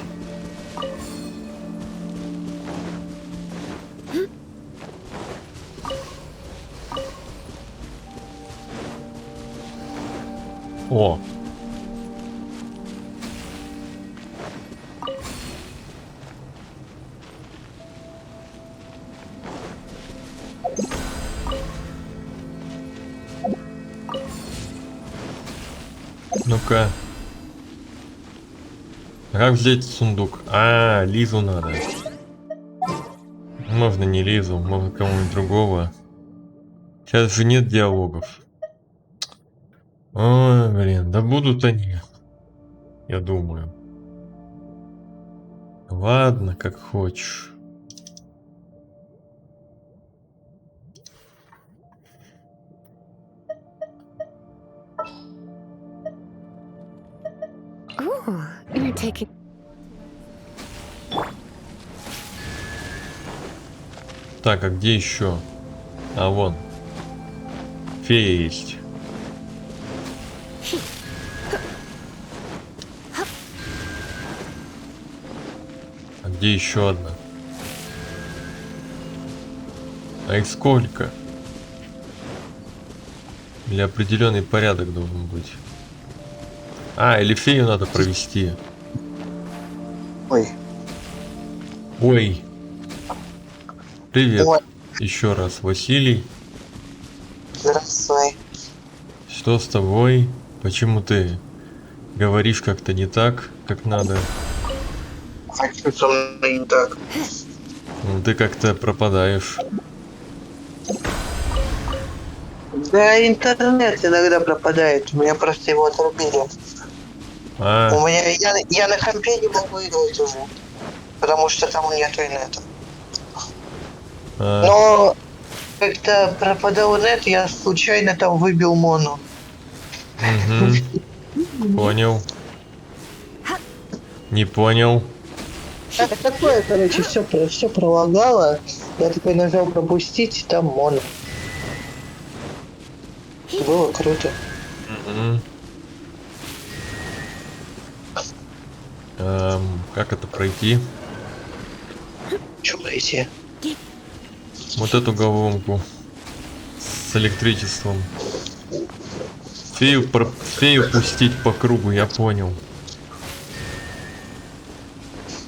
Speaker 1: О! Ну-ка. Как взять сундук? А, Лизу надо. Можно не Лизу, можно кому-нибудь другого. Сейчас же нет диалогов. Ой, блин, да будут они. Я думаю. Ладно, как хочешь.
Speaker 7: Ooh, you're taking...
Speaker 1: Так, а где еще? А вон. Фея есть. А где еще одна? А их сколько? Или определенный порядок должен быть? А, или фею надо провести.
Speaker 16: Ой.
Speaker 1: Ой. Привет.
Speaker 16: Ой.
Speaker 1: Еще раз, Василий.
Speaker 16: Здравствуй.
Speaker 1: Что с тобой? Почему ты говоришь как-то не так, как надо?
Speaker 16: А что со мной не так?
Speaker 1: Ну, ты как-то пропадаешь.
Speaker 16: Да, интернет иногда пропадает. У меня просто его отрубили.
Speaker 1: А.
Speaker 16: У меня я на компе не могу играть уже. Потому что там нету инета.
Speaker 1: А.
Speaker 16: Но когда пропадал нет, я случайно там выбил мону.
Speaker 1: Угу. Понял. Не понял.
Speaker 16: Так, такое, короче, все пролагало. Я такой нажал пропустить, и там моно. Было круто.
Speaker 1: Как это пройти?
Speaker 16: Что пройти?
Speaker 1: Вот эту головоломку с электричеством. Фею пустить по кругу, я понял.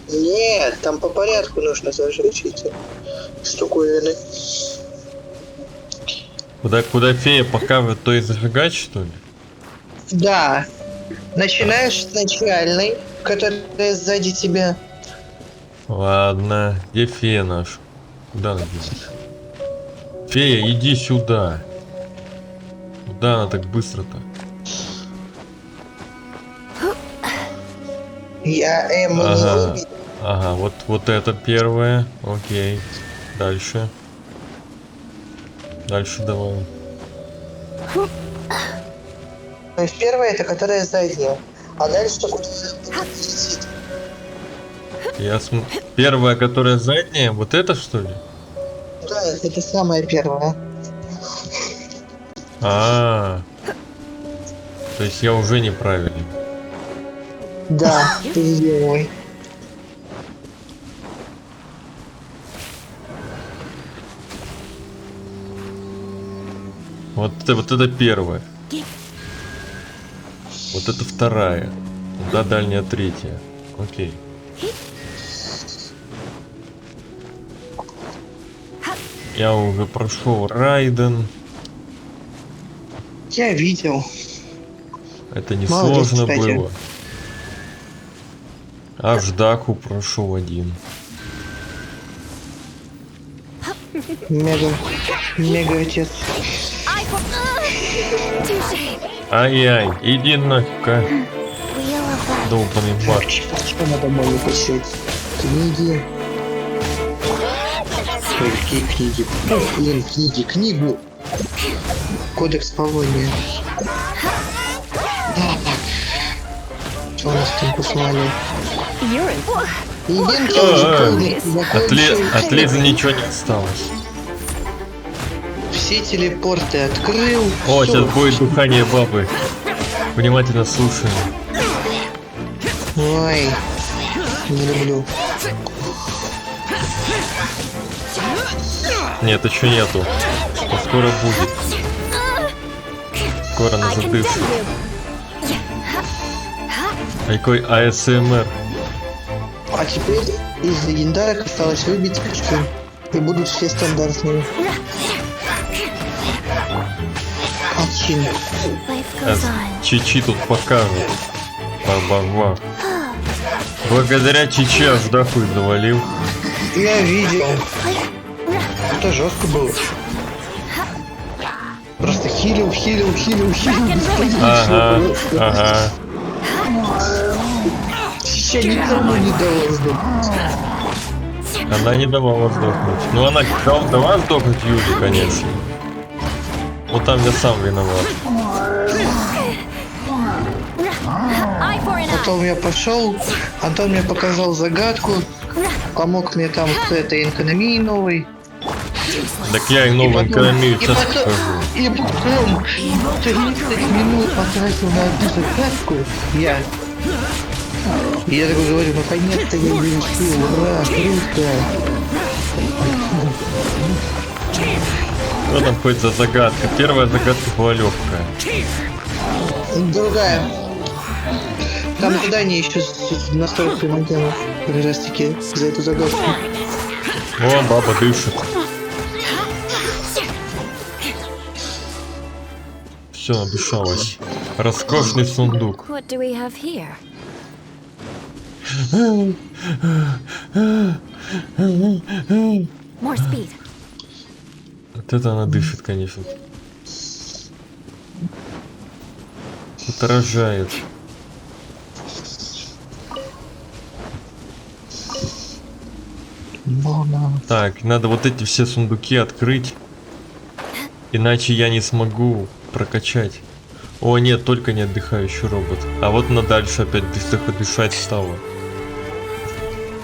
Speaker 16: Нет, там по порядку нужно зажечь эти штуковины.
Speaker 1: Куда фея покажет, то и зажигать, что ли?
Speaker 16: Да. Начинаешь с начальной, которая сзади тебя.
Speaker 1: Ладно, где фея наша? Куда она делась? Фея, иди сюда. Куда она так быстро-то?
Speaker 16: Я Эмму не
Speaker 1: Ага.
Speaker 16: увидел.
Speaker 1: Ага, вот это первое. Окей. Дальше. Дальше давай.
Speaker 16: То есть первая это которая задняя. А дальше куда летит.
Speaker 1: Первая, которая задняя, вот это что ли?
Speaker 16: Да, это самая первая.
Speaker 1: То есть я уже неправильный.
Speaker 16: Да, ты сделай.
Speaker 1: Вот это первая. Вот это вторая. Да, дальняя третья. Окей. Я уже прошел Райден.
Speaker 16: Я видел.
Speaker 1: Это не
Speaker 16: Молодец,
Speaker 1: сложно
Speaker 16: кстати.
Speaker 1: было. А Ждаку прошел один.
Speaker 16: Мега отец.
Speaker 1: Ай-яй, иди нафиг, долбаный баг.
Speaker 16: Что надо мной писать? Книги. Ой, какие книги? Блин, книгу. Кодекс Полония. Да, так. Что у нас там послали?
Speaker 1: От Лизы ничего не осталось.
Speaker 16: Все телепорты открыл.
Speaker 1: О,
Speaker 16: всё.
Speaker 1: сейчас будет дыхание бабы. Внимательно слушаем.
Speaker 16: Ой, не люблю.
Speaker 1: Нет, еще нету. Но скоро будет. Скоро она задышит. Какой АСМР.
Speaker 16: А теперь из легендарок осталось выбить очки. И будут все стандартные. Очин.
Speaker 1: Чичи тут покажут. Ба-ба-ба. Благодаря Чичи аж дохуй завалил.
Speaker 16: Я видел. Это жестко было. Просто хилил.
Speaker 1: Ага.
Speaker 16: Чича никому не дала сдохнуть.
Speaker 1: Она не давала сдохнуть. Ну она дала сдохнуть Юле, конечно. Вот там я сам виноват.
Speaker 16: Потом я пошел, Антон мне показал загадку, помог мне там с этой экономией новой.
Speaker 1: Так я и новую экономию сейчас покажу.
Speaker 16: И потом 30 минут потратил на одну загадку. И я такой говорю, наконец-то я решил, ура, круто.
Speaker 1: Что там хоть за загадка? Первая загадка была легкая.
Speaker 16: Другая. Там задание еще с настройкой модема. Как раз таки за эту загадку.
Speaker 1: О, баба дышит. Все, надышалась. Роскошный сундук.
Speaker 7: What do we have here? More speed.
Speaker 1: Вот это она дышит, конечно. Отражает. Так, надо вот эти все сундуки открыть. Иначе я не смогу прокачать. О, нет, только не отдыхающий робот. А вот на дальше опять дышать стало.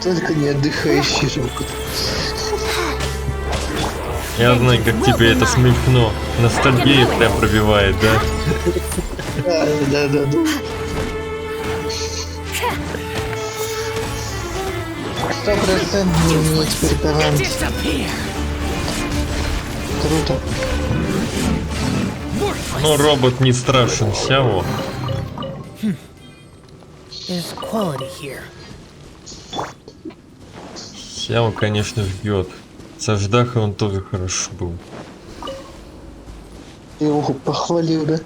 Speaker 16: Только не отдыхающий робот.
Speaker 1: Я знаю, как тебе это смешно. Ностальгия прям пробивает, да?
Speaker 16: Да. 100% у меня теперь талант. Круто.
Speaker 1: Но робот не страшен, Сяо.
Speaker 4: There's quality here.
Speaker 1: Сяо, конечно, ждет. Со Ждахой он тоже хорошо был.
Speaker 16: Ты его похвалил, да?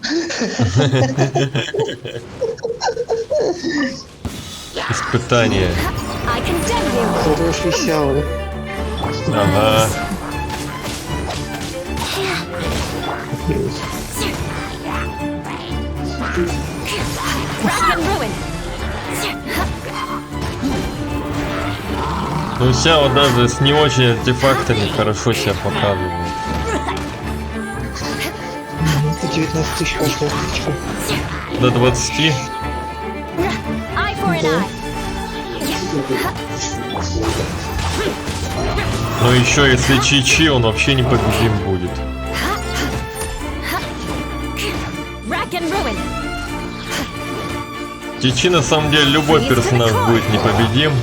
Speaker 1: Испытание.
Speaker 16: Хороший Сяо.
Speaker 1: Ага. Ну, Сяо даже с не очень артефактами хорошо себя показывает.
Speaker 16: 19 тысяч каждая штучка.
Speaker 1: До 20?
Speaker 16: Да.
Speaker 1: Но еще если Чи-Чи, он вообще непобедим будет. Чи-Чи на самом деле любой персонаж будет непобедим,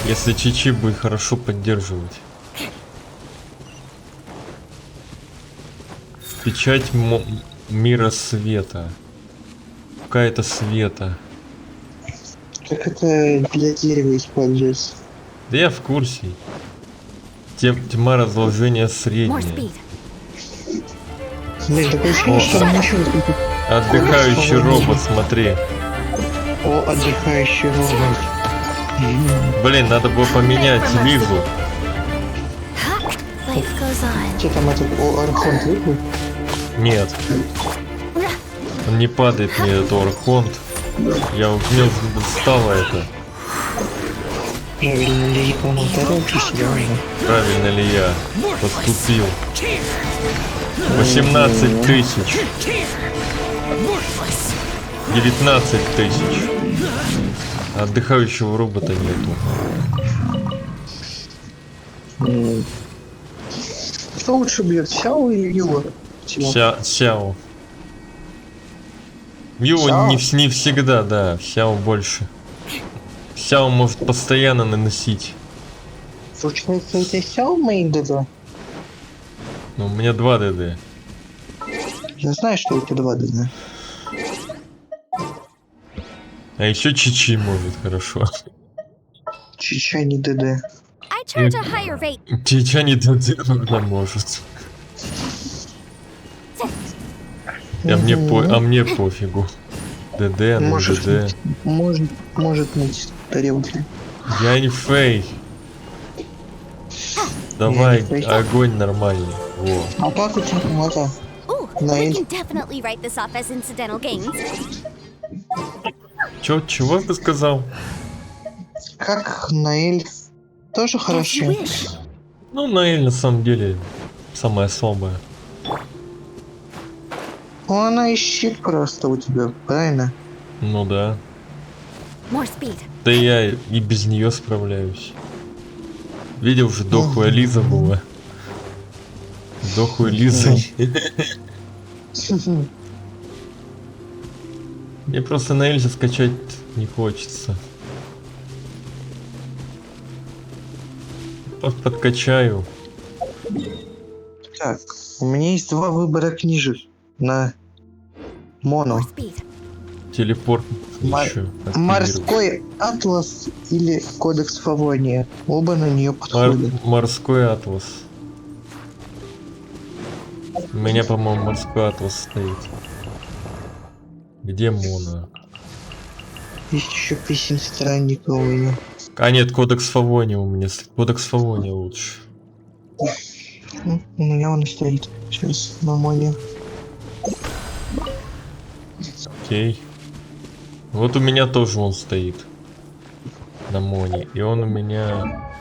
Speaker 1: если Чи-Чи будет хорошо поддерживать. Печать мира света. Какая-то света.
Speaker 16: Как это для дерева используется?
Speaker 1: Да я в курсе. Тьма разложения средняя.
Speaker 16: Блин, такое ощущение, что он ничего не...
Speaker 1: Отдыхающий робот, смотри.
Speaker 16: О, отдыхающий робот.
Speaker 1: Блин, надо было поменять Лизу.
Speaker 16: Что там этот Архонт выпал?
Speaker 1: Нет. Он не падает мне, этот Архонт. Я уже не стало это.
Speaker 16: Правильно ли я торопись,
Speaker 1: Правильно ли я поступил? 18 тысяч. 19 тысяч. Отдыхающего робота нету.
Speaker 16: Кто лучше бьет, Сяо или Юла?
Speaker 1: Сяо. Юла не всегда, да. Сяо больше. Сяо может постоянно наносить.
Speaker 16: Получается, это Сяо мейн ДД?
Speaker 1: Ну, у меня 2 ДД.
Speaker 16: Я знаю, что у тебя 2 ДД.
Speaker 1: А еще Чи-Чи может хорошо.
Speaker 16: Чи-Чи не ДД.
Speaker 1: Чи-Чи не ДД может. А мне пофигу. ДД, ну ДД.
Speaker 16: Может быть тарелки.
Speaker 1: Я не Фей. Давай, огонь нормальный. Во.
Speaker 16: А как у тебя это? Наэль.
Speaker 1: Чего ты сказал?
Speaker 16: Как Наэль? Тоже хорошо.
Speaker 1: Ну, Наэль на самом деле самая слабая.
Speaker 16: Ну, она и щит просто у тебя, правильно?
Speaker 1: Ну да. Да я и без нее справляюсь. Видел же, дохлая Лиза была. Дохлая Лиза. Мне просто на Эльзе скачать не хочется. Подкачаю.
Speaker 16: Так, у меня есть 2 выбора книжек на моно.
Speaker 1: Телепорт еще.
Speaker 16: Морской атлас или кодекс Фавония. Оба на нее подходят.
Speaker 1: Морской атлас. У меня, по-моему, морской атлас стоит. Где моно?
Speaker 16: Есть еще песен странника у меня.
Speaker 1: А нет, кодекс Фавония у меня. Кодекс Фавония лучше.
Speaker 16: У меня он стоит сейчас на моне.
Speaker 1: Окей. Вот у меня тоже он стоит на моне. И он у меня,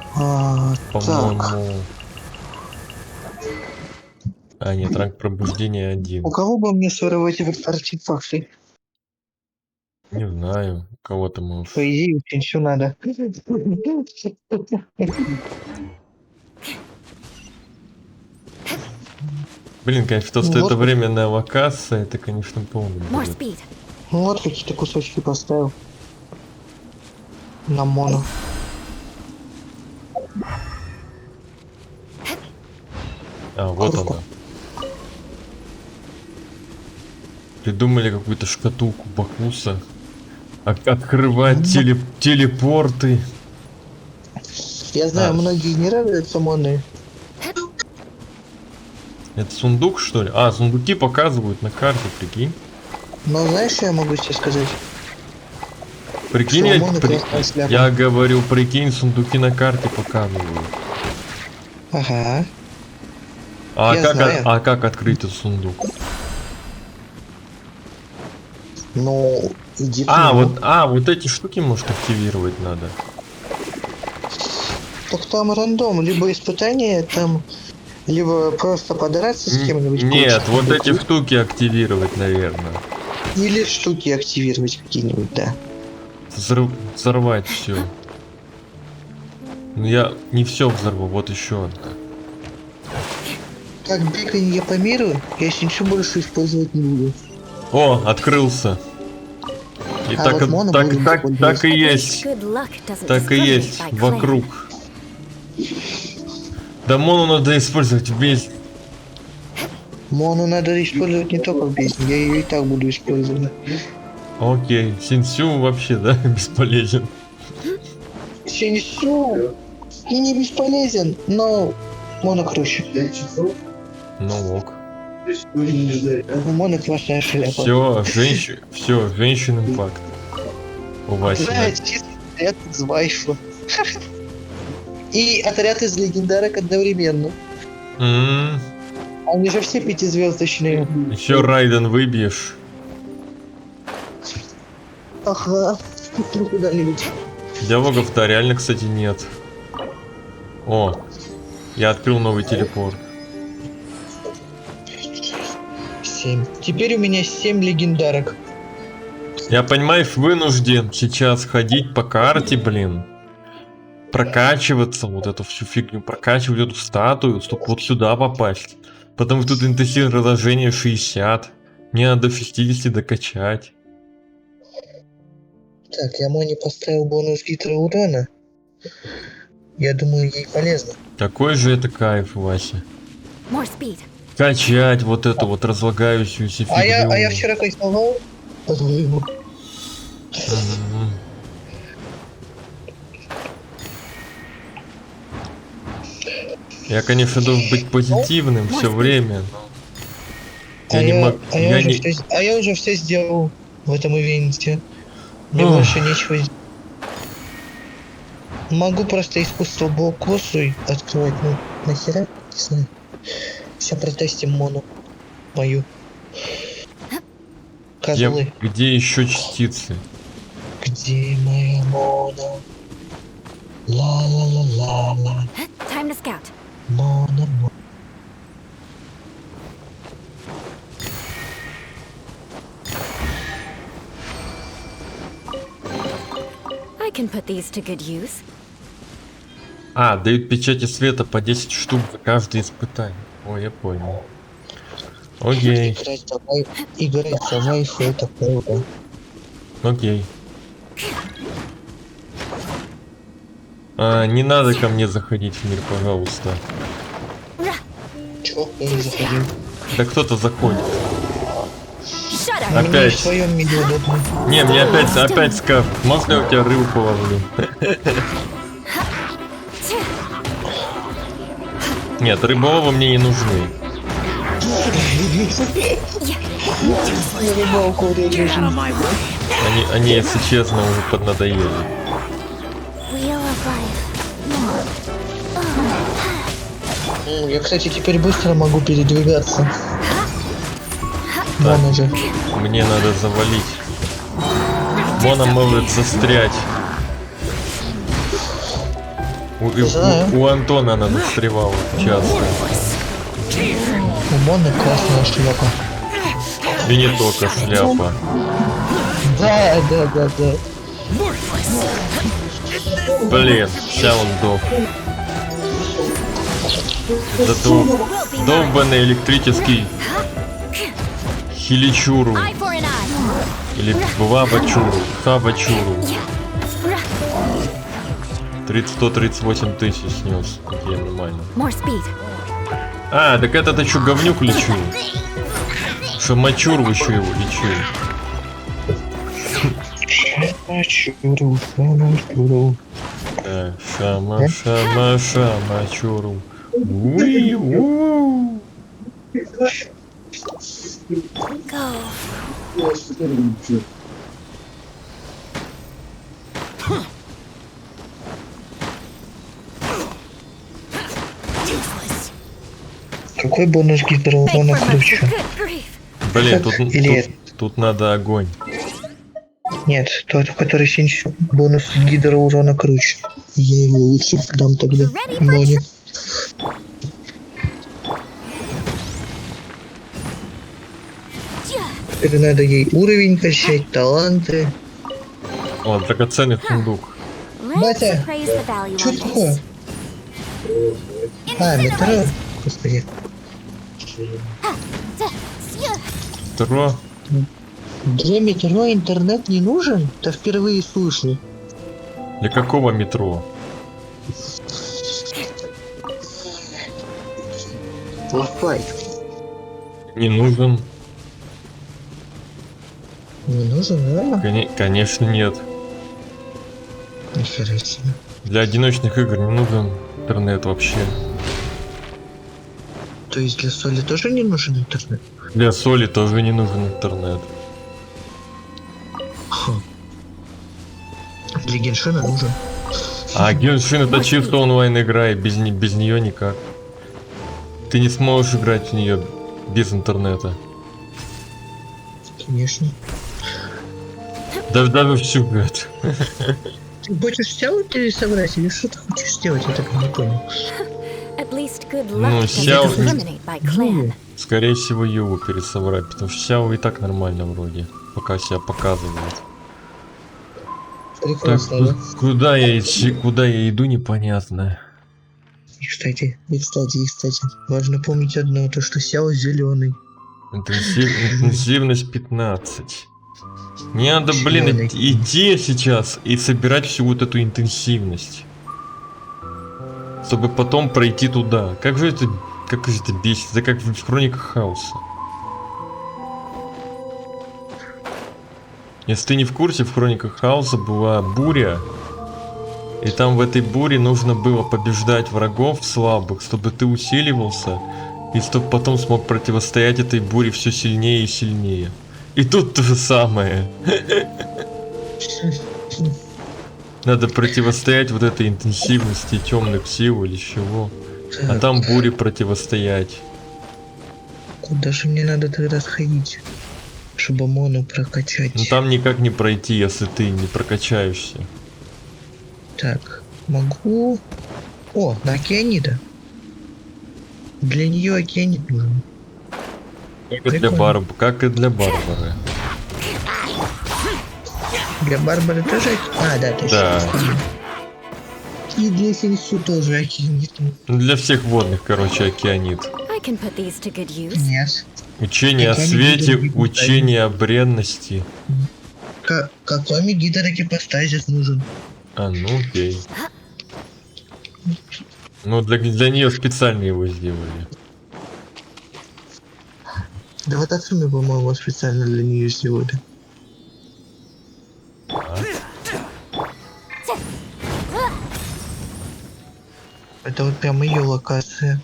Speaker 1: по-моему... А, нет, ранг пробуждения 1.
Speaker 16: У кого бы мне своровать артефакты?
Speaker 1: Не знаю, у кого-то может.
Speaker 16: По идее, очень все надо.
Speaker 1: Блин, конечно, то, что это временная локация, это, конечно, полный бред.
Speaker 16: Ну вот какие-то кусочки поставил. На моно.
Speaker 1: А, вот она. Придумали какую-то шкатулку Бакуса. Открывать телепорты.
Speaker 16: Я знаю, многие не радуются моны.
Speaker 1: Это сундук, что ли? А, сундуки показывают на карте, прикинь.
Speaker 16: Но знаешь, что я могу тебе сказать?
Speaker 1: Прикинь, я говорю, прикинь, сундуки на карте показывают.
Speaker 16: Ага.
Speaker 1: А как открыть этот сундук?
Speaker 16: Ну, иди
Speaker 1: вот эти штуки, может, активировать надо.
Speaker 16: Так там рандом, либо испытание, там, либо просто подраться с кем-нибудь.
Speaker 1: Нет, вот эти штуки активировать, наверное.
Speaker 16: Или штуки активировать какие-нибудь, да.
Speaker 1: Взорвать все. Но я не все взорву, вот еще одна.
Speaker 16: Как бегание по миру, я ничего больше использовать не буду.
Speaker 1: О, открылся. И так и есть. Так и есть вокруг. Да мону надо использовать в бездне.
Speaker 16: Мону надо использовать не только в бездне, я ее и так буду использовать.
Speaker 1: Окей, Синсю вообще, да, бесполезен.
Speaker 16: Синсю и не бесполезен, но моно круче.
Speaker 1: Ну ок.
Speaker 16: Моно классная шляпа.
Speaker 1: Все, женщин импакт. У Васи.
Speaker 16: Да, чисто отряд из вайфа. И отряд из легендарок одновременно. Они же все пятизвездочные.
Speaker 1: Еще Райден выбьешь.
Speaker 16: Ага, куда-нибудь.
Speaker 1: Диалогов-то реально, кстати, нет. О, я открыл новый телепорт.
Speaker 16: 7. Теперь у меня 7 легендарок.
Speaker 1: Я, понимаешь, вынужден сейчас ходить по карте, блин. Прокачиваться, вот эту всю фигню, прокачивать эту статую, чтобы вот сюда попасть. Потому что тут интенсивное разложение 60. Мне надо 60 докачать.
Speaker 16: Так, я Моне поставил бонус гитары урона. Я думаю, ей полезно.
Speaker 1: Какой же это кайф, Вася. Качать вот эту вот разлагающуюся фигню.
Speaker 16: А я вчера кайфовал. По-твоему.
Speaker 1: Я, конечно, должен быть позитивным все время.
Speaker 16: А я уже все сделал в этом ивенте. Мне больше нечего сделать. Могу просто искусство блокосу открывать, ну нахера, не знаю. Все протестим мону мою. Козлы.
Speaker 1: Где еще частицы?
Speaker 16: Где моя мона? Ла-ла-ла-ла-ла.
Speaker 11: Time to scout.
Speaker 16: Мона.
Speaker 7: I can put these to good use.
Speaker 1: Дают печати света по 10 штук за каждое испытание. Ой, я понял. Окей.
Speaker 16: Играть за вайфу, это круто.
Speaker 1: Окей. Не надо ко мне заходить в мир, пожалуйста.
Speaker 16: Чё? Я не заходил.
Speaker 1: Да кто-то заходит. Опять. Не, мне опять скажут. Можно я у тебя рыбу половлю? Нет, рыболовы мне не нужны. Они, если честно, уже поднадоели.
Speaker 16: Я, кстати, теперь быстро могу передвигаться.
Speaker 1: Так, мне надо завалить. Мона может застрять. У Антона она застревала часто.
Speaker 16: У Моны классная шляпа.
Speaker 1: И не только шляпа.
Speaker 16: Да.
Speaker 1: Блин, сейчас он сдох. Это долбанный электрический хиличуру. Или бабачуру. Хабачуру. 138 тысяч снес. Окей, нормально. Так этот еще говнюк лечу. Шамачуру еще его лечу.
Speaker 16: Шамачуру.
Speaker 1: Да, шамачуру. Уи-у.
Speaker 16: Какой бонус гидроурона круче?
Speaker 1: Блин, тут надо огонь.
Speaker 16: Нет, тот, который синчу, бонус гидроурона круче. Я его лучше продам тогда. Моне. Теперь надо ей уровень качать, таланты.
Speaker 1: О, драгоценный сундук.
Speaker 16: Батя, что такое? А, метро. Господи.
Speaker 1: Метро?
Speaker 16: Для метро интернет не нужен? Да впервые слышу.
Speaker 1: Для какого метро?
Speaker 16: Wi-Fi.
Speaker 1: Не нужен.
Speaker 16: Не нужен, да?
Speaker 1: Конечно, нет.
Speaker 16: Нихера себе.
Speaker 1: Для одиночных игр не нужен интернет вообще.
Speaker 16: То есть для соли тоже не нужен интернет?
Speaker 1: Для соли тоже не нужен интернет.
Speaker 16: Для Геншина нужен.
Speaker 1: А Genshin это чисто онлайн игра, и без нее никак. Ты не сможешь играть в нее без интернета.
Speaker 16: Конечно.
Speaker 1: Даже в сюжет.
Speaker 16: Ты хочешь сяо пересобрать или что ты хочешь сделать? Я так и не понял.
Speaker 1: Ну, сяо... Скорее всего, его пересобрать, потому что сяо и так нормально вроде, пока себя показывает.
Speaker 16: Прекрасно,
Speaker 1: так,
Speaker 16: да?
Speaker 1: куда я иду, непонятно.
Speaker 16: И кстати, важно помнить одно, то что сяо зеленый.
Speaker 1: Интенсивность 15. Мне надо, блин, идти сейчас и собирать всю вот эту интенсивность. Чтобы потом пройти туда. Как же это бесит? Это как в Хрониках Хаоса. Если ты не в курсе, в Хрониках Хаоса была буря. И там в этой буре нужно было побеждать врагов слабых, чтобы ты усиливался. И чтобы потом смог противостоять этой буре все сильнее и сильнее. И тут то же самое. Надо противостоять вот этой интенсивности темных сил или чего. А там буре противостоять.
Speaker 16: Куда же мне надо тогда сходить, чтобы мону прокачать?
Speaker 1: Ну там никак не пройти, если ты не прокачаешься.
Speaker 16: Так, могу... О, на океанида. Для нее океанид нужен.
Speaker 1: Как и для Барбары.
Speaker 16: Для Барбары тоже? А, да, точно.
Speaker 1: Да.
Speaker 16: И для Синсу тоже океанит.
Speaker 1: Для всех водных, короче, океанит.
Speaker 16: Нет.
Speaker 1: Учение о свете, учение о бренности.
Speaker 16: Какой мне гидрокипостазис нужен?
Speaker 1: А, ну окей. Ну для нее специально его сделали.
Speaker 16: Да вот Ацуми, по-моему, специально для нее сделали. Это вот прям ее локация.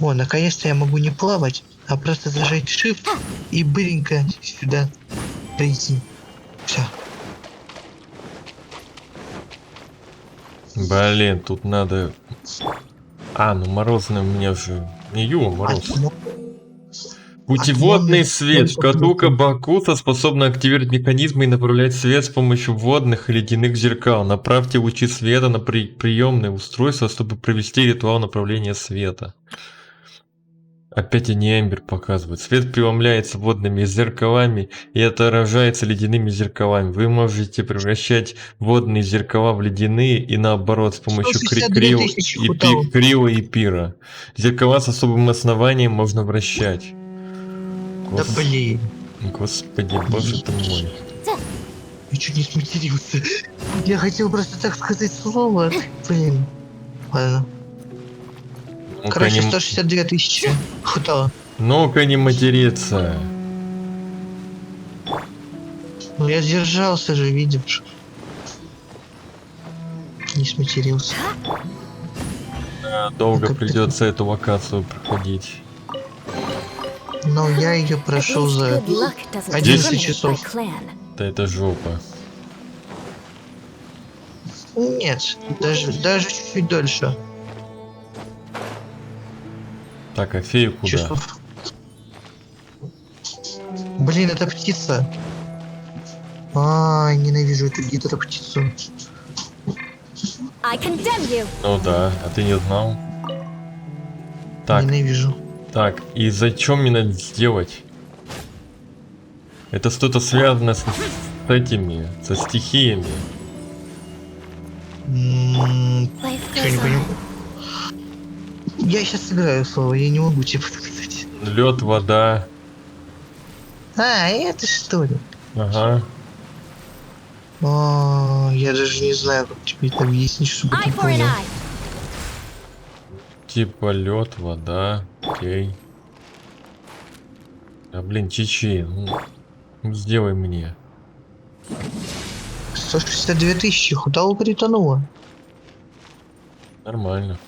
Speaker 16: О, наконец-то я могу не плавать, а просто зажать shift и быренько сюда прийти. Все.
Speaker 1: Блин, тут надо... А, ну морозный у меня же... Не Ю, а мороз. Путеводный свет. Шкатулка Бакута способна активировать механизмы и направлять свет с помощью водных и ледяных зеркал. Направьте лучи света на приемное устройство, чтобы провести ритуал направления света. Опять они Эмбер показывают. Свет преломляется водными зеркалами и отражается ледяными зеркалами. Вы можете превращать водные зеркала в ледяные и наоборот с помощью крила и пира. Зеркала с особым основанием можно вращать.
Speaker 16: Да блин.
Speaker 1: Господи, боже ты мой.
Speaker 16: Я чуть не сматерился. Я хотел просто так сказать слово. Блин. Ладно. Короче, 162 тысячи хватало.
Speaker 1: Ну-ка не материться.
Speaker 16: Ну я сдержался же, видишь. Не сматерился.
Speaker 1: Долго придется эту локацию проходить.
Speaker 16: Но я ее прошел за 11 часов.
Speaker 1: Да это жопа.
Speaker 16: Нет, даже чуть-чуть дольше.
Speaker 1: Так, а фею куда?
Speaker 16: Часов. Блин, это птица. Ненавижу эту гидроптицу.
Speaker 1: Ну да, а ты не знал. Так.
Speaker 16: Ненавижу.
Speaker 1: Так, и зачем мне надо сделать? Это что-то связано с этими, со стихиями.
Speaker 16: Чё, не понял? Я сейчас играю слово, я не могу тебе подсказать.
Speaker 1: Лед, вода.
Speaker 16: Это что ли?
Speaker 1: Ага.
Speaker 16: Я даже не знаю, как тебе это объяснить, чтобы ты понял.
Speaker 1: Типа лед, вода. Окей. Да блин, чичи, ну сделай мне.
Speaker 16: 162 тысячи, худало притонуло.
Speaker 1: Нормально.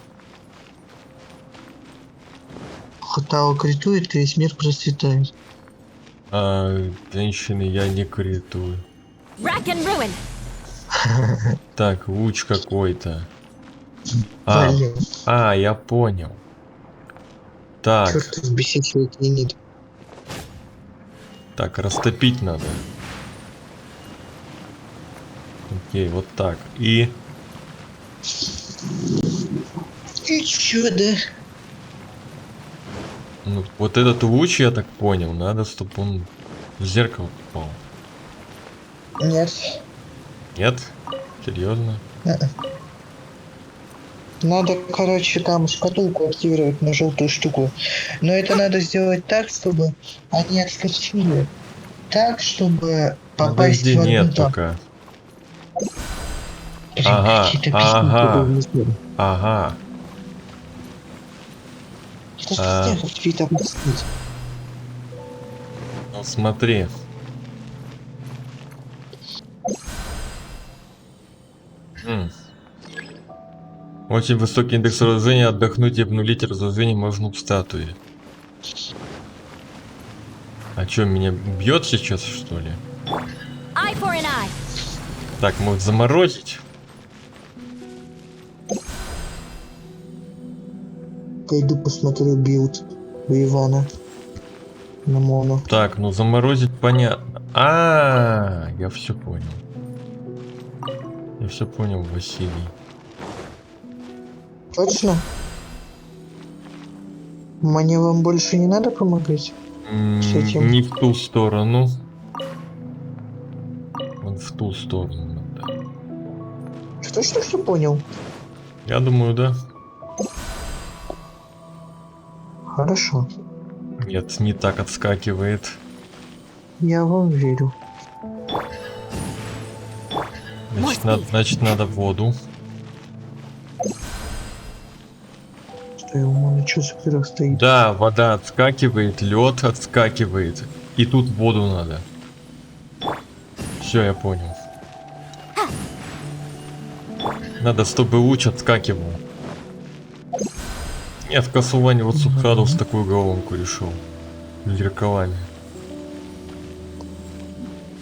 Speaker 16: Хутао критует, и весь мир процветает.
Speaker 1: А женщины я не критую. Так, луч какой-то. Я понял. Так.
Speaker 16: Черт, взбесить человек не нет.
Speaker 1: Так, растопить надо. Окей, вот так. И
Speaker 16: чё, да?
Speaker 1: Ну, вот этот луч, я так понял, надо, чтобы он в зеркало попал.
Speaker 16: Нет.
Speaker 1: Нет? Серьезно?
Speaker 16: Надо, короче, там шкатулку активировать на желтую штуку. Но это надо сделать так, чтобы они отскочили. Так, чтобы попасть
Speaker 1: Подожди,
Speaker 16: в одну
Speaker 1: нет
Speaker 16: там.
Speaker 1: пока. Ага. Ну смотри. Очень высокий индекс разложения, отдохнуть и обнулить разложение можно в статуе. А чё, меня бьет сейчас, что ли? Так, может заморозить?
Speaker 16: Пойду посмотрю билд у Ивана на моно.
Speaker 1: Так, ну заморозить понятно. Я все понял. Я все понял, Василий.
Speaker 16: Точно? Мне вам больше не надо помогать?
Speaker 1: Не в ту сторону. Вот в ту сторону надо.
Speaker 16: Точно все понял?
Speaker 1: Я думаю, да.
Speaker 16: Хорошо.
Speaker 1: Нет, не так отскакивает.
Speaker 16: Я вам верю.
Speaker 1: Значит, надо воду.
Speaker 16: Что я уму, что за стоит?
Speaker 1: Да, вода отскакивает, лед отскакивает. И тут воду надо. Все, я понял. Надо, чтобы луч отскакивал. Я в Castlevania вот Субхадус такую головку решил. Зеркалами.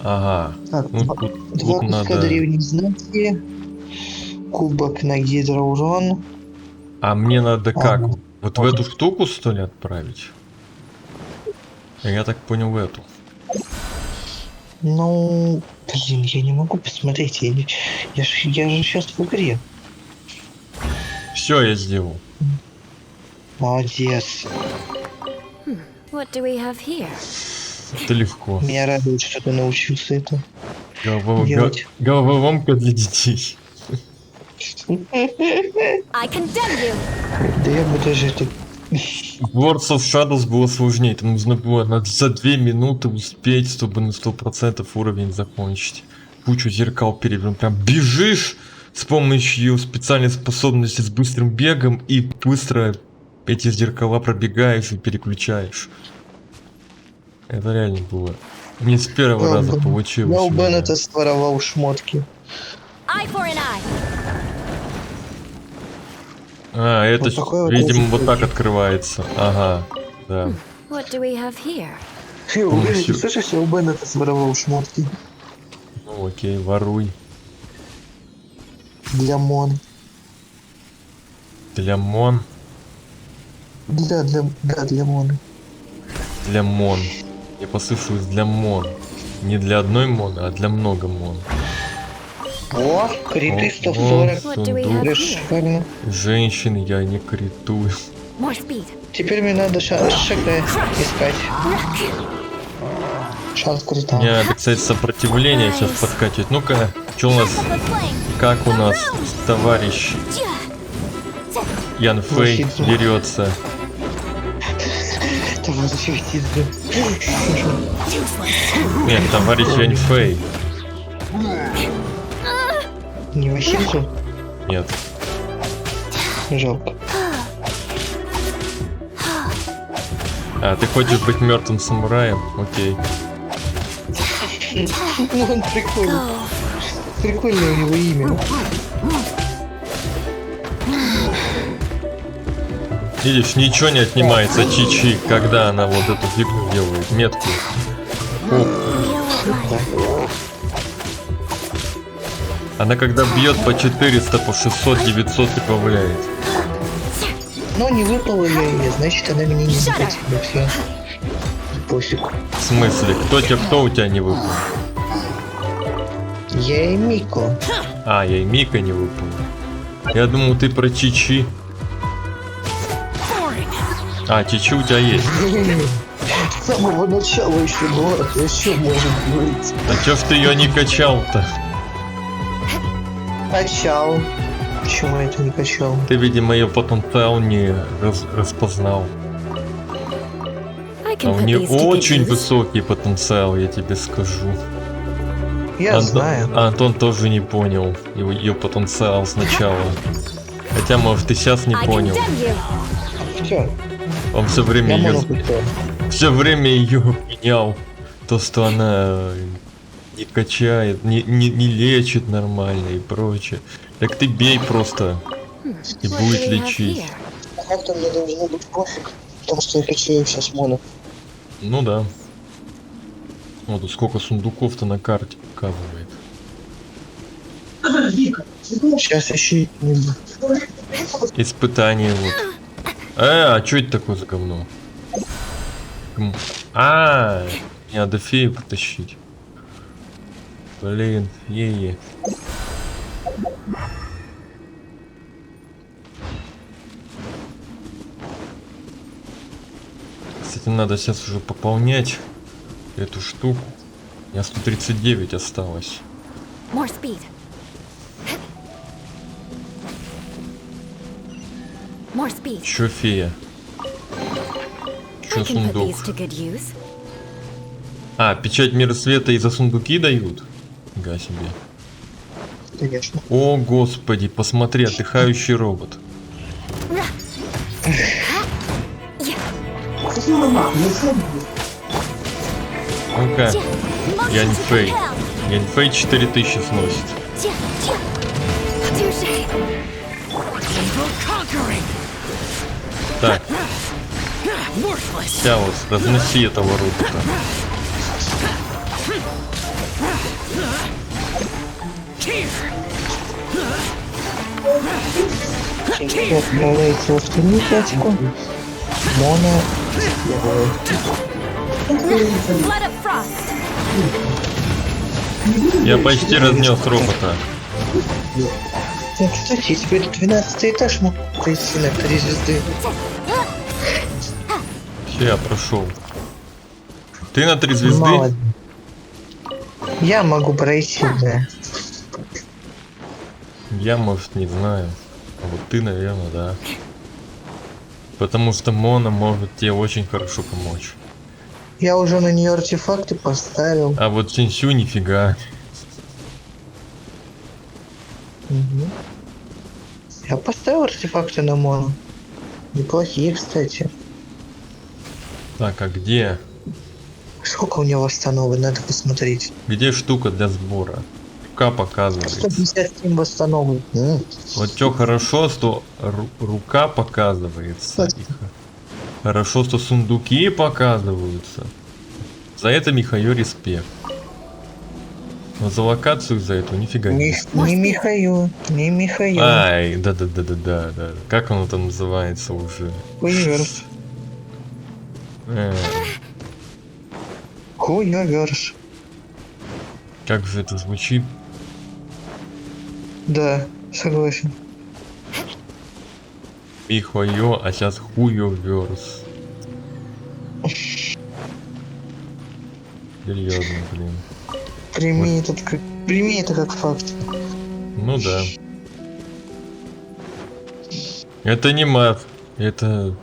Speaker 1: Ага.
Speaker 16: Так,
Speaker 1: ну,
Speaker 16: два
Speaker 1: тут
Speaker 16: куска
Speaker 1: надо...
Speaker 16: древней знаки. Кубок на гидроурон.
Speaker 1: А мне надо как? Вот в эту штуку, что ли, отправить? Я так понял, в эту.
Speaker 16: Ну, блин, я не могу посмотреть. Я же сейчас в игре.
Speaker 1: Все, я сделал.
Speaker 16: Молодец.
Speaker 7: What do we have here?
Speaker 1: Это легко.
Speaker 16: Меня радует, что ты научился это
Speaker 1: делать. Головоломка для детей.
Speaker 7: I condemn you.
Speaker 16: Да я бы даже это...
Speaker 1: В Words of Shadows было сложнее. Там нужно было за 2 минуты успеть, чтобы на 100% уровень закончить. Кучу зеркал перевернуть. Прям бежишь с помощью специальной способности с быстрым бегом и быстро эти зеркала пробегаешь и переключаешь. Это реально было. Не с первого раза получилось.
Speaker 16: Я у Беннета своровал шмотки.
Speaker 1: Это, вот видимо, вот так открывается. Ага, да.
Speaker 7: What do we have here?
Speaker 16: Ты слышишь, я у Беннета своровал шмотки.
Speaker 1: Ну окей, воруй.
Speaker 16: Для Мон.
Speaker 1: Для Мон?
Speaker 16: Да, для Мон.
Speaker 1: Для Мон. Я послышалось для Мон. Не для одной моны, а для много мон.
Speaker 16: О, криты 140.
Speaker 1: Сундук.
Speaker 16: Шикарно.
Speaker 1: Женщин я не критую.
Speaker 16: Теперь мне надо шага искать. Шанс крита.
Speaker 1: Мне надо, кстати, сопротивление сейчас подкачивать. Ну-ка, что у нас? Как у нас товарищ Ян Фэй дерется?
Speaker 16: Товарищ Васидзе.
Speaker 1: Нет, товарищ Ян Фэй.
Speaker 16: Не Васидзе?
Speaker 1: Нет.
Speaker 16: Жалко.
Speaker 1: А, ты хочешь быть мертвым самураем? Окей.
Speaker 16: Ну он прикольный. Прикольное у него имя.
Speaker 1: Видишь, ничего не отнимается Чичи, когда она вот эту фигню делает, метку. Она когда бьет по 400, по 600, 900 прибавляет.
Speaker 16: Но не выпало я, значит она меня не захотела. Все. Пофиг.
Speaker 1: В смысле? Кто у тебя не выпал?
Speaker 16: Я и Мико.
Speaker 1: А, я и Мика не выпал. Я думал, ты про Чичи. А, Чичи у тебя есть.
Speaker 16: С самого начала еще город, еще может быть.
Speaker 1: А чё ж ты ее не качал-то?
Speaker 16: Качал. Почему я это не качал?
Speaker 1: Ты, видимо, ее потенциал не распознал. А у нее очень высокий потенциал, я тебе скажу.
Speaker 16: Я знаю.
Speaker 1: Антон тоже не понял ее потенциал сначала. Хотя, может, и сейчас не понял.
Speaker 16: Все.
Speaker 1: Он все время ее менял. То, что она не качает, не лечит нормально и прочее. Так ты бей просто и будет лечить.
Speaker 16: А как-то мне должно быть пофиг, потому что я качаю сейчас моно.
Speaker 1: Ну да. Вот тут сколько сундуков-то на карте показывает.
Speaker 16: Сейчас ищи.
Speaker 1: Испытание вот. А что это такое за говно? А, мне надо фею потащить. Блин, е-е. Кстати, надо сейчас уже пополнять эту штуку. У меня 139 осталось. Чё фея? Чё сундук? А, печать мира света и за сундуки дают? Фига себе.
Speaker 16: Конечно.
Speaker 1: О, господи, посмотри, отдыхающий робот. Ну-ка, Яньфэй. Яньфэй 4000 сносит. Так. Сейчас вот, разноси этого робота.
Speaker 16: Отправляйте во вторую пачку. Моно.
Speaker 1: Я почти разнес робота.
Speaker 16: Кстати, теперь 12 этаж мог пройти на 3 звезды.
Speaker 1: Все, я прошел. Ты на 3 звезды?
Speaker 16: Молодец. Я могу пройти, да.
Speaker 1: Я, может, не знаю. А вот ты, наверное, да. Потому что Мона может тебе очень хорошо помочь.
Speaker 16: Я уже на нее артефакты поставил.
Speaker 1: А вот Синсю нифига.
Speaker 16: Угу. Я поставил артефакты на Мону. Неплохие, кстати.
Speaker 1: Так, а где?
Speaker 16: Сколько у него восстановы, надо посмотреть.
Speaker 1: Где штука для сбора? Рука показывает.
Speaker 16: 157 восстановы.
Speaker 1: Вот что хорошо, что рука показывается. Хорошо, что сундуки показываются. За это Михаил респект. Но за локацию за эту нифига не.
Speaker 16: Не Михаил, не Михаил.
Speaker 1: Ай, да. Как оно там называется уже?
Speaker 16: Хуеверс. Хуеверс.
Speaker 1: Как же это звучит?
Speaker 16: Да, согласен.
Speaker 1: Михойо, а сейчас хуёверс. Серьезно, блин.
Speaker 16: Прими это как факт.
Speaker 1: Ну да. Это не мат. Это...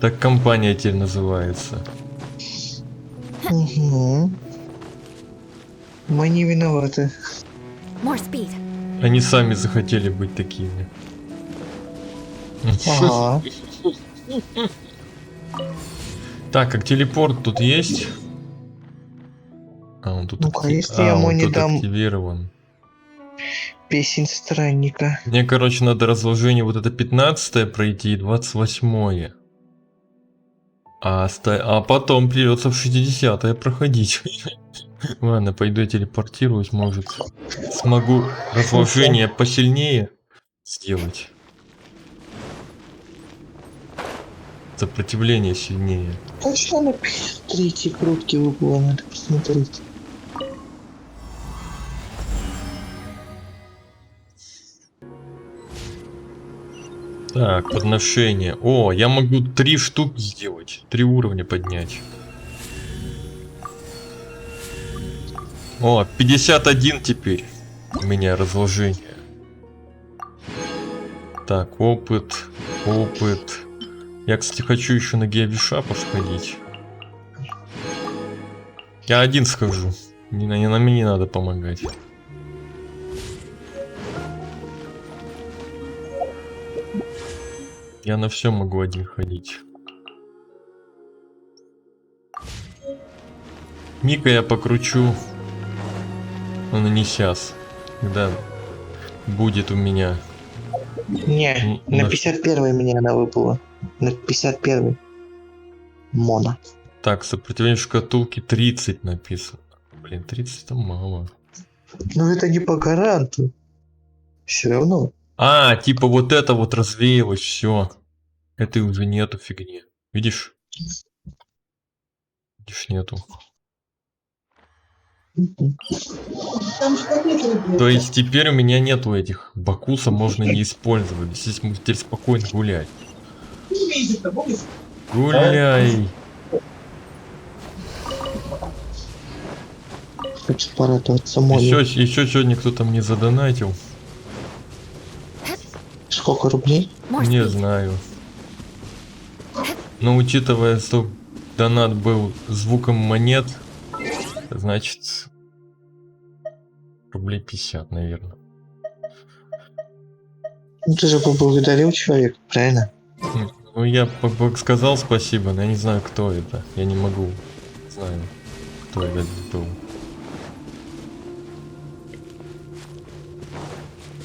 Speaker 1: Так компания теперь называется.
Speaker 16: Угу. Мы не виноваты.
Speaker 1: Они сами захотели быть такими.
Speaker 16: Ага.
Speaker 1: Так, как телепорт тут есть? А, он тут,
Speaker 16: если я ему не дам
Speaker 1: активирован.
Speaker 16: песень странника.
Speaker 1: Мне, короче, надо разложение вот это 15-е пройти и 28-е. А потом придется в 60-е проходить. Ладно, пойду я телепортируюсь, может. Смогу разложение посильнее сделать. Сопротивление сильнее.
Speaker 16: Точно на 53-й крутке выпало, надо посмотреть.
Speaker 1: Так, подношение. О, я могу 3 штуки сделать. 3 уровня поднять. О, 51 теперь у меня разложение. Так, опыт. Я, кстати, хочу еще на Геовиша посходить. Я один схожу. Не мне не надо помогать. Я на все могу один ходить. Мика я покручу. Но не сейчас. Когда будет у меня.
Speaker 16: Не, на 51-й меня она выпала. На 51-й. Мона.
Speaker 1: Так, сопротивление шкатулки 30 написано. Блин, 30 там мало.
Speaker 16: Ну это не по гаранту. Все равно.
Speaker 1: А, типа вот это вот развеялось, все. Это уже нету фигни. Видишь? Видишь, нету. То есть теперь у меня нету этих бакуса, можно не использовать. Здесь мы теперь спокойно гулять. Гуляй!
Speaker 16: Хочет порадоваться Моне.
Speaker 1: Еще сегодня кто-то мне задонатил.
Speaker 16: Сколько рублей?
Speaker 1: Не знаю. Но учитывая, что донат был звуком монет, значит рублей 50, наверное.
Speaker 16: Ну ты же поблагодарил человека, правильно?
Speaker 1: Ну я сказал спасибо, но я не знаю, кто это. Я не могу. Знаю, кто это был.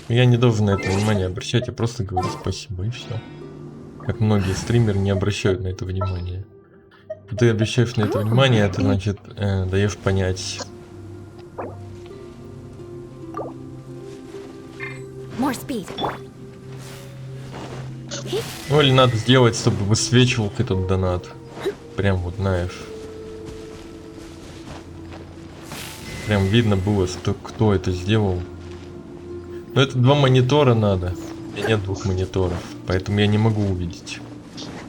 Speaker 1: Я не должен на это внимание обращать, я просто говорю спасибо и все. Как многие стримеры не обращают на это внимание. Когда ты обращаешь на это внимание, это значит даешь понять. Ну или надо сделать, чтобы высвечивал этот донат. Прям вот знаешь. Прям видно было, что кто это сделал. Но это 2 монитора надо. У меня нет 2 мониторов, поэтому я не могу увидеть.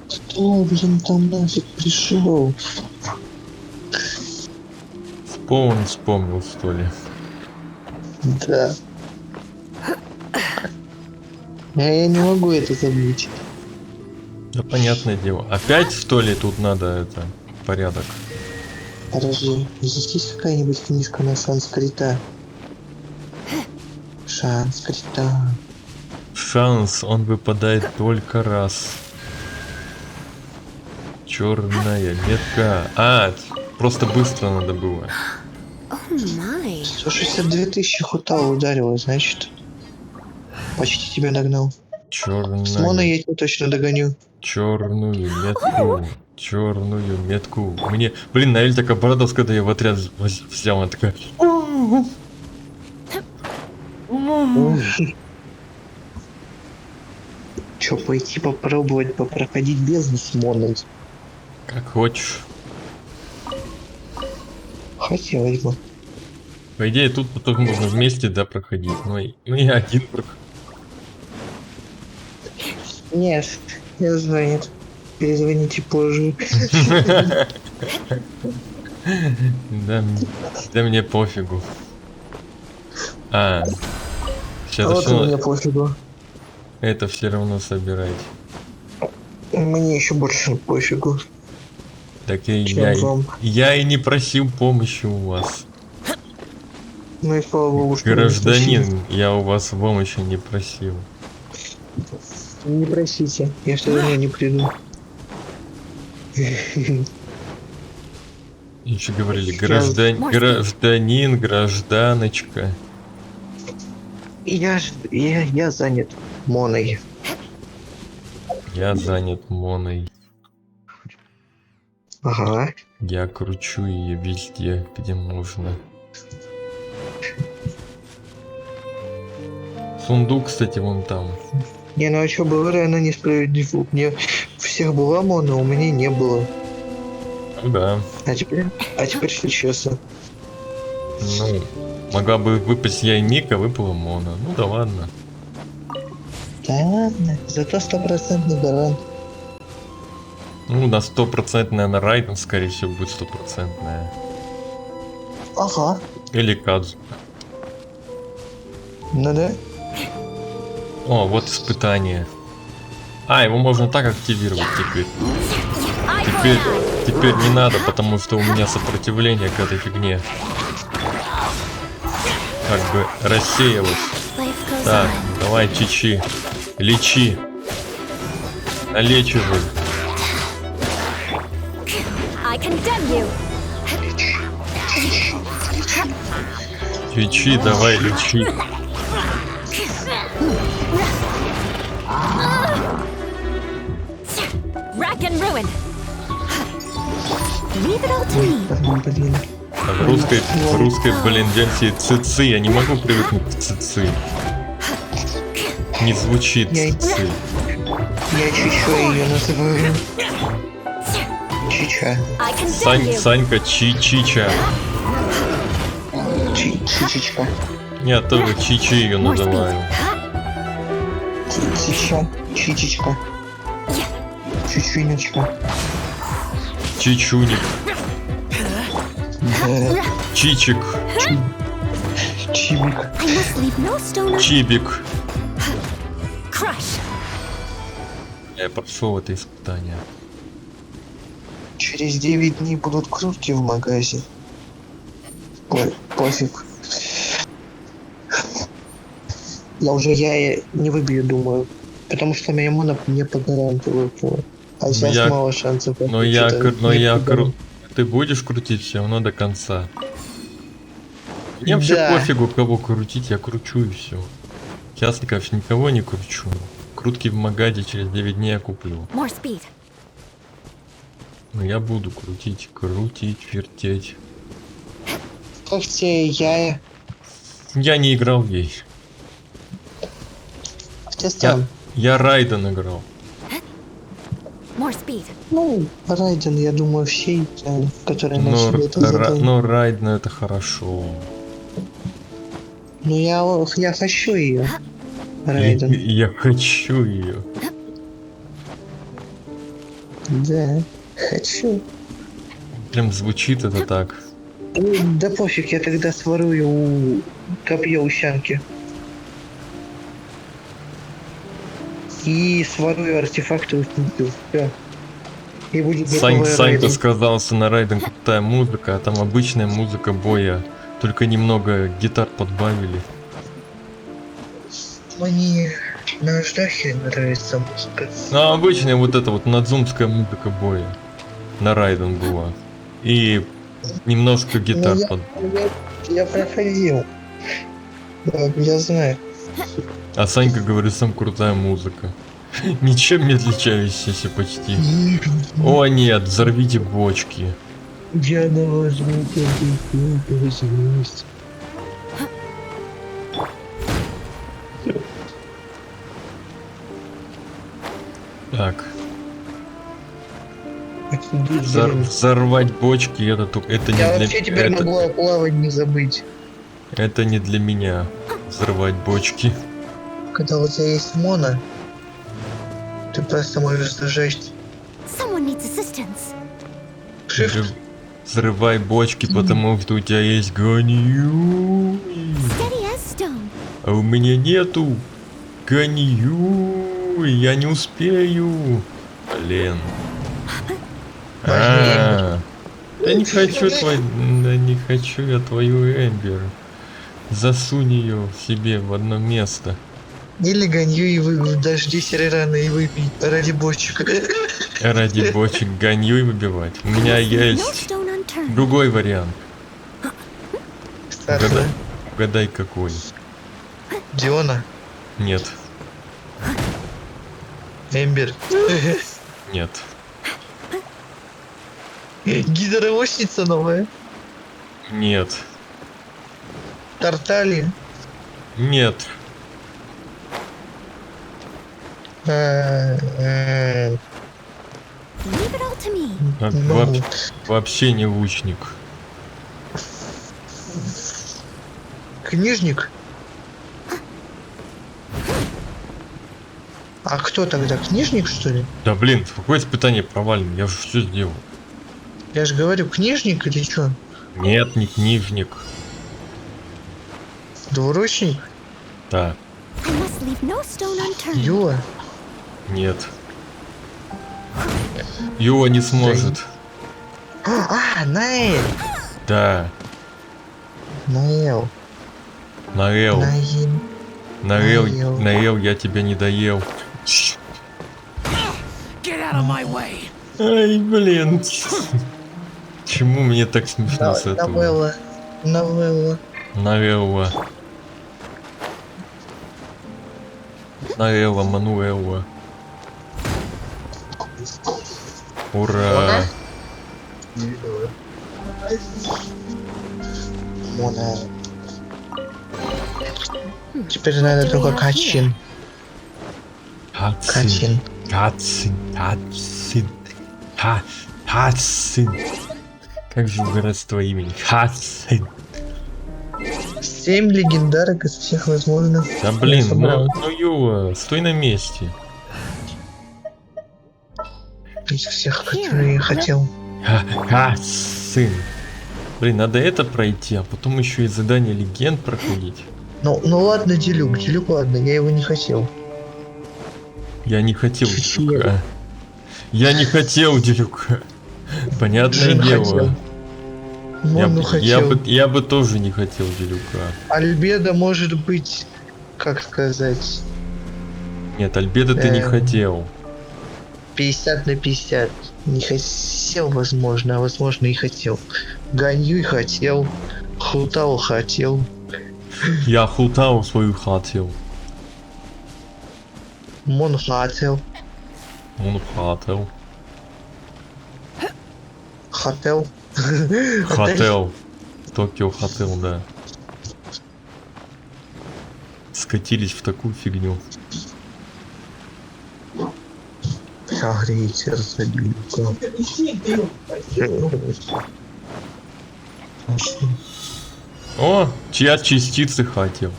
Speaker 16: Кто, блин, там нафиг пришел?
Speaker 1: Вспомнил, что ли?
Speaker 16: Да. Я не могу это забыть.
Speaker 1: Да понятное дело. Опять что ли тут надо это порядок?
Speaker 16: Подожди, здесь есть какая-нибудь книжка на санскрита? Санскрита.
Speaker 1: Шанс, он выпадает только раз. Черная метка. А, просто быстро надо было.
Speaker 16: 162 тысячи хутал ударило, значит. Почти тебя догнал.
Speaker 1: Черная.
Speaker 16: С Моной я тебя точно догоню.
Speaker 1: Черную метку. Мне, блин, Наэль так обрадовалась, когда я в отряд взял, она такая.
Speaker 16: Чё, пойти попробовать попроходить бездну с Моной?
Speaker 1: Как хочешь.
Speaker 16: Хотелось бы.
Speaker 1: По идее, тут только можно вместе, да, проходить. Ну, я один прохожу.
Speaker 16: Нет, я занят. Перезвоните позже.
Speaker 1: Да мне пофигу. Сейчас
Speaker 16: Вот мне пофигу.
Speaker 1: Это все равно собирать.
Speaker 16: Мне еще больше пофигу.
Speaker 1: Так я и не просил помощи у вас.
Speaker 16: Ну и слава богу, что
Speaker 1: Гражданин, я у вас помощи не просил.
Speaker 16: Не просите, я все равно не приду.
Speaker 1: Еще говорили, гражданин, гражданочка.
Speaker 16: Я занят Моной.
Speaker 1: Я занят Моной.
Speaker 16: Ага.
Speaker 1: Я кручу ее везде, где можно. Сундук, кстати, вон там.
Speaker 16: Не, ну а что, говоря, она несправедлива. Мне всех была Мона, у меня не было.
Speaker 1: Да.
Speaker 16: А теперь честно.
Speaker 1: Ну, могла бы выпасть я и Мика, выпала Мона. Ну да ладно.
Speaker 16: Да ладно, зато 100% гарант.
Speaker 1: Ну, на 100% на Райден, скорее всего, будет 100%.
Speaker 16: Ага.
Speaker 1: Или Кадзу.
Speaker 16: Ну да.
Speaker 1: О, вот испытание. Его можно так активировать теперь. Теперь не надо, потому что у меня сопротивление к этой фигне. Как бы рассеялось. Так, давай, чичи. Лечи. Налечивай. Чичи, давай, лечи. В русской, блин, версии цицы. Я не могу привыкнуть к цицы. Не звучит цицы.
Speaker 16: Я Чичо ее называю. Чича.
Speaker 1: Санька Чичича.
Speaker 16: Чичичка.
Speaker 1: Я тоже Чичи ее называю.
Speaker 16: Чича. Чичичка. Чичунечка.
Speaker 1: Чичуник. Чичик.
Speaker 16: Чибик.
Speaker 1: Чибик. Я прошел это испытание.
Speaker 16: Через 9 дней будут крутки в магазе. Пофиг. Я не выбью, думаю. Потому что моя Мона мне по гаранту выпала. А сейчас мало шансов.
Speaker 1: Ты будешь крутить все равно до конца. Мне вообще пофигу, кого крутить, я кручу и все. Сейчас никого не кручу. Крутки в магазе через 9 дней я куплю. Но я буду крутить, вертеть.
Speaker 16: Как тебе я?
Speaker 1: Я не играл ей. Я Райден играл.
Speaker 16: Ну, Райден, я думаю, все играли, которые начали это задание.
Speaker 1: Но Райден это хорошо.
Speaker 16: Ну я хочу ее. Райден.
Speaker 1: Я хочу ее.
Speaker 16: Да, хочу.
Speaker 1: Прям звучит это так.
Speaker 16: Да пофиг, я тогда сворую у копья ущанки. И сворую артефакты у Сниту. Все. И будет
Speaker 1: Санька сказался на Райден крутая музыка, а там обычная музыка боя. Только немного гитар подбавили.
Speaker 16: Мне на Ждахе нравится музыка.
Speaker 1: Ну, обычная вот эта вот надзумская музыка боя. На Райден была. И немножко гитар подбавили.
Speaker 16: Я проходил. Да, я знаю.
Speaker 1: А Санька говорит, сам крутая музыка. Ничем не отличающаяся почти. О нет, взорвите бочки.
Speaker 16: Я на возьму
Speaker 1: Так. Взорвать бочки, это не
Speaker 16: я
Speaker 1: для...
Speaker 16: вообще теперь могу о плавании не забыть.
Speaker 1: Это не для меня. Взрывать бочки.
Speaker 16: Когда у тебя есть моно, ты просто можешь зажечь.
Speaker 3: Someone needs assistance.
Speaker 1: Взрывай бочки, потому что у тебя есть ганью.
Speaker 3: Steady as stone.
Speaker 1: А у меня нету ганью. Я не успею. Блин. Я не хочу не хочу я твою Эмбер. Засунь ее себе в одно место.
Speaker 16: Или ганью и дождись рано и выпей ради бочек.
Speaker 1: Ради бочек ганью и выбивать. У меня есть другой вариант. Угадай какой.
Speaker 16: Диона?
Speaker 1: Нет.
Speaker 16: Эмбер?
Speaker 1: Нет.
Speaker 16: Гидромощница новая?
Speaker 1: Нет.
Speaker 16: Тартали?
Speaker 1: Нет.
Speaker 3: Leave it all to me.
Speaker 1: Вообще не лучник.
Speaker 16: Книжник? А кто тогда? Книжник, что ли?
Speaker 1: Да блин, какое испытание провалено? Я же все сделал.
Speaker 16: Я же говорю, книжник или что?
Speaker 1: Нет, не книжник.
Speaker 16: Двуручник?
Speaker 1: Да.
Speaker 16: Юла?
Speaker 1: Нет. Юла не сможет.
Speaker 16: Наэль!
Speaker 1: Да.
Speaker 16: Наэл.
Speaker 1: Наэл. Наэл, я тебя не доел. Ай, блин. Чему мне так смешно с этого?
Speaker 16: Новелла.
Speaker 1: Наэлла, Мануэлла. Ура!
Speaker 16: Мона. Теперь надо только Качин.
Speaker 1: Качин. Как же богатство имени? Качин.
Speaker 16: 7 легендарок из всех возможных.
Speaker 1: Да блин, ну Юла, стой на месте.
Speaker 16: Из всех, которые я хотел.
Speaker 1: Сын. Блин, надо это пройти, а потом еще и задание легенд проходить.
Speaker 16: Ну ладно, Делюк, ладно, я его не хотел.
Speaker 1: Я не хотел Делюка. Я не хотел Делюка. Понятное дело. Я бы тоже не хотел Делюка.
Speaker 16: Альбедо может быть, как сказать...
Speaker 1: Нет, Альбедо ты не хотел.
Speaker 16: 50 на 50. Не хотел, возможно, а возможно и хотел. Ганью хотел. Хутау хотел.
Speaker 1: Я Хутау свою хотел.
Speaker 16: Мон хотел. Хотел.
Speaker 1: Хотел. Токио хотел, да. Скатились в такую фигню.
Speaker 16: Согреть сердце Делюка.
Speaker 1: О, чья частицы хотел.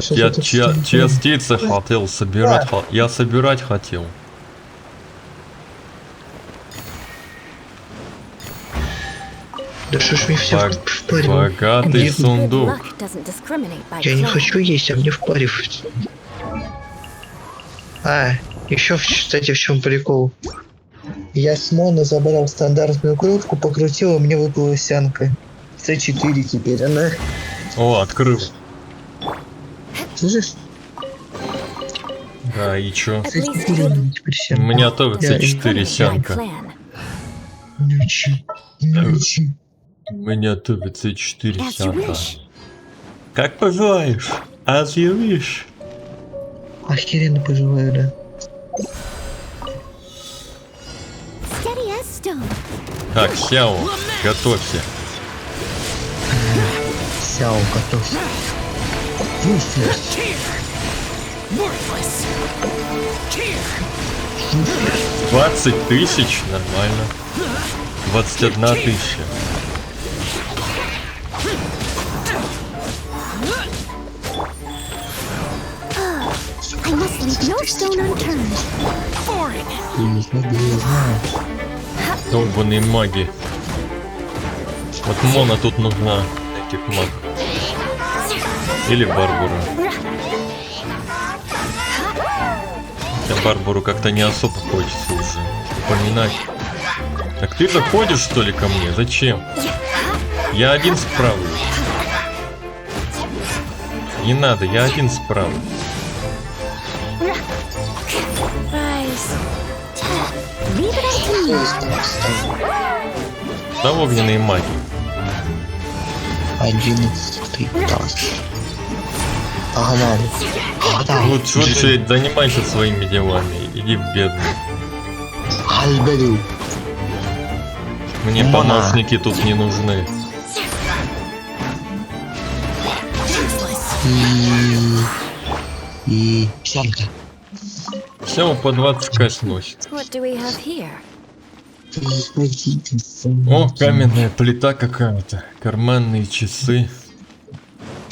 Speaker 1: Я частицы хотел собирать. Я собирать хотел.
Speaker 16: Да что ж мне все впарил?
Speaker 1: Богатый сундук.
Speaker 16: Я не хочу есть, а мне впаривать. Еще, кстати, в чем прикол? Я с Моно забрал стандартную кружку, покрутил, и мне выпала сянка. С4 теперь она.
Speaker 1: О, открыл.
Speaker 16: Слышишь?
Speaker 1: Да, и чё?
Speaker 16: У
Speaker 1: меня тоже С4 сянка. У меня тоже С4 сянка. Как пожелаешь? As you wish.
Speaker 16: Охеренно пожелаю, да.
Speaker 1: Так, Сяо, готовься.
Speaker 16: Сяо, готовься.
Speaker 4: Worthless.
Speaker 1: 20 тысяч? Нормально. 21 тысяча.
Speaker 3: I must leave no stone unturned.
Speaker 1: Долбаные маги. Вот Мона тут нужна. Этих маг. Или Барбара. Хотя Барбару как-то не особо хочется уже упоминать. Так ты заходишь, что ли, ко мне? Зачем? Я один справлюсь. Не надо, я один справлюсь. Да, огненные маги.
Speaker 16: 11 раз. Погнали.
Speaker 1: Лучше занимайся своими делами. Иди в бедную.
Speaker 16: Альберю.
Speaker 1: Мне помощники тут не нужны.
Speaker 16: И псянка.
Speaker 1: Все по 20к сносит.
Speaker 7: What do we have here?
Speaker 1: О, каменная плита какая-то. Карманные часы.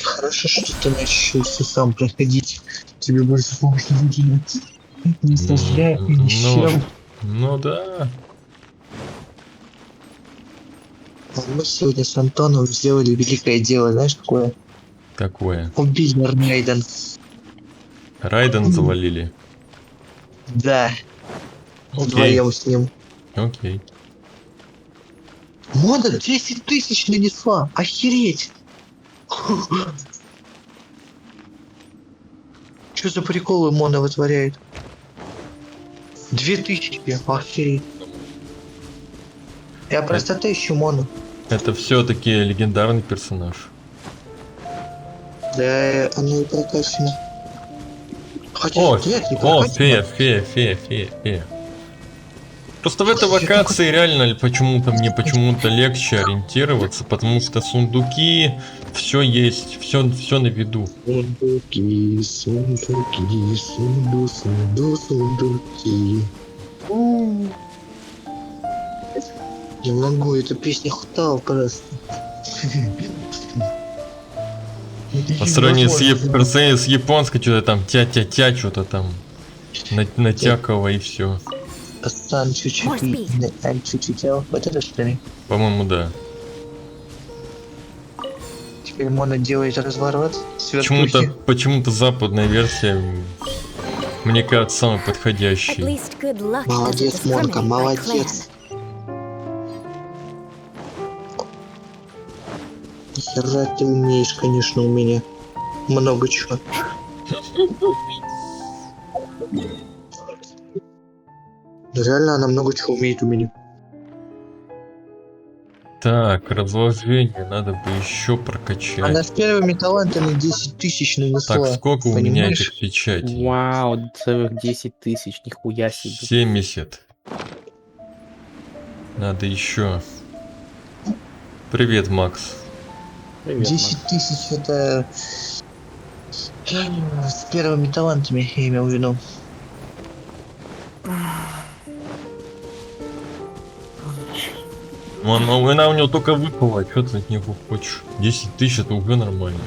Speaker 16: Хорошо, что ты научился сам проходить. Тебе больше помощи выделять. Не сожалею, ничем.
Speaker 1: Ну да.
Speaker 16: Мы сегодня с Антоном сделали великое дело, знаешь какое?
Speaker 1: Какое?
Speaker 16: Убили Райден.
Speaker 1: Райден завалили?
Speaker 16: Да. Вдвоем с ним.
Speaker 1: Окей.
Speaker 16: Мода 10 тысяч нанесла. Охереть. Что за приколы Мона вытворяет? 2000, охереть. Я просто ищу Мону.
Speaker 1: Это все-таки легендарный персонаж.
Speaker 16: Да, она и прокачана.
Speaker 1: О, фея. Просто в этой локации реально почему-то легче ориентироваться, потому что сундуки, все есть, все на виду.
Speaker 16: Сундуки. Не могу, эта песня хутала просто.
Speaker 1: По сравнению с японской, что-то там тя-тя-тя, что-то там натякало и все.
Speaker 16: Пацан чуть-чуть, вот это что ли?
Speaker 1: По-моему, да.
Speaker 16: Теперь Мона делает разворот.
Speaker 1: Почему-то западная версия, мне кажется, самая подходящая.
Speaker 16: Молодец, Монка, молодец. Хера ты умеешь, конечно, у меня. Много чего. Реально она много чего умеет у меня.
Speaker 1: Так, разложение надо бы еще прокачать.
Speaker 16: Она с первыми талантами 10 тысяч нанесла.
Speaker 1: Так, сколько у меня этих печатей?
Speaker 17: Вау, целых 10 тысяч, нихуя себе.
Speaker 1: 70. Надо еще. Привет, Макс.
Speaker 17: Привет,
Speaker 16: 10 тысяч это с первыми талантами, я имел в виду.
Speaker 1: Она у него только выпала, что ты от него хочешь? 10 тысяч это уже нормально.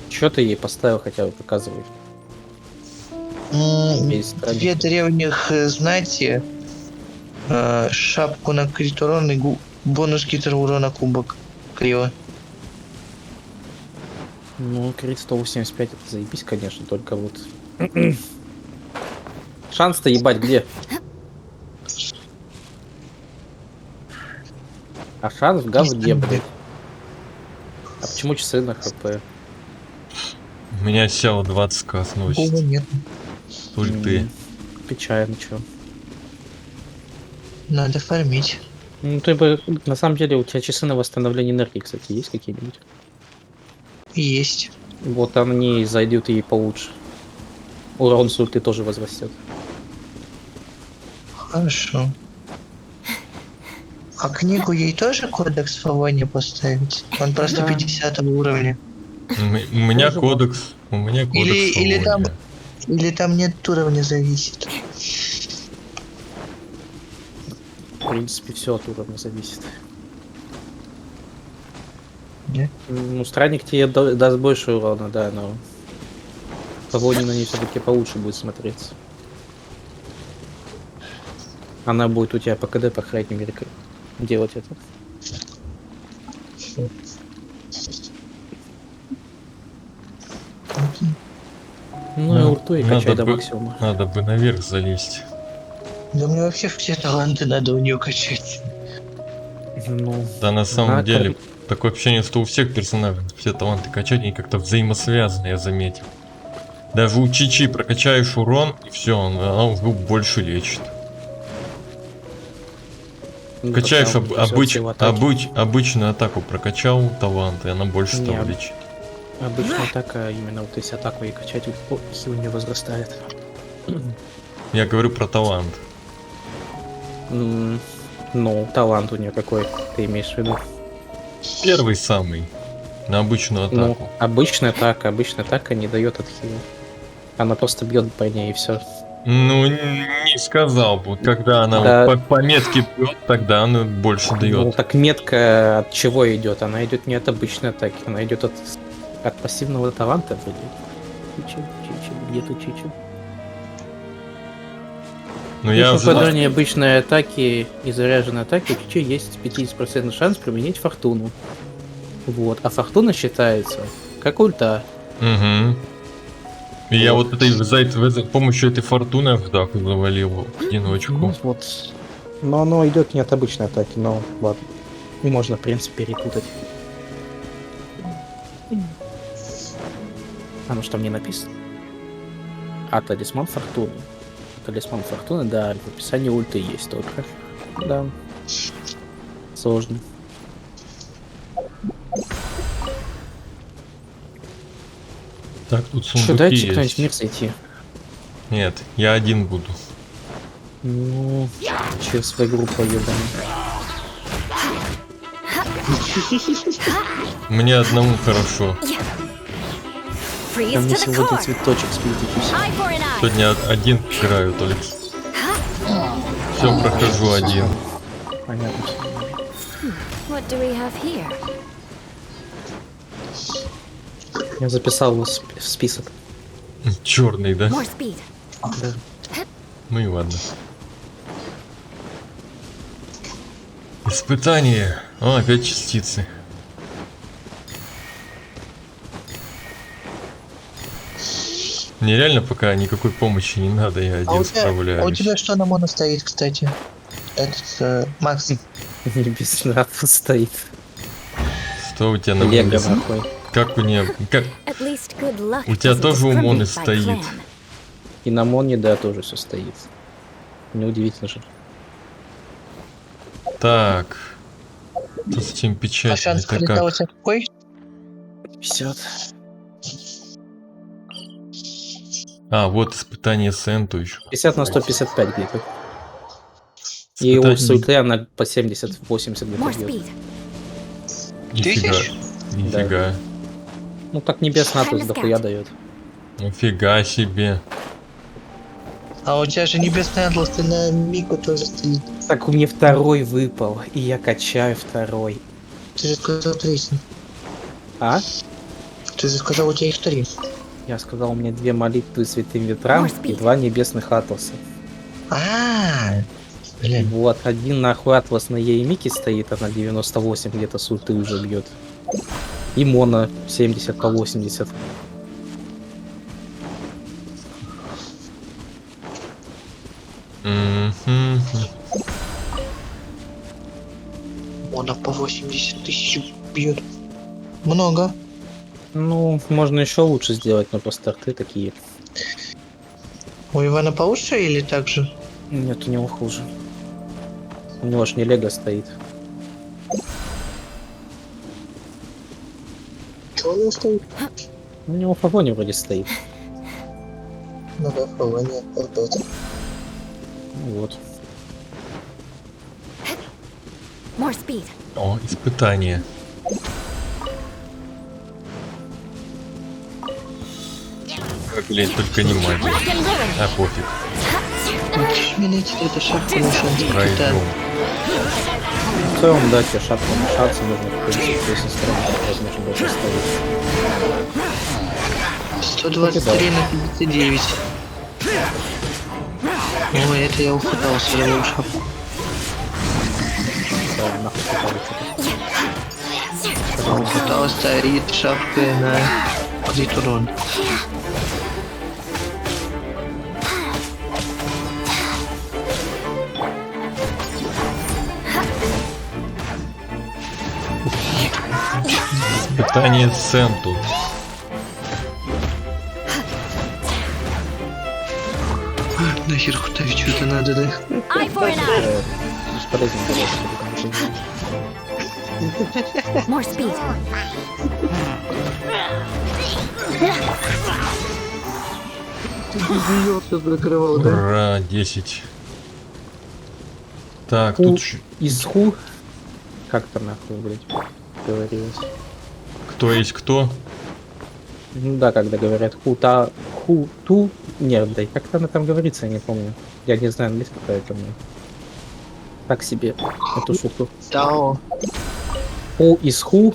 Speaker 17: Че ты ей поставил, хотя бы показываешь?
Speaker 16: Две древних знати, шапку на крит урон и бонус китер урона кубок. Криво.
Speaker 17: Ну, крит 185 это заебись, конечно, только вот... Шанс-то ебать где? А шанс в говне, блядь. А почему часы на хп?
Speaker 1: У меня сел 20к сносит.
Speaker 16: Нет.
Speaker 1: Ульты.
Speaker 17: Печально, чё.
Speaker 16: Надо фармить.
Speaker 17: Ну, ты бы, на самом деле, у тебя часы на восстановление энергии, кстати, есть какие-нибудь?
Speaker 16: Есть.
Speaker 17: Вот они зайдут ей получше. Урон с ульты тоже возрастет.
Speaker 16: Хорошо. А книгу ей тоже кодекс Фавони поставить? Он просто 50 уровня.
Speaker 1: У меня кодекс. У меня кодекс.
Speaker 16: Или там нет уровня зависит?
Speaker 17: В принципе, все от уровня зависит.
Speaker 16: Нет?
Speaker 17: Ну, странник тебе даст больше урона, да, но погони на ней все-таки получше будет смотреться. Она будет у тебя по КД, по крайней мере, делать это. Ну и ульту и качай до максимума.
Speaker 1: Надо бы наверх залезть.
Speaker 16: Да мне вообще все таланты надо у нее качать.
Speaker 17: Ну,
Speaker 1: да на самом деле, такое ощущение, что у всех персонажей все таланты качать, они как-то взаимосвязаны, я заметил. Даже у Чичи прокачаешь урон, и все, она уже больше лечит.
Speaker 17: Ну,
Speaker 1: Качаешь обычную атаку, прокачал талант, и она больше стала лечить.
Speaker 17: Обычно атака, именно вот если атаку и качать, хил не возрастает.
Speaker 1: Я говорю про талант.
Speaker 17: Ну, талант у нее какой, ты имеешь в виду?
Speaker 1: Первый самый. На обычную атаку.
Speaker 17: Ну, обычная атака не дает от хила. Она просто бьет по ней и все.
Speaker 1: Ну, не сказал бы. Когда она
Speaker 17: Да.
Speaker 1: вот по метке бьет, тогда она больше дает.
Speaker 17: Ну, так метка от чего идет? Она идет не от обычной атаки, она идет от пассивного таланта вроде. Чичи, где тут Чичи?
Speaker 1: Ну, я
Speaker 17: при попадании обычной атаки и заряженной атаки у Чичи есть 50% шанс применить фортуну. Вот. А фортуна считается как ульта.
Speaker 1: Угу. И я вот с помощью этой фортуны в атаку завалил в одиночку.
Speaker 17: Ну, вот. Но оно идет не от обычной атаки, но ладно. И можно, в принципе, перепутать. А ну что там не написано? А талисман фортуны. Талисман фортуны, да, в описании ульты есть только. Да. Сложно.
Speaker 1: Так, тут сундуки
Speaker 17: что, дайте
Speaker 1: есть.
Speaker 17: кто-нибудь в мир зайти?
Speaker 1: Нет, я один буду.
Speaker 17: Ну, через свою группу ебаный.
Speaker 1: Мне одному хорошо.
Speaker 17: Там мне сегодня цветочек спилить.
Speaker 1: Сегодня один играю только. Все, прохожу один.
Speaker 17: Понятно.
Speaker 7: What do we have here?
Speaker 17: Я записал его в список.
Speaker 1: Черный, да?
Speaker 7: More speed.
Speaker 17: Да.
Speaker 1: Ну и ладно. Испытание. О, опять частицы. Мне реально пока никакой помощи не надо, я один справляюсь.
Speaker 16: А у тебя что на моно стоит, кстати? Этот, Макс.
Speaker 17: Не без нравства стоит.
Speaker 1: Что у тебя на
Speaker 17: Лего,
Speaker 1: моно?
Speaker 17: нахуй.
Speaker 1: Как у нее? Как? У тебя тоже у Моны стоит.
Speaker 17: И на Моне, да, тоже все стоит. Неудивительно же.
Speaker 1: Так. Тут с этим печатью.
Speaker 16: А шанс крита у тебя какой?
Speaker 17: 50.
Speaker 1: А, вот испытание Сенту еще.
Speaker 17: 50 на 155 где-то. И у Суйты она по 70-80 где-то бьет.
Speaker 1: Нифига. Нифига.
Speaker 17: Да. Ну так небесный атлас дохуя дает.
Speaker 1: Нифига себе.
Speaker 16: А у тебя же небесный атлас, ты на Мику тоже стоит.
Speaker 17: Так у меня второй выпал, и я качаю второй.
Speaker 16: Ты же сказал 3.
Speaker 17: А?
Speaker 16: Ты же сказал, у тебя их 3.
Speaker 17: Я сказал, у меня 2 молитвы святым ветрам и 2 небесных атласа.
Speaker 16: Блин.
Speaker 17: Вот, один нахуй атлас на Еймике стоит, она 98 где-то с ульты уже бьет. И Мона 70 по 80.
Speaker 16: Мона по 80 тысяч бьет. Много.
Speaker 17: Ну, можно еще лучше сделать, но просто арты такие.
Speaker 16: У Ивана получше или так же?
Speaker 17: Нет, у него хуже. У него аж не лего стоит.
Speaker 16: Что у него стоит?
Speaker 17: У него в погоне вроде стоит.
Speaker 16: Ну да, в погоне опять.
Speaker 17: Ну вот.
Speaker 7: More speed.
Speaker 1: О, испытание. Блин, только не магия. А пофиг.
Speaker 16: Меняйте эту шапку на шанс.
Speaker 1: Пройдем.
Speaker 17: В целом, да, тебе шапку мешаться нужно, в принципе, если стороны возможно даже оставить.
Speaker 16: 123 на 59. Ой, это я ухватал свою шапку.
Speaker 17: Да, нахуй что-то.
Speaker 16: Ухватал стоит шапкой на крит урон.
Speaker 1: Испытание сцен тут.
Speaker 16: Нахер хутавить что-то надо, да?
Speaker 17: Бесполезно было.
Speaker 11: More speed.
Speaker 16: Закрывал, да?
Speaker 1: Ура, 10. Так,
Speaker 17: Ху
Speaker 1: тут...
Speaker 17: из ху? Как там нахуй, блядь, говорилось?
Speaker 1: Кто есть кто?
Speaker 17: Ну да, когда говорят ху-та, ху-ту, нет, да, как там говорится, я не помню. Я не знаю английский, поэтому так себе эту шутку.
Speaker 16: Тао.
Speaker 17: Ху из ху?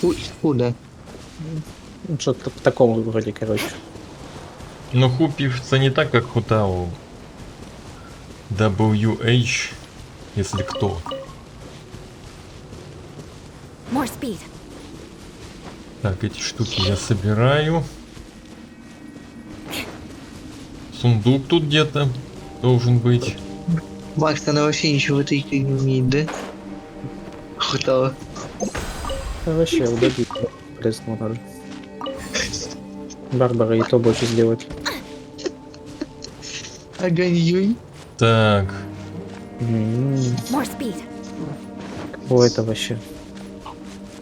Speaker 16: Ху из ху, да.
Speaker 17: Что-то в таком вроде, короче.
Speaker 1: Но ху пишется не так, как хутао. WH, если кто.
Speaker 11: More speed.
Speaker 1: Так, эти штуки я собираю. Сундук тут где-то должен быть.
Speaker 16: Макс, она вообще ничего в этой игре не умеет, да? Хватало.
Speaker 17: Вообще, удобить. Полезно надо. Барбара и то больше сделать.
Speaker 16: Огонь.
Speaker 1: Так.
Speaker 11: More speed.
Speaker 17: О, это вообще.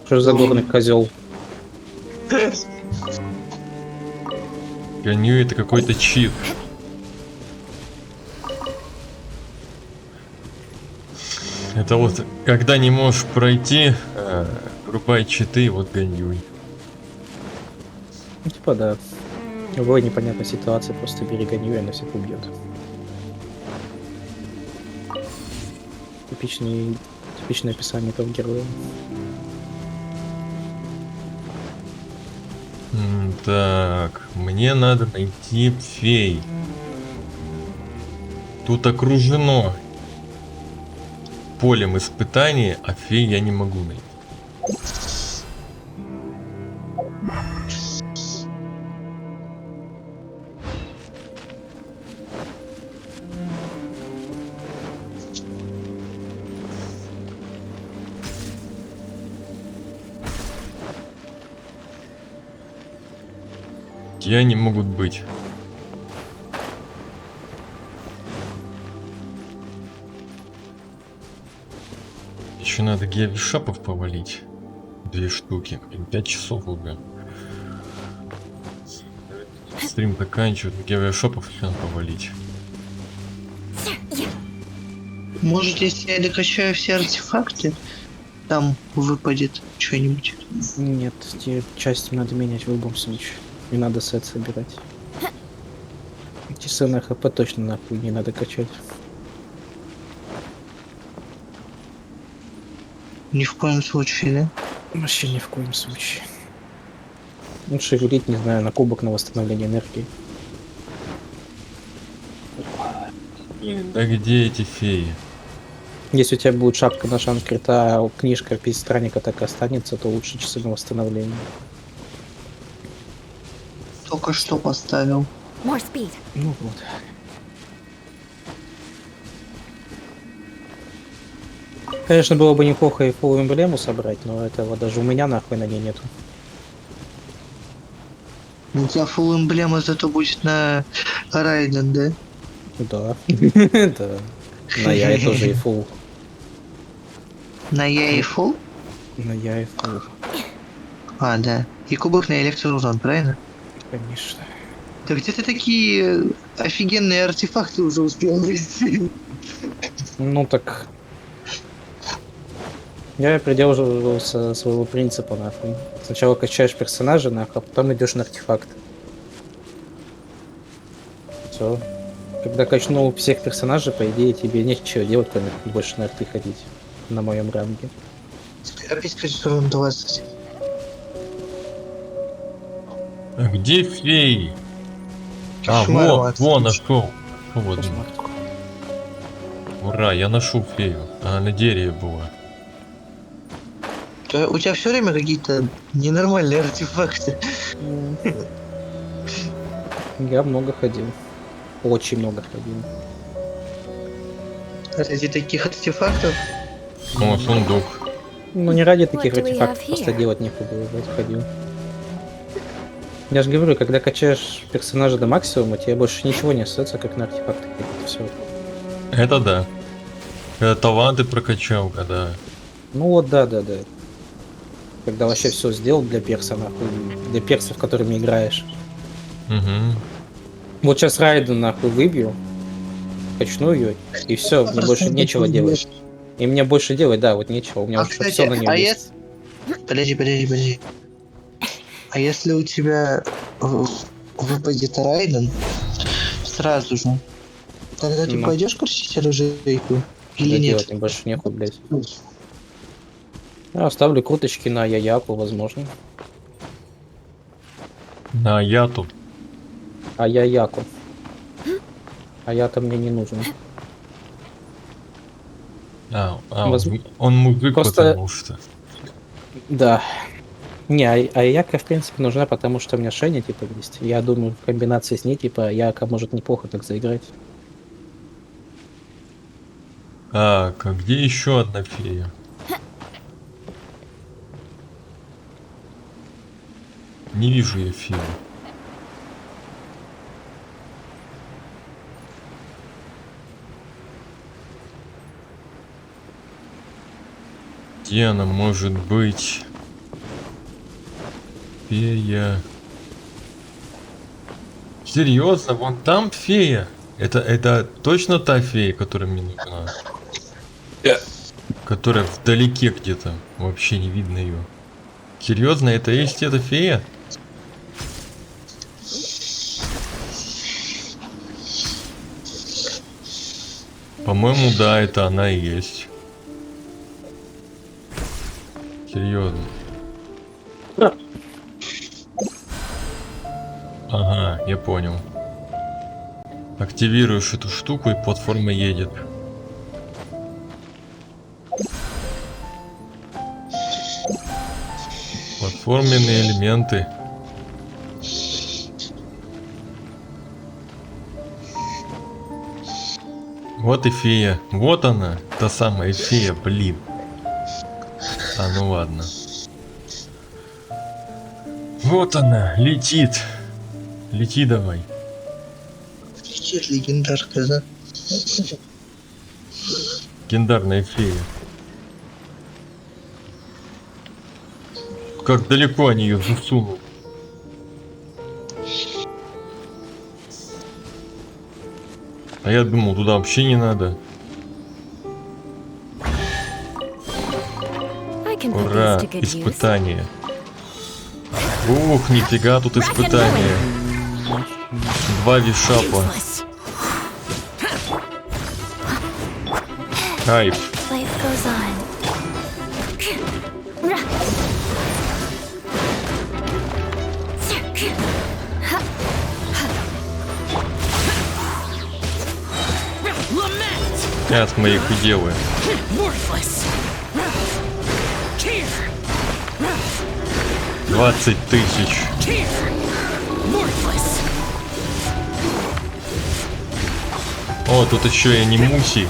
Speaker 17: Что за горный козел?
Speaker 1: Гоню, это какой-то чит. Это вот, когда не можешь пройти, врубай читы, вот гонюй.
Speaker 17: Ну, типа да. В любой непонятной ситуации просто бери гоню, и она всех убьет. Типичное описание этого героя.
Speaker 1: Так, мне надо найти фей. Тут окружено полем испытаний, а фей я не могу найти. Я не могут быть. Еще надо геовишапов повалить. 2 штуки. 5 часов уже. Стрим заканчивает. Геовишапов еще надо повалить.
Speaker 16: Может, если я докачаю все артефакты, там выпадет что-нибудь?
Speaker 17: Нет, те части надо менять в любом случае. Не надо сет собирать. Часы на хп точно нахуй не надо качать.
Speaker 16: Ни в коем случае, да?
Speaker 17: Вообще ни в коем случае. Лучше влить, не знаю, на кубок на восстановление энергии.
Speaker 1: Да где эти феи?
Speaker 17: Если у тебя будет шапка на шанс крита, а книжка без странника так и останется, то лучше часы на восстановление.
Speaker 16: Только что поставил.
Speaker 11: More speed.
Speaker 17: Ну вот. Конечно, было бы неплохо и фулл эмблему собрать, но этого даже у меня нахуй на ней нету.
Speaker 16: У тебя фулл эмблема зато будет на Райден, да?
Speaker 17: Да. Да. На я тоже и фулл.
Speaker 16: На я и фулл?
Speaker 17: На я и фулл.
Speaker 16: А, да. И кубок на электроурон, правильно?
Speaker 17: Конечно.
Speaker 16: Да где ты такие офигенные артефакты уже успел вывести?
Speaker 17: Ну так... Я придерживался своего принципа, нахуй. Сначала качаешь персонажа, нахуй, а потом идешь на артефакт. Все. Когда качнул всех персонажей, по идее, тебе нечего делать, кроме как больше на арты ходить. На моем ранге.
Speaker 16: Опять придёт 20.
Speaker 1: А где феи? А,
Speaker 16: Кошмар,
Speaker 1: во, нашел. Вот. Ура, я нашел фею. Она на дереве была.
Speaker 16: У тебя все время какие-то ненормальные артефакты.
Speaker 17: Я много ходил. Очень много ходил.
Speaker 16: Ради таких артефактов?
Speaker 1: О, сундук.
Speaker 17: Ну не ради таких артефактов, просто делать некуда, вот ходил. Я же говорю, когда качаешь персонажа до максимума, тебе больше ничего не остается, как на артефакты. Все.
Speaker 1: Это да. Когда таланты прокачал, когда...
Speaker 17: Ну вот, да. Когда вообще все сделал для перса, нахуй, для персов, которыми играешь.
Speaker 1: Угу.
Speaker 17: Вот сейчас Райден, нахуй, выбью, качну ее, и все, мне больше нечего делать. И мне больше делать, да, вот нечего, у меня уже
Speaker 16: кстати,
Speaker 17: все на нее есть.
Speaker 16: Подожди. А если у тебя выпадет Райден сразу же, тогда ты пойдешь крутить оружейку или нет?
Speaker 17: Делать мне больше нехуй, блядь. Я оставлю круточки на Яяку, возможно.
Speaker 1: На Яту.
Speaker 17: А Яяку. А я-то мне не нужен.
Speaker 1: Он мужик,
Speaker 17: просто...
Speaker 1: потому что.
Speaker 17: Да. Не, а Яка, в принципе, нужна, потому что у меня Шеня, типа, есть. Я думаю, в комбинации с ней, типа, Яка может неплохо так заиграть.
Speaker 1: Так, а где еще одна фея? Не вижу я фею. Где она может быть? Фея. Серьезно, вон там фея. Это точно та фея, которая мне нужна? Которая вдалеке где-то. Вообще не видно ее. Серьезно, это есть эта фея? По-моему, да, это она и есть. Серьезно. Ага, я понял. Активируешь эту штуку, и платформа едет. Платформенные элементы. Вот и фея. Вот она, та самая фея, блин. А, ну ладно. Вот она, летит. Лети давай.
Speaker 16: Летит легендарка, да?
Speaker 1: Легендарная фея. Как далеко они ее засунут. А я думал, туда вообще не надо. Ура, испытание. Ух, нифига тут испытание. 2 вишапа. Кайф. Сейчас мы их и делаем. 20 тысяч. О, тут еще и не Муси.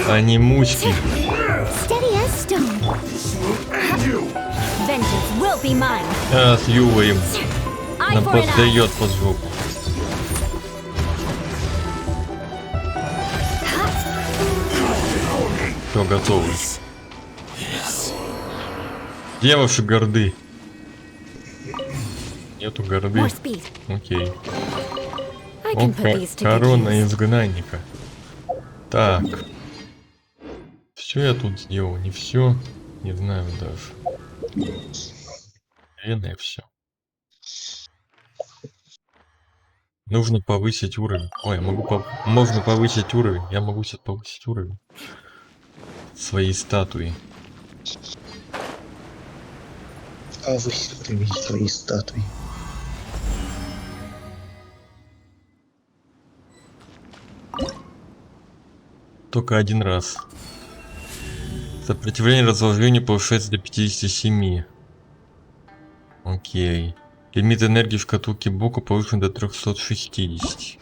Speaker 1: А не Муськи. А, с Юлой нам поддает по звуку. Все, готовы. Где ваши горды? Нету горды. Окей. О, корона изгнанника. Так. Все я тут сделал, не все. Не знаю даже. Наверное, все. Нужно повысить уровень. Ой, можно повысить уровень. Я могу сейчас повысить уровень своей статуи.
Speaker 16: Повысить уровень своей статуи.
Speaker 1: Только один раз. Сопротивление разложению повышается до 57. Окей. Лимит энергии в шкатулке Боку повышен до 360.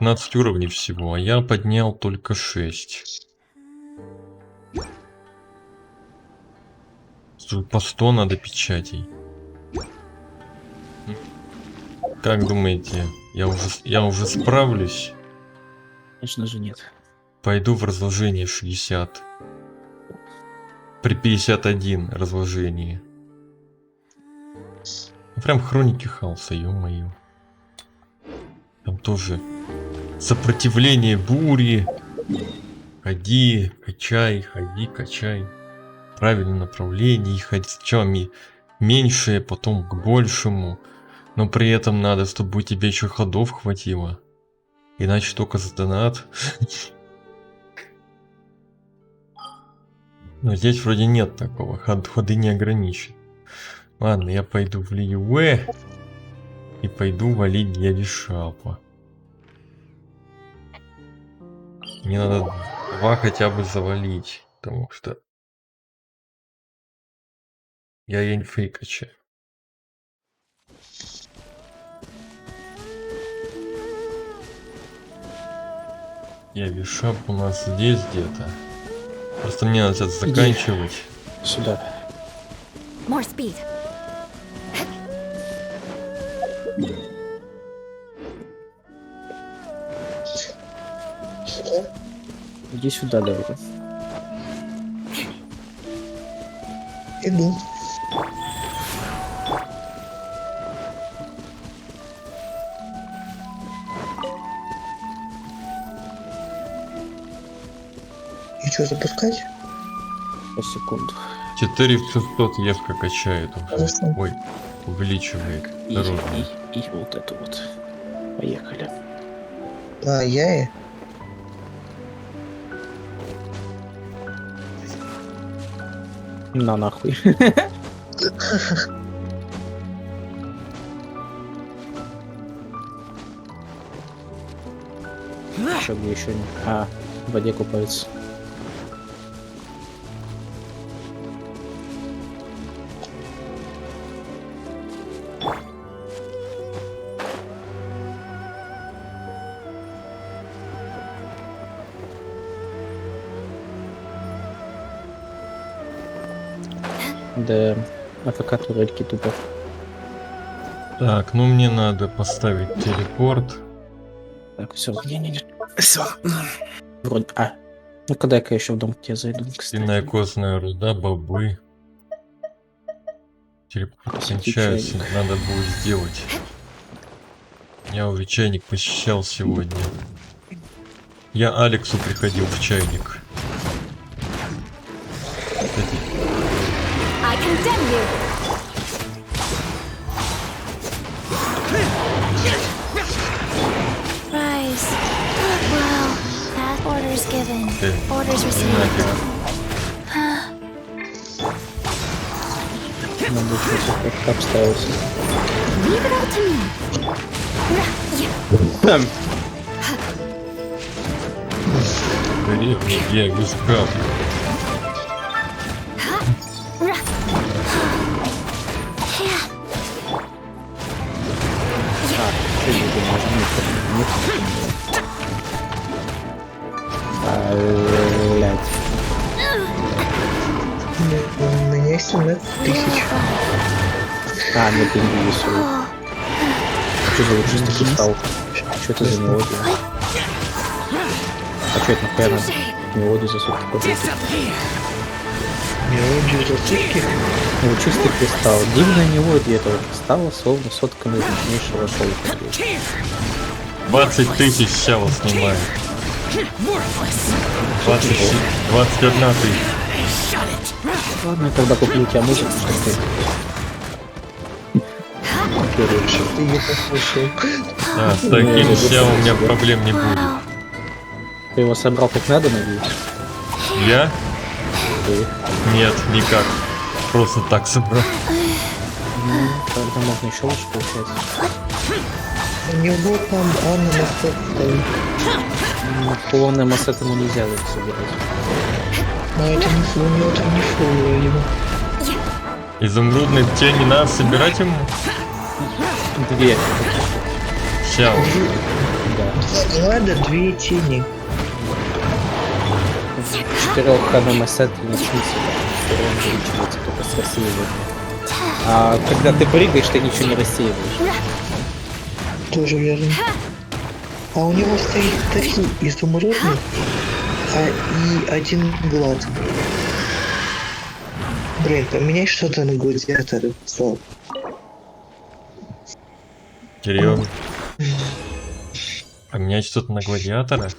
Speaker 1: «15 уровней всего, а я поднял только 6. По 100 надо печатей. Как думаете, я уже справлюсь?
Speaker 17: Конечно же нет.
Speaker 1: Пойду в разложение 60. При 51 разложении. Прям хроники хаоса, ё-моё. Там тоже сопротивление бури. Ходи, качай, ходи, качай. Правильное направление, ходи сначала меньшее, потом к большему. Но при этом надо, чтобы у тебя еще ходов хватило. Иначе только за донат. Но здесь вроде нет такого. Ходы не ограничены. Ладно, я пойду в Лиюэ. И пойду валить дяди Шапа. Мне надо 2 хотя бы завалить. Потому что я инфей качаю. Дядя Шап у нас здесь где-то. Просто мне надо сейчас заканчивать.
Speaker 17: Сюда.
Speaker 11: More speed.
Speaker 17: Иди сюда, Давид.
Speaker 16: Иду. И что, запускать?
Speaker 17: По секунду.
Speaker 1: 4600 Евка качает уже.
Speaker 16: Хорошо.
Speaker 1: Ой, увеличивает
Speaker 17: И
Speaker 1: здоровье.
Speaker 17: вот это вот. Поехали.
Speaker 16: А, я и...
Speaker 17: На нахуй. Еще где еще не. А, в воде купается. Да, АФК турельки тупо.
Speaker 1: Так, ну мне надо поставить телепорт.
Speaker 17: Так, все, не. Все. Вроде. А. Ну когда я еще в дом к тебе зайду, кстати.
Speaker 1: Сильная костная руда, бобы. Телепорт кончается, надо будет сделать. Я уже чайник посещал сегодня. Я Алексу приходил в чайник.
Speaker 11: I condemn you. Rise. Well, that orders given. Orders received.
Speaker 17: Надо что-то как-то обставиться.
Speaker 11: Leave it all to me.
Speaker 1: Я без прав.
Speaker 17: Блять.
Speaker 16: У меня 17 тысяч.
Speaker 17: А, нет, я не вижу. Что за лучший кристалл? Что это за мелодия? А что это нахуя надо? Мелодию за сутки подойти?
Speaker 16: Мелодию засыпки.
Speaker 17: Ну, чистый кристалл. Дивная мелодия этого кристалла, словно соткана из мощнейшего шелка.
Speaker 1: 20 тысяч сява снимает. 21 тысяча.
Speaker 17: Ладно, я тогда куплю у тебя музыку, что ты.
Speaker 16: Ты не послушал.
Speaker 1: Да, с таким сява у меня проблем не будет.
Speaker 17: Ты его собрал как надо, надеюсь?
Speaker 1: Я?
Speaker 17: Ты.
Speaker 1: Нет, никак. Просто так собрал.
Speaker 17: Ну, тогда можно еще лучше получается.
Speaker 16: У него там Анна Массет стоит.
Speaker 17: Полный массет ему нельзя вот собирать.
Speaker 16: Но это не фу, у него там не фу его.
Speaker 1: Изумрудные тени надо собирать ему?
Speaker 17: Две.
Speaker 1: Сяо.
Speaker 17: Да.
Speaker 16: Ладно, 2 тени.
Speaker 17: 4 ханамасет не смысл. Он увеличивается только с рассеиванием. А когда ты прыгаешь, ты ничего не рассеиваешь.
Speaker 16: Тоже верно. А у него стоит 3 изумрудных, и 1 глад. Блин, поменяй что-то на гладиаторы. Слава.
Speaker 1: Серьезно? Поменять что-то на гладиатора?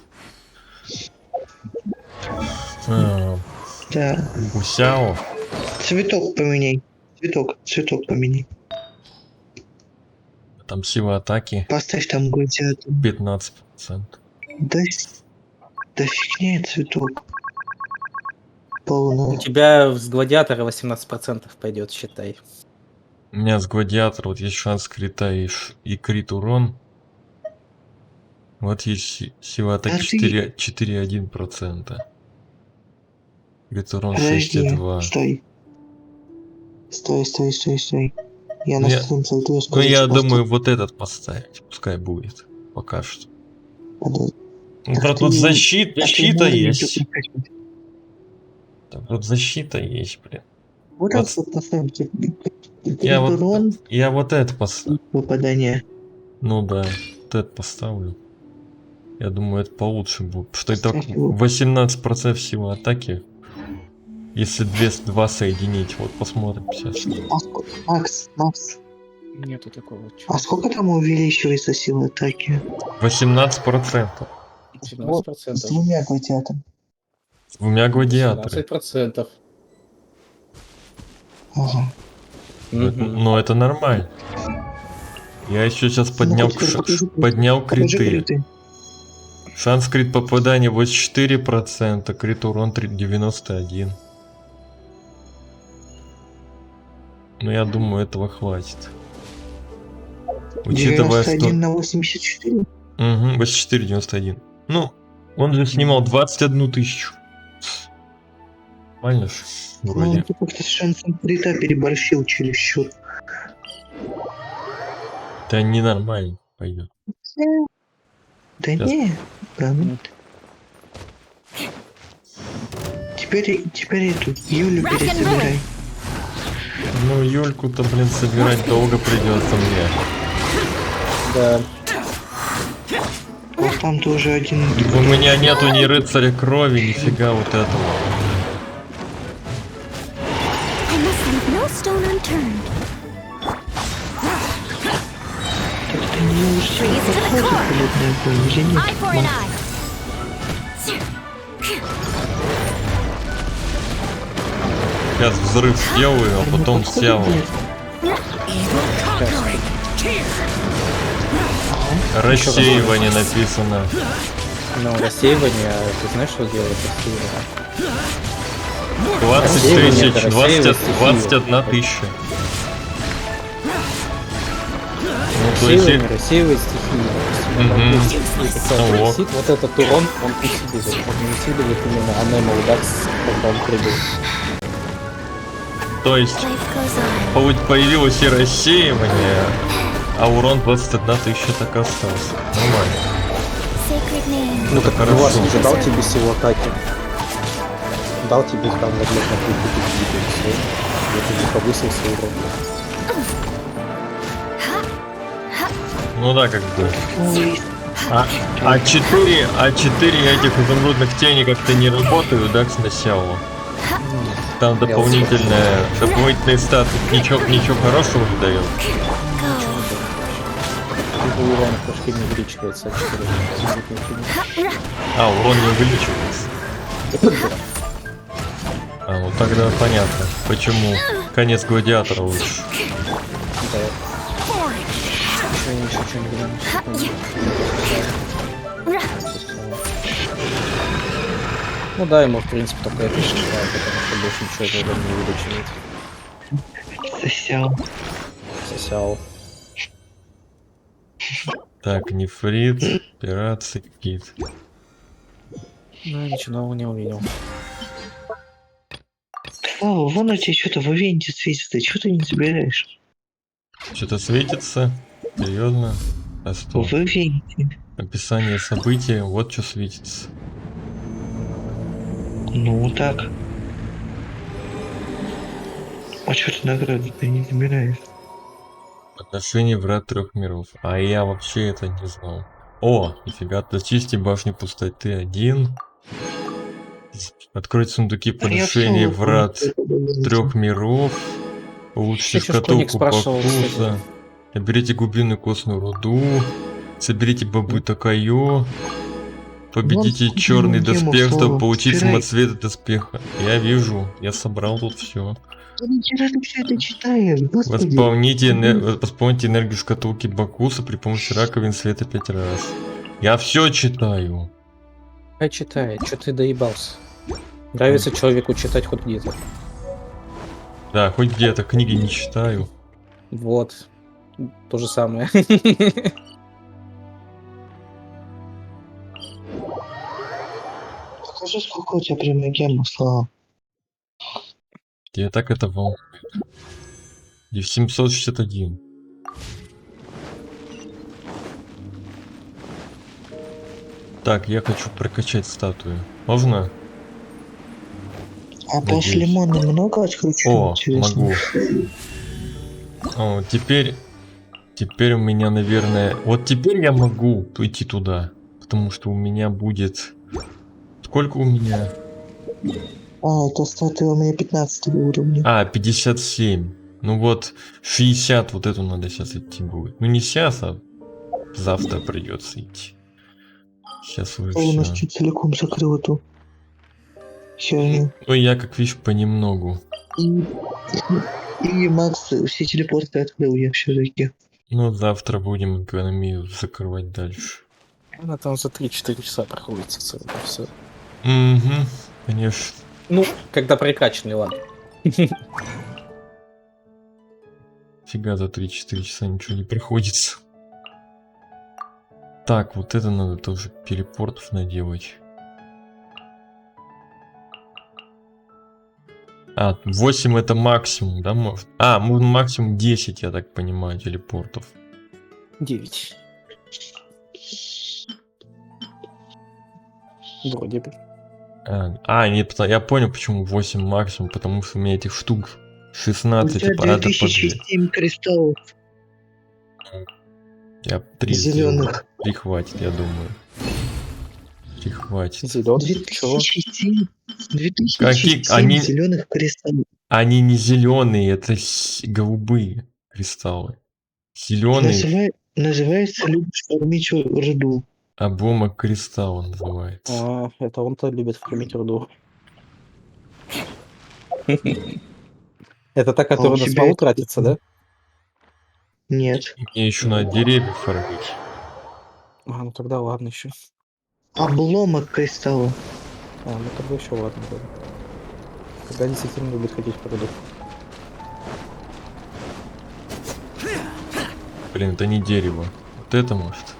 Speaker 16: Да.
Speaker 1: Гусяо.
Speaker 16: Цветок поменяй. Цветок поменяй.
Speaker 1: Там сила атаки.
Speaker 16: Поставь там гладиатор.
Speaker 1: 15%.
Speaker 16: Да фигня цветок. Полно.
Speaker 17: У тебя с гладиатора 18% пойдет, считай.
Speaker 1: У меня с гладиатора вот есть шанс крита и крит урон. Вот есть сила атаки 4,1%. Крит урон 6,2.
Speaker 16: Стой. Я на стрим зайду.
Speaker 1: Ну я думаю вот этот поставить. Пускай будет. Пока что. Ну, тут защита есть. Там тут защита есть, блин.
Speaker 16: Вот это вот поставьте.
Speaker 1: Я вот это поставлю.
Speaker 16: Попадание.
Speaker 1: Ну да, вот это поставлю. Я думаю, это получше будет. Потому что это 18% силы атаки. Если 2 соединить. Вот посмотрим сейчас.
Speaker 16: Макс.
Speaker 17: Нету такого.
Speaker 16: А сколько там увеличивается сила атаки?
Speaker 1: 18%.
Speaker 17: 17%.
Speaker 16: С 2 гладиаторами.
Speaker 1: С 2 гладиаторами.
Speaker 17: 17%.
Speaker 16: Ага.
Speaker 1: Но это нормально. Я еще сейчас поднял криты. Шанс крит попадания 84%, крит урон 91%. Но я думаю, этого хватит. Учитывая,
Speaker 16: 91 на 84?
Speaker 1: Угу, 84,91. Ну, он же снимал 21 тысячу. Нормально же, вроде.
Speaker 16: Ну, как-то с шансом крита переборщил чересчур.
Speaker 1: Это ненормально пойдет.
Speaker 16: Да не, Теперь эту Юлю пересобирай.
Speaker 1: Ну, Юльку-то, блин, собирать долго придется мне.
Speaker 17: Да.
Speaker 16: Вот там тоже один...
Speaker 1: У меня нету ни рыцаря крови, нифига вот этого. Сейчас взрыв сделаю, а потом сяду. Рассеивание написано.
Speaker 17: Ну, рассеивание, ты знаешь, что делает рассеивание?
Speaker 1: 20 тысяч, 21 тысяча.
Speaker 17: Рассеивает стихию. Вот этот урон, он усиливает именно анема удар, когда он прыгает.
Speaker 1: То есть появилось и рассеивание, а урон 21 тысяча так и остался. Нормально.
Speaker 17: Ну так хорошо. Уже дал тебе силу атаки. Дал тебе там возможно прикупить и все. Я тебе повысился урон.
Speaker 1: Ну да, как бы. А 4 этих изумрудных теней как-то не работают, да, с Сяо? Там дополнительный статус ничего хорошего не дает.
Speaker 17: Урон трошки не увеличивается.
Speaker 1: А, урон не увеличивается. А, ну тогда понятно, почему конец гладиатора лучше.
Speaker 17: Ну да, ему в принципе только это считаю, потому что больше ничего не увеличивает. Сосял.
Speaker 1: Так, нефрит, пиратский кит.
Speaker 17: Ну, ничего нового не увидел.
Speaker 16: Слава, вон у тебя что-то в ивенте светится, что ты не забираешь?
Speaker 1: Что-то светится? Серьезно? А что?
Speaker 16: В ивенте.
Speaker 1: Описание событий, вот что светится.
Speaker 16: Ну так. А что ты награды ты не забираешь?
Speaker 1: Отношение врат 3 миров. А я вообще это не знал. О, нифига, зачисти башни пустоты 1. Откройте сундуки подношений врат 3 миров. Улучшите шкатулку покуса. Наберите глубинную костную руду. Соберите бабу такая. Победите черный доспех, чтобы получить самоцвет доспеха. Я вижу, я собрал тут все.
Speaker 16: Ничего ты все это читаешь, господи.
Speaker 1: Восполните энергию шкатулки Бакуса при помощи раковин света 5 раз. Я все читаю.
Speaker 17: Хай читает, что ты доебался. Нравится человеку читать хоть где-то.
Speaker 1: Да, хоть где-то, книги не читаю.
Speaker 17: Вот. То же самое.
Speaker 16: Покажи, сколько у тебя примагема, Слава.
Speaker 1: Я так это волнует. 761. Так, я хочу прокачать статую. Можно?
Speaker 16: А по лимону много откручу?
Speaker 1: О, могу. О, теперь у меня, наверное... Вот теперь я могу идти туда. Потому что у меня будет... Сколько у меня?
Speaker 16: А, это статуя у меня 15 уровня.
Speaker 1: А, 57. Ну вот, 60 вот эту надо сейчас идти будет. Ну не сейчас, а завтра придется идти. Сейчас уже
Speaker 16: полностью целиком закрыл эту херню.
Speaker 1: Ну я, как видишь, понемногу.
Speaker 16: И Макс все телепорты открыл я все-таки.
Speaker 1: Ну завтра будем экономию закрывать дальше.
Speaker 17: Она там за 3-4 часа проходится целое все.
Speaker 1: Угу, конечно.
Speaker 17: Ну, когда прикачанный, ладно.
Speaker 1: Фига, за 3-4 часа ничего не приходится. Так, вот это надо тоже телепортов наделать. А, 8 это максимум, да, может? А, максимум 10, я так понимаю, телепортов.
Speaker 17: 9. Вроде бы.
Speaker 1: Нет, я понял, почему 8 максимум, потому что у меня этих штук 16,
Speaker 16: у тебя 2007 кристаллов.
Speaker 1: Я 3
Speaker 16: зеленых.
Speaker 1: Прихватит, я думаю. Прихватит.
Speaker 16: 2007
Speaker 1: они...
Speaker 16: зеленых кристаллов.
Speaker 1: Они не зеленые, это голубые кристаллы. Зеленые.
Speaker 16: Называется любишь фармить руду.
Speaker 1: Обломок кристалла называется.
Speaker 17: А, это он-то любит фармить руду. Это та, которая на смолу тратится, да?
Speaker 16: Нет.
Speaker 1: Мне еще надо деревья фармить.
Speaker 17: А, ну тогда ладно еще.
Speaker 16: Обломок кристалла.
Speaker 17: А, ну тогда еще ладно. Да. Когда действительно любит ходить по руду.
Speaker 1: Блин, это не дерево. Вот это может.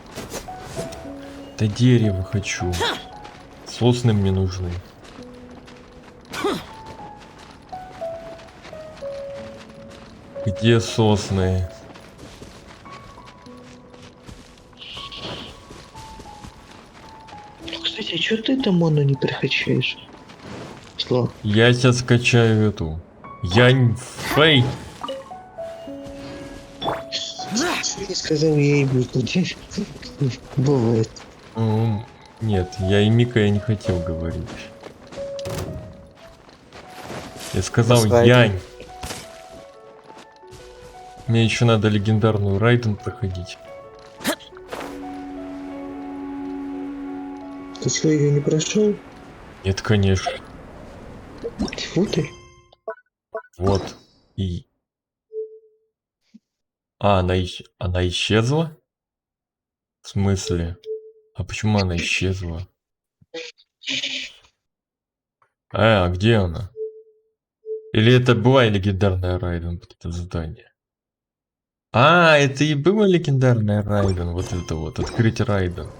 Speaker 1: Это дерево хочу. Сосны мне нужны. Где сосны?
Speaker 16: Кстати, а что ты там моно не прокачаешь? Слава.
Speaker 1: Я сейчас качаю эту. Фэй.
Speaker 16: Я сказал, я и буду. Бывает.
Speaker 1: Нет, я и Мика я не хотел говорить. Я сказал Янь. Мне еще надо легендарную Райден проходить.
Speaker 16: Ты что, ее не прошел?
Speaker 1: Нет, конечно.
Speaker 16: Тьфу ты.
Speaker 1: Вот. И... А, она исчезла? В смысле? А почему она исчезла? А где она? Или это была легендарная Райден, вот это задание? А, это и была Райден, вот это вот, открыть Райден.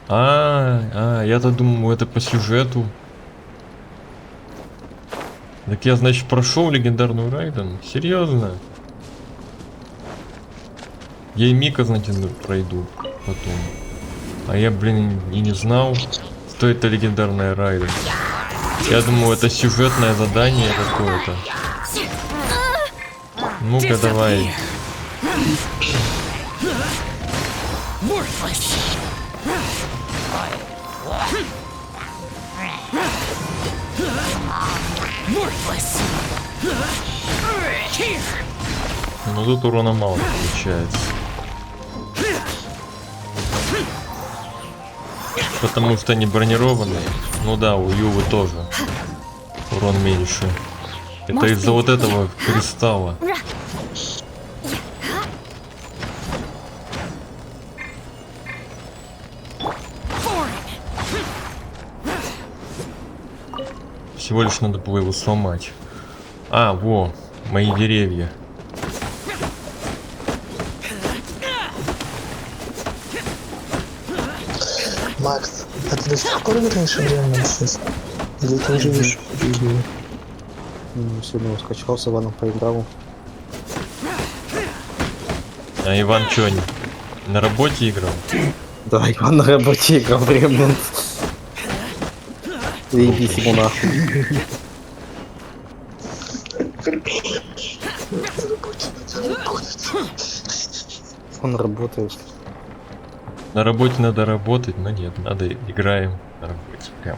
Speaker 1: Я-то думал, это по сюжету. Так я, значит, прошел легендарную Райден? Серьезно? Я и Мика, значит, пройду потом. А я, блин, и не знал, что это легендарная Райден. Я думал, это сюжетное задание какое-то. Ну-ка, давай. Ну тут урона мало получается. Потому что они бронированные. Ну да, у Ювы тоже урон меньше. Это из-за вот этого кристалла. Всего лишь надо было его сломать. А, во, мои деревья.
Speaker 16: Макс, а ты до сих пор играешь в реальном сейчас? Или ты уже видишь видео?
Speaker 17: Сегодня его скачал, с Иваном поиграл.
Speaker 1: А Иван что, на работе играл?
Speaker 17: Да, Иван на работе играл в Ремнант. Заебись ему нахуй. Он работает.
Speaker 1: На работе надо работать, но нет, надо играем на работе. Прям.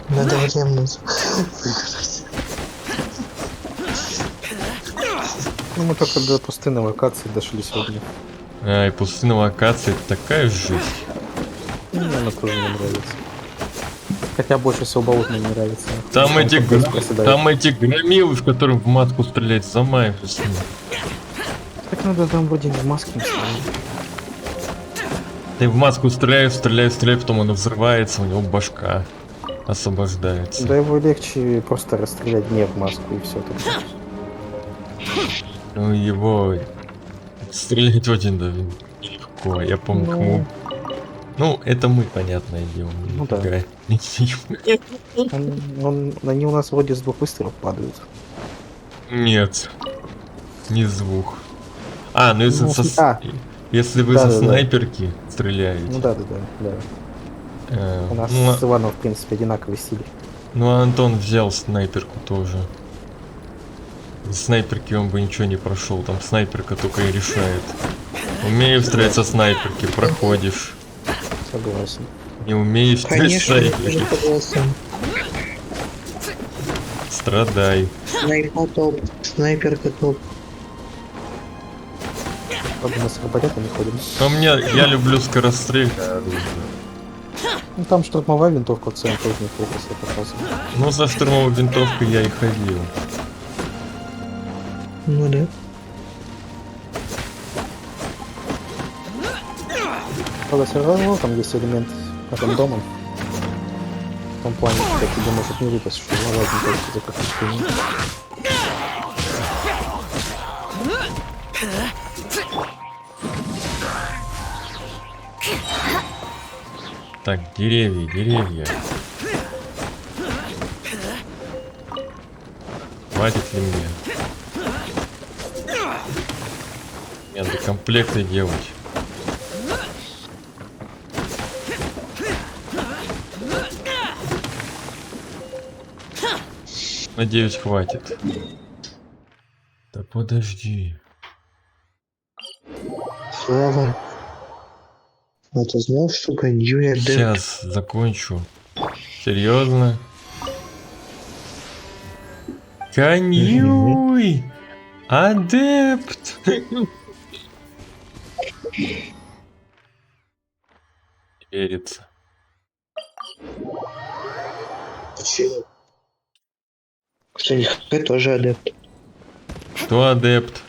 Speaker 16: Надо времнуть.
Speaker 17: Ну, мы только до пустынной локации дошли сегодня.
Speaker 1: И пустынная локация, это такая жизнь.
Speaker 17: Мне она тоже не нравится. Хотя больше всего болотной не нравится.
Speaker 1: Там эти громилы, в которых в матку стрелять, замаемся с ними.
Speaker 17: Так надо там вроде в маске не ставить.
Speaker 1: Ты в маску стреляешь, потом он взрывается, у него башка освобождается.
Speaker 17: Да его легче просто расстрелять не в маску и все.
Speaker 1: Ну его стрелять очень даже нелегко. Я помню, кому. Ну, это мы, понятное дело.
Speaker 17: Ну да. Они у нас вроде с 2 выстрелов падают.
Speaker 1: Нет. Не с 2. А, ну если, если вы
Speaker 17: да,
Speaker 1: со снайперки стреляете.
Speaker 17: Ну да. У нас с Иваном, в принципе, одинаковый стиль.
Speaker 1: Ну, Антон взял снайперку тоже. Без снайперки он бы ничего не прошел. Там снайперка только и решает. Умеешь стрелять со снайперки, проходишь.
Speaker 17: Согласен.
Speaker 1: Не умеешь стрелять со снайперки.
Speaker 16: Согласен.
Speaker 1: Страдай.
Speaker 16: Снайперка топ.
Speaker 17: Правда, мы с арбалетом не ходим.
Speaker 1: А мне, я люблю скорострельное оружие.
Speaker 17: Ну там штурмовая винтовка в целом тоже неплохо себя показывает.
Speaker 1: Ну за штурмовой винтовкой я и ходил.
Speaker 16: Ну да.
Speaker 17: Правда, все равно там есть элемент рандома. В том плане, что тебе может не выпасть штурмовая винтовка за прохождение.
Speaker 1: Так, деревья. Хватит ли мне? Мне надо комплекты делать. Надеюсь, хватит. Да подожди.
Speaker 16: Слава. А ты знал, что каньюня...
Speaker 1: Сейчас закончу. Серьезно? Конюй! Адепт! Верится.
Speaker 16: Почему? Шаньхэ тоже адепт.
Speaker 1: Кто адепт?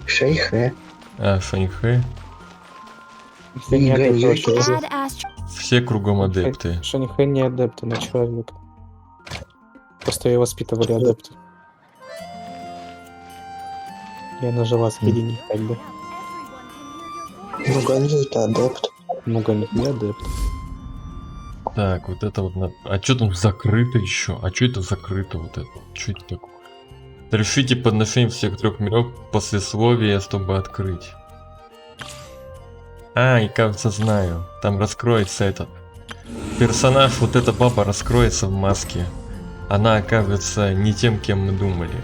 Speaker 16: Шаньхэ.
Speaker 1: А, Шаньхэ.
Speaker 17: Все не адепты вообще.
Speaker 1: Все кругом адепты.
Speaker 17: Шаньхэ не адепт, она человек. Просто ее воспитывали адепты. И она жила среди них, как бы.
Speaker 16: Ну, Ганри это адепт.
Speaker 17: Ну, Ганри не адепт.
Speaker 1: Так, вот это вот... А что там закрыто еще? А что это закрыто вот это? Что это такое? Решите подношение всех 3 миров послесловия, чтобы открыть. А, и кажется знаю. Там раскроется этот. Персонаж, вот эта баба раскроется в маске. Она окажется не тем, кем мы думали.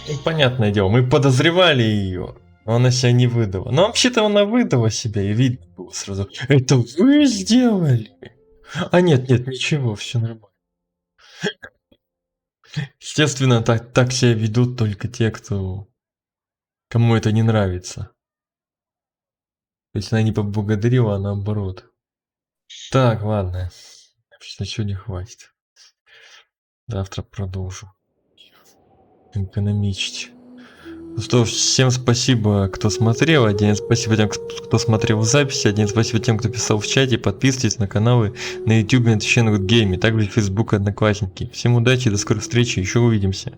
Speaker 1: Ну, понятное дело, мы подозревали ее, но она себя не выдала. Но вообще-то она выдала себя, и видно было сразу. Это вы сделали? А нет, ничего, все нормально. Естественно, так себя ведут только те, кому это не нравится. То есть она не поблагодарила, а наоборот. Так, ладно. На сегодня хватит. Завтра продолжу экономичить. Ну что ж, всем спасибо, кто смотрел. Отдельно спасибо тем, кто смотрел в записи. Отдельно спасибо тем, кто писал в чате. Подписывайтесь на каналы на YouTube, на Twitch, на Гейме, также в Facebook и Одноклассники. Всем удачи, до скорых встреч, еще увидимся.